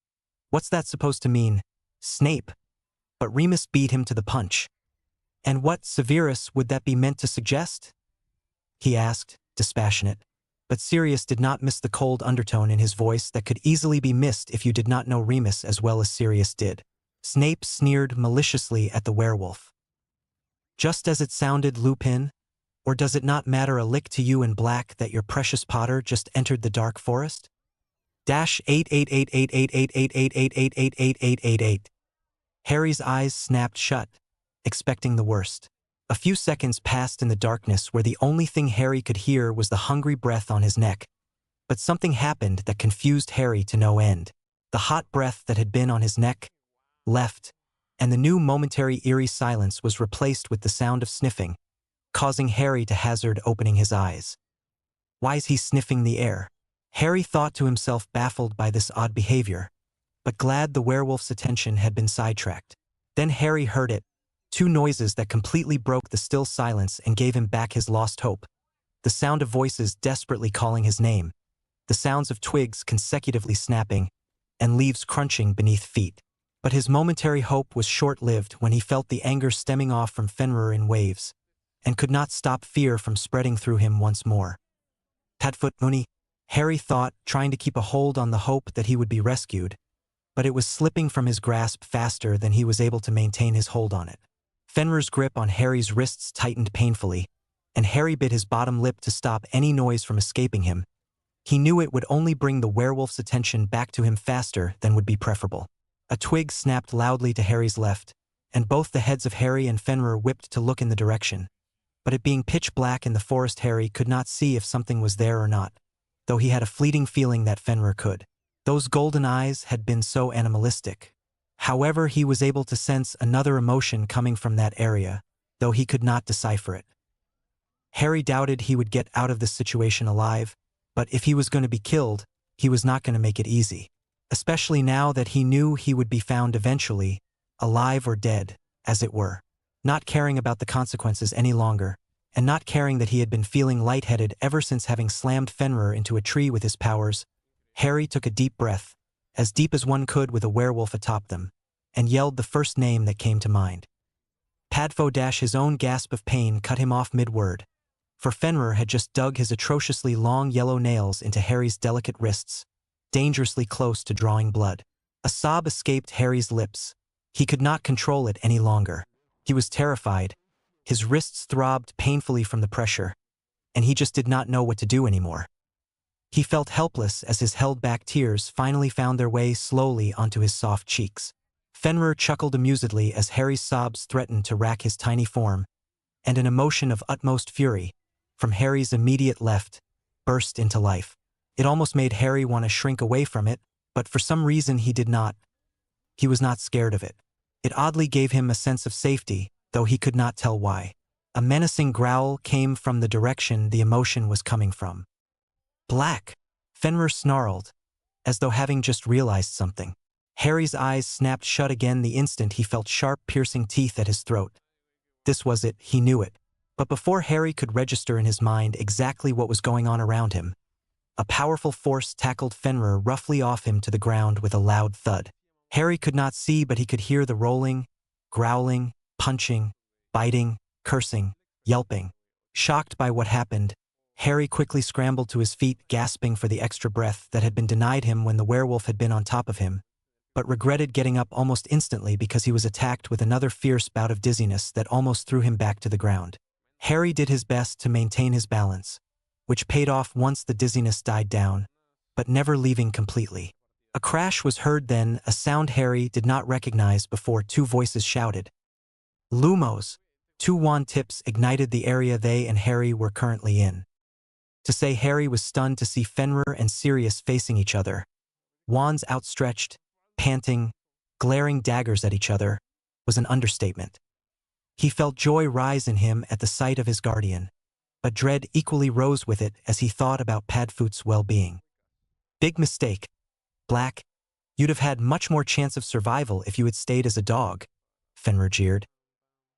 "What's that supposed to mean, Snape?" But Remus beat him to the punch. "And what, Severus, would that be meant to suggest?" he asked, dispassionate. But Sirius did not miss the cold undertone in his voice that could easily be missed if you did not know Remus as well as Sirius did. Snape sneered maliciously at the werewolf. "Just as it sounded, Lupin? Or does it not matter a lick to you in black that your precious Potter just entered the dark forest? -88888888888888888. Harry's eyes snapped shut, expecting the worst. A few seconds passed in the darkness where the only thing Harry could hear was the hungry breath on his neck. But something happened that confused Harry to no end. The hot breath that had been on his neck left, and the new momentary eerie silence was replaced with the sound of sniffing, causing Harry to hazard opening his eyes. Why's he sniffing the air? Harry thought to himself, baffled by this odd behavior, but glad the werewolf's attention had been sidetracked. Then Harry heard it, two noises that completely broke the still silence and gave him back his lost hope. The sound of voices desperately calling his name, the sounds of twigs consecutively snapping, and leaves crunching beneath feet. But his momentary hope was short-lived when he felt the anger stemming off from Fenrir in waves, and could not stop fear from spreading through him once more. Padfoot Mooney, Harry thought, trying to keep a hold on the hope that he would be rescued, but it was slipping from his grasp faster than he was able to maintain his hold on it. Fenrir's grip on Harry's wrists tightened painfully, and Harry bit his bottom lip to stop any noise from escaping him. He knew it would only bring the werewolf's attention back to him faster than would be preferable. A twig snapped loudly to Harry's left, and both the heads of Harry and Fenrir whipped to look in the direction. But it being pitch black in the forest, Harry could not see if something was there or not, though he had a fleeting feeling that Fenrir could. Those golden eyes had been so animalistic. However, he was able to sense another emotion coming from that area, though he could not decipher it. Harry doubted he would get out of this situation alive, but if he was going to be killed, he was not going to make it easy. Especially now that he knew he would be found eventually, alive or dead, as it were. Not caring about the consequences any longer, and not caring that he had been feeling lightheaded ever since having slammed Fenrir into a tree with his powers, Harry took a deep breath, as deep as one could with a werewolf atop them, and yelled the first name that came to mind. Padfoot. His own gasp of pain cut him off mid-word, for Fenrir had just dug his atrociously long yellow nails into Harry's delicate wrists, dangerously close to drawing blood. A sob escaped Harry's lips. He could not control it any longer. He was terrified. His wrists throbbed painfully from the pressure, and he just did not know what to do anymore. He felt helpless as his held-back tears finally found their way slowly onto his soft cheeks. Fenrir chuckled amusedly as Harry's sobs threatened to rack his tiny form, and an emotion of utmost fury, from Harry's immediate left, burst into life. It almost made Harry want to shrink away from it, but for some reason he did not. He was not scared of it. It oddly gave him a sense of safety, though he could not tell why. A menacing growl came from the direction the emotion was coming from. Black! Fenrir snarled, as though having just realized something. Harry's eyes snapped shut again the instant he felt sharp, piercing teeth at his throat. This was it, he knew it. But before Harry could register in his mind exactly what was going on around him, a powerful force tackled Fenrir roughly off him to the ground with a loud thud. Harry could not see, but he could hear the rolling, growling, punching, biting, cursing, yelping. Shocked by what happened, Harry quickly scrambled to his feet, gasping for the extra breath that had been denied him when the werewolf had been on top of him, but regretted getting up almost instantly because he was attacked with another fierce bout of dizziness that almost threw him back to the ground. Harry did his best to maintain his balance, which paid off once the dizziness died down, but never leaving completely. A crash was heard then, a sound Harry did not recognize before two voices shouted. Lumos! Two wand tips ignited the area they and Harry were currently in. To say Harry was stunned to see Fenrir and Sirius facing each other, wands outstretched, panting, glaring daggers at each other, was an understatement. He felt joy rise in him at the sight of his guardian, but dread equally rose with it as he thought about Padfoot's well-being. Big mistake. Black, you'd have had much more chance of survival if you had stayed as a dog, Fenrir jeered.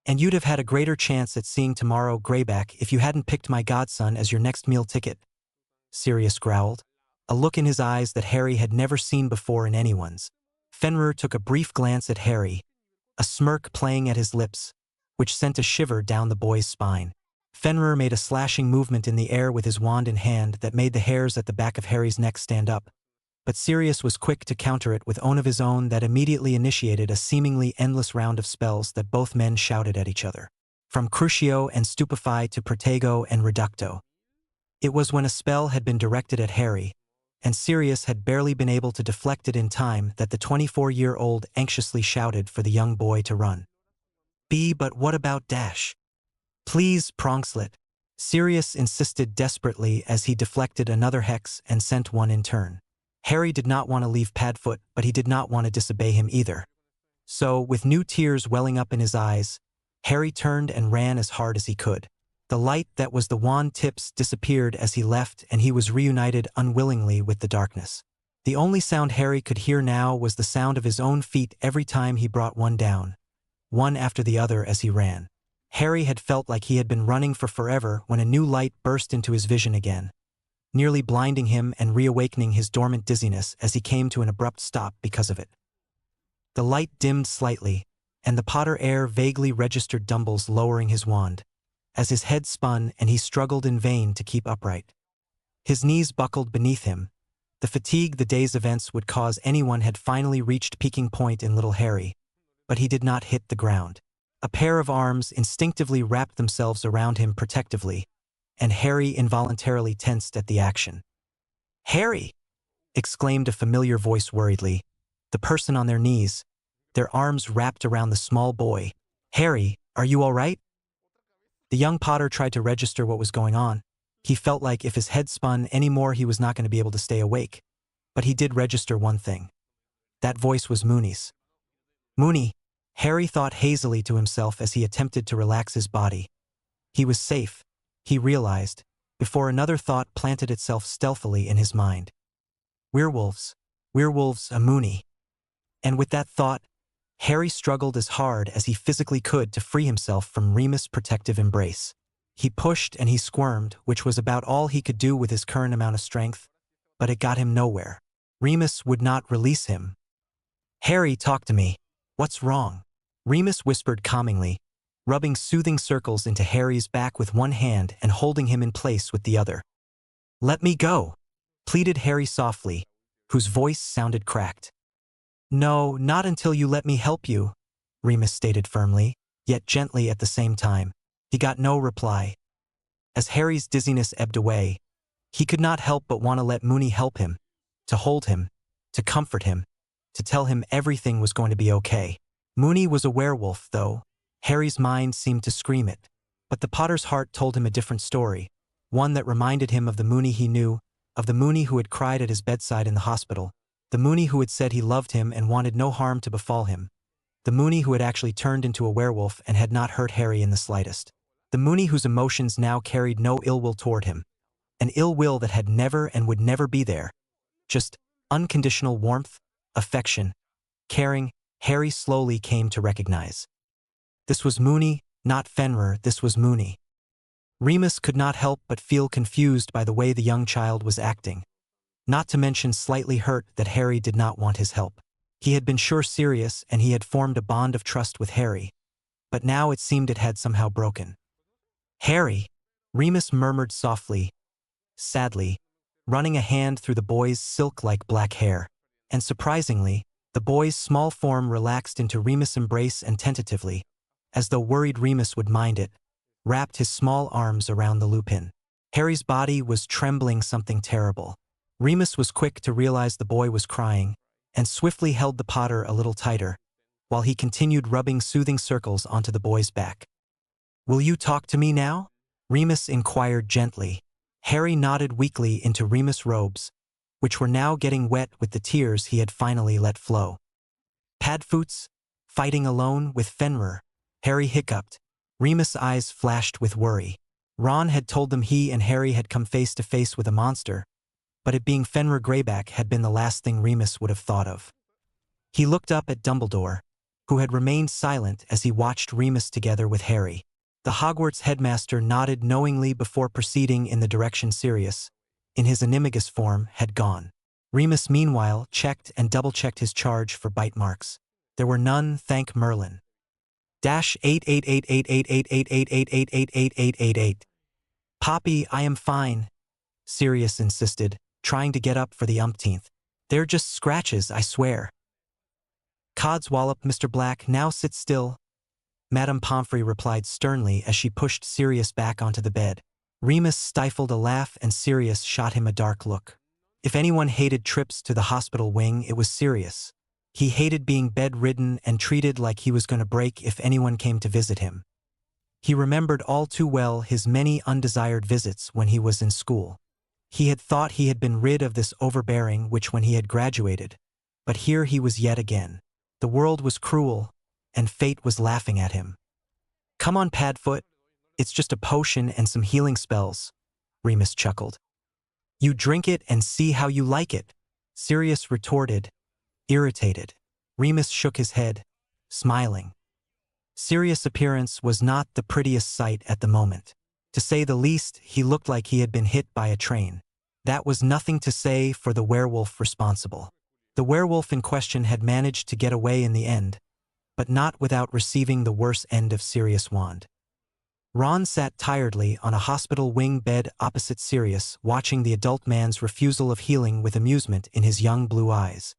And you'd have had a greater chance at seeing tomorrow Greyback if you hadn't picked my godson as your next meal ticket, Sirius growled, a look in his eyes that Harry had never seen before in anyone's. Fenrir took a brief glance at Harry, a smirk playing at his lips, which sent a shiver down the boy's spine. Fenrir made a slashing movement in the air with his wand in hand that made the hairs at the back of Harry's neck stand up, but Sirius was quick to counter it with one of his own that immediately initiated a seemingly endless round of spells that both men shouted at each other. From Crucio and Stupefy to Protego and Reducto. It was when a spell had been directed at Harry, and Sirius had barely been able to deflect it in time that the 24-year-old anxiously shouted for the young boy to run. But what about Dash? Please, Pronkslet. Sirius insisted desperately as he deflected another hex and sent one in turn. Harry did not want to leave Padfoot, but he did not want to disobey him either. So, with new tears welling up in his eyes, Harry turned and ran as hard as he could. The light that was the wand tips disappeared as he left, and he was reunited unwillingly with the darkness. The only sound Harry could hear now was the sound of his own feet every time he brought one down, one after the other as he ran. Harry had felt like he had been running for forever when a new light burst into his vision again, nearly blinding him and reawakening his dormant dizziness as he came to an abrupt stop because of it. The light dimmed slightly, and the Potter heir vaguely registered Dumble's lowering his wand, as his head spun and he struggled in vain to keep upright. His knees buckled beneath him. The fatigue the day's events would cause anyone had finally reached peaking point in little Harry, but he did not hit the ground. A pair of arms instinctively wrapped themselves around him protectively, and Harry involuntarily tensed at the action. "Harry!" exclaimed a familiar voice worriedly, the person on their knees, their arms wrapped around the small boy. "Harry, are you all right?" The young Potter tried to register what was going on. He felt like if his head spun any more he was not going to be able to stay awake. But he did register one thing. That voice was Moony's. Moony, Harry thought hazily to himself as he attempted to relax his body. He was safe, he realized, before another thought planted itself stealthily in his mind. Werewolves, a Moony. And with that thought, Harry struggled as hard as he physically could to free himself from Remus' protective embrace. He pushed and he squirmed, which was about all he could do with his current amount of strength, but it got him nowhere. Remus would not release him. "Harry, talk to me. What's wrong?" Remus whispered calmingly, rubbing soothing circles into Harry's back with one hand and holding him in place with the other. "Let me go," pleaded Harry softly, whose voice sounded cracked. "No, not until you let me help you," Remus stated firmly, yet gently at the same time. He got no reply. As Harry's dizziness ebbed away, he could not help but want to let Moony help him, to hold him, to comfort him, to tell him everything was going to be okay. Moony was a werewolf, though. Harry's mind seemed to scream it. But the Potter's heart told him a different story, one that reminded him of the Moony he knew, of the Moony who had cried at his bedside in the hospital, the Moony who had said he loved him and wanted no harm to befall him, the Moony who had actually turned into a werewolf and had not hurt Harry in the slightest, the Moony whose emotions now carried no ill will toward him, an ill will that had never and would never be there, just unconditional warmth, affection, caring. Harry slowly came to recognize. This was Moony, not Fenrir, this was Moony. Remus could not help but feel confused by the way the young child was acting, not to mention slightly hurt that Harry did not want his help. He had been sure serious and he had formed a bond of trust with Harry, but now it seemed it had somehow broken. "Harry," Remus murmured softly, sadly, running a hand through the boy's silk-like black hair, and surprisingly, the boy's small form relaxed into Remus' embrace and tentatively, as though worried Remus would mind it, wrapped his small arms around the Lupin. Harry's body was trembling something terrible. Remus was quick to realize the boy was crying, and swiftly held the Potter a little tighter, while he continued rubbing soothing circles onto the boy's back. "Will you talk to me now?" Remus inquired gently. Harry nodded weakly into Remus' robes, which were now getting wet with the tears he had finally let flow. "Padfoots, fighting alone with Fenrir," Harry hiccuped. Remus' eyes flashed with worry. Ron had told them he and Harry had come face to face with a monster, but it being Fenrir Greyback had been the last thing Remus would have thought of. He looked up at Dumbledore, who had remained silent as he watched Remus together with Harry. The Hogwarts headmaster nodded knowingly before proceeding in the direction Sirius, in his animagus form, had gone. Remus meanwhile checked and double-checked his charge for bite marks. There were none, thank Merlin. -88888888888888888. "Poppy, I am fine," Sirius insisted, trying to get up for the umpteenth. "They're just scratches, I swear." "Codswallop, Mr. Black, now sit still," Madame Pomfrey replied sternly as she pushed Sirius back onto the bed. Remus stifled a laugh and Sirius shot him a dark look. If anyone hated trips to the hospital wing, it was Sirius. He hated being bedridden and treated like he was going to break if anyone came to visit him. He remembered all too well his many undesired visits when he was in school. He had thought he had been rid of this overbearing which when he had graduated, but here he was yet again. The world was cruel, and fate was laughing at him. "Come on, Padfoot. It's just a potion and some healing spells," Remus chuckled. "You drink it and see how you like it," Sirius retorted, irritated. Remus shook his head, smiling. Sirius' appearance was not the prettiest sight at the moment. To say the least, he looked like he had been hit by a train. That was nothing to say for the werewolf responsible. The werewolf in question had managed to get away in the end, but not without receiving the worse end of Sirius' wand. Ron sat tiredly on a hospital wing bed opposite Sirius, watching the adult man's refusal of healing with amusement in his young blue eyes.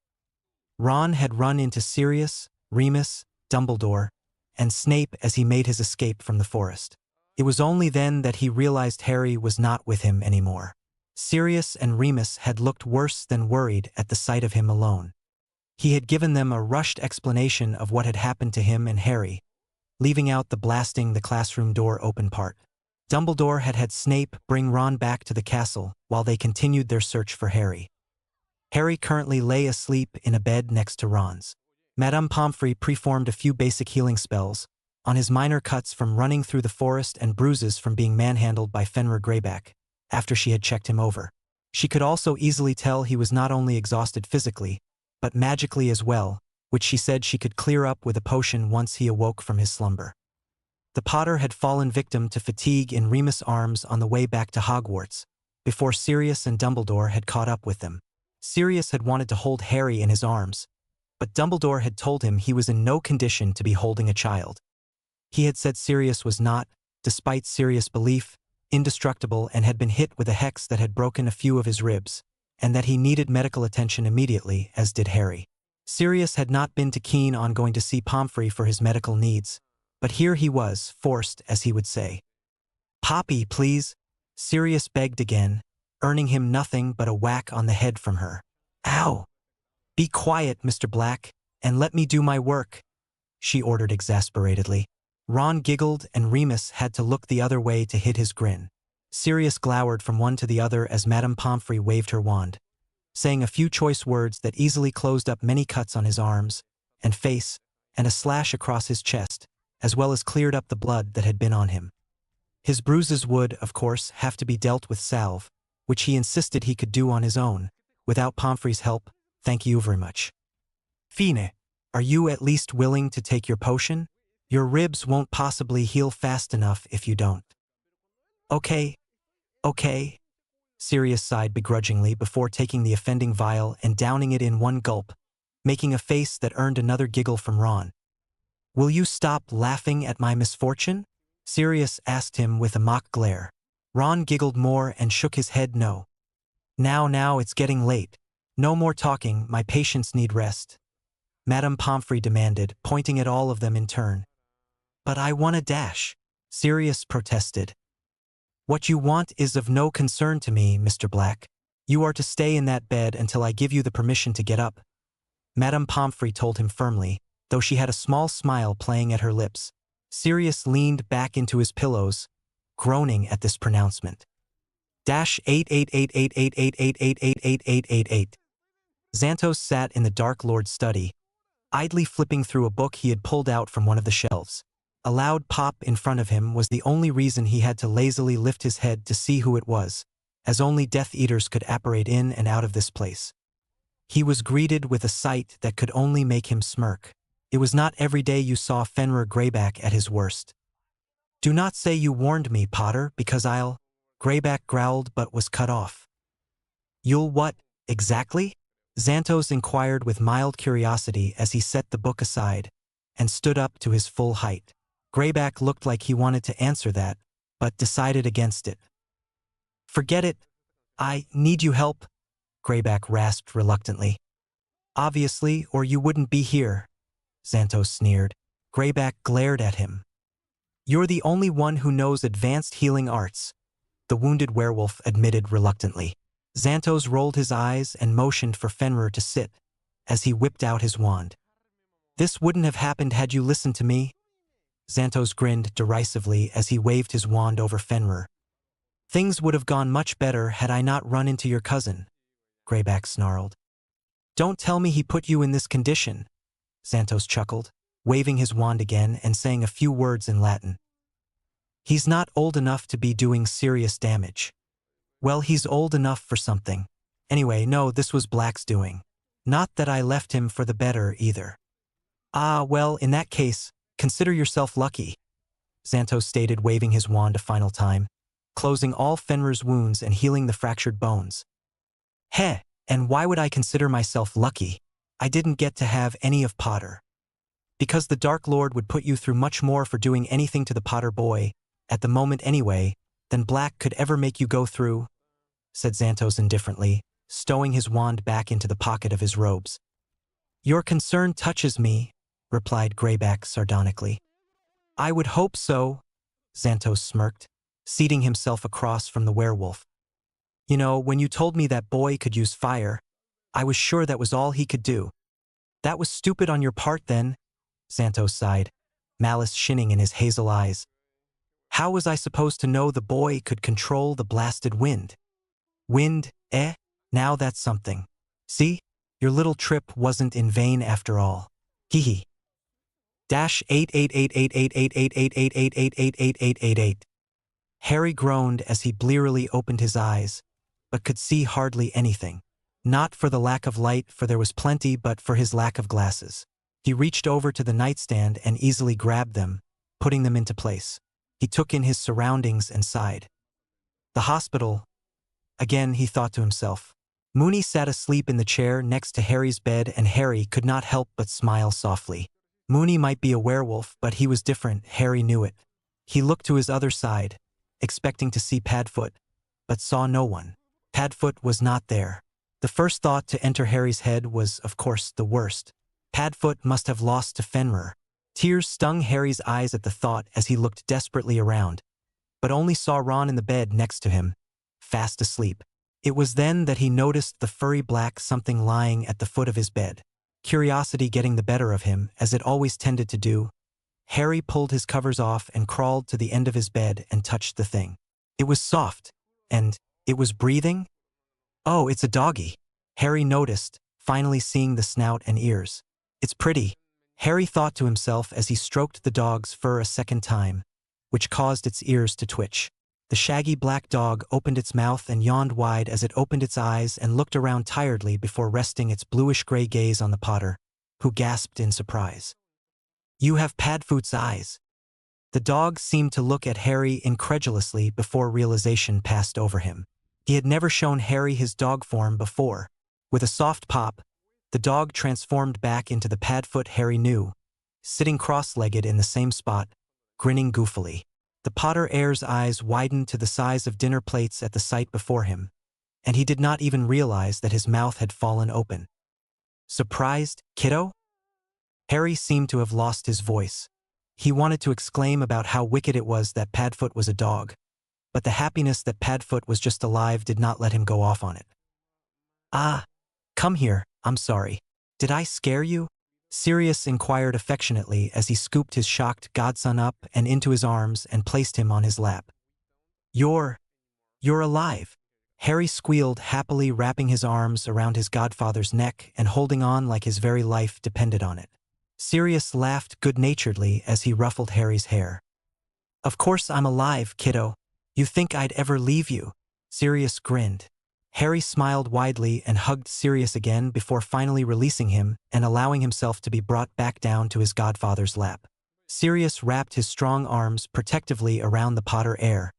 Ron had run into Sirius, Remus, Dumbledore, and Snape as he made his escape from the forest. It was only then that he realized Harry was not with him anymore. Sirius and Remus had looked worse than worried at the sight of him alone. He had given them a rushed explanation of what had happened to him and Harry, leaving out the blasting the classroom door open part. Dumbledore had had Snape bring Ron back to the castle while they continued their search for Harry. Harry currently lay asleep in a bed next to Ron's. Madame Pomfrey performed a few basic healing spells on his minor cuts from running through the forest and bruises from being manhandled by Fenrir Greyback after she had checked him over. She could also easily tell he was not only exhausted physically, but magically as well, which she said she could clear up with a potion once he awoke from his slumber. The Potter had fallen victim to fatigue in Remus' arms on the way back to Hogwarts, before Sirius and Dumbledore had caught up with them. Sirius had wanted to hold Harry in his arms, but Dumbledore had told him he was in no condition to be holding a child. He had said Sirius was not, despite Sirius' belief, indestructible and had been hit with a hex that had broken a few of his ribs, and that he needed medical attention immediately, as did Harry. Sirius had not been too keen on going to see Pomfrey for his medical needs, but here he was, forced, as he would say. "Poppy, please," Sirius begged again, earning him nothing but a whack on the head from her. "Ow! Be quiet, Mr. Black, and let me do my work," she ordered exasperatedly. Ron giggled and Remus had to look the other way to hide his grin. Sirius glowered from one to the other as Madame Pomfrey waved her wand, saying a few choice words that easily closed up many cuts on his arms and face and a slash across his chest, as well as cleared up the blood that had been on him. His bruises would, of course, have to be dealt with salve, which he insisted he could do on his own, without Pomfrey's help. "Thank you very much. Fine, are you at least willing to take your potion? Your ribs won't possibly heal fast enough if you don't." Okay. Sirius sighed begrudgingly before taking the offending vial and downing it in one gulp, making a face that earned another giggle from Ron. "Will you stop laughing at my misfortune?" Sirius asked him with a mock glare. Ron giggled more and shook his head no. Now, it's getting late. No more talking, my patients need rest," Madame Pomfrey demanded, pointing at all of them in turn. "But I want a dash," Sirius protested. "What you want is of no concern to me, Mr. Black. You are to stay in that bed until I give you the permission to get up," Madame Pomfrey told him firmly, though she had a small smile playing at her lips. Sirius leaned back into his pillows, groaning at this pronouncement. -88888888888888. Xantos sat in the Dark Lord's study, idly flipping through a book he had pulled out from one of the shelves. A loud pop in front of him was the only reason he had to lazily lift his head to see who it was, as only Death Eaters could apparate in and out of this place. He was greeted with a sight that could only make him smirk. It was not every day you saw Fenrir Greyback at his worst. "Do not say you warned me, Potter, because I'll—" Greyback growled but was cut off. "You'll what, exactly?" Xantos inquired with mild curiosity as he set the book aside and stood up to his full height. Greyback looked like he wanted to answer that, but decided against it. "Forget it. I need you help," Greyback rasped reluctantly. "Obviously, or you wouldn't be here," Xantos sneered. Greyback glared at him. "You're the only one who knows advanced healing arts," the wounded werewolf admitted reluctantly. Xantos rolled his eyes and motioned for Fenrir to sit, as he whipped out his wand. "This wouldn't have happened had you listened to me," Xantos grinned derisively as he waved his wand over Fenrir. "Things would have gone much better had I not run into your cousin," Greyback snarled. "Don't tell me he put you in this condition," Xantos chuckled, waving his wand again and saying a few words in Latin. "He's not old enough to be doing serious damage." "Well, he's old enough for something. Anyway, no, this was Black's doing. Not that I left him for the better, either." "Ah, well, in that case, Consider yourself lucky, Xantos stated, waving his wand a final time, closing all Fenrir's wounds and healing the fractured bones. Heh, and why would I consider myself lucky? I didn't get to have any of Potter. Because the Dark Lord would put you through much more for doing anything to the Potter boy, at the moment anyway, than Black could ever make you go through, said Xantos indifferently, stowing his wand back into the pocket of his robes. Your concern touches me, replied Greyback sardonically. I would hope so, Xantos smirked, seating himself across from the werewolf. You know, when you told me that boy could use fire, I was sure that was all he could do. That was stupid on your part then, Xantos sighed, malice shining in his hazel eyes. How was I supposed to know the boy could control the blasted wind? Wind, eh? Now that's something. See? Your little trip wasn't in vain after all. Hee. -88888888888888888. Harry groaned as he blearily opened his eyes, but could see hardly anything. Not for the lack of light, for there was plenty, but for his lack of glasses. He reached over to the nightstand and easily grabbed them, putting them into place. He took in his surroundings and sighed. The hospital. Again, he thought to himself. Moony sat asleep in the chair next to Harry's bed, and Harry could not help but smile softly. Moony might be a werewolf, but he was different, Harry knew it. He looked to his other side, expecting to see Padfoot, but saw no one. Padfoot was not there. The first thought to enter Harry's head was, of course, the worst. Padfoot must have lost to Fenrir. Tears stung Harry's eyes at the thought as he looked desperately around, but only saw Ron in the bed next to him, fast asleep. It was then that he noticed the furry black something lying at the foot of his bed. Curiosity getting the better of him, as it always tended to do, Harry pulled his covers off and crawled to the end of his bed and touched the thing. It was soft, and it was breathing? Oh, it's a doggy, Harry noticed, finally seeing the snout and ears. It's pretty, Harry thought to himself as he stroked the dog's fur a second time, which caused its ears to twitch. The shaggy black dog opened its mouth and yawned wide as it opened its eyes and looked around tiredly before resting its bluish-gray gaze on the Potter, who gasped in surprise. You have Padfoot's eyes. The dog seemed to look at Harry incredulously before realization passed over him. He had never shown Harry his dog form before. With a soft pop, the dog transformed back into the Padfoot Harry knew, sitting cross-legged in the same spot, grinning goofily. The Potter heir's eyes widened to the size of dinner plates at the sight before him, and he did not even realize that his mouth had fallen open. Surprised, kiddo? Harry seemed to have lost his voice. He wanted to exclaim about how wicked it was that Padfoot was a dog, but the happiness that Padfoot was just alive did not let him go off on it. Ah, come here, I'm sorry. Did I scare you? Sirius inquired affectionately as he scooped his shocked godson up and into his arms and placed him on his lap. You're alive, Harry squealed happily, wrapping his arms around his godfather's neck and holding on like his very life depended on it. Sirius laughed good-naturedly as he ruffled Harry's hair. Of course I'm alive, kiddo. You think I'd ever leave you? Sirius grinned. Harry smiled widely and hugged Sirius again before finally releasing him and allowing himself to be brought back down to his godfather's lap. Sirius wrapped his strong arms protectively around the Potter heir,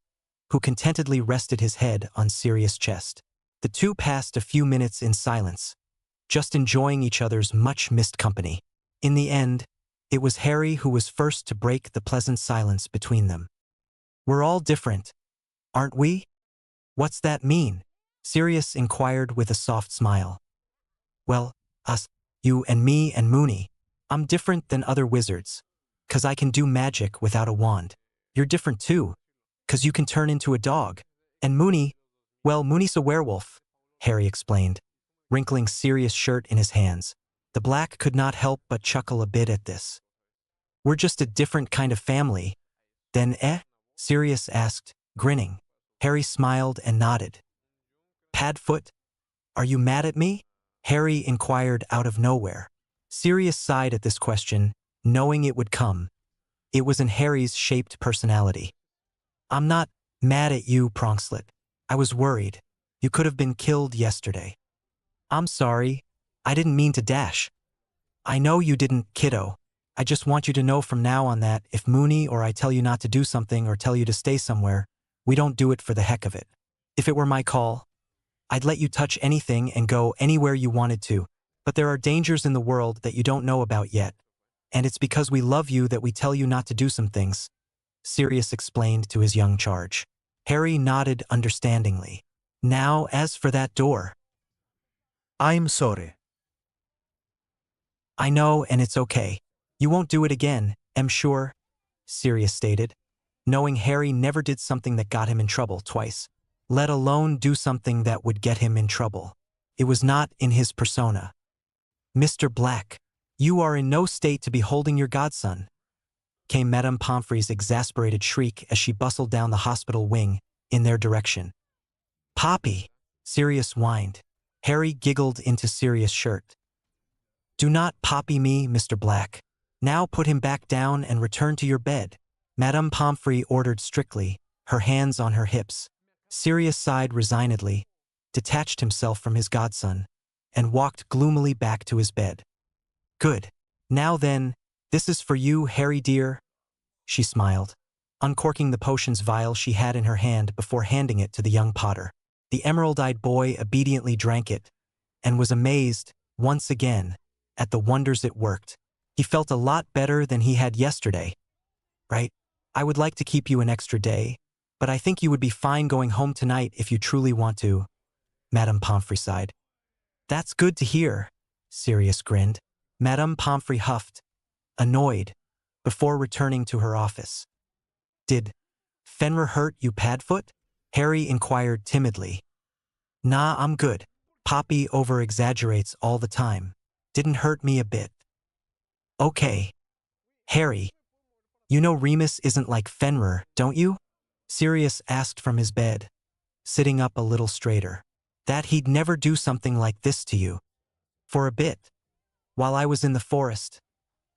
who contentedly rested his head on Sirius' chest. The two passed a few minutes in silence, just enjoying each other's much-missed company. In the end, it was Harry who was first to break the pleasant silence between them. We're all different, aren't we? What's that mean? Sirius inquired with a soft smile. Well, us, you and me and Moony. I'm different than other wizards, 'cause I can do magic without a wand. You're different too, 'cause you can turn into a dog. And Moony, well, Moony's a werewolf, Harry explained, wrinkling Sirius' shirt in his hands. The black could not help but chuckle a bit at this. We're just a different kind of family. Then Sirius asked, grinning. Harry smiled and nodded. Padfoot, are you mad at me? Harry inquired out of nowhere. Sirius sighed at this question, knowing it would come. It was in Harry's shaped personality. I'm not mad at you, Pronkslet. I was worried. You could have been killed yesterday. I'm sorry. I didn't mean to dash. I know you didn't, kiddo. I just want you to know from now on that if Mooney or I tell you not to do something or tell you to stay somewhere, we don't do it for the heck of it. If it were my call, I'd let you touch anything and go anywhere you wanted to, but there are dangers in the world that you don't know about yet, and it's because we love you that we tell you not to do some things, Sirius explained to his young charge. Harry nodded understandingly. Now, as for that door. I'm sorry. I know, and it's okay. You won't do it again, I'm sure, Sirius stated, knowing Harry never did something that got him in trouble twice, let alone do something that would get him in trouble. It was not in his persona. Mr. Black, you are in no state to be holding your godson, came Madame Pomfrey's exasperated shriek as she bustled down the hospital wing in their direction. Poppy, Sirius whined. Harry giggled into Sirius' shirt. Do not poppy me, Mr. Black. Now put him back down and return to your bed, Madame Pomfrey ordered strictly, her hands on her hips. Sirius sighed resignedly, detached himself from his godson, and walked gloomily back to his bed. Good. Now then, this is for you, Harry dear, she smiled, uncorking the potions vial she had in her hand before handing it to the young Potter. The emerald-eyed boy obediently drank it, and was amazed, once again, at the wonders it worked. He felt a lot better than he had yesterday. Right? I would like to keep you an extra day, but I think you would be fine going home tonight if you truly want to, Madame Pomfrey sighed. That's good to hear, Sirius grinned. Madame Pomfrey huffed, annoyed, before returning to her office. Did Fenrir hurt you, Padfoot? Harry inquired timidly. Nah, I'm good. Poppy over-exaggerates all the time. Didn't hurt me a bit. Okay. Harry, you know Remus isn't like Fenrir, don't you? Sirius asked from his bed, sitting up a little straighter. That he'd never do something like this to you. For a bit. While I was in the forest,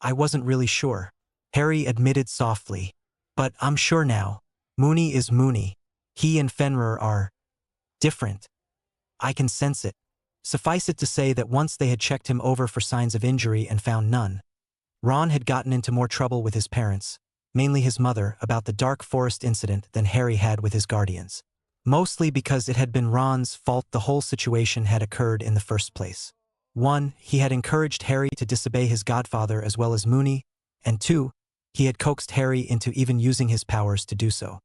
I wasn't really sure, Harry admitted softly. But I'm sure now. Mooney is Mooney. He and Fenrir are different. I can sense it. Suffice it to say that once they had checked him over for signs of injury and found none, Ron had gotten into more trouble with his parents, mainly his mother, about the dark forest incident than Harry had with his guardians. Mostly because it had been Ron's fault the whole situation had occurred in the first place. 1. He had encouraged Harry to disobey his godfather as well as Mooney, and 2. He had coaxed Harry into even using his powers to do so.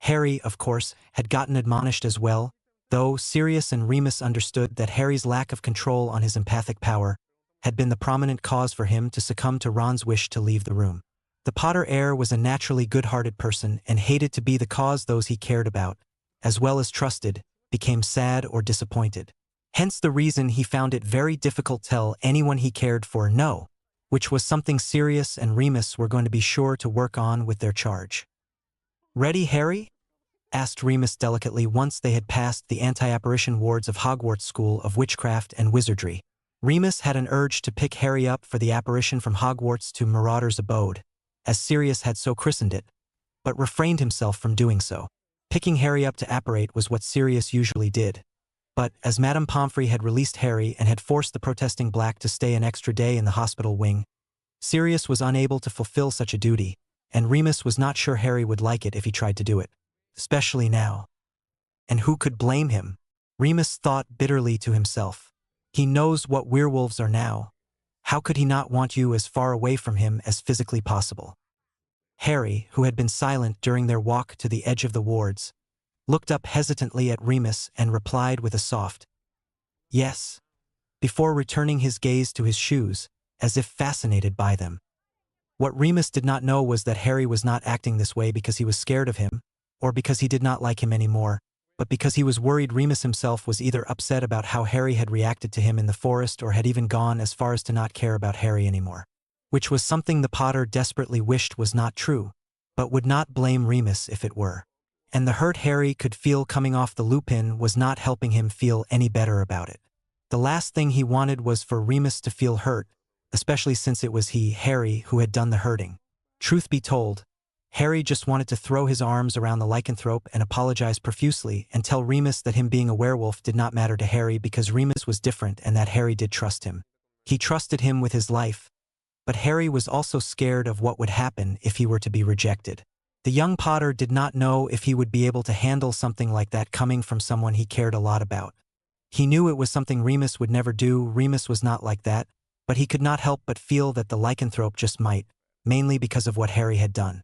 Harry, of course, had gotten admonished as well, though Sirius and Remus understood that Harry's lack of control on his empathic power had been the prominent cause for him to succumb to Ron's wish to leave the room. The Potter heir was a naturally good-hearted person and hated to be the cause those he cared about, as well as trusted, became sad or disappointed. Hence the reason he found it very difficult to tell anyone he cared for no, which was something Sirius and Remus were going to be sure to work on with their charge. Ready, Harry? Asked Remus delicately once they had passed the anti-apparition wards of Hogwarts School of Witchcraft and Wizardry. Remus had an urge to pick Harry up for the apparition from Hogwarts to Marauder's Abode, as Sirius had so christened it, but refrained himself from doing so. Picking Harry up to apparate was what Sirius usually did. But, as Madame Pomfrey had released Harry and had forced the protesting Black to stay an extra day in the hospital wing, Sirius was unable to fulfill such a duty, and Remus was not sure Harry would like it if he tried to do it. Especially now. And who could blame him? Remus thought bitterly to himself. He knows what werewolves are now. How could he not want you as far away from him as physically possible? Harry, who had been silent during their walk to the edge of the wards, looked up hesitantly at Remus and replied with a soft, yes, before returning his gaze to his shoes, as if fascinated by them. What Remus did not know was that Harry was not acting this way because he was scared of him, or because he did not like him anymore, but because he was worried Remus himself was either upset about how Harry had reacted to him in the forest or had even gone as far as to not care about Harry anymore. Which was something the Potter desperately wished was not true, but would not blame Remus if it were. And the hurt Harry could feel coming off the Lupin was not helping him feel any better about it. The last thing he wanted was for Remus to feel hurt, especially since it was he, Harry, who had done the hurting. Truth be told, Harry just wanted to throw his arms around the lycanthrope and apologize profusely and tell Remus that him being a werewolf did not matter to Harry because Remus was different and that Harry did trust him. He trusted him with his life, but Harry was also scared of what would happen if he were to be rejected. The young Potter did not know if he would be able to handle something like that coming from someone he cared a lot about. He knew it was something Remus would never do. Remus was not like that, but he could not help but feel that the lycanthrope just might, mainly because of what Harry had done.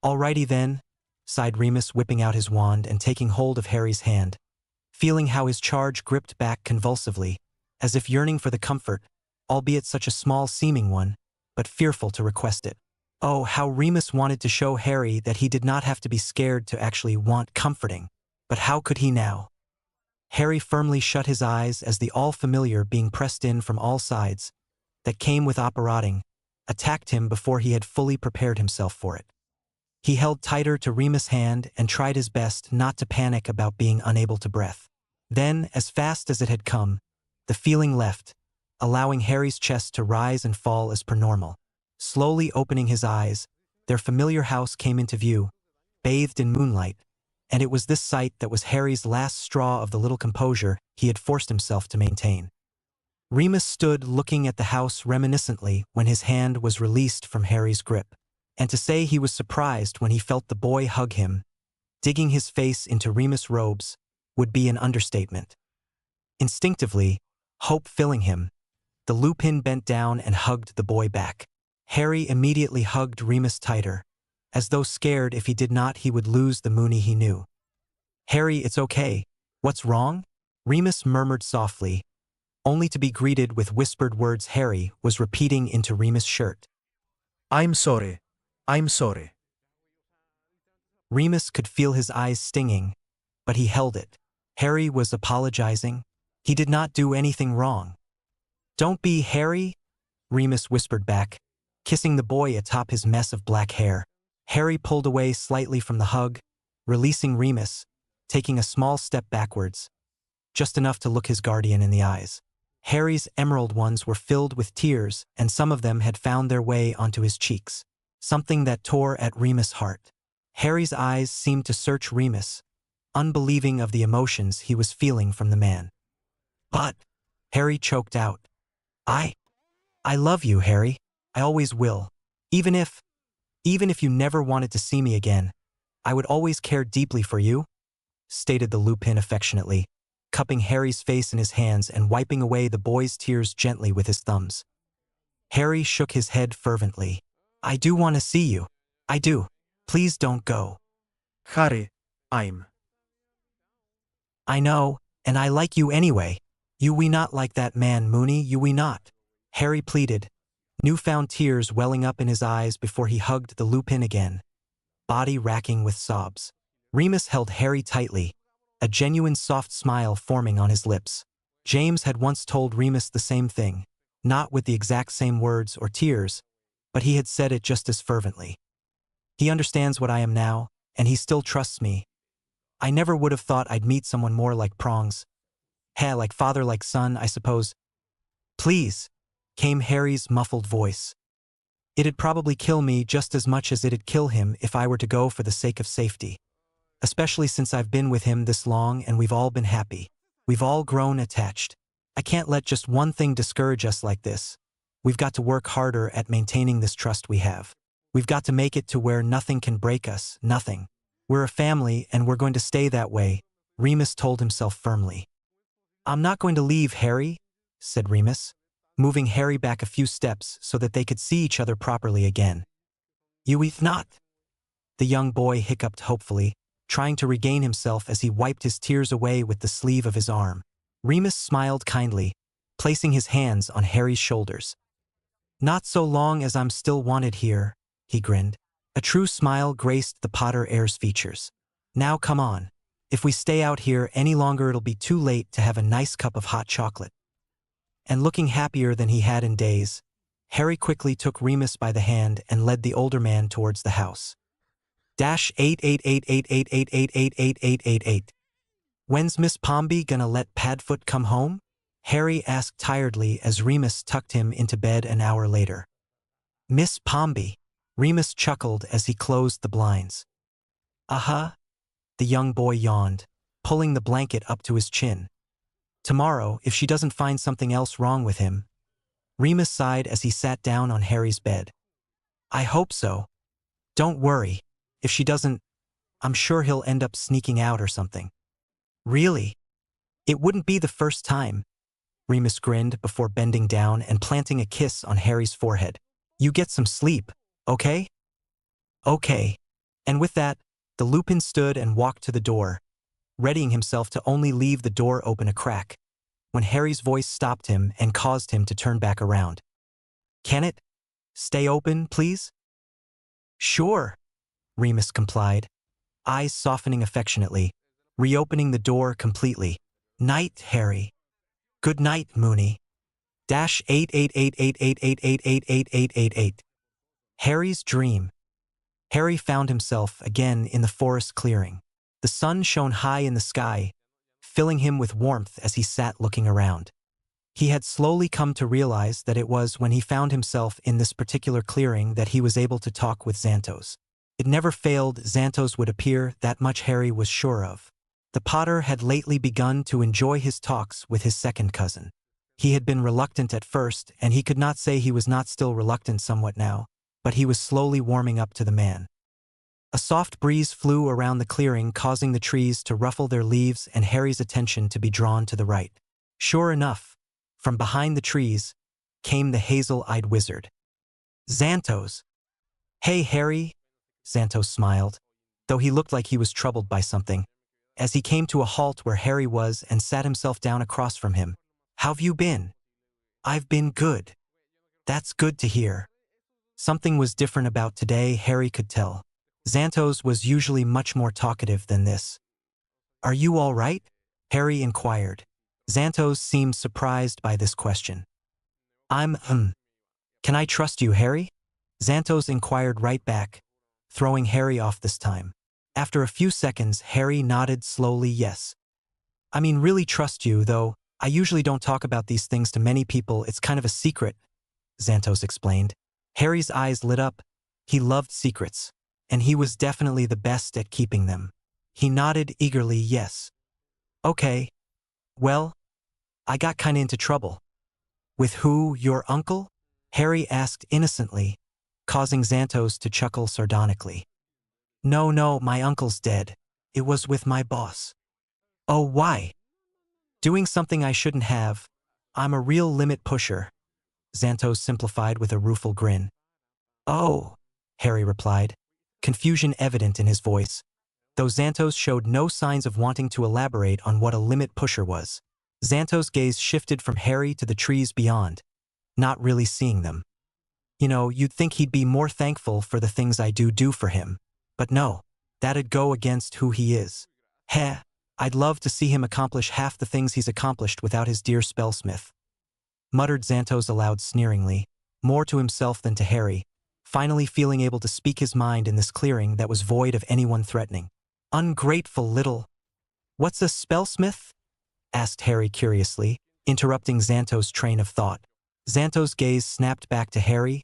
"Alrighty then," sighed Remus, whipping out his wand and taking hold of Harry's hand, feeling how his charge gripped back convulsively, as if yearning for the comfort, albeit such a small-seeming one, but fearful to request it. Oh, how Remus wanted to show Harry that he did not have to be scared to actually want comforting, but how could he now? Harry firmly shut his eyes as the all-familiar being pressed in from all sides, that came with operating, attacked him before he had fully prepared himself for it. He held tighter to Remus' hand and tried his best not to panic about being unable to breathe. Then, as fast as it had come, the feeling left, allowing Harry's chest to rise and fall as per normal. Slowly opening his eyes, their familiar house came into view, bathed in moonlight, and it was this sight that was Harry's last straw of the little composure he had forced himself to maintain. Remus stood looking at the house reminiscently when his hand was released from Harry's grip, and to say he was surprised when he felt the boy hug him, digging his face into Remus' robes, would be an understatement. Instinctively, hope filling him, the Lupin bent down and hugged the boy back. Harry immediately hugged Remus tighter, as though scared if he did not he would lose the Moony he knew. "Harry, it's okay. What's wrong?" Remus murmured softly, only to be greeted with whispered words Harry was repeating into Remus' shirt. I'm sorry. I'm sorry. Remus could feel his eyes stinging, but he held it. Harry was apologizing. He did not do anything wrong. "Don't be, Harry," Remus whispered back, kissing the boy atop his mess of black hair. Harry pulled away slightly from the hug, releasing Remus, taking a small step backwards, just enough to look his guardian in the eyes. Harry's emerald ones were filled with tears, and some of them had found their way onto his cheeks, something that tore at Remus' heart. Harry's eyes seemed to search Remus, unbelieving of the emotions he was feeling from the man. "But," Harry choked out, I love you, Harry. I always will. Even if you never wanted to see me again, I would always care deeply for you," stated the Lupin affectionately, cupping Harry's face in his hands and wiping away the boy's tears gently with his thumbs. Harry shook his head fervently. "I do want to see you. I do. Please don't go." Harry, "I know, and I like you anyway. You we not like that man, Moony, you we not," Harry pleaded, newfound tears welling up in his eyes before he hugged the Lupin again, body racking with sobs. Remus held Harry tightly, a genuine soft smile forming on his lips. James had once told Remus the same thing, not with the exact same words or tears, but he had said it just as fervently. "He understands what I am now, and he still trusts me. I never would have thought I'd meet someone more like Prongs. Like father, like son, I suppose." "Please," came Harry's muffled voice. "It'd probably kill me just as much as it'd kill him if I were to go for the sake of safety. Especially since I've been with him this long and we've all been happy. We've all grown attached. I can't let just one thing discourage us like this. We've got to work harder at maintaining this trust we have. We've got to make it to where nothing can break us, nothing. We're a family and we're going to stay that way," Remus told himself firmly. "I'm not going to leave, Harry," said Remus, moving Harry back a few steps so that they could see each other properly again. "You not?" The young boy hiccuped hopefully, trying to regain himself as he wiped his tears away with the sleeve of his arm. Remus smiled kindly, placing his hands on Harry's shoulders. "Not so long as I'm still wanted here," he grinned. A true smile graced the Potter heir's features. "Now come on. If we stay out here any longer it'll be too late to have a nice cup of hot chocolate." And looking happier than he had in days, Harry quickly took Remus by the hand and led the older man towards the house. -888888888888. "When's Miss Pomby gonna let Padfoot come home?" Harry asked tiredly as Remus tucked him into bed an hour later. "Miss Pomby," Remus chuckled as he closed the blinds. "Uh-huh," the young boy yawned, pulling the blanket up to his chin. "Tomorrow, if she doesn't find something else wrong with him." Remus sighed as he sat down on Harry's bed. I hope so. Don't worry. If she doesn't, I'm sure he'll end up sneaking out or something. Really? It wouldn't be the first time. Remus grinned before bending down and planting a kiss on Harry's forehead. You get some sleep, okay? Okay. And with that, the Lupin stood and walked to the door, readying himself to only leave the door open a crack, when Harry's voice stopped him and caused him to turn back around. Can it stay open, please? Sure, Remus complied, eyes softening affectionately, reopening the door completely. Night, Harry. Good night, Moony. Dash 888888888888. Harry's dream. Harry found himself again in the forest clearing. The sun shone high in the sky, filling him with warmth as he sat looking around. He had slowly come to realize that it was when he found himself in this particular clearing that he was able to talk with Xantos. It never failed Xantos would appear, that much Harry was sure of. The Potter had lately begun to enjoy his talks with his second cousin. He had been reluctant at first, and he could not say he was not still reluctant somewhat now, but he was slowly warming up to the man. A soft breeze flew around the clearing, causing the trees to ruffle their leaves and Harry's attention to be drawn to the right. Sure enough, from behind the trees came the hazel-eyed wizard. Xantos. Hey, Harry, Xantos smiled, though he looked like he was troubled by something, as he came to a halt where Harry was and sat himself down across from him. How've you been? I've been good. That's good to hear. Something was different about today, Harry could tell. Xantos was usually much more talkative than this. Are you all right? Harry inquired. Xantos seemed surprised by this question. Can I trust you, Harry? Xantos inquired right back, throwing Harry off this time. After a few seconds, Harry nodded slowly yes. I mean, really trust you, though I usually don't talk about these things to many people. It's kind of a secret, Xantos explained. Harry's eyes lit up. He loved secrets, and he was definitely the best at keeping them. He nodded eagerly yes. Okay. Well, I got kinda into trouble. With who, your uncle? Harry asked innocently, causing Xantos to chuckle sardonically. No, my uncle's dead. It was with my boss. Oh, why? Doing something I shouldn't have. I'm a real limit pusher, Xantos simplified with a rueful grin. Oh, Harry replied, confusion evident in his voice, though Xantos showed no signs of wanting to elaborate on what a limit pusher was. Xantos' gaze shifted from Harry to the trees beyond, not really seeing them. You know, you'd think he'd be more thankful for the things I do for him. But no, that'd go against who he is. Heh, I'd love to see him accomplish half the things he's accomplished without his dear spellsmith, muttered Xantos aloud sneeringly, more to himself than to Harry, finally feeling able to speak his mind in this clearing that was void of anyone threatening. Ungrateful little... What's a spellsmith? Asked Harry curiously, interrupting Xantos' train of thought. Xantos' gaze snapped back to Harry,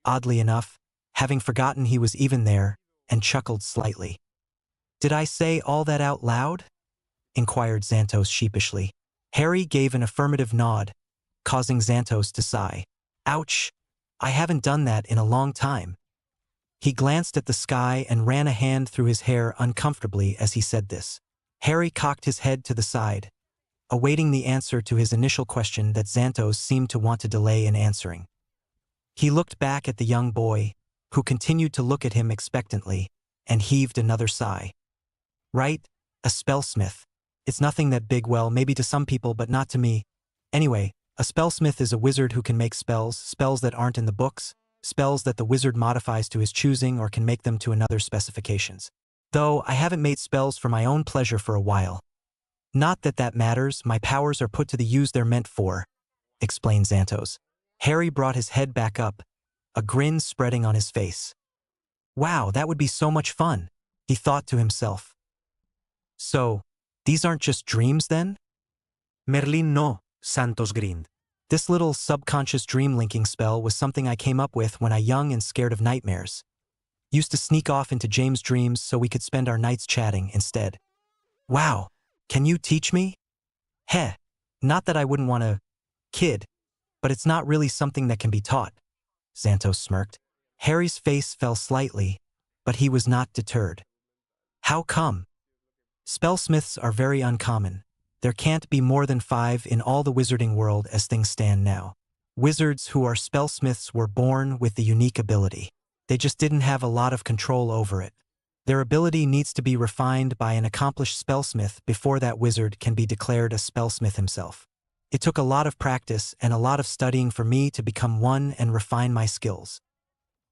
oddly enough, having forgotten he was even there, and chuckled slightly. Did I say all that out loud? Inquired Xantos sheepishly. Harry gave an affirmative nod, causing Xantos to sigh. Ouch, I haven't done that in a long time. He glanced at the sky and ran a hand through his hair uncomfortably as he said this. Harry cocked his head to the side, awaiting the answer to his initial question that Xantos seemed to want to delay in answering. He looked back at the young boy, who continued to look at him expectantly, and heaved another sigh. Right, a spellsmith. It's nothing that big, well, maybe to some people, but not to me. Anyway, a spellsmith is a wizard who can make spells that aren't in the books, spells that the wizard modifies to his choosing or can make them to another specifications. Though I haven't made spells for my own pleasure for a while. Not that that matters, my powers are put to the use they're meant for, explained Xantos. Harry brought his head back up, a grin spreading on his face. Wow, that would be so much fun, he thought to himself. So, these aren't just dreams then? Merlin no, Santos grinned. This little subconscious dream linking spell was something I came up with when I young and scared of nightmares. Used to sneak off into James' dreams so we could spend our nights chatting instead. Wow, can you teach me? Heh, not that I wouldn't want to, kid, But it's not really something that can be taught. Xantos smirked. Harry's face fell slightly, but he was not deterred. How come? Spellsmiths are very uncommon. There can't be more than 5 in all the wizarding world as things stand now. Wizards who are spellsmiths were born with the unique ability. They just didn't have a lot of control over it. Their ability needs to be refined by an accomplished spellsmith before that wizard can be declared a spellsmith himself. It took a lot of practice and a lot of studying for me to become one and refine my skills.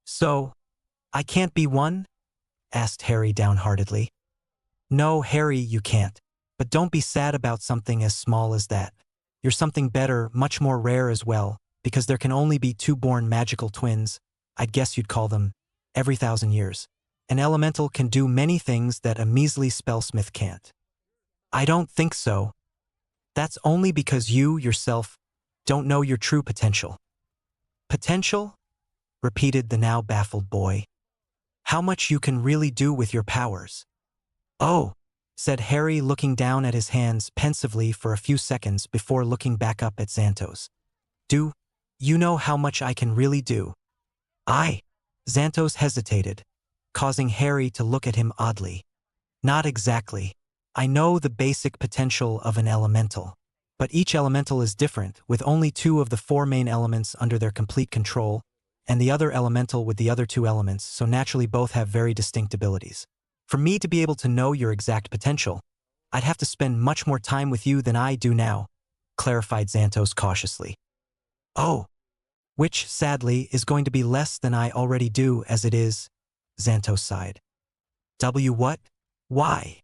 So, I can't be one? Asked Harry downheartedly. No, Harry, you can't. But don't be sad about something as small as that. You're something better, much more rare as well, because there can only be 2 born magical twins. I'd guess you'd call them every 1,000 years. An elemental can do many things that a measly spellsmith can't. I don't think so. That's only because you, yourself, don't know your true potential. Potential? Repeated the now baffled boy. How much you can really do with your powers. Oh, said Harry, looking down at his hands pensively for a few seconds before looking back up at Xantos. Do you know how much I can really do? Xantos hesitated, causing Harry to look at him oddly. Not exactly. I know the basic potential of an elemental. But each elemental is different, with only 2 of the 4 main elements under their complete control, and the other elemental with the other 2 elements, so naturally both have very distinct abilities. For me to be able to know your exact potential, I'd have to spend much more time with you than I do now, clarified Xantos cautiously. Oh, which, sadly, is going to be less than I already do as it is, Xantos sighed. What? Why?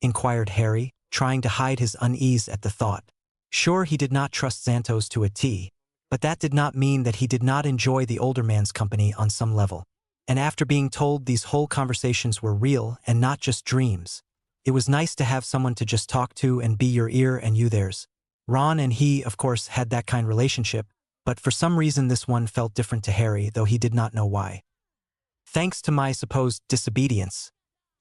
Inquired Harry, trying to hide his unease at the thought. Sure, he did not trust Xantos to a T, but that did not mean that he did not enjoy the older man's company on some level. And after being told these whole conversations were real and not just dreams, it was nice to have someone to just talk to and be your ear and you theirs. Ron and he, of course, had that kind of relationship, but for some reason this one felt different to Harry, though he did not know why. Thanks to my supposed disobedience,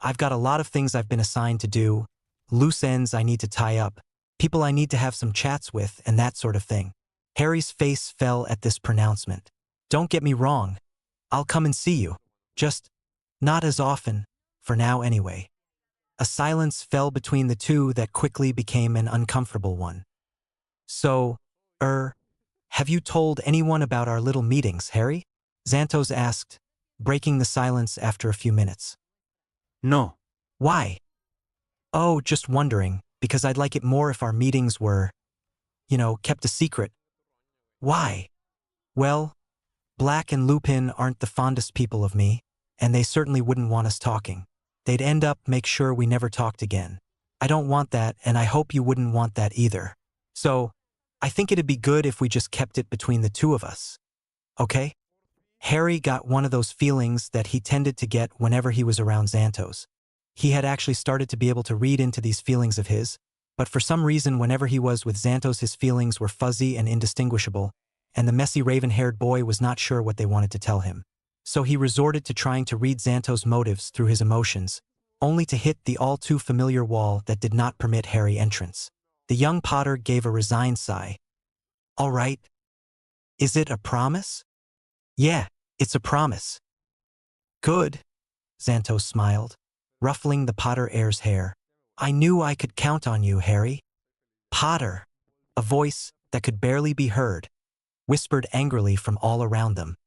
I've got a lot of things I've been assigned to do, loose ends I need to tie up, people I need to have some chats with, and that sort of thing. Harry's face fell at this pronouncement. Don't get me wrong. I'll come and see you. Just not as often, for now anyway. A silence fell between the two that quickly became an uncomfortable one. So, have you told anyone about our little meetings, Harry? Xantos asked, breaking the silence after a few minutes. No. Why? Oh, just wondering, because I'd like it more if our meetings were, kept a secret. Why? Well, Black and Lupin aren't the fondest people of me, and they certainly wouldn't want us talking. They'd end up make sure we never talked again. I don't want that, and I hope you wouldn't want that either. So, I think it'd be good if we just kept it between the 2 of us. Okay? Harry got one of those feelings that he tended to get whenever he was around Xantos. He had actually started to be able to read into these feelings of his, but for some reason whenever he was with Xantos his feelings were fuzzy and indistinguishable, and the messy raven-haired boy was not sure what they wanted to tell him. So he resorted to trying to read Xantos' motives through his emotions, only to hit the all-too-familiar wall that did not permit Harry entrance. The young Potter gave a resigned sigh. All right. Is it a promise? Yeah, it's a promise. Good, Xantos smiled, ruffling the Potter heir's hair. I knew I could count on you, Harry. Potter, a voice that could barely be heard, whispered angrily from all around them.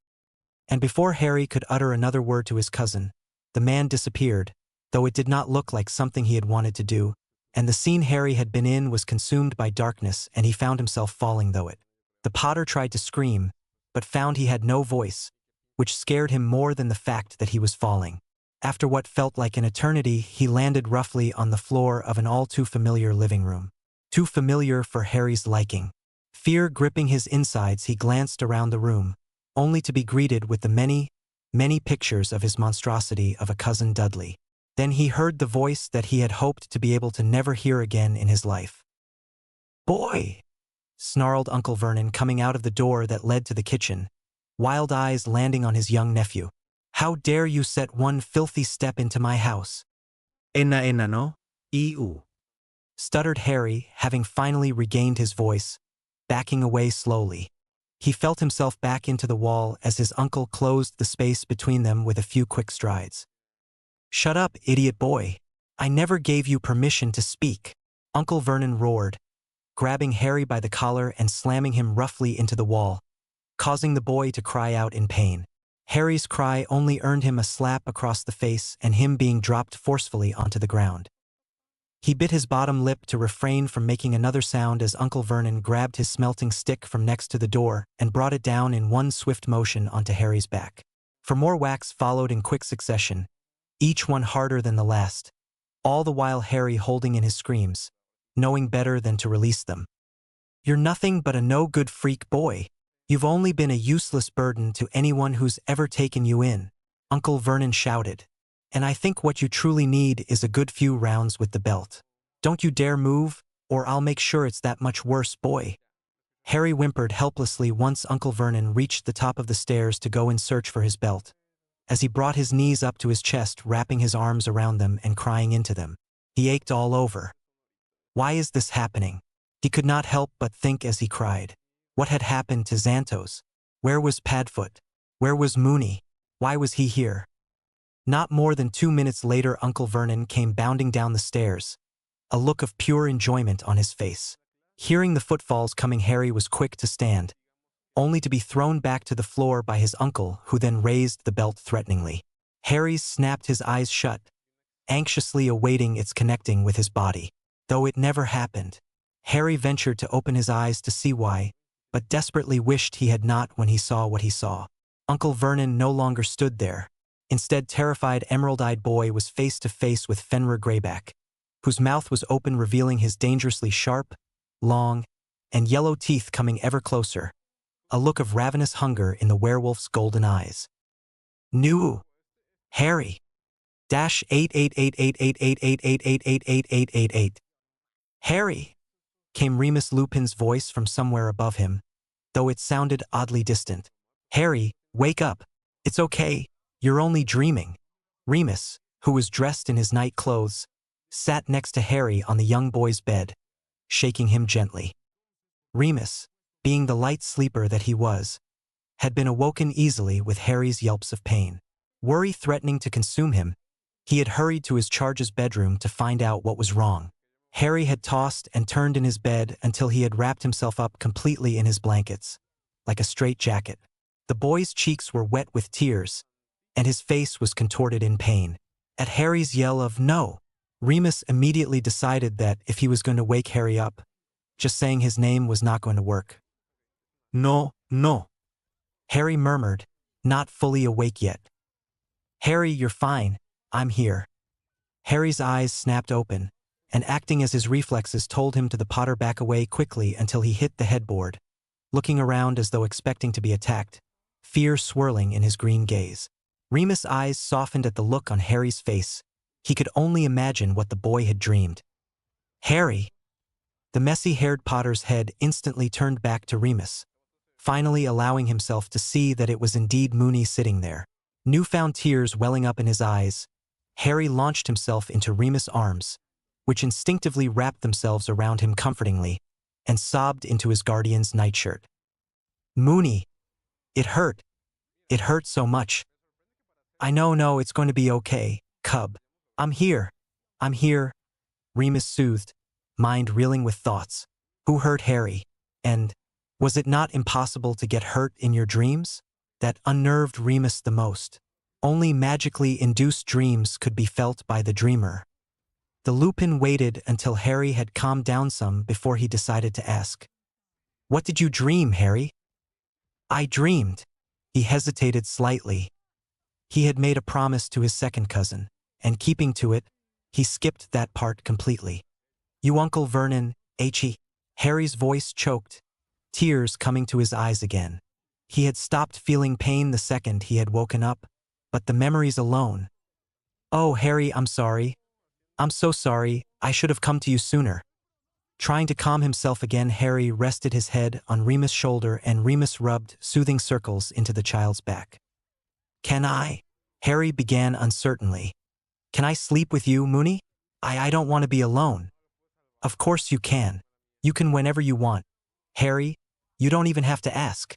And before Harry could utter another word to his cousin, the man disappeared, though it did not look like something he had wanted to do, and the scene Harry had been in was consumed by darkness and he found himself falling through it. The Potter tried to scream, but found he had no voice, which scared him more than the fact that he was falling. After what felt like an eternity, he landed roughly on the floor of an all-too-familiar living room. Too familiar for Harry's liking. Fear gripping his insides, he glanced around the room, only to be greeted with the many, many pictures of his monstrosity of a cousin Dudley. Then he heard the voice that he had hoped to be able to never hear again in his life. Boy! Snarled Uncle Vernon coming out of the door that led to the kitchen, wild eyes landing on his young nephew. How dare you set one filthy step into my house? Ena no, iu. Stuttered Harry, having finally regained his voice, backing away slowly. He felt himself back into the wall as his uncle closed the space between them with a few quick strides. "Shut up, idiot boy. I never gave you permission to speak," Uncle Vernon roared, grabbing Harry by the collar and slamming him roughly into the wall, causing the boy to cry out in pain. Harry's cry only earned him a slap across the face and him being dropped forcefully onto the ground. He bit his bottom lip to refrain from making another sound as Uncle Vernon grabbed his smelting stick from next to the door and brought it down in one swift motion onto Harry's back. For more whacks followed in quick succession, each one harder than the last, all the while Harry holding in his screams, knowing better than to release them. "You're nothing but a no-good freak boy. You've only been a useless burden to anyone who's ever taken you in," Uncle Vernon shouted. "And I think what you truly need is a good few rounds with the belt. Don't you dare move, or I'll make sure it's that much worse, boy." Harry whimpered helplessly once Uncle Vernon reached the top of the stairs to go in search for his belt. As he brought his knees up to his chest, wrapping his arms around them and crying into them, he ached all over. Why is this happening? He could not help but think as he cried. What had happened to Xantos? Where was Padfoot? Where was Moony? Why was he here? Not more than 2 minutes later, Uncle Vernon came bounding down the stairs, a look of pure enjoyment on his face. Hearing the footfalls coming, Harry was quick to stand, only to be thrown back to the floor by his uncle, who then raised the belt threateningly. Harry snapped his eyes shut, anxiously awaiting its connecting with his body. Though it never happened, Harry ventured to open his eyes to see why, but desperately wished he had not when he saw what he saw. Uncle Vernon no longer stood there. Instead, terrified emerald-eyed boy was face to face with Fenrir Greyback, whose mouth was open, revealing his dangerously sharp, long, and yellow teeth coming ever closer, a look of ravenous hunger in the werewolf's golden eyes. "New Harry -8888888888888888. Harry, came Remus Lupin's voice from somewhere above him, though it sounded oddly distant. "Harry, wake up. It's okay. You're only dreaming." Remus, who was dressed in his night clothes, sat next to Harry on the young boy's bed, shaking him gently. Remus, being the light sleeper that he was, had been awoken easily with Harry's yelps of pain. Worry threatening to consume him, he had hurried to his charge's bedroom to find out what was wrong. Harry had tossed and turned in his bed until he had wrapped himself up completely in his blankets, like a straitjacket. The boy's cheeks were wet with tears, and his face was contorted in pain. At Harry's yell of "No," Remus immediately decided that if he was going to wake Harry up, just saying his name was not going to work. "No, no," Harry murmured, not fully awake yet. "Harry, you're fine. I'm here." Harry's eyes snapped open, and acting as his reflexes told him to the Potter back away quickly until he hit the headboard, looking around as though expecting to be attacked, fear swirling in his green gaze. Remus' eyes softened at the look on Harry's face. He could only imagine what the boy had dreamed. "Harry!" The messy-haired Potter's head instantly turned back to Remus, finally allowing himself to see that it was indeed Moony sitting there. Newfound tears welling up in his eyes, Harry launched himself into Remus' arms, which instinctively wrapped themselves around him comfortingly, and sobbed into his guardian's nightshirt. "Moony! It hurt. It hurt so much." "I know, no, it's going to be okay, cub. I'm here. I'm here," Remus soothed, mind reeling with thoughts. Who hurt Harry? And was it not impossible to get hurt in your dreams? That unnerved Remus the most. Only magically induced dreams could be felt by the dreamer. The Lupin waited until Harry had calmed down some before he decided to ask. "What did you dream, Harry?" "I dreamed." He hesitated slightly. He had made a promise to his second cousin, and keeping to it, he skipped that part completely. "You Uncle Vernon, H.E." Harry's voice choked, tears coming to his eyes again. He had stopped feeling pain the second he had woken up, but the memories alone. "Oh, Harry, I'm sorry. I'm so sorry. I should have come to you sooner." Trying to calm himself again, Harry rested his head on Remus' shoulder and Remus rubbed soothing circles into the child's back. "Can I?" Harry began uncertainly. "Can I sleep with you, Moony? I don't want to be alone." "Of course you can. You can whenever you want. Harry, you don't even have to ask."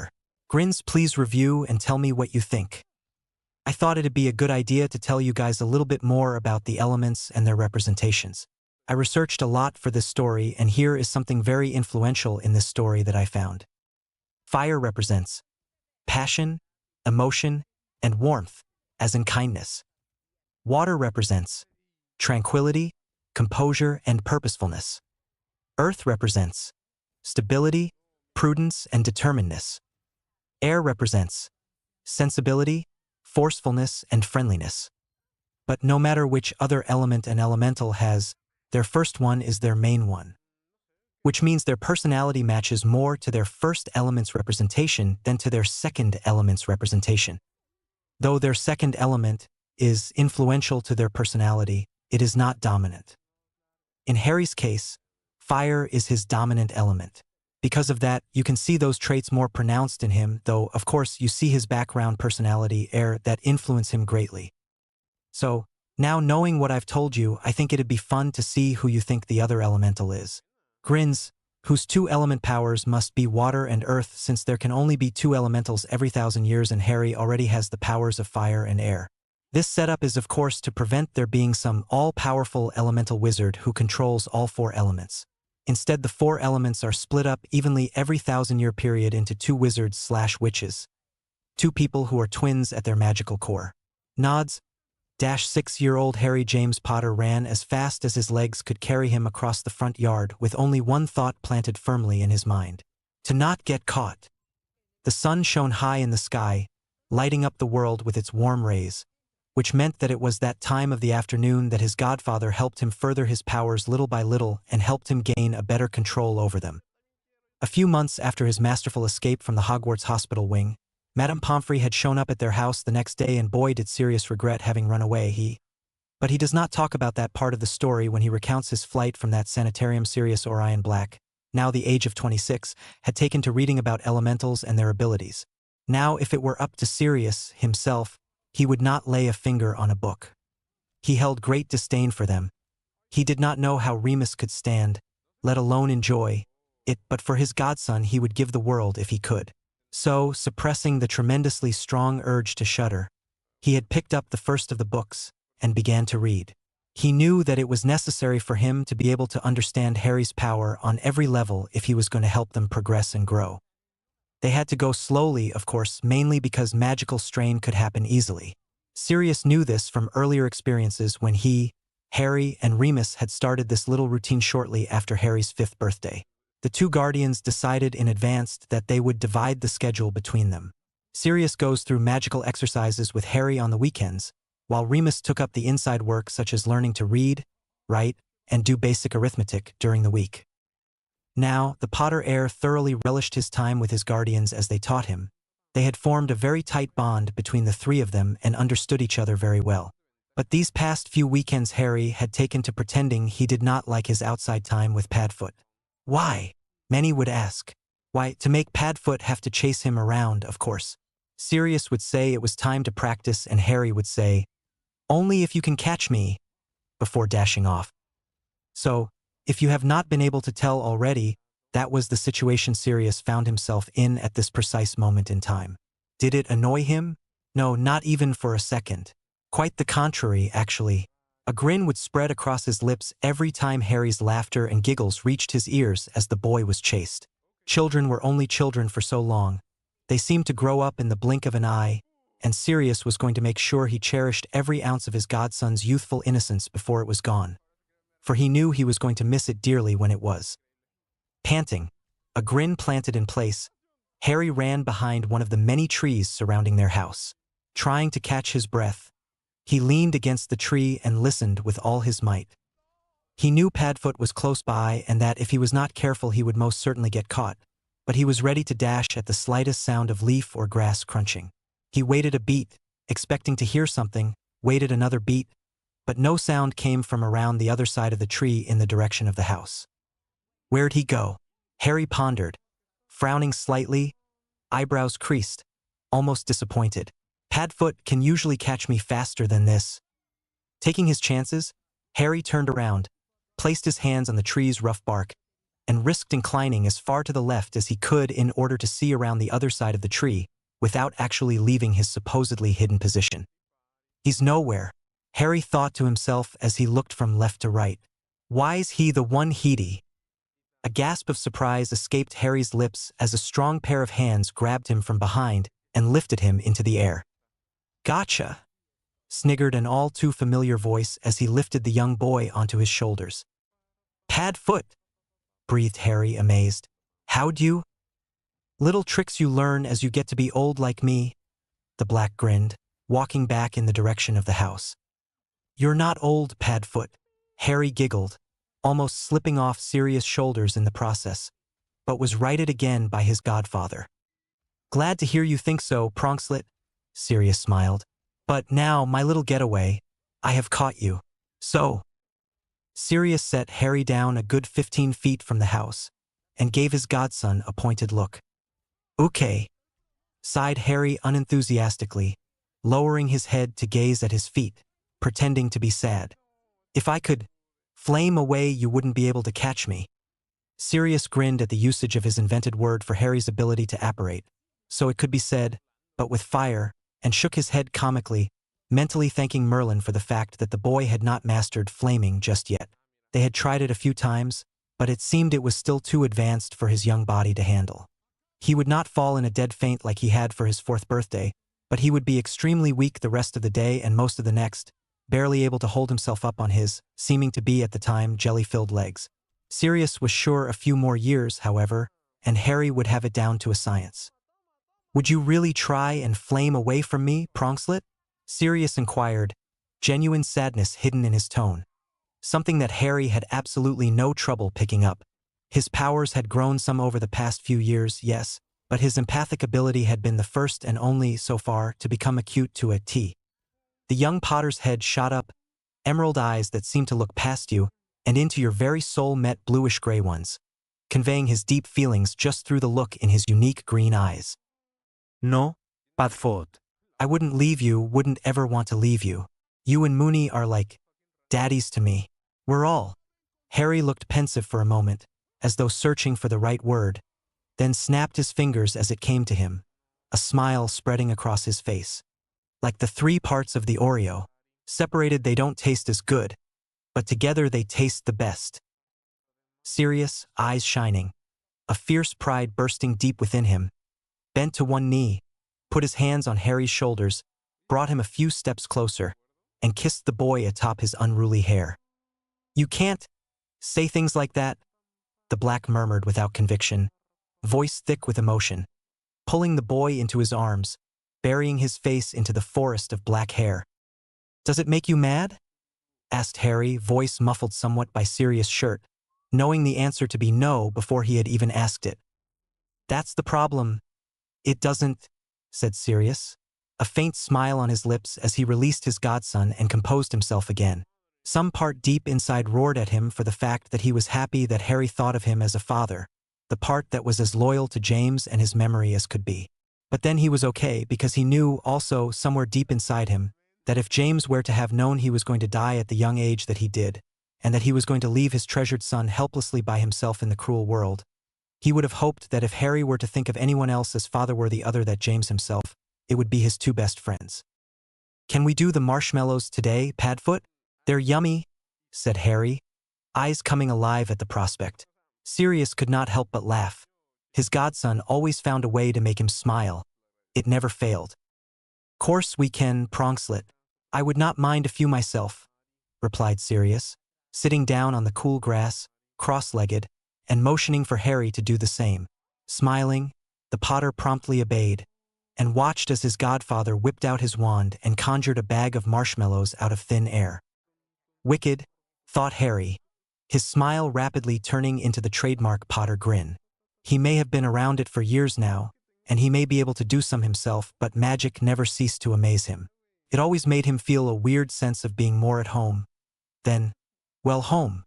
Potter. Grins, please review and tell me what you think. I thought it'd be a good idea to tell you guys a little bit more about the elements and their representations. I researched a lot for this story, and here is something very influential in this story that I found. Fire represents passion, emotion, and warmth, as in kindness. Water represents tranquility, composure, and purposefulness. Earth represents stability, prudence, and determinedness. Air represents sensibility, forcefulness, and friendliness. But no matter which other element an elemental has, their first one is their main one, which means their personality matches more to their first element's representation than to their second element's representation. Though their second element is influential to their personality, it is not dominant. In Harry's case, fire is his dominant element. Because of that, you can see those traits more pronounced in him, though, of course, you see his background personality air that influence him greatly. So, now knowing what I've told you, I think it'd be fun to see who you think the other elemental is. Grins, whose two element powers must be water and earth, since there can only be two elementals every 1,000 years and Harry already has the powers of fire and air. This setup is of course to prevent there being some all-powerful elemental wizard who controls all four elements. Instead, the four elements are split up evenly every 1,000-year period into two wizards/witches. Two people who are twins at their magical core. Nods. 6-year-old Harry James Potter ran as fast as his legs could carry him across the front yard with only one thought planted firmly in his mind: to not get caught. The sun shone high in the sky, lighting up the world with its warm rays, which meant that it was that time of the afternoon that his godfather helped him further his powers little by little and helped him gain a better control over them. A few months after his masterful escape from the Hogwarts hospital wing, Madame Pomfrey had shown up at their house the next day, and boy did Sirius regret having run away. But he does not talk about that part of the story when he recounts his flight from that sanitarium. Sirius Orion Black, now the age of 26, had taken to reading about elementals and their abilities. Now, if it were up to Sirius himself, he would not lay a finger on a book. He held great disdain for them. He did not know how Remus could stand, let alone enjoy, it, but for his godson he would give the world if he could. So, suppressing the tremendously strong urge to shudder, he had picked up the first of the books and began to read. He knew that it was necessary for him to be able to understand Harry's power on every level if he was going to help them progress and grow. They had to go slowly, of course, mainly because magical strain could happen easily. Sirius knew this from earlier experiences when he, Harry, and Remus had started this little routine shortly after Harry's 5th birthday. The two guardians decided in advance that they would divide the schedule between them. Sirius goes through magical exercises with Harry on the weekends, while Remus took up the inside work such as learning to read, write, and do basic arithmetic during the week. Now, the Potter heir thoroughly relished his time with his guardians as they taught him. They had formed a very tight bond between the three of them and understood each other very well. But these past few weekends Harry had taken to pretending he did not like his outside time with Padfoot. Why? Many would ask. Why, to make Padfoot have to chase him around, of course. Sirius would say it was time to practice, and Harry would say, "Only if you can catch me," before dashing off. So, if you have not been able to tell already, That was the situation Sirius found himself in at this precise moment in time. Did it annoy him? No, not even for a second. Quite the contrary, actually. A grin would spread across his lips every time Harry's laughter and giggles reached his ears as the boy was chased. Children were only children for so long. They seemed to grow up in the blink of an eye, and Sirius was going to make sure he cherished every ounce of his godson's youthful innocence before it was gone. For he knew he was going to miss it dearly when it was. Panting, a grin planted in place, Harry ran behind one of the many trees surrounding their house. Trying to catch his breath, he leaned against the tree and listened with all his might. He knew Padfoot was close by and that if he was not careful he would most certainly get caught, but he was ready to dash at the slightest sound of leaf or grass crunching. He waited a beat, expecting to hear something, waited another beat, but no sound came from around the other side of the tree in the direction of the house. Where'd he go? Harry pondered, frowning slightly, eyebrows creased, almost disappointed. Padfoot can usually catch me faster than this. Taking his chances, Harry turned around, placed his hands on the tree's rough bark, and risked inclining as far to the left as he could in order to see around the other side of the tree without actually leaving his supposedly hidden position. He's nowhere, Harry thought to himself as he looked from left to right. Why's he the one heedy? A gasp of surprise escaped Harry's lips as a strong pair of hands grabbed him from behind and lifted him into the air. Gotcha, sniggered an all too familiar voice as he lifted the young boy onto his shoulders. Padfoot, breathed Harry, amazed. How'd you? Little tricks you learn as you get to be old like me, the black grinned, walking back in the direction of the house. You're not old, Padfoot, Harry giggled, almost slipping off Sirius' shoulders in the process, but was righted again by his godfather. Glad to hear you think so, Pronkslet, Sirius smiled. But now, my little getaway, I have caught you. So. Sirius set Harry down a good 15 feet from the house and gave his godson a pointed look. Okay, sighed Harry unenthusiastically, lowering his head to gaze at his feet, pretending to be sad. If I could flame away, you wouldn't be able to catch me. Sirius grinned at the usage of his invented word for Harry's ability to apparate, so it could be said, but with fire, and shook his head comically, mentally thanking Merlin for the fact that the boy had not mastered flaming just yet. They had tried it a few times, but it seemed it was still too advanced for his young body to handle. He would not fall in a dead faint like he had for his 4th birthday, but he would be extremely weak the rest of the day and most of the next, barely able to hold himself up on his, seeming to be at the time, jelly-filled legs. Sirius was sure a few more years, however, and Harry would have it down to a science. Would you really try and flame away from me, Pronkslet? Sirius inquired, genuine sadness hidden in his tone. Something that Harry had absolutely no trouble picking up. His powers had grown some over the past few years, yes, but his empathic ability had been the first and only, so far, to become acute to a T. The young Potter's head shot up, emerald eyes that seemed to look past you, and into your very soul met bluish-gray ones, conveying his deep feelings just through the look in his unique green eyes. No, Padfoot. I wouldn't leave you, wouldn't ever want to leave you. You and Moony are like daddies to me. We're all. Harry looked pensive for a moment, as though searching for the right word, then snapped his fingers as it came to him, a smile spreading across his face. Like the 3 parts of the Oreo. Separated they don't taste as good, but together they taste the best. Sirius, eyes shining, a fierce pride bursting deep within him, bent to one knee, put his hands on Harry's shoulders, brought him a few steps closer, and kissed the boy atop his unruly hair. You can't say things like that, the black murmured without conviction, voice thick with emotion, pulling the boy into his arms, burying his face into the forest of black hair. Does it make you mad? Asked Harry, voice muffled somewhat by Sirius' shirt, knowing the answer to be no before he had even asked it. That's the problem. It doesn't, said Sirius, a faint smile on his lips as he released his godson and composed himself again. Some part deep inside roared at him for the fact that he was happy that Harry thought of him as a father, the part that was as loyal to James and his memory as could be. But then he was okay because he knew also somewhere deep inside him that if James were to have known he was going to die at the young age that he did, and that he was going to leave his treasured son helplessly by himself in the cruel world, He would have hoped that if Harry were to think of anyone else as father-worthy other than James himself, it would be his two best friends. "Can we do the marshmallows today, Padfoot? They're yummy," said Harry, eyes coming alive at the prospect. Sirius could not help but laugh. His godson always found a way to make him smile. It never failed. "Course we can, Pronkslet. I would not mind a few myself," replied Sirius, sitting down on the cool grass, cross-legged, and motioning for Harry to do the same. Smiling, the Potter promptly obeyed, and watched as his godfather whipped out his wand and conjured a bag of marshmallows out of thin air. Wicked, thought Harry, his smile rapidly turning into the trademark Potter grin. He may have been around it for years now, and he may be able to do some himself, but magic never ceased to amaze him. It always made him feel a weird sense of being more at home than, well, home.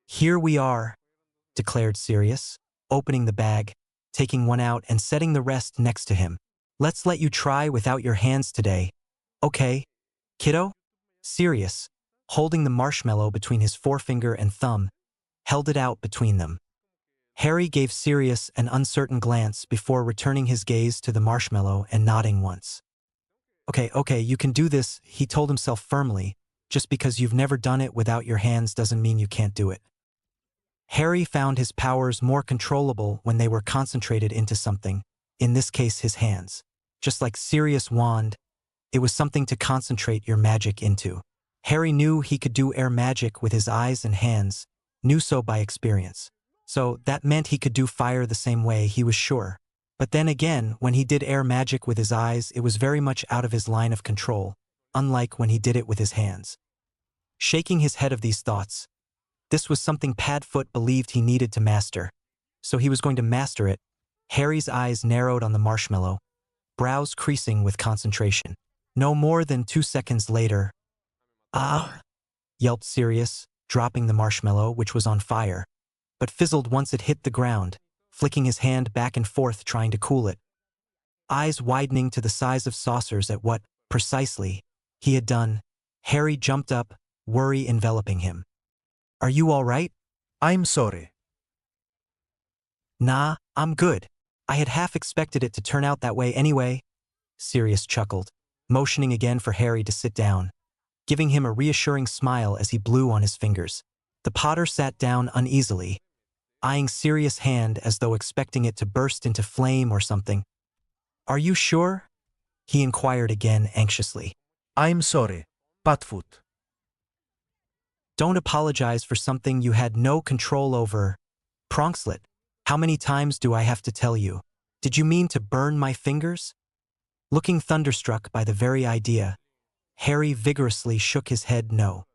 "Here we are," declared Sirius, opening the bag, taking one out and setting the rest next to him. "Let's let you try without your hands today. Okay, kiddo?" Sirius, holding the marshmallow between his forefinger and thumb, held it out between them. Harry gave Sirius an uncertain glance before returning his gaze to the marshmallow and nodding once. Okay, you can do this," he told himself firmly. "Just because you've never done it without your hands doesn't mean you can't do it." Harry found his powers more controllable when they were concentrated into something, in this case his hands. Just like Sirius' wand, it was something to concentrate your magic into. Harry knew he could do air magic with his eyes and hands, knew so by experience. So that meant he could do fire the same way, he was sure. But then again, when he did air magic with his eyes, it was very much out of his line of control, unlike when he did it with his hands. Shaking his head of these thoughts, this was something Padfoot believed he needed to master. So he was going to master it. Harry's eyes narrowed on the marshmallow, brows creasing with concentration. No more than 2 seconds later, "Ah!" yelped Sirius, dropping the marshmallow, which was on fire, but fizzled once it hit the ground, flicking his hand back and forth trying to cool it. Eyes widening to the size of saucers at what, precisely, he had done, Harry jumped up, worry enveloping him. "Are you all right?" I'm sorry. "Nah, I'm good. I had half expected it to turn out that way anyway," Sirius chuckled, motioning again for Harry to sit down, giving him a reassuring smile as he blew on his fingers. The Potter sat down uneasily, eyeing Sirius' hand as though expecting it to burst into flame or something. "Are you sure?" he inquired again anxiously. I'm sorry, Padfoot. "Don't apologize for something you had no control over. Pronkslet, how many times do I have to tell you? Did you mean to burn my fingers?" Looking thunderstruck by the very idea, Harry vigorously shook his head no.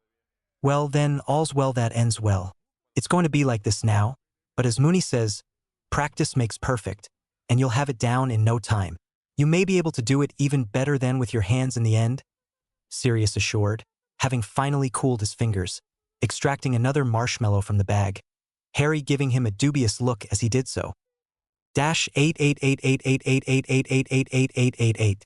"Well then, all's well that ends well. It's going to be like this now, but as Mooney says, practice makes perfect, and you'll have it down in no time. You may be able to do it even better than with your hands in the end," Sirius assured, having finally cooled his fingers, extracting another marshmallow from the bag, Harry giving him a dubious look as he did so. -888888888888888.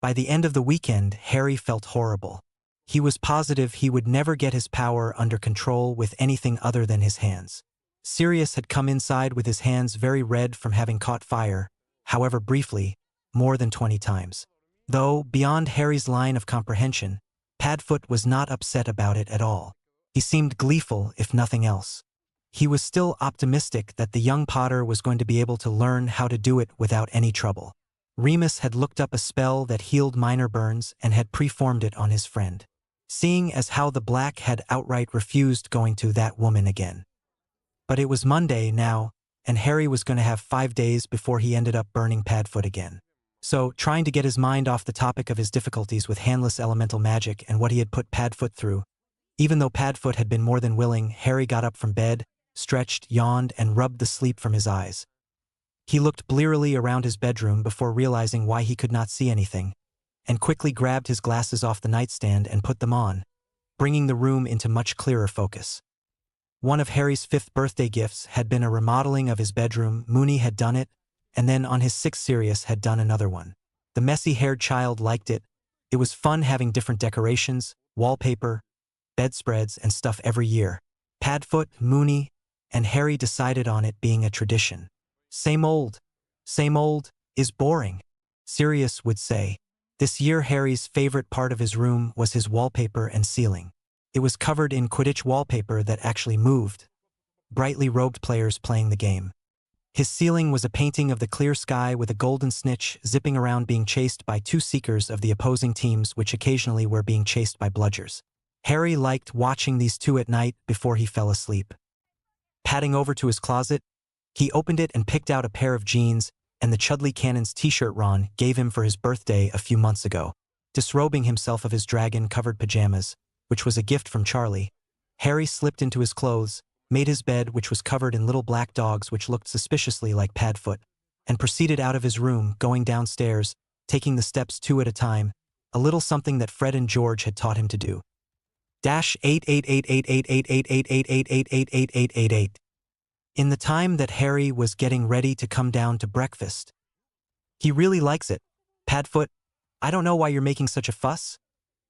By the end of the weekend, Harry felt horrible. He was positive he would never get his power under control with anything other than his hands. Sirius had come inside with his hands very red from having caught fire, however briefly, more than 20 times. Though, beyond Harry's line of comprehension, Padfoot was not upset about it at all. He seemed gleeful, if nothing else. He was still optimistic that the young Potter was going to be able to learn how to do it without any trouble. Remus had looked up a spell that healed minor burns and had preformed it on his friend, seeing as how the Black had outright refused going to that woman again. But it was Monday now, and Harry was going to have 5 days before he ended up burning Padfoot again. So, trying to get his mind off the topic of his difficulties with handless elemental magic and what he had put Padfoot through, even though Padfoot had been more than willing, Harry got up from bed, stretched, yawned, and rubbed the sleep from his eyes. He looked blearily around his bedroom before realizing why he could not see anything, and quickly grabbed his glasses off the nightstand and put them on, bringing the room into much clearer focus. One of Harry's 5th birthday gifts had been a remodeling of his bedroom. Mooney had done it, and then on his 6th Sirius had done another one. The messy-haired child liked it. It was fun having different decorations, wallpaper, bedspreads, and stuff every year. Padfoot, Mooney, and Harry decided on it being a tradition. Same old, is boring, Sirius would say. This year Harry's favorite part of his room was his wallpaper and ceiling. It was covered in Quidditch wallpaper that actually moved. Brightly robed players playing the game. His ceiling was a painting of the clear sky with a golden snitch zipping around being chased by two seekers of the opposing teams which occasionally were being chased by bludgers. Harry liked watching these two at night before he fell asleep. Padding over to his closet, he opened it and picked out a pair of jeans and the Chudley Cannon's t-shirt Ron gave him for his birthday a few months ago. Disrobing himself of his dragon-covered pajamas, which was a gift from Charlie, Harry slipped into his clothes, made his bed which was covered in little black dogs which looked suspiciously like Padfoot, and proceeded out of his room, going downstairs, taking the steps two at a time, a little something that Fred and George had taught him to do. -88888888888888888. In the time that Harry was getting ready to come down to breakfast. He really likes it. Padfoot, I don't know why you're making such a fuss,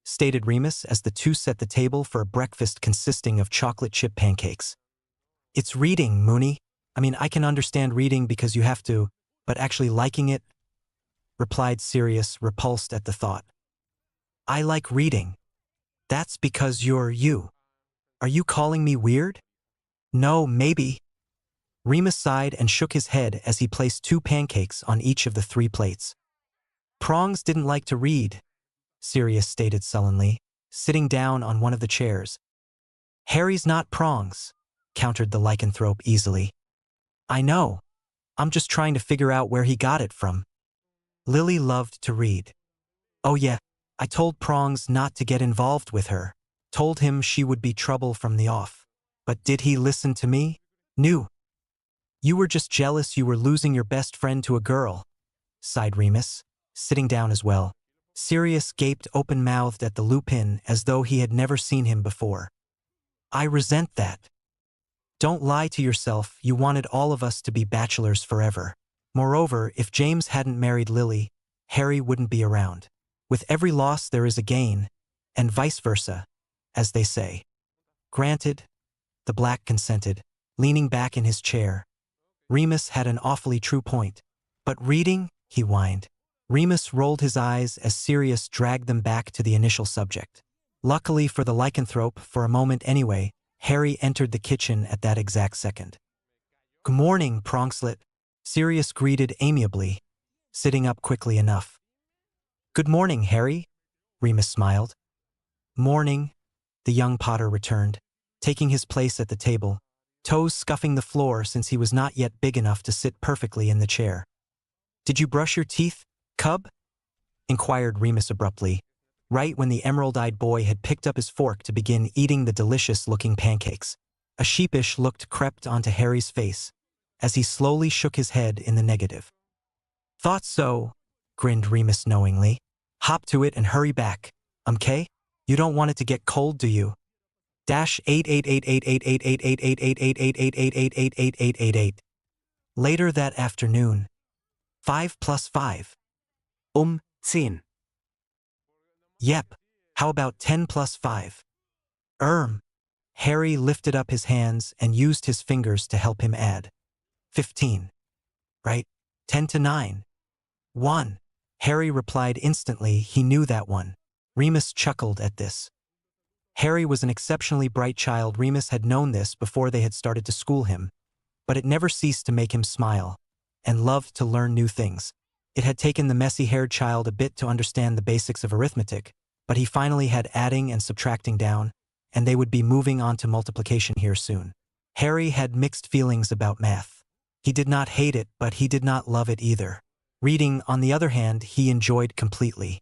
stated Remus as the two set the table for a breakfast consisting of chocolate chip pancakes. It's reading, Moony. I mean, I can understand reading because you have to, but actually liking it, replied Sirius, repulsed at the thought. I like reading. That's because you're you. Are you calling me weird? No, maybe. Remus sighed and shook his head as he placed two pancakes on each of the three plates. Prongs didn't like to read, Sirius stated sullenly, sitting down on one of the chairs. Harry's not Prongs, countered the lycanthrope easily. I know. I'm just trying to figure out where he got it from. Lily loved to read. Oh yeah, I told Prongs not to get involved with her. Told him she would be trouble from the off. But did he listen to me? No. You were just jealous you were losing your best friend to a girl, sighed Remus, sitting down as well. Sirius gaped open-mouthed at the Lupin as though he had never seen him before. I resent that. Don't lie to yourself, you wanted all of us to be bachelors forever. Moreover, if James hadn't married Lily, Harry wouldn't be around. With every loss there is a gain, and vice versa, as they say. Granted, the Black consented, leaning back in his chair. Remus had an awfully true point. But reading, he whined. Remus rolled his eyes as Sirius dragged them back to the initial subject. Luckily for the lycanthrope, for a moment anyway, Harry entered the kitchen at that exact second. Good morning, Pronkslet, Sirius greeted amiably, sitting up quickly enough. Good morning, Harry, Remus smiled. Morning, the young Potter returned, taking his place at the table, toes scuffing the floor since he was not yet big enough to sit perfectly in the chair. Did you brush your teeth, cub? Inquired Remus abruptly, right when the emerald-eyed boy had picked up his fork to begin eating the delicious-looking pancakes. A sheepish look crept onto Harry's face, as he slowly shook his head in the negative. Thought so, grinned Remus knowingly. Hop to it and hurry back, K? You don't want it to get cold, do you? -88888888888888888888888. Later that afternoon. 5 + 5. 10. Yep. How about 10 + 5? Harry lifted up his hands and used his fingers to help him add. 15. Right? 10 to 9. 1. Harry replied instantly he knew that one. Remus chuckled at this. Harry was an exceptionally bright child. Remus had known this before they had started to school him, but it never ceased to make him smile, and loved to learn new things. It had taken the messy-haired child a bit to understand the basics of arithmetic, but he finally had adding and subtracting down, and they would be moving on to multiplication here soon. Harry had mixed feelings about math. He did not hate it, but he did not love it either. Reading, on the other hand, he enjoyed completely.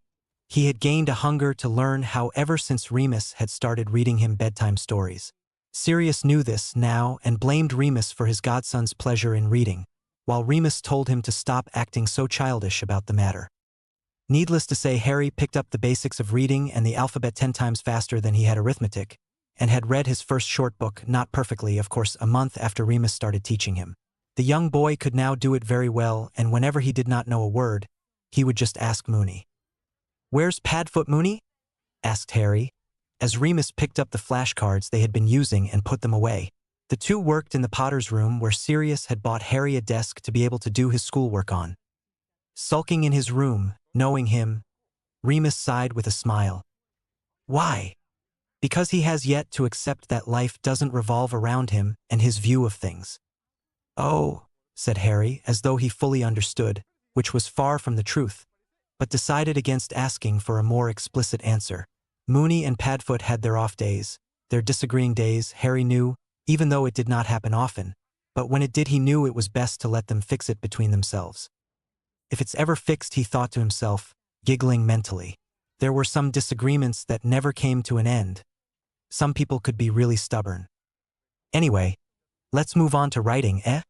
He had gained a hunger to learn ever since Remus had started reading him bedtime stories. Sirius knew this now and blamed Remus for his godson's pleasure in reading, while Remus told him to stop acting so childish about the matter. Needless to say, Harry picked up the basics of reading and the alphabet 10 times faster than he had arithmetic, and had read his first short book, not perfectly, of course, a month after Remus started teaching him. The young boy could now do it very well, and whenever he did not know a word, he would just ask Moony. Where's Padfoot, Moony? Asked Harry, as Remus picked up the flashcards they had been using and put them away. The two worked in the Potter's room where Sirius had bought Harry a desk to be able to do his schoolwork on. Sulking in his room, knowing him, Remus sighed with a smile. Why? Because he has yet to accept that life doesn't revolve around him and his view of things. Oh, said Harry, as though he fully understood, which was far from the truth, but decided against asking for a more explicit answer. Moony and Padfoot had their off days, their disagreeing days, Harry knew, even though it did not happen often, but when it did he knew it was best to let them fix it between themselves. If it's ever fixed, he thought to himself, giggling mentally. There were some disagreements that never came to an end. Some people could be really stubborn. Anyway, let's move on to writing, eh?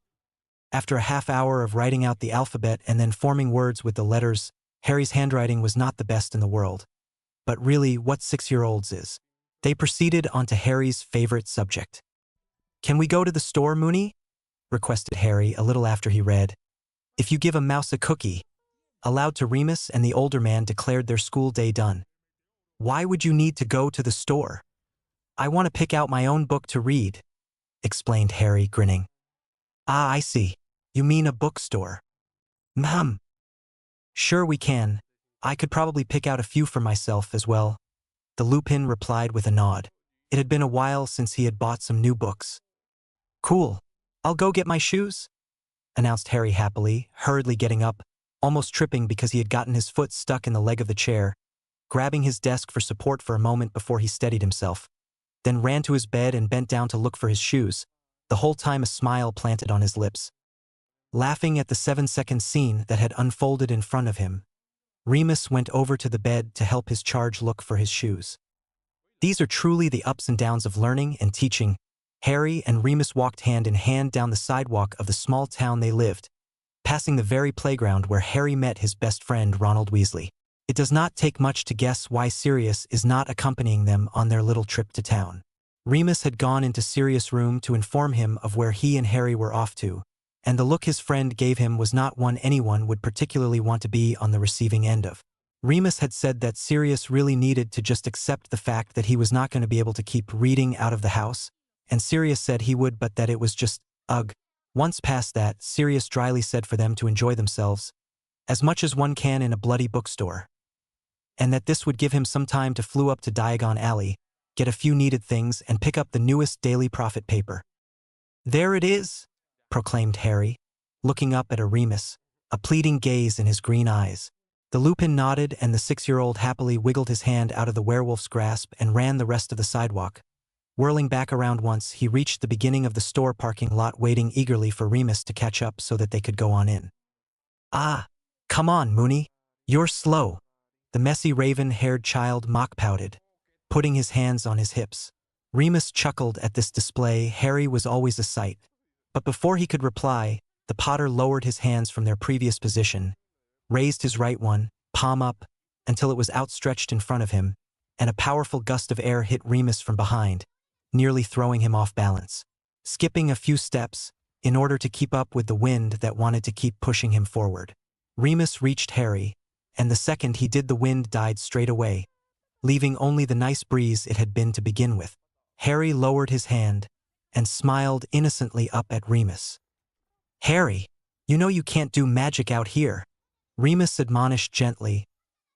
After a half hour of writing out the alphabet and then forming words with the letters, Harry's handwriting was not the best in the world. But really, what 6-year-olds is. They proceeded on to Harry's favorite subject. Can we go to the store, Moony? Requested Harry a little after he read. If you give a mouse a cookie. Aloud to Remus, and the older man declared their school day done. Why would you need to go to the store? I want to pick out my own book to read, explained Harry, grinning. Ah, I see. You mean a bookstore. Sure we can. I could probably pick out a few for myself as well. The Lupin replied with a nod. It had been a while since he had bought some new books. Cool. I'll go get my shoes, announced Harry happily, hurriedly getting up, almost tripping because he had gotten his foot stuck in the leg of the chair, grabbing his desk for support for a moment before he steadied himself, then ran to his bed and bent down to look for his shoes, the whole time a smile planted on his lips. Laughing at the 7-second scene that had unfolded in front of him, Remus went over to the bed to help his charge look for his shoes. These are truly the ups and downs of learning and teaching. Harry and Remus walked hand in hand down the sidewalk of the small town they lived, passing the very playground where Harry met his best friend Ronald Weasley. It does not take much to guess why Sirius is not accompanying them on their little trip to town. Remus had gone into Sirius' room to inform him of where he and Harry were off to, and the look his friend gave him was not one anyone would particularly want to be on the receiving end of. Remus had said that Sirius really needed to just accept the fact that he was not going to be able to keep reading out of the house, and Sirius said he would, but that it was just, ugh. Once past that, Sirius dryly said for them to enjoy themselves, as much as one can in a bloody bookstore, and that this would give him some time to flew up to Diagon Alley, get a few needed things, and pick up the newest Daily Prophet paper. There it is, proclaimed Harry, looking up at Remus, a pleading gaze in his green eyes. The Lupin nodded, and the 6-year-old happily wiggled his hand out of the werewolf's grasp and ran the rest of the sidewalk. Whirling back around once, he reached the beginning of the store parking lot, waiting eagerly for Remus to catch up so that they could go on in. Ah, come on, Moony. You're slow, the messy raven-haired child mock-pouted, putting his hands on his hips. Remus chuckled at this display. Harry was always a sight. But before he could reply, the Potter lowered his hands from their previous position, raised his right one, palm up, until it was outstretched in front of him, and a powerful gust of air hit Remus from behind, nearly throwing him off balance. Skipping a few steps, in order to keep up with the wind that wanted to keep pushing him forward. Remus reached Harry, and the second he did, the wind died straight away, leaving only the nice breeze it had been to begin with. Harry lowered his hand and smiled innocently up at Remus. Harry, you know you can't do magic out here, Remus admonished gently,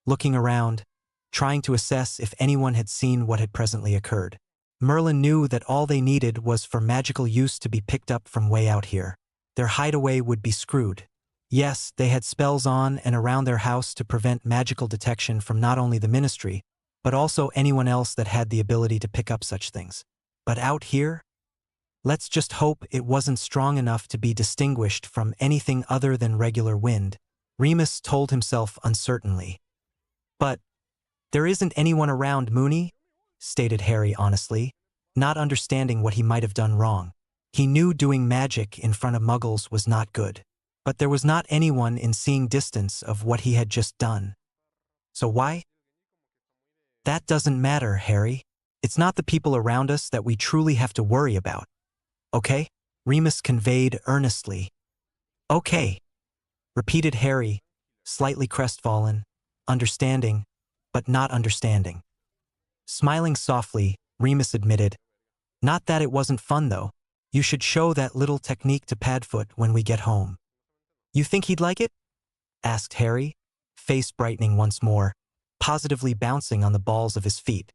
looking around, trying to assess if anyone had seen what had presently occurred. Merlin knew that all they needed was for magical use to be picked up from way out here. Their hideaway would be screwed. Yes, they had spells on and around their house to prevent magical detection from not only the Ministry, but also anyone else that had the ability to pick up such things. But out here? Let's just hope it wasn't strong enough to be distinguished from anything other than regular wind, Remus told himself uncertainly. But there isn't anyone around, Moony, stated Harry honestly, not understanding what he might have done wrong. He knew doing magic in front of muggles was not good, but there was not anyone in seeing distance of what he had just done. So why? That doesn't matter, Harry. It's not the people around us that we truly have to worry about. Okay? Remus conveyed earnestly. Okay, repeated Harry, slightly crestfallen, understanding, but not understanding. Smiling softly, Remus admitted, not that it wasn't fun though. You should show that little technique to Padfoot when we get home." "You think he'd like it?" asked Harry, face brightening once more, positively bouncing on the balls of his feet.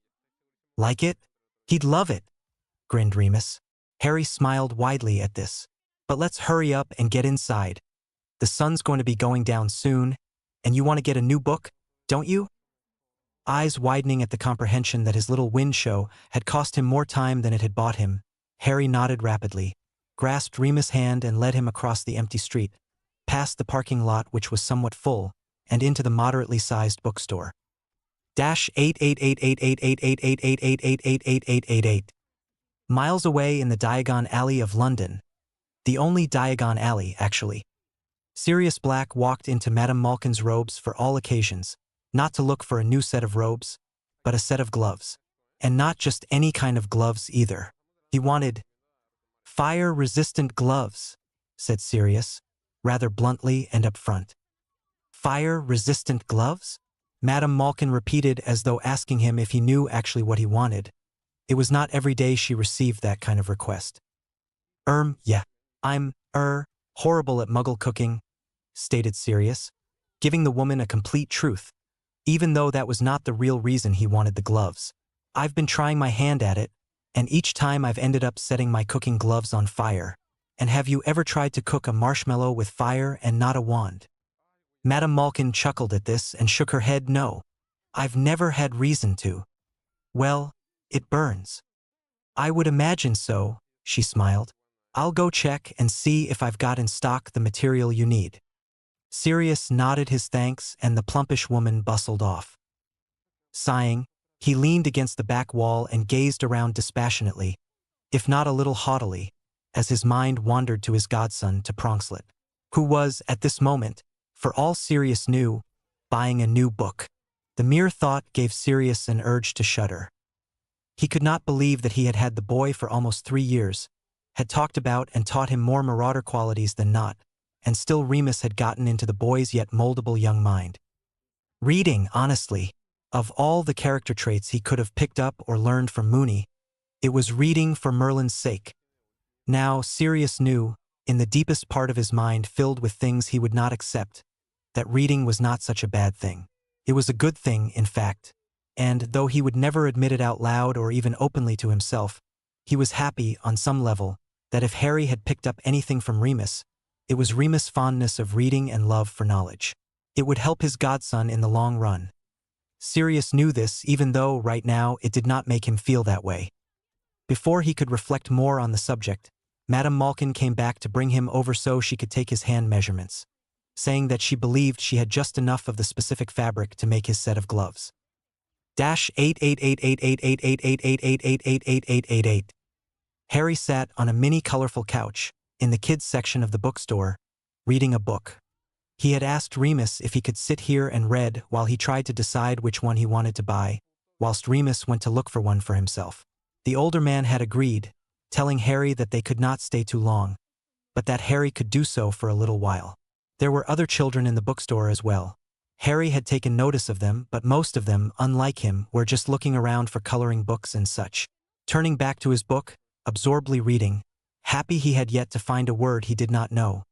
"Like it? He'd love it," grinned Remus. Harry smiled widely at this. "But let's hurry up and get inside. The sun's going to be going down soon, and you want to get a new book, don't you?" Eyes widening at the comprehension that his little wind show had cost him more time than it had bought him, Harry nodded rapidly, grasped Remus' hand and led him across the empty street, past the parking lot which was somewhat full, and into the moderately sized bookstore. -8888888888888888. Miles away in the Diagon Alley of London. The only Diagon Alley, actually. Sirius Black walked into Madame Malkin's robes for all occasions, not to look for a new set of robes, but a set of gloves. And not just any kind of gloves either. He wanted fire-resistant gloves, said Sirius, rather bluntly and up front. Fire-resistant gloves? Madame Malkin repeated as though asking him if he knew actually what he wanted. It was not every day she received that kind of request. Yeah. I'm, horrible at muggle cooking, stated Sirius, giving the woman a complete truth, even though that was not the real reason he wanted the gloves. I've been trying my hand at it, and each time I've ended up setting my cooking gloves on fire. And have you ever tried to cook a marshmallow with fire and not a wand? Madame Malkin chuckled at this and shook her head no. I've never had reason to. Well, it burns. I would imagine so, she smiled. I'll go check and see if I've got in stock the material you need. Sirius nodded his thanks and the plumpish woman bustled off. Sighing, he leaned against the back wall and gazed around dispassionately, if not a little haughtily, as his mind wandered to his godson to Pronkslet, who was, at this moment, for all Sirius knew, buying a new book. The mere thought gave Sirius an urge to shudder. He could not believe that he had had the boy for almost 3 years, had talked about and taught him more marauder qualities than not, and still Remus had gotten into the boy's yet moldable young mind. Reading, honestly, of all the character traits he could have picked up or learned from Moony, it was reading for Merlin's sake. Now Sirius knew, in the deepest part of his mind filled with things he would not accept, that reading was not such a bad thing. It was a good thing, in fact, and though he would never admit it out loud or even openly to himself, he was happy, on some level, that if Harry had picked up anything from Remus, it was Remus' fondness of reading and love for knowledge. It would help his godson in the long run. Sirius knew this even though, right now, it did not make him feel that way. Before he could reflect more on the subject, Madame Malkin came back to bring him over so she could take his hand measurements, saying that she believed she had just enough of the specific fabric to make his set of gloves. -8888888888888888. Harry sat on a mini colorful couch, in the kids section of the bookstore, reading a book. He had asked Remus if he could sit here and read while he tried to decide which one he wanted to buy, whilst Remus went to look for one for himself. The older man had agreed, telling Harry that they could not stay too long, but that Harry could do so for a little while. There were other children in the bookstore as well. Harry had taken notice of them, but most of them, unlike him, were just looking around for coloring books and such. Turning back to his book, absorbedly reading, happy he had yet to find a word he did not know,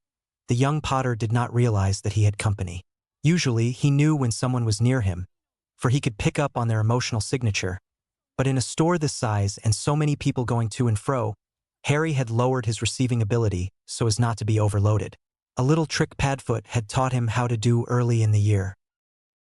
the young Potter did not realize that he had company. Usually, he knew when someone was near him, for he could pick up on their emotional signature. But in a store this size and so many people going to and fro, Harry had lowered his receiving ability so as not to be overloaded. A little trick Padfoot had taught him how to do early in the year.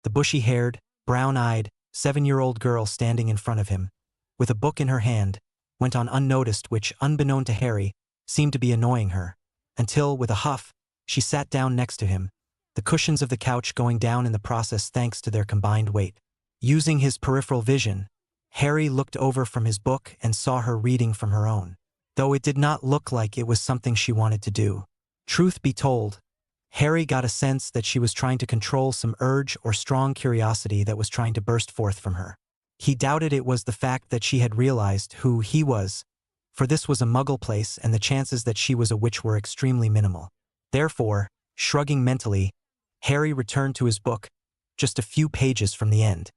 The bushy-haired, brown-eyed, 7-year-old girl standing in front of him, with a book in her hand, went on unnoticed which, unbeknown to Harry, seemed to be annoying her, until, with a huff, she sat down next to him, the cushions of the couch going down in the process thanks to their combined weight. Using his peripheral vision, Harry looked over from his book and saw her reading from her own, though it did not look like it was something she wanted to do. Truth be told, Harry got a sense that she was trying to control some urge or strong curiosity that was trying to burst forth from her. He doubted it was the fact that she had realized who he was, for this was a muggle place and the chances that she was a witch were extremely minimal. Therefore, shrugging mentally, Harry returned to his book, just a few pages from the end.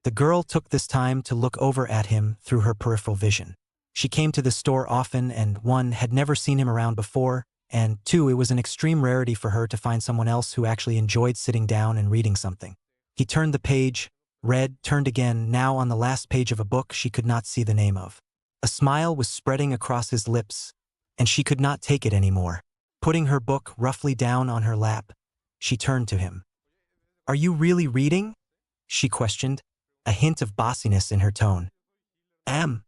The girl took this time to look over at him through her peripheral vision. She came to the store often and, 1, had never seen him around before, and 2, it was an extreme rarity for her to find someone else who actually enjoyed sitting down and reading something. He turned the page, read, turned again, now on the last page of a book she could not see the name of. A smile was spreading across his lips, and she could not take it anymore. Putting her book roughly down on her lap, she turned to him. "Are you really reading?" she questioned, a hint of bossiness in her tone. "Am."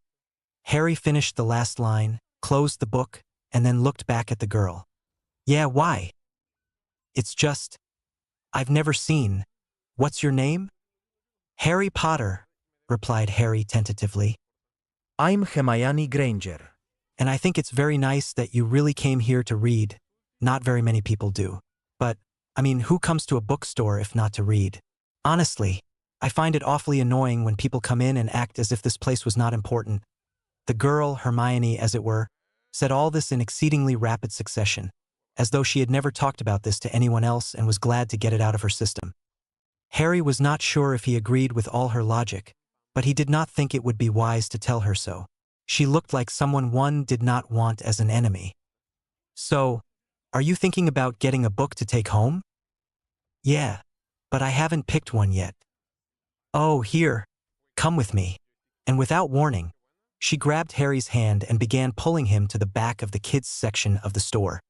Harry finished the last line, closed the book, and then looked back at the girl. "Yeah, why?" "It's just, I've never seen. What's your name?" "Harry Potter," replied Harry tentatively. I'm Hermione Granger. "And I think it's very nice that you really came here to read. Not very many people do. But, I mean, who comes to a bookstore if not to read? Honestly, I find it awfully annoying when people come in and act as if this place was not important." The girl, Hermione as it were, said all this in exceedingly rapid succession, as though she had never talked about this to anyone else and was glad to get it out of her system. Harry was not sure if he agreed with all her logic, but he did not think it would be wise to tell her so. She looked like someone one did not want as an enemy. "So, are you thinking about getting a book to take home?" "Yeah, but I haven't picked one yet." "Oh, here. Come with me." And without warning, she grabbed Harry's hand and began pulling him to the back of the kids' section of the store.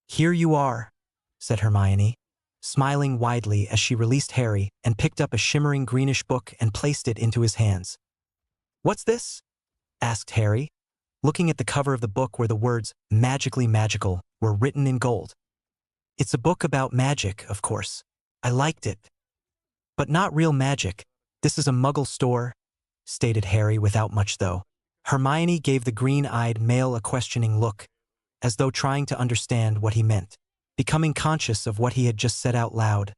"Here you are," said Hermione, smiling widely as she released Harry and picked up a shimmering greenish book and placed it into his hands. "What's this?" asked Harry, looking at the cover of the book where the words "magically magical" were written in gold. "It's a book about magic, of course. I liked it. But not real magic. This is a muggle store," stated Harry without much though. Hermione gave the green-eyed male a questioning look, as though trying to understand what he meant. Becoming conscious of what he had just said out loud,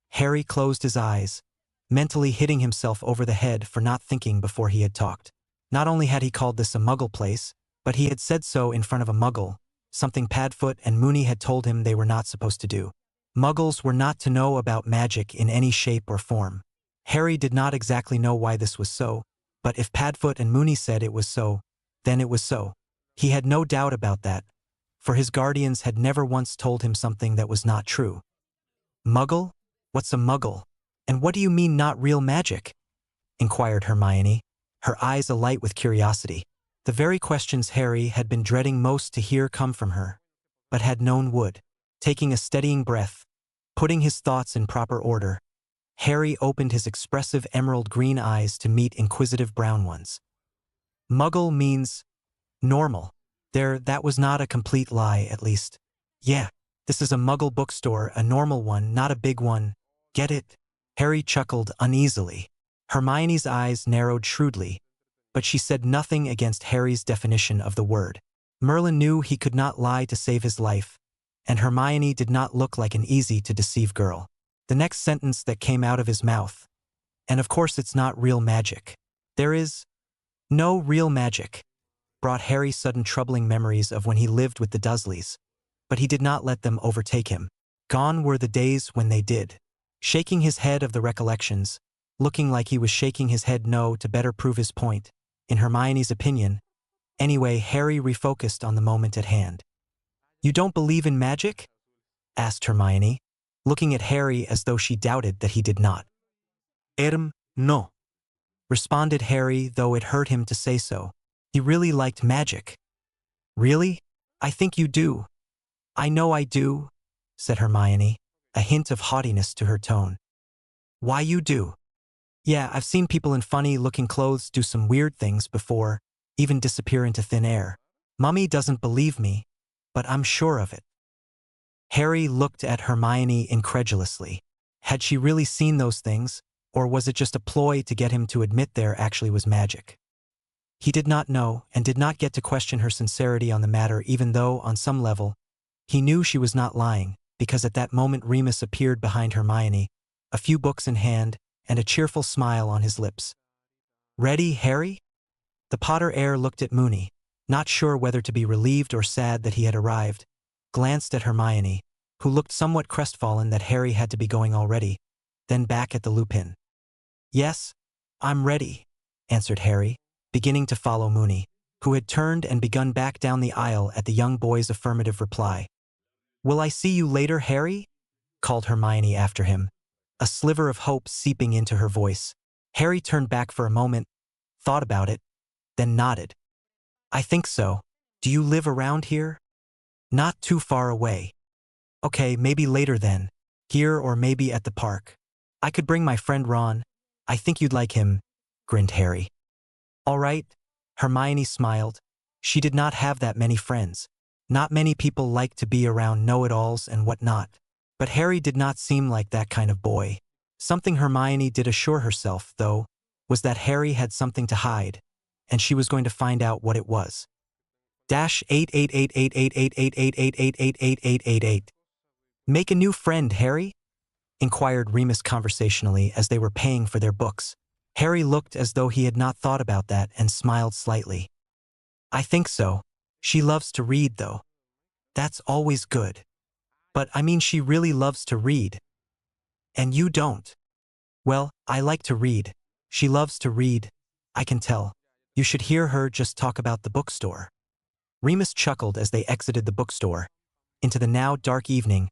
Harry closed his eyes, mentally hitting himself over the head for not thinking before he had talked. Not only had he called this a muggle place, but he had said so in front of a muggle, something Padfoot and Moony had told him they were not supposed to do. Muggles were not to know about magic in any shape or form. Harry did not exactly know why this was so, but if Padfoot and Moony said it was so, then it was so. He had no doubt about that, for his guardians had never once told him something that was not true. "Muggle? What's a muggle? And what do you mean not real magic?" inquired Hermione, her eyes alight with curiosity. The very questions Harry had been dreading most to hear come from her, but had known would. Taking a steadying breath, putting his thoughts in proper order, Harry opened his expressive emerald green eyes to meet inquisitive brown ones. "Muggle means normal. That was not a complete lie, at least. Yeah, this is a muggle bookstore, a normal one, not a big one. Get it?" Harry chuckled uneasily. Hermione's eyes narrowed shrewdly, but she said nothing against Harry's definition of the word. Merlin knew he could not lie to save his life, and Hermione did not look like an easy-to-deceive girl. The next sentence that came out of his mouth, "And of course it's not real magic. There is no real magic," brought Harry sudden troubling memories of when he lived with the Dursleys, but he did not let them overtake him. Gone were the days when they did. Shaking his head of the recollections, looking like he was shaking his head no to better prove his point, in Hermione's opinion. Anyway, Harry refocused on the moment at hand. "You don't believe in magic?" asked Hermione, looking at Harry as though she doubted that he did not. No. Responded Harry, though it hurt him to say so. He really liked magic. "Really? I think you do." "I know I do," said Hermione, a hint of haughtiness to her tone. "Why you do?" "Yeah, I've seen people in funny-looking clothes do some weird things before, even disappear into thin air. Mummy doesn't believe me, but I'm sure of it." Harry looked at Hermione incredulously. Had she really seen those things, or was it just a ploy to get him to admit there actually was magic? He did not know, and did not get to question her sincerity on the matter, even though, on some level, he knew she was not lying, because at that moment Remus appeared behind Hermione, a few books in hand, and a cheerful smile on his lips. "Ready, Harry?" The Potter heir looked at Moony, not sure whether to be relieved or sad that he had arrived, glanced at Hermione, who looked somewhat crestfallen that Harry had to be going already, then back at the Lupin. "Yes, I'm ready," answered Harry, beginning to follow Moony. who had turned and begun back down the aisle at the young boy's affirmative reply. "Will I see you later, Harry?" called Hermione after him, a sliver of hope seeping into her voice. Harry turned back for a moment, thought about it, then nodded. "I think so. Do you live around here?" "Not too far away." "Okay, maybe later then. Here or maybe at the park. I could bring my friend Ron. I think you'd like him," grinned Harry. "All right." Hermione smiled. She did not have that many friends. Not many people liked to be around know-it-alls and whatnot. But Harry did not seem like that kind of boy. Something Hermione did assure herself, though, was that Harry had something to hide, and she was going to find out what it was. -88888888888888888. "Make a new friend, Harry?" inquired Remus conversationally as they were paying for their books. Harry looked as though he had not thought about that and smiled slightly. "I think so. She loves to read, though." "That's always good. But I mean, she really loves to read. And you don't." "Well, I like to read. She loves to read. I can tell. You should hear her just talk about the bookstore." Remus chuckled as they exited the bookstore. Into the now dark evening,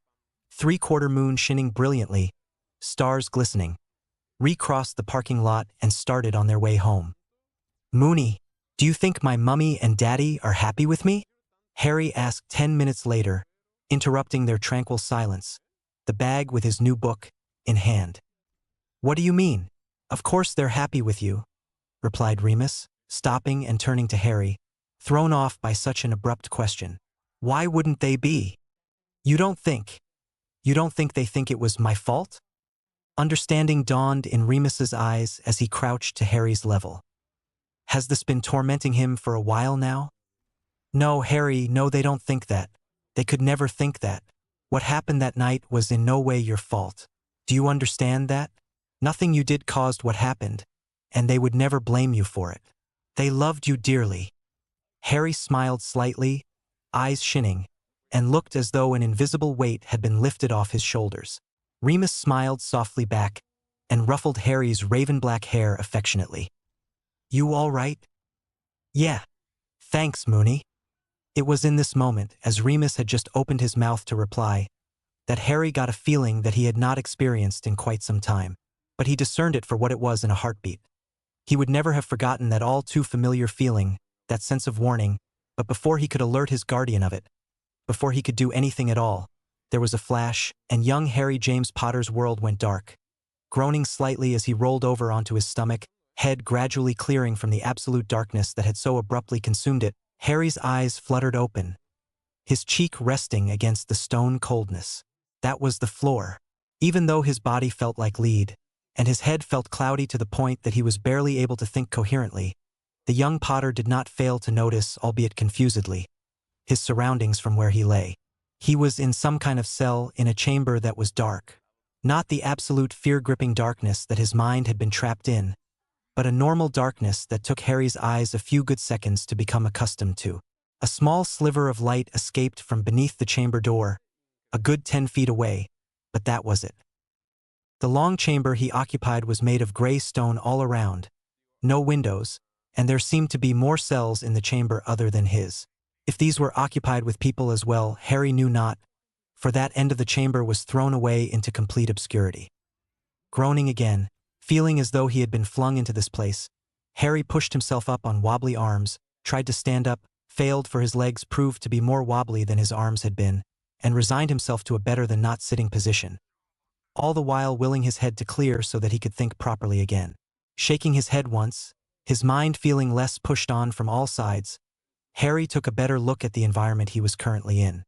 three-quarter moon shining brilliantly, stars glistening, recrossed the parking lot and started on their way home. "Moony, do you think my mummy and daddy are happy with me?" Harry asked 10 minutes later, interrupting their tranquil silence, the bag with his new book in hand. "What do you mean? Of course they're happy with you," replied Remus, stopping and turning to Harry, thrown off by such an abrupt question. "Why wouldn't they be? You don't think they think it was my fault?" Understanding dawned in Remus's eyes as he crouched to Harry's level. "Has this been tormenting him for a while now?" "No, Harry, no, they don't think that. They could never think that. What happened that night was in no way your fault. Do you understand that? Nothing you did caused what happened, and they would never blame you for it. They loved you dearly." Harry smiled slightly, eyes shining, and looked as though an invisible weight had been lifted off his shoulders. Remus smiled softly back and ruffled Harry's raven-black hair affectionately. "You all right?" "Yeah. Thanks, Moony." It was in this moment, as Remus had just opened his mouth to reply, that Harry got a feeling that he had not experienced in quite some time, but he discerned it for what it was in a heartbeat. He would never have forgotten that all too familiar feeling, that sense of warning, but before he could alert his guardian of it, before he could do anything at all, there was a flash, and young Harry James Potter's world went dark. Groaning slightly as he rolled over onto his stomach, head gradually clearing from the absolute darkness that had so abruptly consumed it, Harry's eyes fluttered open, his cheek resting against the stone coldness. That was the floor. Even though his body felt like lead, and his head felt cloudy to the point that he was barely able to think coherently, the young Potter did not fail to notice, albeit confusedly, his surroundings from where he lay. He was in some kind of cell in a chamber that was dark. Not the absolute fear-gripping darkness that his mind had been trapped in, but a normal darkness that took Harry's eyes a few good seconds to become accustomed to. A small sliver of light escaped from beneath the chamber door, a good 10 feet away, but that was it. The long chamber he occupied was made of gray stone all around, no windows, and there seemed to be more cells in the chamber other than his. If these were occupied with people as well, Harry knew not, for that end of the chamber was thrown away into complete obscurity. Groaning again, feeling as though he had been flung into this place, Harry pushed himself up on wobbly arms, tried to stand up, failed for his legs proved to be more wobbly than his arms had been, and resigned himself to a better-than-not-sitting position, all the while willing his head to clear so that he could think properly again. Shaking his head once, his mind feeling less pushed on from all sides, Harry took a better look at the environment he was currently in.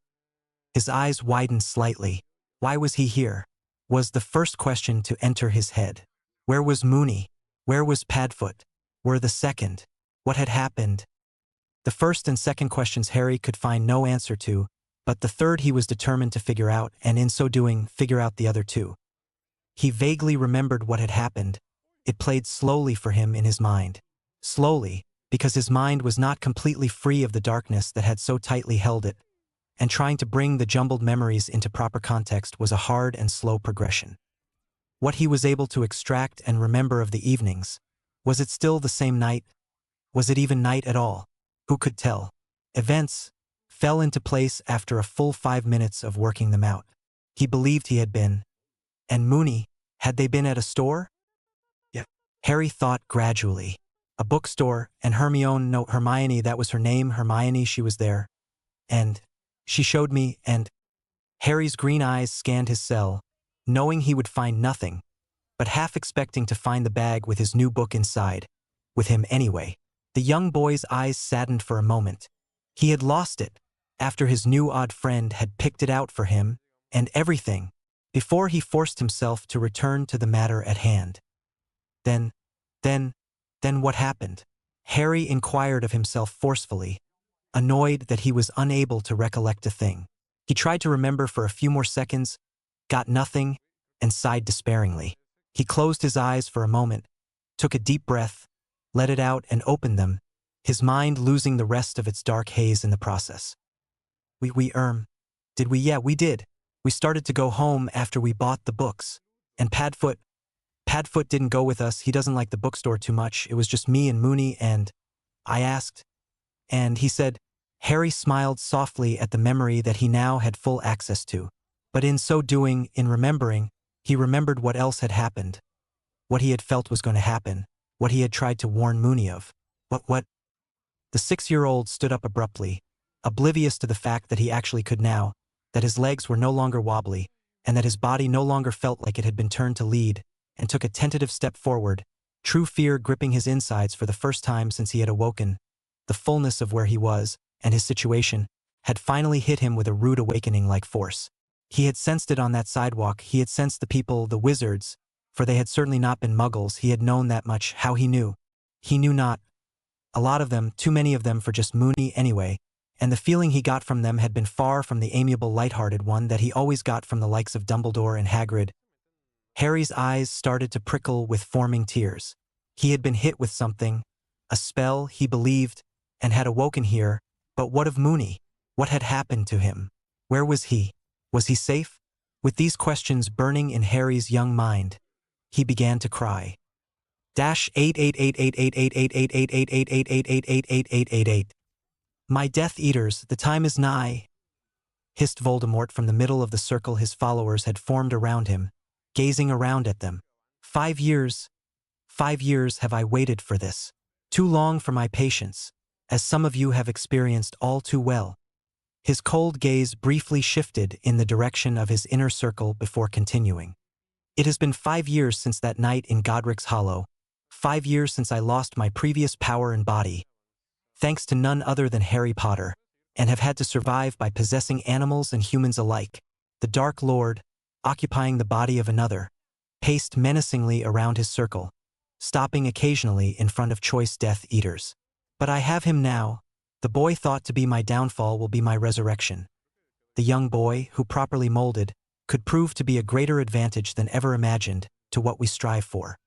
His eyes widened slightly. Why was he here? Was the first question to enter his head. Where was Moony? Where was Padfoot? Were the second? What had happened? The first and second questions Harry could find no answer to, but the third he was determined to figure out, and in so doing, figure out the other two. He vaguely remembered what had happened. It played slowly for him in his mind. Slowly, because his mind was not completely free of the darkness that had so tightly held it, and trying to bring the jumbled memories into proper context was a hard and slow progression. What he was able to extract and remember of the evenings, was it still the same night? Was it even night at all? Who could tell? Events fell into place after a full 5 minutes of working them out. He believed he had been. And Mooney, had they been at a store? Yeah. Harry thought gradually. A bookstore, and Hermione, that was her name, Hermione, she was there. And she showed me, and Harry's green eyes scanned his cell, knowing he would find nothing, but half expecting to find the bag with his new book inside, with him anyway. The young boy's eyes saddened for a moment. He had lost it, after his new odd friend had picked it out for him, and everything, before he forced himself to return to the matter at hand. Then what happened? Harry inquired of himself forcefully, annoyed that he was unable to recollect a thing. He tried to remember for a few more seconds, got nothing, and sighed despairingly. He closed his eyes for a moment, took a deep breath, let it out and opened them, his mind losing the rest of its dark haze in the process. Did we? Yeah, we did. We started to go home after we bought the books. And Padfoot didn't go with us, he doesn't like the bookstore too much, it was just me and Mooney and… I asked. And he said… Harry smiled softly at the memory that he now had full access to. But in so doing, in remembering, he remembered what else had happened. What he had felt was going to happen. What he had tried to warn Mooney of. What? The 6-year-old stood up abruptly, oblivious to the fact that he actually could now, that his legs were no longer wobbly, and that his body no longer felt like it had been turned to lead, and took a tentative step forward, true fear gripping his insides for the first time since he had awoken. The fullness of where he was, and his situation, had finally hit him with a rude awakening-like force. He had sensed it on that sidewalk, he had sensed the people, the wizards, for they had certainly not been muggles, he had known that much. How he knew? He knew not. A lot of them, too many of them for just Mooney anyway, and the feeling he got from them had been far from the amiable light-hearted one that he always got from the likes of Dumbledore and Hagrid. Harry's eyes started to prickle with forming tears. He had been hit with something, a spell, he believed, and had awoken here, but what of Mooney? What had happened to him? Where was he? Was he safe? With these questions burning in Harry's young mind, he began to cry. -888888888888888888888888888888888888888888888888888888888888888888888888888888888888888888888888888888888888888888888888888888888888888888888888888888888888888888888888888888888888888888888888888888888888888888888888888888888888888888888888888888888888888888888888888888888888888888888888888888888888888888888888888888888888888888888888888888888888888888888888888888888888888888888888888888888888888888888888888888888888888888888888888888888888888888888888888888888888888888888888888888888888888888888888888888888888888888888888888888888888888888888888888888888888888888888888888888888888888888888888888888888888888888888888888888888888888888888888888888ád middle of the circle his followers had formed around him, gazing around at them. 5 years have I waited for this. Too long for my patience, as some of you have experienced all too well. His cold gaze briefly shifted in the direction of his inner circle before continuing. It has been 5 years since that night in Godric's Hollow, 5 years since I lost my previous power and body, thanks to none other than Harry Potter, and have had to survive by possessing animals and humans alike. The Dark Lord, occupying the body of another, paced menacingly around his circle, stopping occasionally in front of choice Death Eaters. But I have him now. The boy thought to be my downfall will be my resurrection. The young boy, who properly molded, could prove to be a greater advantage than ever imagined to what we strive for.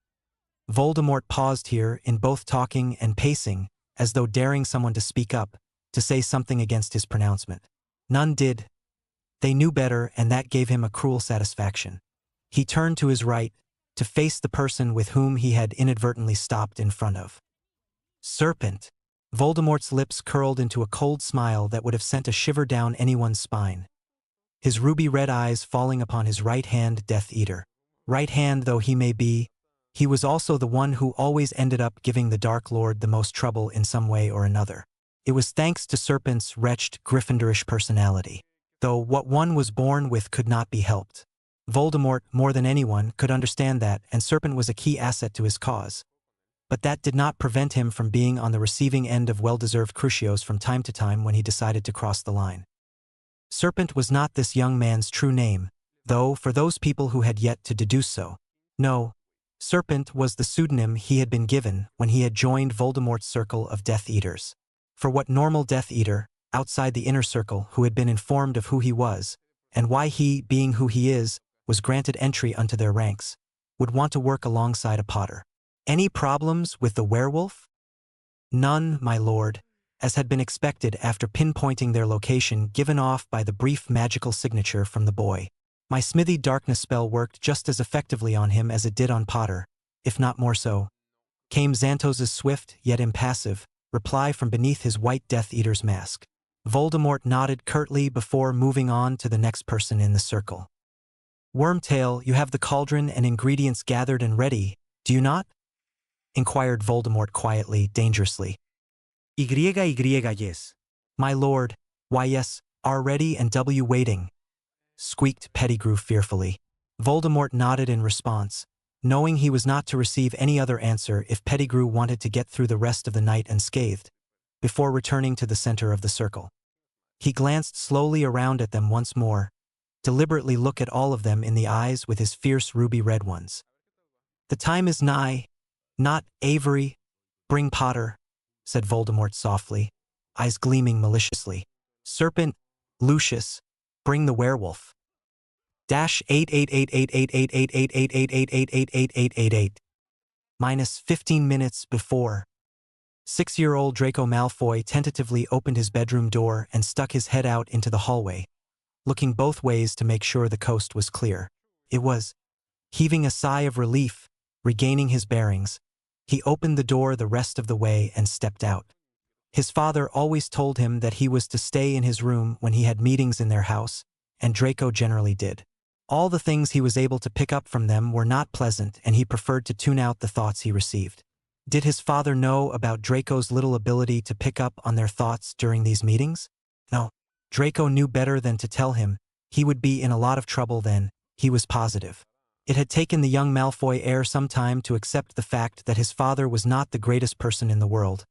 Voldemort paused here in both talking and pacing, as though daring someone to speak up, to say something against his pronouncement. None did. They knew better, and that gave him a cruel satisfaction. He turned to his right, to face the person with whom he had inadvertently stopped in front of. Serpent! Voldemort's lips curled into a cold smile that would have sent a shiver down anyone's spine. His ruby-red eyes falling upon his right hand, Death Eater. Right hand though he may be, he was also the one who always ended up giving the Dark Lord the most trouble in some way or another. It was thanks to Serpent's wretched, Gryffindorish personality. Though what one was born with could not be helped. Voldemort, more than anyone, could understand that, and Serpent was a key asset to his cause. But that did not prevent him from being on the receiving end of well-deserved crucios from time to time when he decided to cross the line. Serpent was not this young man's true name, though for those people who had yet to deduce so. No, Serpent was the pseudonym he had been given when he had joined Voldemort's circle of Death Eaters. For what normal Death Eater, outside the inner circle, who had been informed of who he was, and why he, being who he is, was granted entry unto their ranks, would want to work alongside a Potter? Any problems with the werewolf? None, my lord, as had been expected after pinpointing their location given off by the brief magical signature from the boy. My smithy darkness spell worked just as effectively on him as it did on Potter, if not more so. Came Xantos's swift, yet impassive, reply from beneath his white Death Eater's mask. Voldemort nodded curtly before moving on to the next person in the circle. Wormtail, you have the cauldron and ingredients gathered and ready, do you not? Inquired Voldemort quietly, dangerously. Yes. My lord, why yes, are ready and waiting, squeaked Pettigrew fearfully. Voldemort nodded in response, knowing he was not to receive any other answer if Pettigrew wanted to get through the rest of the night unscathed, before returning to the center of the circle. He glanced slowly around at them once more, deliberately look at all of them in the eyes with his fierce ruby-red ones. The time is nigh, not Avery, bring Potter, said Voldemort softly, eyes gleaming maliciously. Serpent, Lucius, bring the werewolf. -8888888888888888888 -15 minutes before. 6-year-old Draco Malfoy tentatively opened his bedroom door and stuck his head out into the hallway, looking both ways to make sure the coast was clear. It was. Heaving a sigh of relief, regaining his bearings, he opened the door the rest of the way and stepped out. His father always told him that he was to stay in his room when he had meetings in their house, and Draco generally did. All the things he was able to pick up from them were not pleasant, and he preferred to tune out the thoughts he received. Did his father know about Draco's little ability to pick up on their thoughts during these meetings? No. Draco knew better than to tell him. He would be in a lot of trouble then, he was positive. It had taken the young Malfoy heir some time to accept the fact that his father was not the greatest person in the world,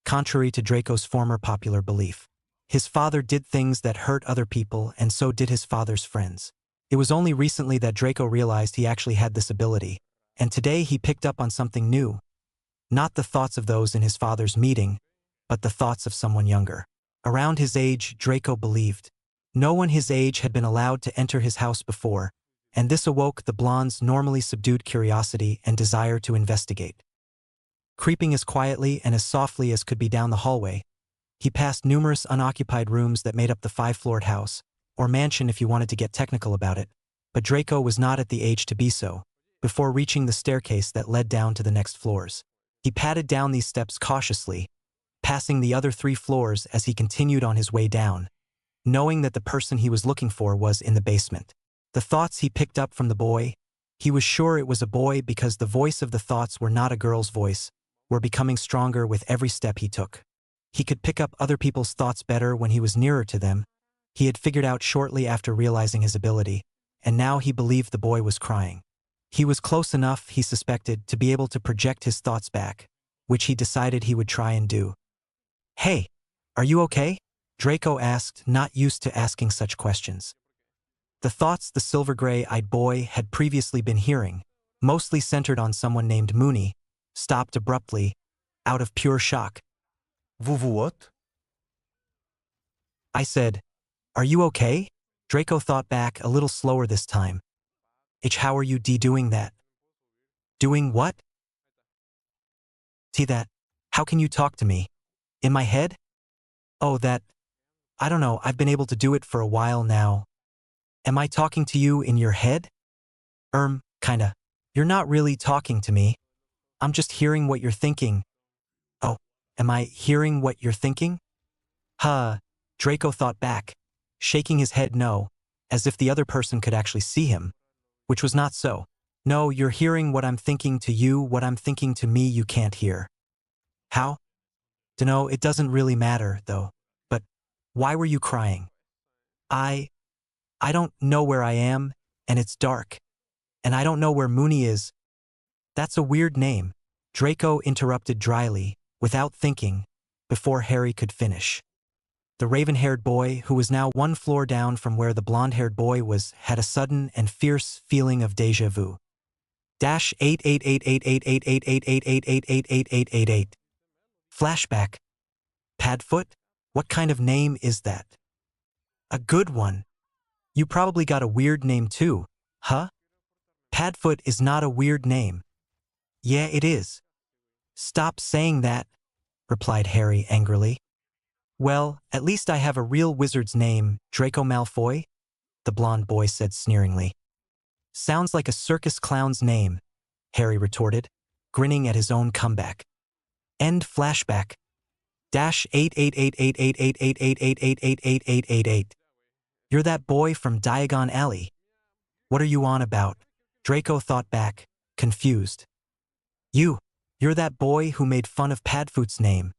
contrary to Draco's former popular belief. His father did things that hurt other people, and so did his father's friends. It was only recently that Draco realized he actually had this ability, and today he picked up on something new. Not the thoughts of those in his father's meeting, but the thoughts of someone younger. Around his age, Draco believed. No one his age had been allowed to enter his house before, and this awoke the blonde's normally subdued curiosity and desire to investigate. Creeping as quietly and as softly as could be down the hallway, he passed numerous unoccupied rooms that made up the 5-floored house, or mansion if you wanted to get technical about it, but Draco was not at the age to be so, before reaching the staircase that led down to the next floors. He padded down these steps cautiously, passing the other 3 floors as he continued on his way down, knowing that the person he was looking for was in the basement. The thoughts he picked up from the boy, he was sure it was a boy because the voice of the thoughts were not a girl's voice, were becoming stronger with every step he took. He could pick up other people's thoughts better when he was nearer to them. He had figured out shortly after realizing his ability, and now he believed the boy was crying. He was close enough, he suspected, to be able to project his thoughts back, which he decided he would try and do. "Hey, are you okay?" Draco asked, not used to asking such questions. The thoughts the silver-gray-eyed boy had previously been hearing, mostly centered on someone named Mooney, stopped abruptly, out of pure shock. What? I said, "Are you okay?" Draco thought back a little slower this time. How are you doing that?" "Doing what?" That. How can you talk to me? In my head?" "Oh, that. I don't know, I've been able to do it for a while now." "Am I talking to you in your head?" Kinda. You're not really talking to me. I'm just hearing what you're thinking." "Oh, am I hearing what you're thinking?" Draco thought back, shaking his head no, as if the other person could actually see him, which was not so. "No, you're hearing what I'm thinking to you, what I'm thinking to me you can't hear." "How?" "Dunno, it doesn't really matter, though. But why were you crying?" I don't know where I am, and it's dark. And I don't know where Mooney is." "That's a weird name," Draco interrupted dryly, without thinking, before Harry could finish. The raven-haired boy, who was now 1 floor down from where the blonde-haired boy was, had a sudden and fierce feeling of déjà vu. -88888888888888888. Flashback. Padfoot? What kind of name is that? A good one. You probably got a weird name too, huh? Padfoot is not a weird name. Yeah, it is. Stop saying that, replied Harry angrily. Well, at least I have a real wizard's name, Draco Malfoy, the blonde boy said sneeringly. Sounds like a circus clown's name, Harry retorted, grinning at his own comeback. End flashback. Dash 888888888888888. You're that boy from Diagon Alley. What are you on about? Draco thought back, confused. You're that boy who made fun of Padfoot's name.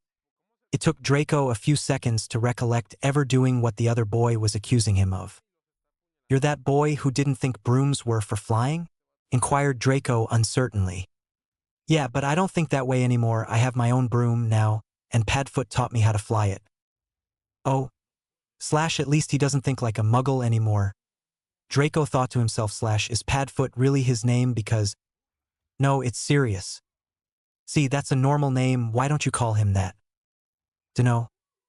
It took Draco a few seconds to recollect ever doing what the other boy was accusing him of. You're that boy who didn't think brooms were for flying? Inquired Draco uncertainly. Yeah, but I don't think that way anymore. I have my own broom now, and Padfoot taught me how to fly it. Oh. At least he doesn't think like a muggle anymore. Draco thought to himself, is Padfoot really his name? Because, no, it's serious. See, that's a normal name, why don't you call him that? Dunno.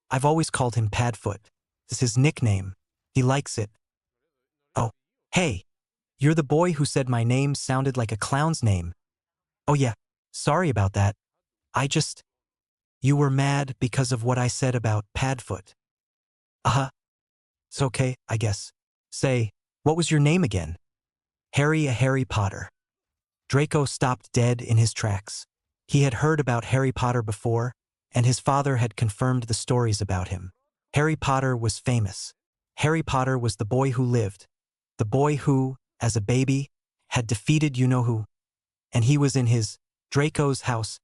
I've always called him Padfoot. It's his nickname. He likes it. Oh, hey. You're the boy who said my name sounded like a clown's name. Oh yeah, sorry about that. You were mad because of what I said about Padfoot. It's okay, I guess. Say, what was your name again? Harry Potter. Draco stopped dead in his tracks. He had heard about Harry Potter before, and his father had confirmed the stories about him. Harry Potter was famous. Harry Potter was the boy who lived. The boy who, as a baby, had defeated you-know-who. And he was in Draco's house,